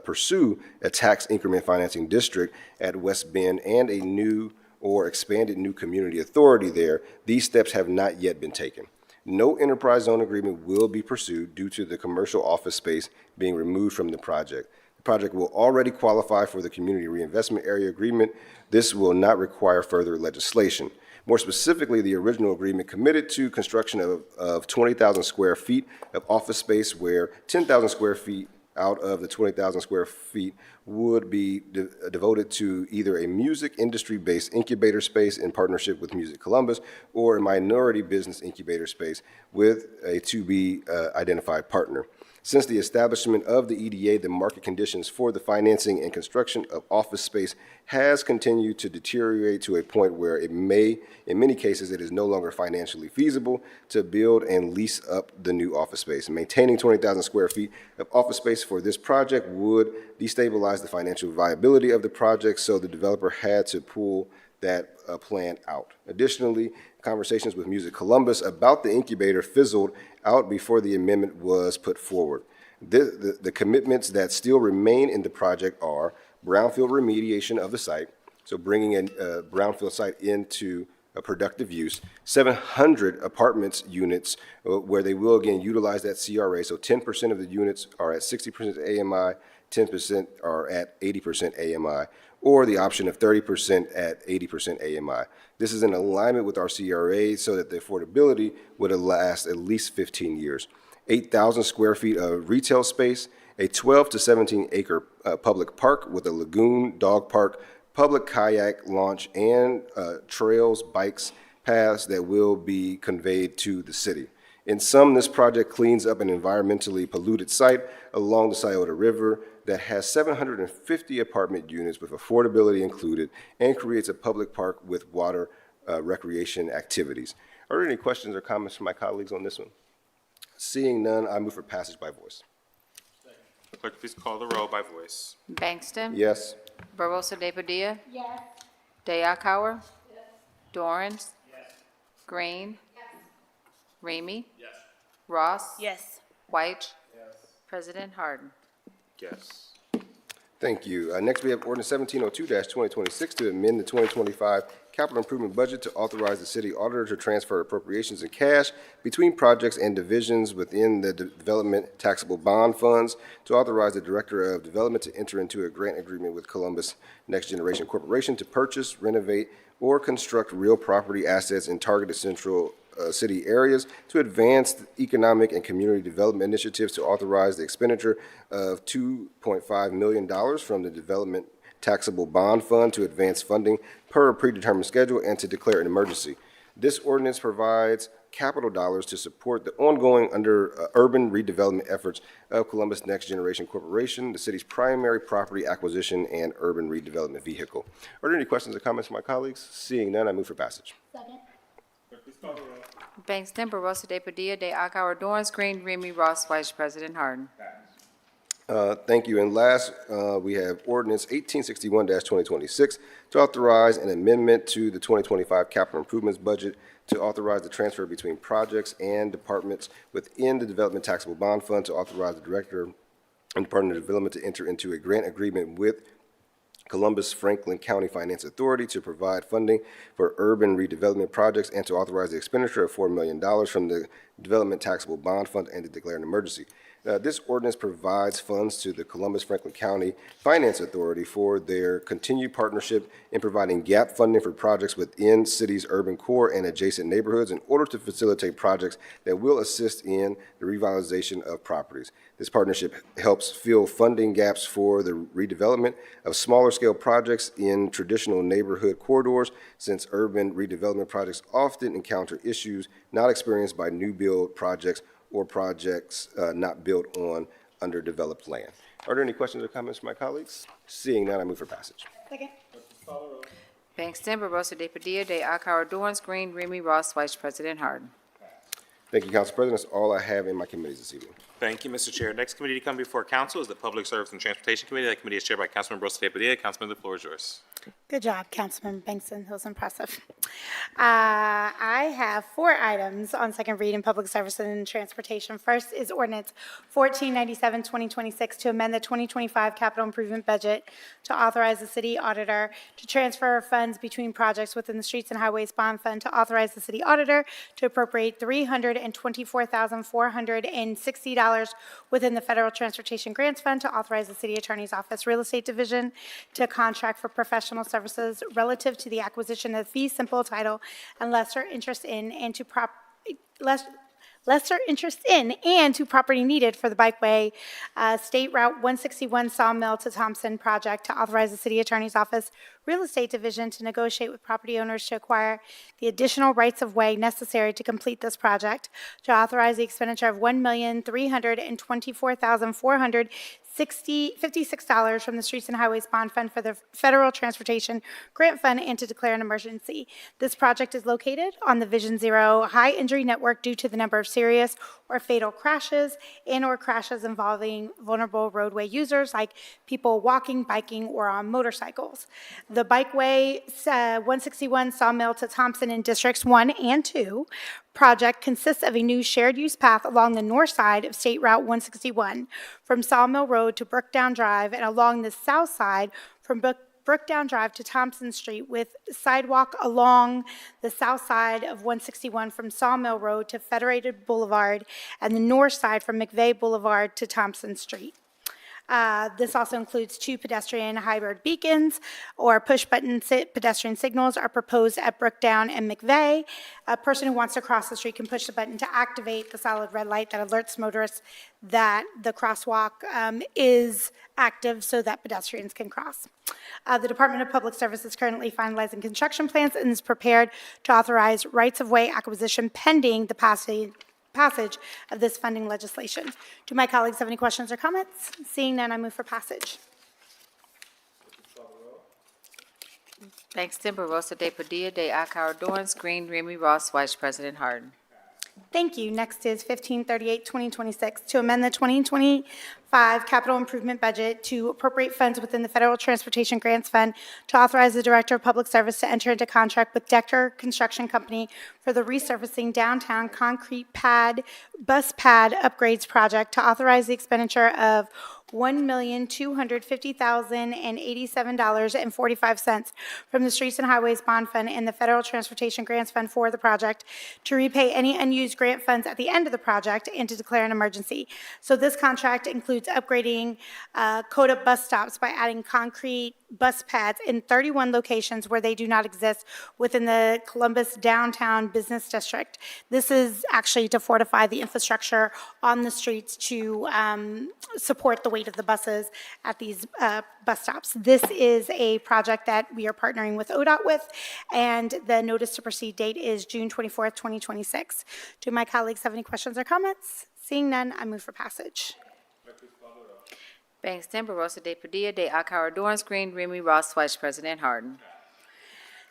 pursue a tax increment financing district at West Bend and a new or expanded new community authority there, these steps have not yet been taken. No enterprise zone agreement will be pursued due to the commercial office space being removed from the project. The project will already qualify for the Community Reinvestment Area Agreement. This will not require further legislation. More specifically, the original agreement committed to construction of 20,000 square feet of office space, where 10,000 square feet out of the 20,000 square feet would be devoted to either a music industry-based incubator space in partnership with Music Columbus or a minority business incubator space with a to-be-identified partner. Since the establishment of the EDA, the market conditions for the financing and construction of office space has continued to deteriorate to a point where it may, in many cases, it is no longer financially feasible to build and lease up the new office space. Maintaining 20,000 square feet of office space for this project would destabilize the financial viability of the project, so the developer had to pull that plan out. Additionally, conversations with Music Columbus about the incubator fizzled out before the amendment was put forward. The commitments that still remain in the project are brownfield remediation of the site, so bringing a brownfield site into a productive use, 700 apartments units where they will again utilize that CRA, so 10% of the units are at 60% AMI, 10% are at 80% AMI, or the option of 30% at 80% AMI. This is in alignment with our CRA so that the affordability would last at least 15 years. 8,000 square feet of retail space, a 12 to 17 acre public park with a lagoon, dog park, public kayak launch, and trails, bikes, paths that will be conveyed to the city. In sum, this project cleans up an environmentally polluted site along the Scioto River that has 750 apartment units with affordability included and creates a public park with water recreation activities. Are there any questions or comments from my colleagues on this one? Seeing none, I move for passage by voice. Clerk, please call the roll by voice. Bangston? Yes. Barosa de Padilla? Yes. Day Akauer? Dorans? Green? Remy? Ross? Yes. White? President Harden. Yes. Thank you. Next, we have Ordinance 1702-2026 to amend the 2025 capital improvement budget to authorize the city auditor to transfer appropriations in cash between projects and divisions within the development taxable bond funds, to authorize the Director of Development to enter into a grant agreement with Columbus Next Generation Corporation to purchase, renovate, or construct real property assets in targeted central city areas, to advance economic and community development initiatives, to authorize the expenditure of $2.5 million from the Development Taxable Bond Fund to advance funding per a predetermined schedule, and to declare an emergency. This ordinance provides capital dollars to support the ongoing urban redevelopment efforts of Columbus Next Generation Corporation, the city's primary property acquisition and urban redevelopment vehicle. Are there any questions or comments from my colleagues? Seeing none, I move for passage. Second. Bangston, Barosa de Padilla, Day Akauer, Dorans Green, Remy Ross, Vice President Harden. Thank you. And last, we have Ordinance 1861-2026 to authorize an amendment to the 2025 capital improvements budget to authorize the transfer between projects and departments within the Development Taxable Bond Fund, to authorize the Director and Department of Development to enter into a grant agreement with Columbus Franklin County Finance Authority to provide funding for urban redevelopment projects, and to authorize the expenditure of $4 million from the Development Taxable Bond Fund, and to declare an emergency. This ordinance provides funds to the Columbus Franklin County Finance Authority for their continued partnership in providing gap funding for projects within city's urban core and adjacent neighborhoods in order to facilitate projects that will assist in the revitalization of properties. This partnership helps fill funding gaps for the redevelopment of smaller scale projects in traditional neighborhood corridors, since urban redevelopment projects often encounter issues not experienced by new build projects or projects not built on underdeveloped land. Are there any questions or comments from my colleagues? Seeing none, I move for passage. Second. Bangston, Barosa de Padilla, de Akauer, Dorance Green, Remy Ross, Vice President Harden. Thank you, Council President. That's all I have in my committees this evening. Thank you, Mr. Chair. Next committee to come before council is the Public Service and Transportation Committee. That committee is chaired by Councilman Barosa de Padilla. Councilman, the floor is yours. Good job, Councilman Bangston. That was impressive. I have 4 items on second read in public service and transportation. First is ordinance 1497, 2026, to amend the 2025 capital improvement budget to authorize the city auditor to transfer funds between projects within the Streets and Highways Bond Fund, to authorize the city auditor to appropriate $324,460 within the Federal Transportation Grants Fund, to authorize the city attorney's office real estate division to contract for professional services relative to the acquisition of fee simple title and lesser interest in and to property needed for the Bikeway State Route 161 Sawmill to Thompson project, to authorize the city attorney's office real estate division to negotiate with property owners to acquire the additional rights of way necessary to complete this project, to authorize the expenditure of $1,324,456 from the Streets and Highways Bond Fund for the Federal Transportation Grant Fund, and to declare an emergency. This project is located on the Vision Zero high injury network due to the number of serious or fatal crashes and/or crashes involving vulnerable roadway users like people walking, biking, or on motorcycles. The Bikeway 161 Sawmill to Thompson in Districts 1 and 2 project consists of a new shared-use path along the north side of State Route 161 from Sawmill Road to Brookdown Drive, and along the south side from Brookdown Drive to Thompson Street, with sidewalk along the south side of 161 from Sawmill Road to Federated Boulevard, and the north side from McVeigh Boulevard to Thompson Street. This also includes 2 pedestrian hybrid beacons or push-button pedestrian signals are proposed at Brookdown and McVeigh. A person who wants to cross the street can push the button to activate the solid red light that alerts motorists that the crosswalk is active so that pedestrians can cross. The Department of Public Service is currently finalizing construction plans and is prepared to authorize rights-of-way acquisition pending the passage of this funding legislation. Do my colleagues have any questions or comments? Seeing none, I move for passage. Bangston, Barosa de Padilla, de Akauer, Dorance Green, Remy Ross, Vice President Harden. Thank you. Next is 1538, 2026, to amend the 2025 capital improvement budget to appropriate funds within the Federal Transportation Grants Fund, to authorize the Director of Public Service to enter into contract with Decker Construction Company for the resurfacing downtown concrete bus pad upgrades project, to authorize the expenditure of $1,250,087.45 from the Streets and Highways Bond Fund and the Federal Transportation Grants Fund for the project, to repay any unused grant funds at the end of the project, and to declare an emergency. So this contract includes upgrading CODA bus stops by adding concrete bus pads in 31 locations where they do not exist within the Columbus downtown business district. This is actually to fortify the infrastructure on the streets to support the weight of the buses at these bus stops. This is a project that we are partnering with ODOT with, and the notice to proceed date is June 24th, 2026. Do my colleagues have any questions or comments? Seeing none, I move for passage. Bangston, Barosa de Padilla, de Akauer, Dorance Green, Remy Ross, Vice President Harden.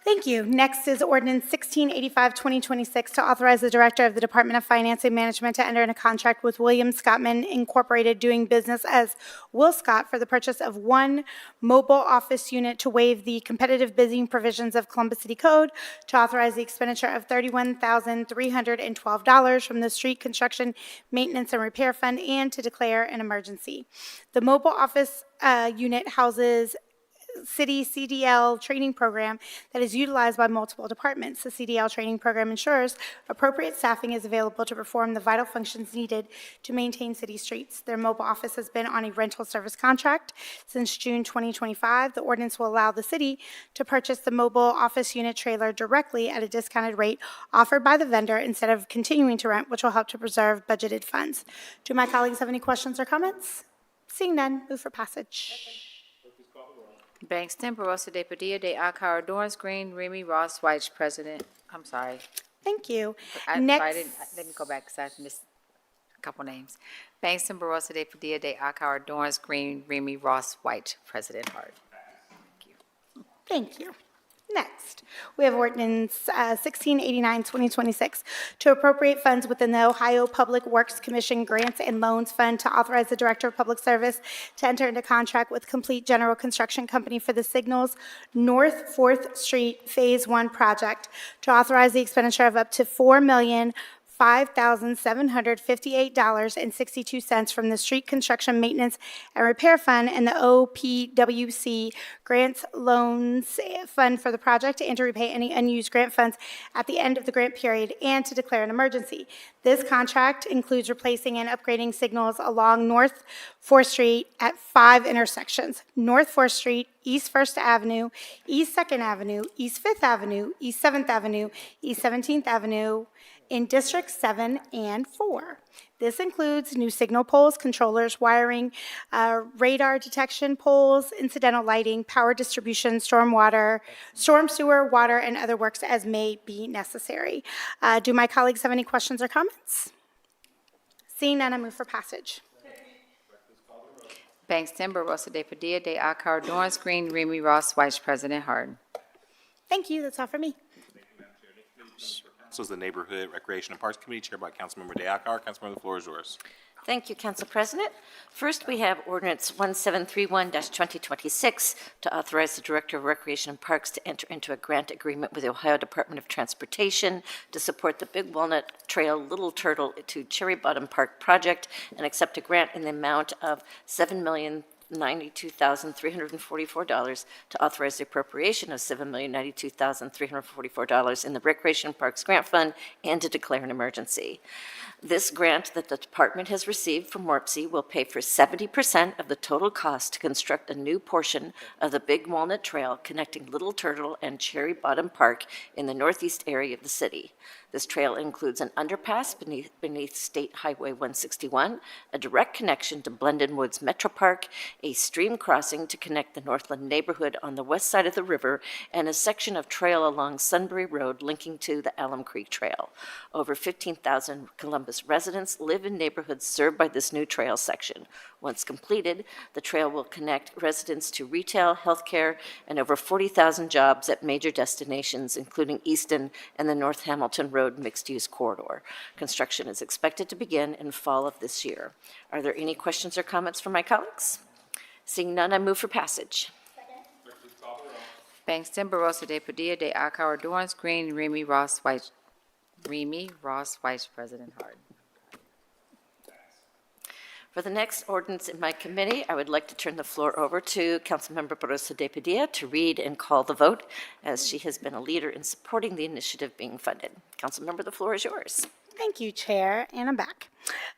Thank you. Next is ordinance 1685, 2026, to authorize the Director of the Department of Finance and Management to enter into contract with Williams Scottman Incorporated, doing business as Will Scott, for the purchase of 1 mobile office unit, to waive the competitive bidding provisions of Columbus City Code, to authorize the expenditure of $31,312 from the Street Construction Maintenance and Repair Fund, and to declare an emergency. The mobile office unit houses city CDL training program that is utilized by multiple departments. The CDL training program ensures appropriate staffing is available to perform the vital functions needed to maintain city streets. Their mobile office has been on a rental service contract since June 2025. The ordinance will allow the city to purchase the mobile office unit trailer directly at a discounted rate offered by the vendor instead of continuing to rent, which will help to preserve budgeted funds. Do my colleagues have any questions or comments? Seeing none, move for passage. Bangston, Barosa de Padilla, de Akauer, Dorance Green, Remy Ross, Vice President. I'm sorry. Thank you. Let me go back because I missed a couple names. Bangston, Barosa de Padilla, de Akauer, Dorance Green, Remy Ross, White, President Hart. Thank you. Next, we have ordinance 1689, 2026, to appropriate funds within the Ohio Public Works Commission Grants and Loans Fund to authorize the Director of Public Service to enter into contract with Complete General Construction Company for the Signals North 4th Street Phase 1 project, to authorize the expenditure of up to $4,005,758.62 from the Street Construction Maintenance and Repair Fund and the OPWC Grants Loans Fund for the project, and to repay any unused grant funds at the end of the grant period, and to declare an emergency. This contract includes replacing and upgrading signals along North 4th Street at 5 intersections: North 4th Street, East 1st Avenue, East 2nd Avenue, East 5th Avenue, East 7th Avenue, East 17th Avenue, in District 7 and 4. This includes new signal poles, controllers, wiring, radar detection poles, incidental lighting, power distribution, storm sewer, water, and other works as may be necessary. Do my colleagues have any questions or comments? Seeing none, I move for passage. Bangston, Barosa de Padilla, de Akar, Dorance Green, Remy Ross, Vice President Harden. Thank you. That's all for me. So is the Neighborhood Recreation and Parks Committee, chaired by Councilmember Deakar. Councilmember, the floor is yours. Thank you, Council President. First, we have ordinance 1731-2026 to authorize the Director of Recreation and Parks to enter into a grant agreement with the Ohio Department of Transportation to support the Big Walnut Trail Little Turtle to Cherry Bottom Park project and accept a grant in the amount of $7,092,344 to authorize the appropriation of $7,092,344 in the Recreation and Parks Grant Fund and to declare an emergency. This grant that the department has received from WRPC will pay for 70% of the total cost to construct a new portion of the Big Walnut Trail connecting Little Turtle and Cherry Bottom Park in the northeast area of the city. This trail includes an underpass beneath State Highway 161, a direct connection to Blendon Woods Metro Park, a stream crossing to connect the Northland neighborhood on the west side of the river, and a section of trail along Sunbury Road linking to the Alum Creek Trail. Over 15,000 Columbus residents live in neighborhoods served by this new trail section. Once completed, the trail will connect residents to retail, healthcare, and over 40,000 jobs at major destinations, including Easton and the North Hamilton Road mixed-use corridor. Construction is expected to begin in fall of this year. Are there any questions or comments from my colleagues? Seeing none, I move for passage. Bangston, Barosa de Padilla, de Akar, Dorance Green, Remy Ross, Vice President Harden. For the next ordinance in my committee, I would like to turn the floor over to Councilmember Barosa de Padilla to read and call the vote, as she has been a leader in supporting the initiative being funded. Councilmember, the floor is yours. Thank you, Chair, and I'm back.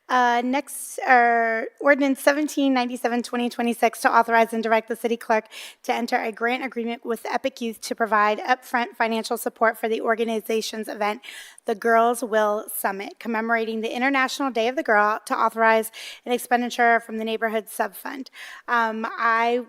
Next, ordinance 1797, 2026, to authorize and direct the city clerk to enter a grant agreement with Epic Youth to provide upfront financial support for the organization's event, the Girls Will Summit, commemorating the International Day of the Girl, to authorize an expenditure from the Neighborhood Subfund. I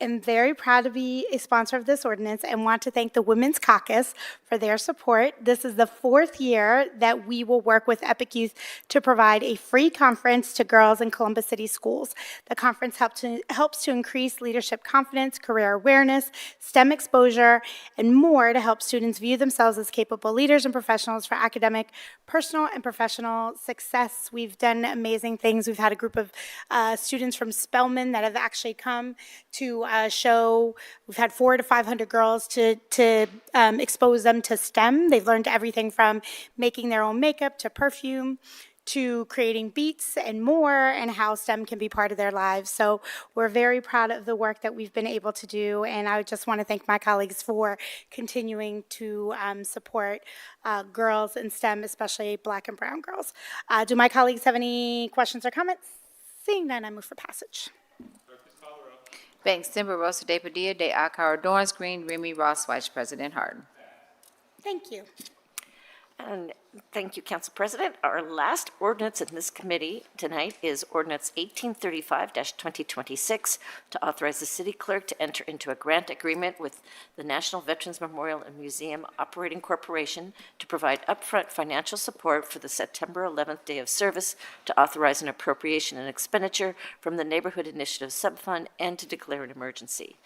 am very proud to be a sponsor of this ordinance and want to thank the Women's Caucus for their support. This is the 4th year that we will work with Epic Youth to provide a free conference to girls in Columbus City schools. The conference helps to increase leadership confidence, career awareness, STEM exposure, and more to help students view themselves as capable leaders and professionals for academic, personal, and professional success. We've done amazing things. We've had a group of students from Spelman that have actually come to show. We've had 400 to 500 girls to expose them to STEM. They've learned everything from making their own makeup to perfume to creating beats and more, and how STEM can be part of their lives. So we're very proud of the work that we've been able to do, and I just want to thank my colleagues for continuing to support girls in STEM, especially Black and brown girls. Do my colleagues have any questions or comments? Seeing none, I move for passage. Bangston, Barosa de Padilla, de Akar, Dorance Green, Remy Ross, Vice President Harden. Thank you. And Thank you, Council President. Our last ordinance in this committee tonight is Ordinance 1835-2026 to authorize the city clerk to enter into a grant agreement with the National Veterans Memorial and Museum Operating Corporation to provide upfront financial support for the September 11th Day of Service, to authorize an appropriation and expenditure from the Neighborhood Initiative Subfund, and to declare an emergency.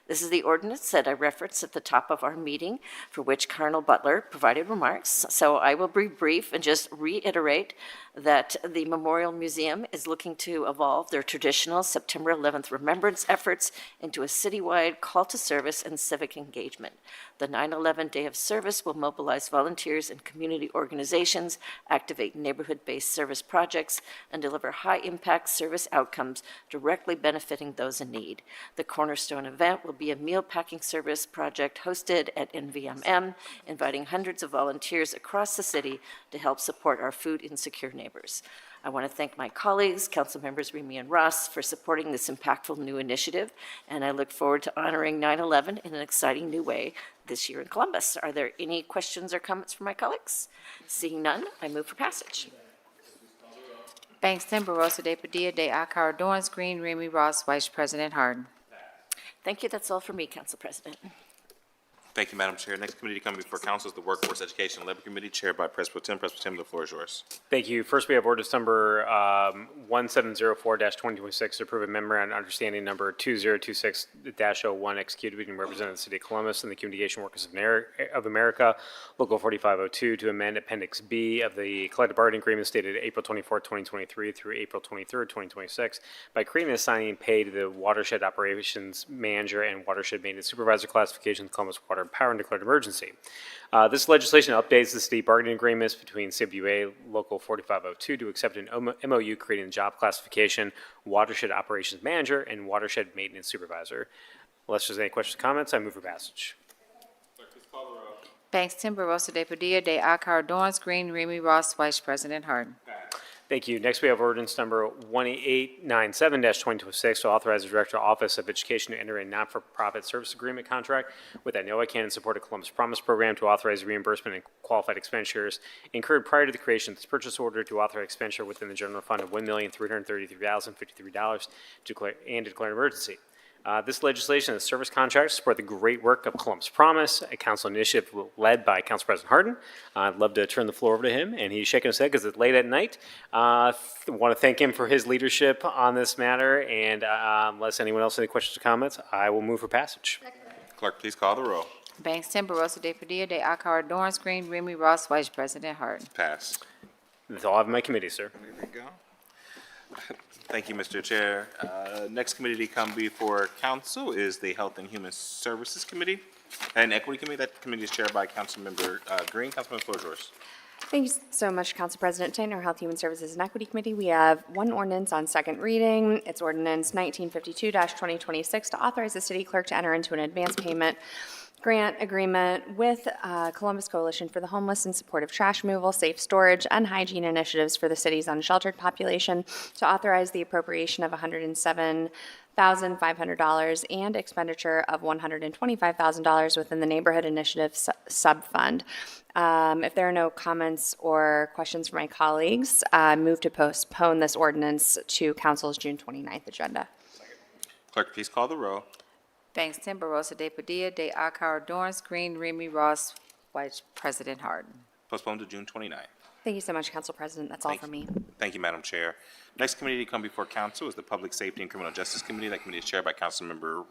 This is the ordinance that I referenced at the top of our meeting, for which Colonel Butler provided remarks. So I will be brief and just reiterate that the Memorial Museum is looking to evolve their traditional September 11th remembrance efforts into a citywide call to service and civic engagement. The 9/11 Day of Service will mobilize volunteers and community organizations, activate neighborhood-based service projects, and deliver high-impact service outcomes directly benefiting those in need. The cornerstone event will be a meal packing service project hosted at NVMM, inviting hundreds of volunteers across the city to help support our food insecure neighbors. I want to thank my colleagues, Council Members Remy and Ross, for supporting this impactful new initiative, and I look forward to honoring 9/11 in an exciting new way this year in Columbus. Are there any questions or comments from my colleagues? Seeing none, I move for passage. Bangston, Barosa de Padilla, de Akauer, Dorance Green, Remy Ross, Vice President Harden. Thank you. That's all for me, Council President. Thank you, Madam Chair. Next committee coming before council is the Workforce, Education, and Labor Committee, chaired by President Pro Tem. President Pro Tem, the floor is yours. Thank you. First, we have ordinance number 1704-2026 to approve a memorandum of understanding number 2026-01 executed between Representative of the City of Columbus and the Communication Workers of America, Local 4502, to amend Appendix B of the collective bargaining agreement dated April 24, 2023 through April 23, 2026, by creating and assigning pay to the Watershed Operations Manager and Watershed Maintenance Supervisor classifications, Columbus Water and Power, and declared emergency. This legislation updates the state bargaining agreements between CWA Local 4502 to accept an MOU creating the job classification Watershed Operations Manager and Watershed Maintenance Supervisor. Unless there's any questions or comments, I move for passage. Bangston, Barosa de Padilla, de Akauer, Dorance Green, Remy Ross, Vice President Harden. Thank you. Next, we have ordinance number 1897-2026 to authorize the Director Office of Education to enter a not-for-profit service agreement contract with Inoa in support of Columbus Promise Program to authorize reimbursement and qualified expenditures incurred prior to the creation of this purchase order, to authorize expenditure within the general fund of $1,333,053 to declare an emergency. This legislation is a service contract to support the great work of Columbus Promise, a council initiative led by Council President Harden. I'd love to turn the floor over to him, and he's shaking his head because it's late at night. I want to thank him for his leadership on this matter, and unless anyone else has any questions or comments, I will move for passage. Clerk, please call the roll. Bangston, Barosa de Padilla, de Akauer, Dorance Green, Remy Ross, Vice President Harden. Pass. That's all I have in my committee, sir. There we go. Thank you, Mr. Chair. Next committee to come before council is the Health and Human Services Committee and Equity Committee. That committee is chaired by Councilmember Green. Councilmember, floor is yours. Thank you so much, Council President. Tonight, in our Health, Human Services, and Equity Committee, we have one ordinance on second reading. It's ordinance 1952-2026 to authorize the city clerk to enter into an advance payment grant agreement with Columbus Coalition for the Homeless in support of trash removal, safe storage, and hygiene initiatives for the city's unsheltered population, to authorize the appropriation of $107,500 and expenditure of $125,000 within the Neighborhood Initiative Subfund. If there are no comments or questions from my colleagues, I move to postpone this ordinance to Council's June 29th agenda. Clerk, please call the roll. Bangston, Barosa de Padilla, de Akauer, Dorance Green, Remy Ross, Vice President Harden. Postponed to June 29th. Thank you so much, Council President. That's all for me. Thank you, Madam Chair. Next committee to come before council is the Public Safety and Criminal Justice Committee. That committee is chaired by Councilmember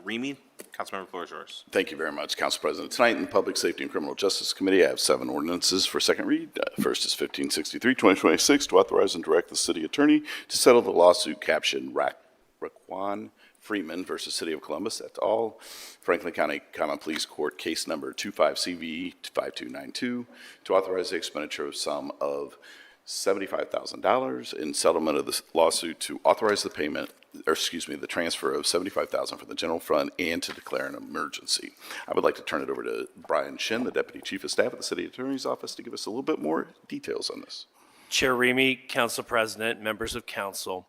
Remy. Councilmember, floor is yours. Thank you very much, Council President. Tonight in the Public Safety and Criminal Justice Committee, I have 7 ordinances for second read. First is 1563-2026 to authorize and direct the city attorney to settle the lawsuit captioned Raquan Freeman versus City of Columbus et al., Franklin County Common Pleas Court, case number 25CV5292, to authorize the expenditure of sum of $75,000 in settlement of the lawsuit, to authorize the payment, or excuse me, the transfer of $75,000 from the general fund, and to declare an emergency. I would like to turn it over to Brian Shin, the Deputy Chief of Staff at the City Attorney's Office, to give us a little bit more details on this. Chair Remy, Council President, members of council.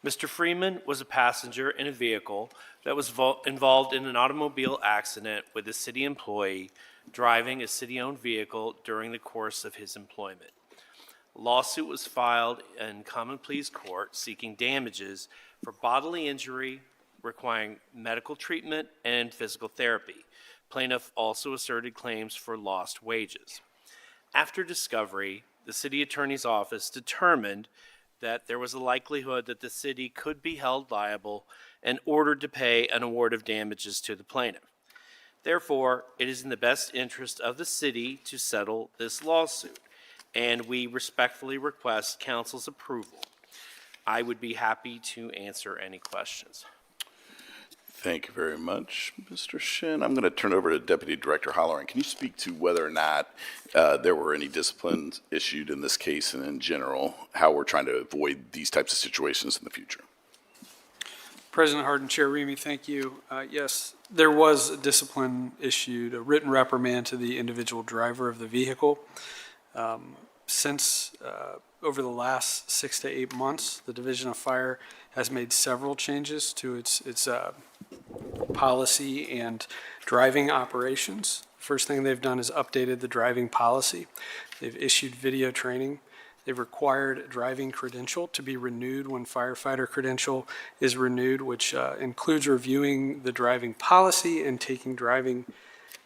Mr. Freeman was a passenger in a vehicle that was involved in an automobile accident with a city employee driving a city-owned vehicle during the course of his employment. A lawsuit was filed in Common Pleas Court seeking damages for bodily injury requiring medical treatment and physical therapy. Plaintiff also asserted claims for lost wages. After discovery, the city attorney's office determined that there was a likelihood that the city could be held liable and ordered to pay an award of damages to the plaintiff. Therefore, it is in the best interest of the city to settle this lawsuit, and we respectfully request council's approval. I would be happy to answer any questions. Thank you very much, Mr. Shin. I'm going to turn over to Deputy Director Holloran. Can you speak to whether or not there were any disciplines issued in this case and in general, how we're trying to avoid these types of situations in the future? President Harden, Chair Remy, thank you. Yes, there was a discipline issued, a written reprimand to the individual driver of the vehicle. Since over the last 6 to 8 months, the Division of Fire has made several changes to its policy and driving operations. First thing they've done is updated the driving policy. They've issued video training. They've required a driving credential to be renewed when firefighter credential is renewed, which includes reviewing the driving policy and taking driving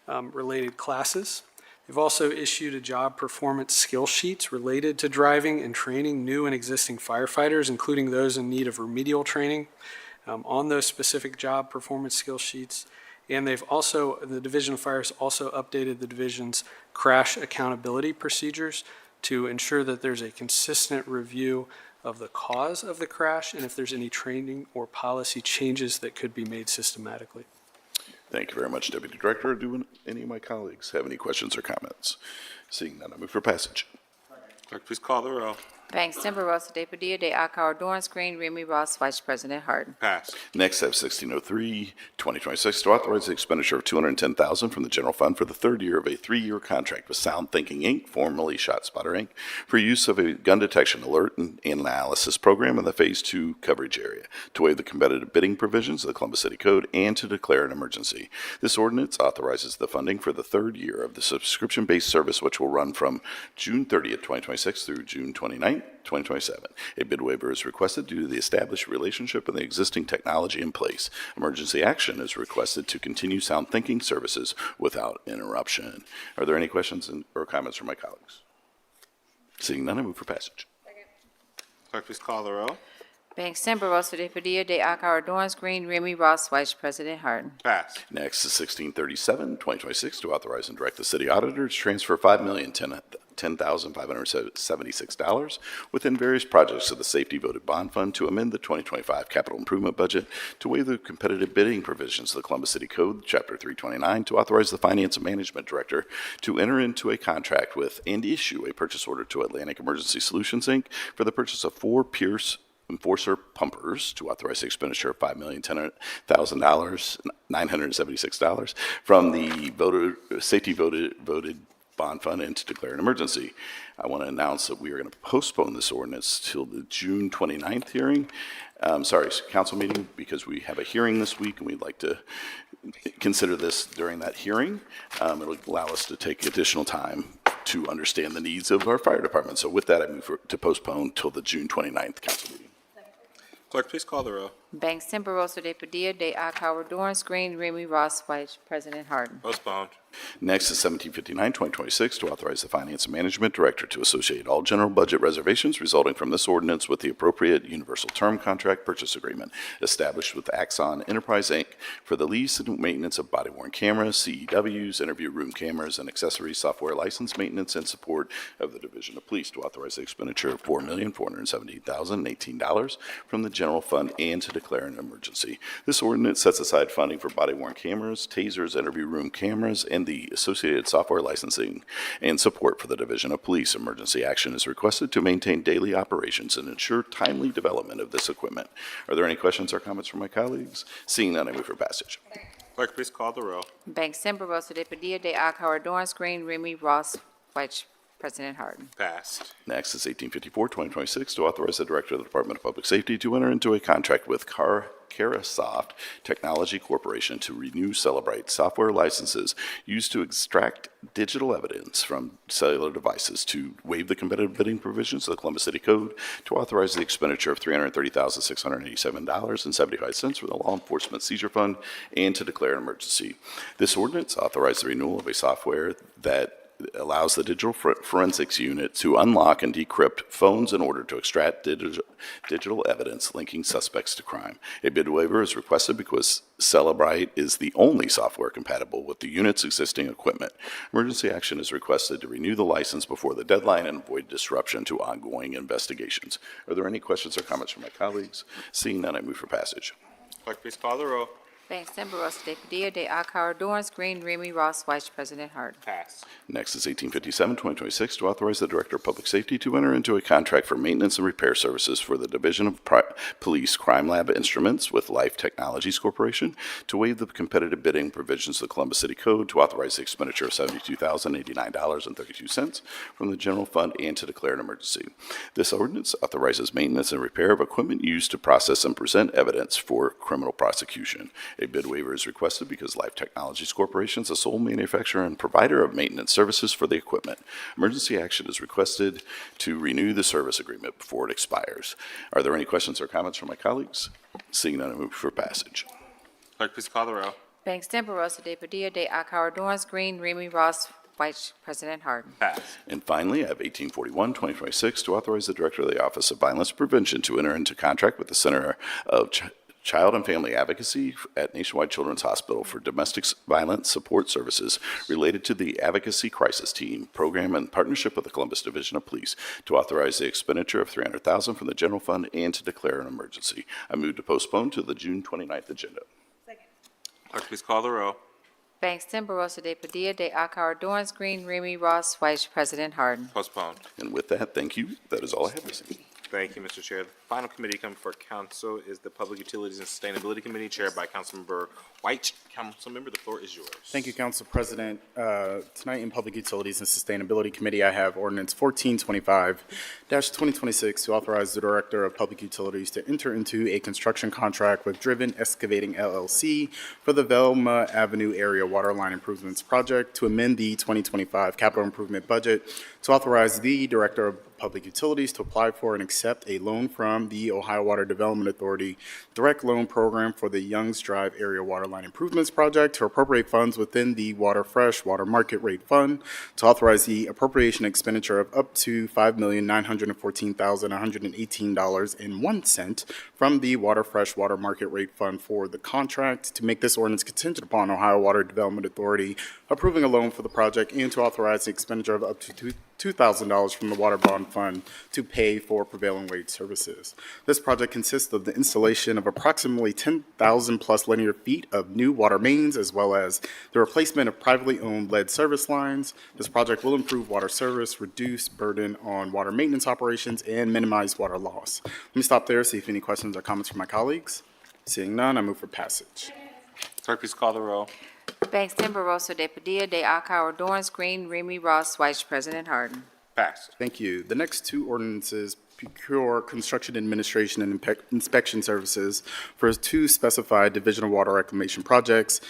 related classes. They've also issued a job performance skill sheets related to driving and training new and existing firefighters, including those in need of remedial training on those specific job performance skill sheets. And the Division of Fire has also updated the division's crash accountability procedures to ensure that there's a consistent review of the cause of the crash and if there's any training or policy changes that could be made systematically. Thank you very much, Deputy Director. Do any of my colleagues have any questions or comments? Seeing none, I move for passage. Clerk, please call the row. Banks, Timber, Rosa de Padilla, de Akauer, Dorance Green, Remy Ross, Vice President Harden. Pass. Next, I have 1603, 2026, to authorize the expenditure of $210,000 from the general fund for the third year of a 3-year contract with Sound Thinking, Inc., formerly ShotSpotter, Inc., for use of a gun detection alert and analysis program in the Phase 2 coverage area, to waive the competitive bidding provisions of the Columbus City Code, and to declare an emergency. This ordinance authorizes the funding for the third year of the subscription-based service, which will run from June 30th, 2026 through June 29th, 2027. A bid waiver is requested due to the established relationship and the existing technology in place. Emergency action is requested to continue Sound Thinking services without interruption. Are there any questions or comments from my colleagues? Seeing none, I move for passage. Clerk, please call the row. Banks, Timber, Rosa de Padilla, de Akauer, Dorance Green, Remy Ross, Vice President Harden. Pass. Next is 1637, 2026, to authorize and direct the city auditor to transfer $5,010,576 within various projects of the Safety Voted Bond Fund to amend the 2025 capital improvement budget, to waive the competitive bidding provisions of the Columbus City Code, Chapter 329, to authorize the Finance and Management Director to enter into a contract with and issue a purchase order to Atlantic Emergency Solutions, Inc. for the purchase of 4 Pierce Enforcer pumpers, to authorize the expenditure of $5,010,976 from the Safety Voted Bond Fund and to declare an emergency. I want to announce that we are going to postpone this ordinance till the June 29th hearing. Council meeting, because we have a hearing this week and we'd like to consider this during that hearing. It'll allow us to take additional time to understand the needs of our fire department. So with that, I move to postpone till the June 29th council meeting. Clerk, please call the row. Banks, Timber, Rosa de Padilla, de Akauer, Dorance Green, Remy Ross, Vice President Harden. Postponed. Next is 1759, 2026, to authorize the Finance and Management Director to associate all general budget reservations resulting from this ordinance with the appropriate universal term contract purchase agreement established with Axon Enterprise, Inc. for the lease and maintenance of body-worn cameras, CEWs, interview room cameras, and accessory software license maintenance and support of the Division of Police, to authorize the expenditure of $4,478,018 from the general fund and to declare an emergency. This ordinance sets aside funding for body-worn cameras, tasers, interview room cameras, and the associated software licensing and support for the Division of Police. Emergency action is requested to maintain daily operations and ensure timely development of this equipment. Are there any questions or comments from my colleagues? Seeing none, I move for passage. Clerk, please call the row. Banks, Timber, Rosa de Padilla, de Akauer, Dorance Green, Remy Ross, Vice President Harden. Passed. Next is 1854-2026 to authorize the Director of the Department of Public Safety to enter into a contract with Carasoft Technology Corporation to renew Celebrite software licenses used to extract digital evidence from cellular devices, to waive the competitive bidding provisions of the Columbus City Code, to authorize the expenditure of $330,687.75 for the Law Enforcement Seizure Fund, and to declare an emergency. This ordinance authorizes the renewal of a software that allows the digital forensics unit to unlock and decrypt phones in order to extract digital evidence linking suspects to crime. A bid waiver is requested because Celebrite is the only software compatible with the unit's existing equipment. Emergency action is requested to renew the license before the deadline and avoid disruption to ongoing investigations. Are there any questions or comments from my colleagues? Seeing none, I move for passage. Clerk, please call the row. Bangston, Barosa de Padilla, de Akauer, Dorance Green, Remy Ross, Vice President Harden. Passed. Next is 1857-2026 to authorize the Director of Public Safety to enter into a contract for maintenance and repair services for the Division of Police Crime Lab Instruments with Life Technologies Corporation, to waive the competitive bidding provisions of the Columbus City Code, to authorize the expenditure of $72,089.32 from the general fund, and to declare an emergency. This ordinance authorizes maintenance and repair of equipment used to process and present evidence for criminal prosecution. A bid waiver is requested because Life Technologies Corporation is the sole manufacturer and provider of maintenance services for the equipment. Emergency action is requested to renew the service agreement before it expires. Are there any questions or comments from my colleagues? Seeing none, I move for passage. Clerk, please call the row. Bangston, Barosa de Padilla, de Akauer, Dorance Green, Remy Ross, Vice President Harden. Passed. And finally, I have 1841-2026 to authorize the Director of the Office of Violence Prevention to enter into contract with the Center of Child and Family Advocacy at Nationwide Children's Hospital for domestic violence support services related to the Advocacy Crisis Team program in partnership with the Columbus Division of Police, to authorize the expenditure of $300,000 from the general fund and to declare an emergency. I move to postpone to the June 29th agenda. Clerk, please call the row. Bangston, Barosa de Padilla, de Akauer, Dorance Green, Remy Ross, Vice President Harden. Postponed. And with that, thank you. That is all I have this evening. Thank you, Mr. Chair. The final committee coming before council is the Public Utilities and Sustainability Committee, chaired by Councilmember White. Councilmember, the floor is yours. Thank you, Council President. Tonight in Public Utilities and Sustainability Committee, I have ordinance 1425-2026 to authorize the Director of Public Utilities to enter into a construction contract with Driven Excavating LLC for the Velma Avenue Area Waterline Improvements Project, to amend the 2025 capital improvement budget, to authorize the Director of Public Utilities to apply for and accept a loan from the Ohio Water Development Authority Direct Loan Program for the Youngs Drive Area Waterline Improvements Project, to appropriate funds within the Water Fresh Water Market Rate Fund, to authorize the appropriation expenditure of up to $5,914,118.01 from the Water Fresh Water Market Rate Fund for the contract, to make this ordinance contingent upon Ohio Water Development Authority approving a loan for the project, and to authorize the expenditure of up to $2,000 from the Water Bond Fund to pay for prevailing wage services. This project consists of the installation of approximately 10,000 plus linear feet of new water mains, as well as the replacement of privately owned lead service lines. This project will improve water service, reduce burden on water maintenance operations, and minimize water loss. Let me stop there, see if any questions or comments from my colleagues. Seeing none, I move for passage. Clerk, please call the row. Bangston, Barosa de Padilla, de Akauer, Dorance Green, Remy Ross, Vice President Harden. Passed. Thank you. The next two ordinances procure construction administration and inspection services for two specified Division of Water Reclamation projects.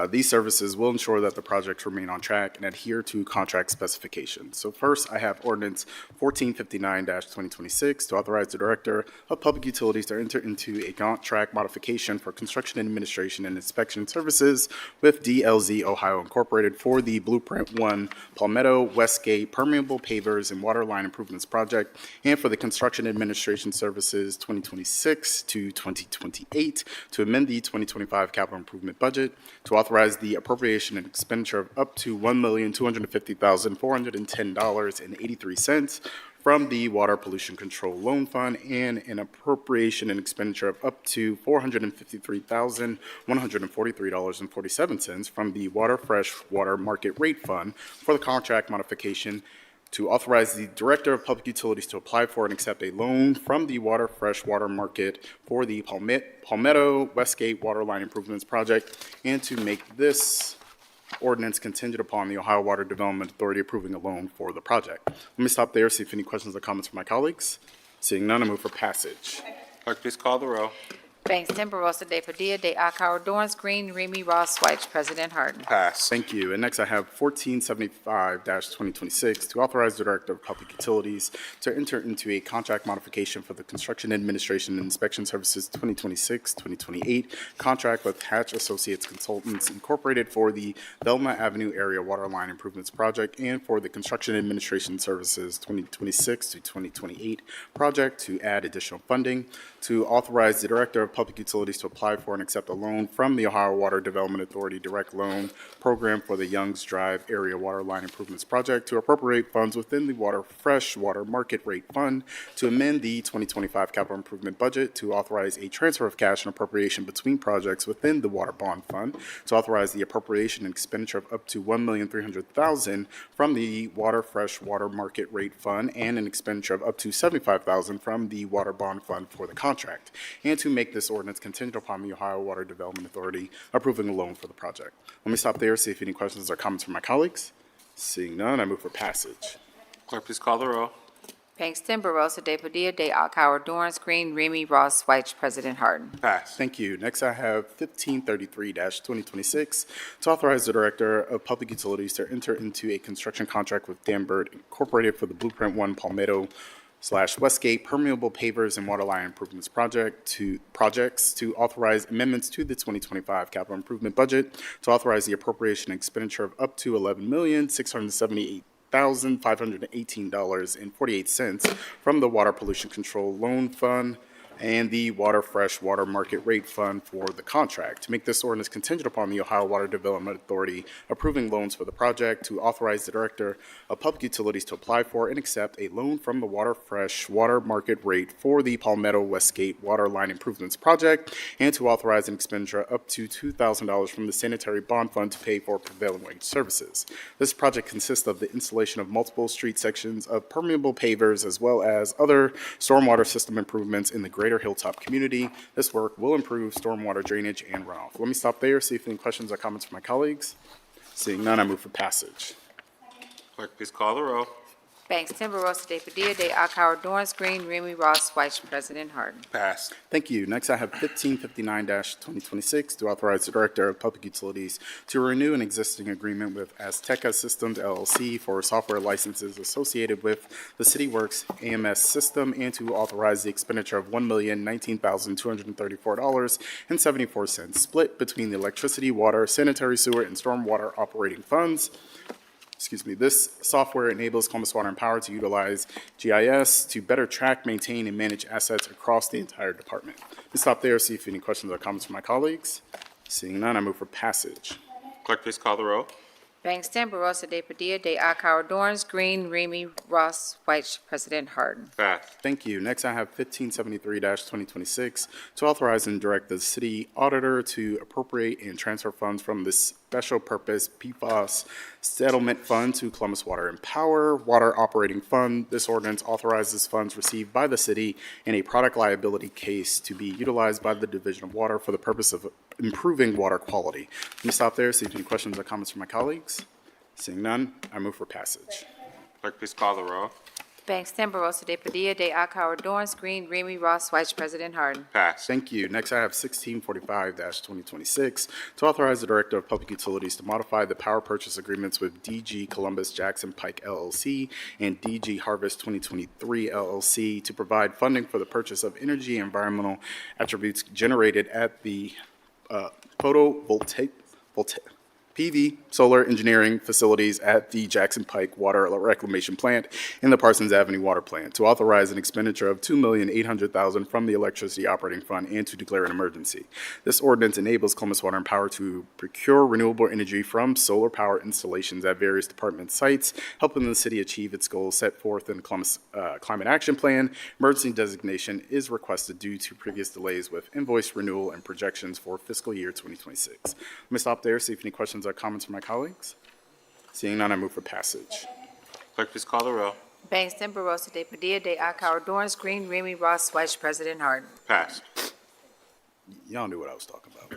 These services will ensure that the projects remain on track and adhere to contract specifications. So first, I have ordinance 1459-2026 to authorize the Director of Public Utilities to enter into a contract modification for construction administration and inspection services with DLZ Ohio Incorporated for the Blueprint 1 Palmetto Westgate Permeable Pavers and Water Line Improvements Project, and for the Construction Administration Services 2026 to 2028 to amend the 2025 capital improvement budget, to authorize the appropriation and expenditure of up to $1,250,410.83 from the Water Pollution Control Loan Fund, and an appropriation and expenditure of up to $453,143.47 from the Water Fresh Water Market Rate Fund for the contract modification, to authorize the Director of Public Utilities to apply for and accept a loan from the Water Fresh Water Market for the Palmetto Westgate Water Line Improvements Project, and to make this ordinance contingent upon the Ohio Water Development Authority approving a loan for the project. Let me stop there, see if any questions or comments from my colleagues. Seeing none, I move for passage. Clerk, please call the row. Bangston, Barosa de Padilla, de Akauer, Dorance Green, Remy Ross, White, President Harden. Pass. Thank you. And next I have 1475-2026 to authorize the Director of Public Utilities to enter into a contract modification for the Construction Administration and Inspection Services 2026-2028 contract with Hatch Associates Consultants Incorporated for the Velma Avenue Area Water Line Improvements Project and for the Construction Administration Services 2026 to 2028 project to add additional funding, to authorize the Director of Public Utilities to apply for and accept a loan from the Ohio Water Development Authority Direct Loan Program for the Youngs Drive Area Water Line Improvements Project, to appropriate funds within the Fresh Water Market Rate Fund, to amend the 2025 capital improvement budget, to authorize a transfer of cash and appropriation between projects within the Water Bond Fund, to authorize the appropriation and expenditure of up to $1,300,000 from the Fresh Water Market Rate Fund and an expenditure of up to $75,000 from the Water Bond Fund for the contract, and to make this ordinance contingent upon the Ohio Water Development Authority approving a loan for the project. Let me stop there, see if any questions or comments from my colleagues. Seeing none, I move for passage. Clerk, please call the row. Bangston, Barosa de Padilla, de Akauer, Dorance Green, Remy Ross, White, President Harden. Pass. Thank you. Next, I have 1533-2026 to authorize the Director of Public Utilities to enter into a construction contract with Danbird Incorporated for the Blueprint 1 Palmetto / Westgate permeable pavers and waterline improvements projects to authorize amendments to the 2025 capital improvement budget, to authorize the appropriation and expenditure of up to $11,678,518.48 from the Water Pollution Control Loan Fund and the Fresh Water Market Rate Fund for the contract. To make this ordinance contingent upon the Ohio Water Development Authority approving loans for the project, to authorize the Director of Public Utilities to apply for and accept a loan from the Fresh Water Market Rate for the Palmetto Westgate Water Line Improvements Project, and to authorize an expenditure up to $2,000 from the Sanitary Bond Fund to pay for prevailing wage services. This project consists of the installation of multiple street sections of permeable pavers as well as other stormwater system improvements in the Greater Hilltop community. This work will improve stormwater drainage and runoff. Let me stop there, see if any questions or comments from my colleagues. Seeing none, I move for passage. Clerk, please call the row. Bangston, Barosa de Padilla, de Akauer, Dorance Green, Remy Ross, White, President Harden. Pass. Thank you. Next, I have 1559-2026 to authorize the Director of Public Utilities to renew an existing agreement with Azteca Systems LLC for software licenses associated with the CityWorks AMS system and to authorize the expenditure of $1,019,234.74 split between the electricity, water, sanitary sewer, and stormwater operating funds. This software enables Columbus Water and Power to utilize GIS to better track, maintain, and manage assets across the entire department. Let's stop there, see if any questions or comments from my colleagues. Seeing none, I move for passage. Clerk, please call the row. Bangston, Barosa de Padilla, de Akauer, Dorance Green, Remy Ross, White, President Harden. Pass. Thank you. Next, I have 1573-2026 to authorize and direct the city auditor to appropriate and transfer funds from the Special Purpose PFAS Settlement Fund to Columbus Water and Power Water Operating Fund. This ordinance authorizes funds received by the city in a product liability case to be utilized by the Division of Water for the purpose of improving water quality. Let me stop there, see if any questions or comments from my colleagues. Seeing none, I move for passage. Clerk, please call the row. Bangston, Barosa de Padilla, de Akauer, Dorance Green, Remy Ross, White, President Harden. Pass. Thank you. Next, I have 1645-2026 to authorize the Director of Public Utilities to modify the power purchase agreements with DG Columbus Jackson Pike LLC and DG Harvest 2023 LLC to provide funding for the purchase of energy and environmental attributes generated at the photovoltaic PV solar engineering facilities at the Jackson Pike Water Reclamation Plant and the Parsons Avenue Water Plant, to authorize an expenditure of $2,800,000 from the Electricity Operating Fund and to declare an emergency. This ordinance enables Columbus Water and Power to procure renewable energy from solar power installations at various department sites, helping the city achieve its goals set forth in the Columbus Climate Action Plan. Emergency designation is requested due to previous delays with invoice renewal and projections for fiscal year 2026. Let me stop there, see if any questions or comments from my colleagues. Seeing none, I move for passage. Clerk, please call the row. Bangston, Barosa de Padilla, de Akauer, Dorance Green, Remy Ross, White, President Harden. Pass. Y'all knew what I was talking about.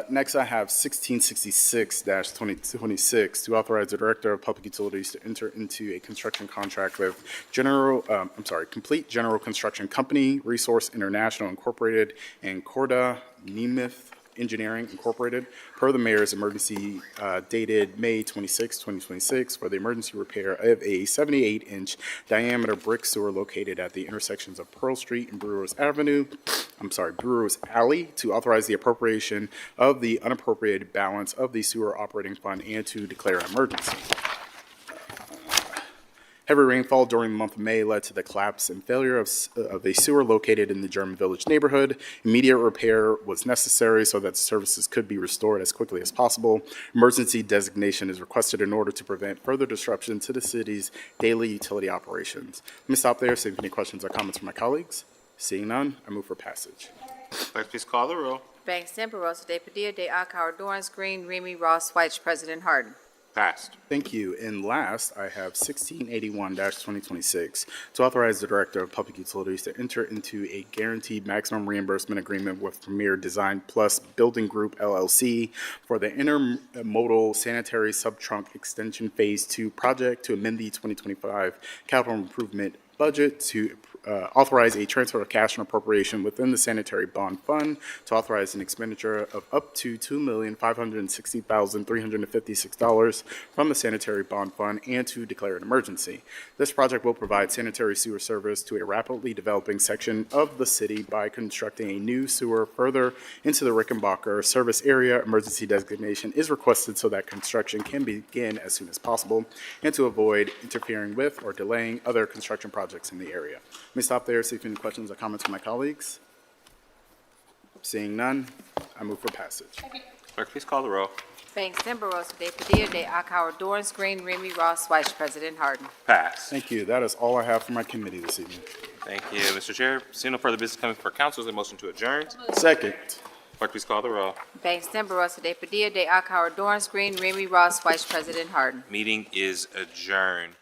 Next, I have 1666-2026 to authorize the Director of Public Utilities to enter into a construction contract with Complete General Construction Company, Resource International Incorporated, and Corda Nemeth Engineering Incorporated, per the mayor's emergency dated May 26, 2026, for the emergency repair of a 78-inch diameter brick sewer located at the intersections of Pearl Street and Brewers Alley, to authorize the appropriation of the unappropriated balance of the sewer operating fund and to declare an emergency. Heavy rainfall during the month of May led to the collapse and failure of a sewer located in the German Village neighborhood. Immediate repair was necessary so that services could be restored as quickly as possible. Emergency designation is requested in order to prevent further disruption to the city's daily utility operations. Let me stop there, see if any questions or comments from my colleagues. Seeing none, I move for passage. Clerk, please call the roll. Bangston, Barosa de Padilla, de Akauer, Dorance Green, Remy Ross, White, President Harden. Passed. Thank you. And last, I have 1681-2026 to authorize the Director of Public Utilities to enter into a guaranteed maximum reimbursement agreement with Premier Design Plus Building Group LLC for the intermodal sanitary subtrunk extension Phase 2 project to amend the 2025 capital improvement budget to authorize a transfer of cash and appropriation within the sanitary bond fund to authorize an expenditure of up to $2,560,356 from the sanitary bond fund and to declare an emergency. This project will provide sanitary sewer service to a rapidly developing section of the city by constructing a new sewer further into the Rickenbacker service area. Emergency designation is requested so that construction can begin as soon as possible and to avoid interfering with or delaying other construction projects in the area. Let me stop there, see if any questions or comments from my colleagues. Seeing none, I move for passage. Clerk, please call the roll. Bangston, Barosa de Padilla, de Akauer, Dorance Green, Remy Ross, White, President Harden. Passed. Thank you. That is all I have for my committee this evening. Thank you, Mr. Chair. Seeing no further business coming before council, is there a motion to adjourn? Second. Clerk, please call the roll. Bangston, Barosa de Padilla, de Akauer, Dorance Green, Remy Ross, Vice President Harden. Meeting is adjourned.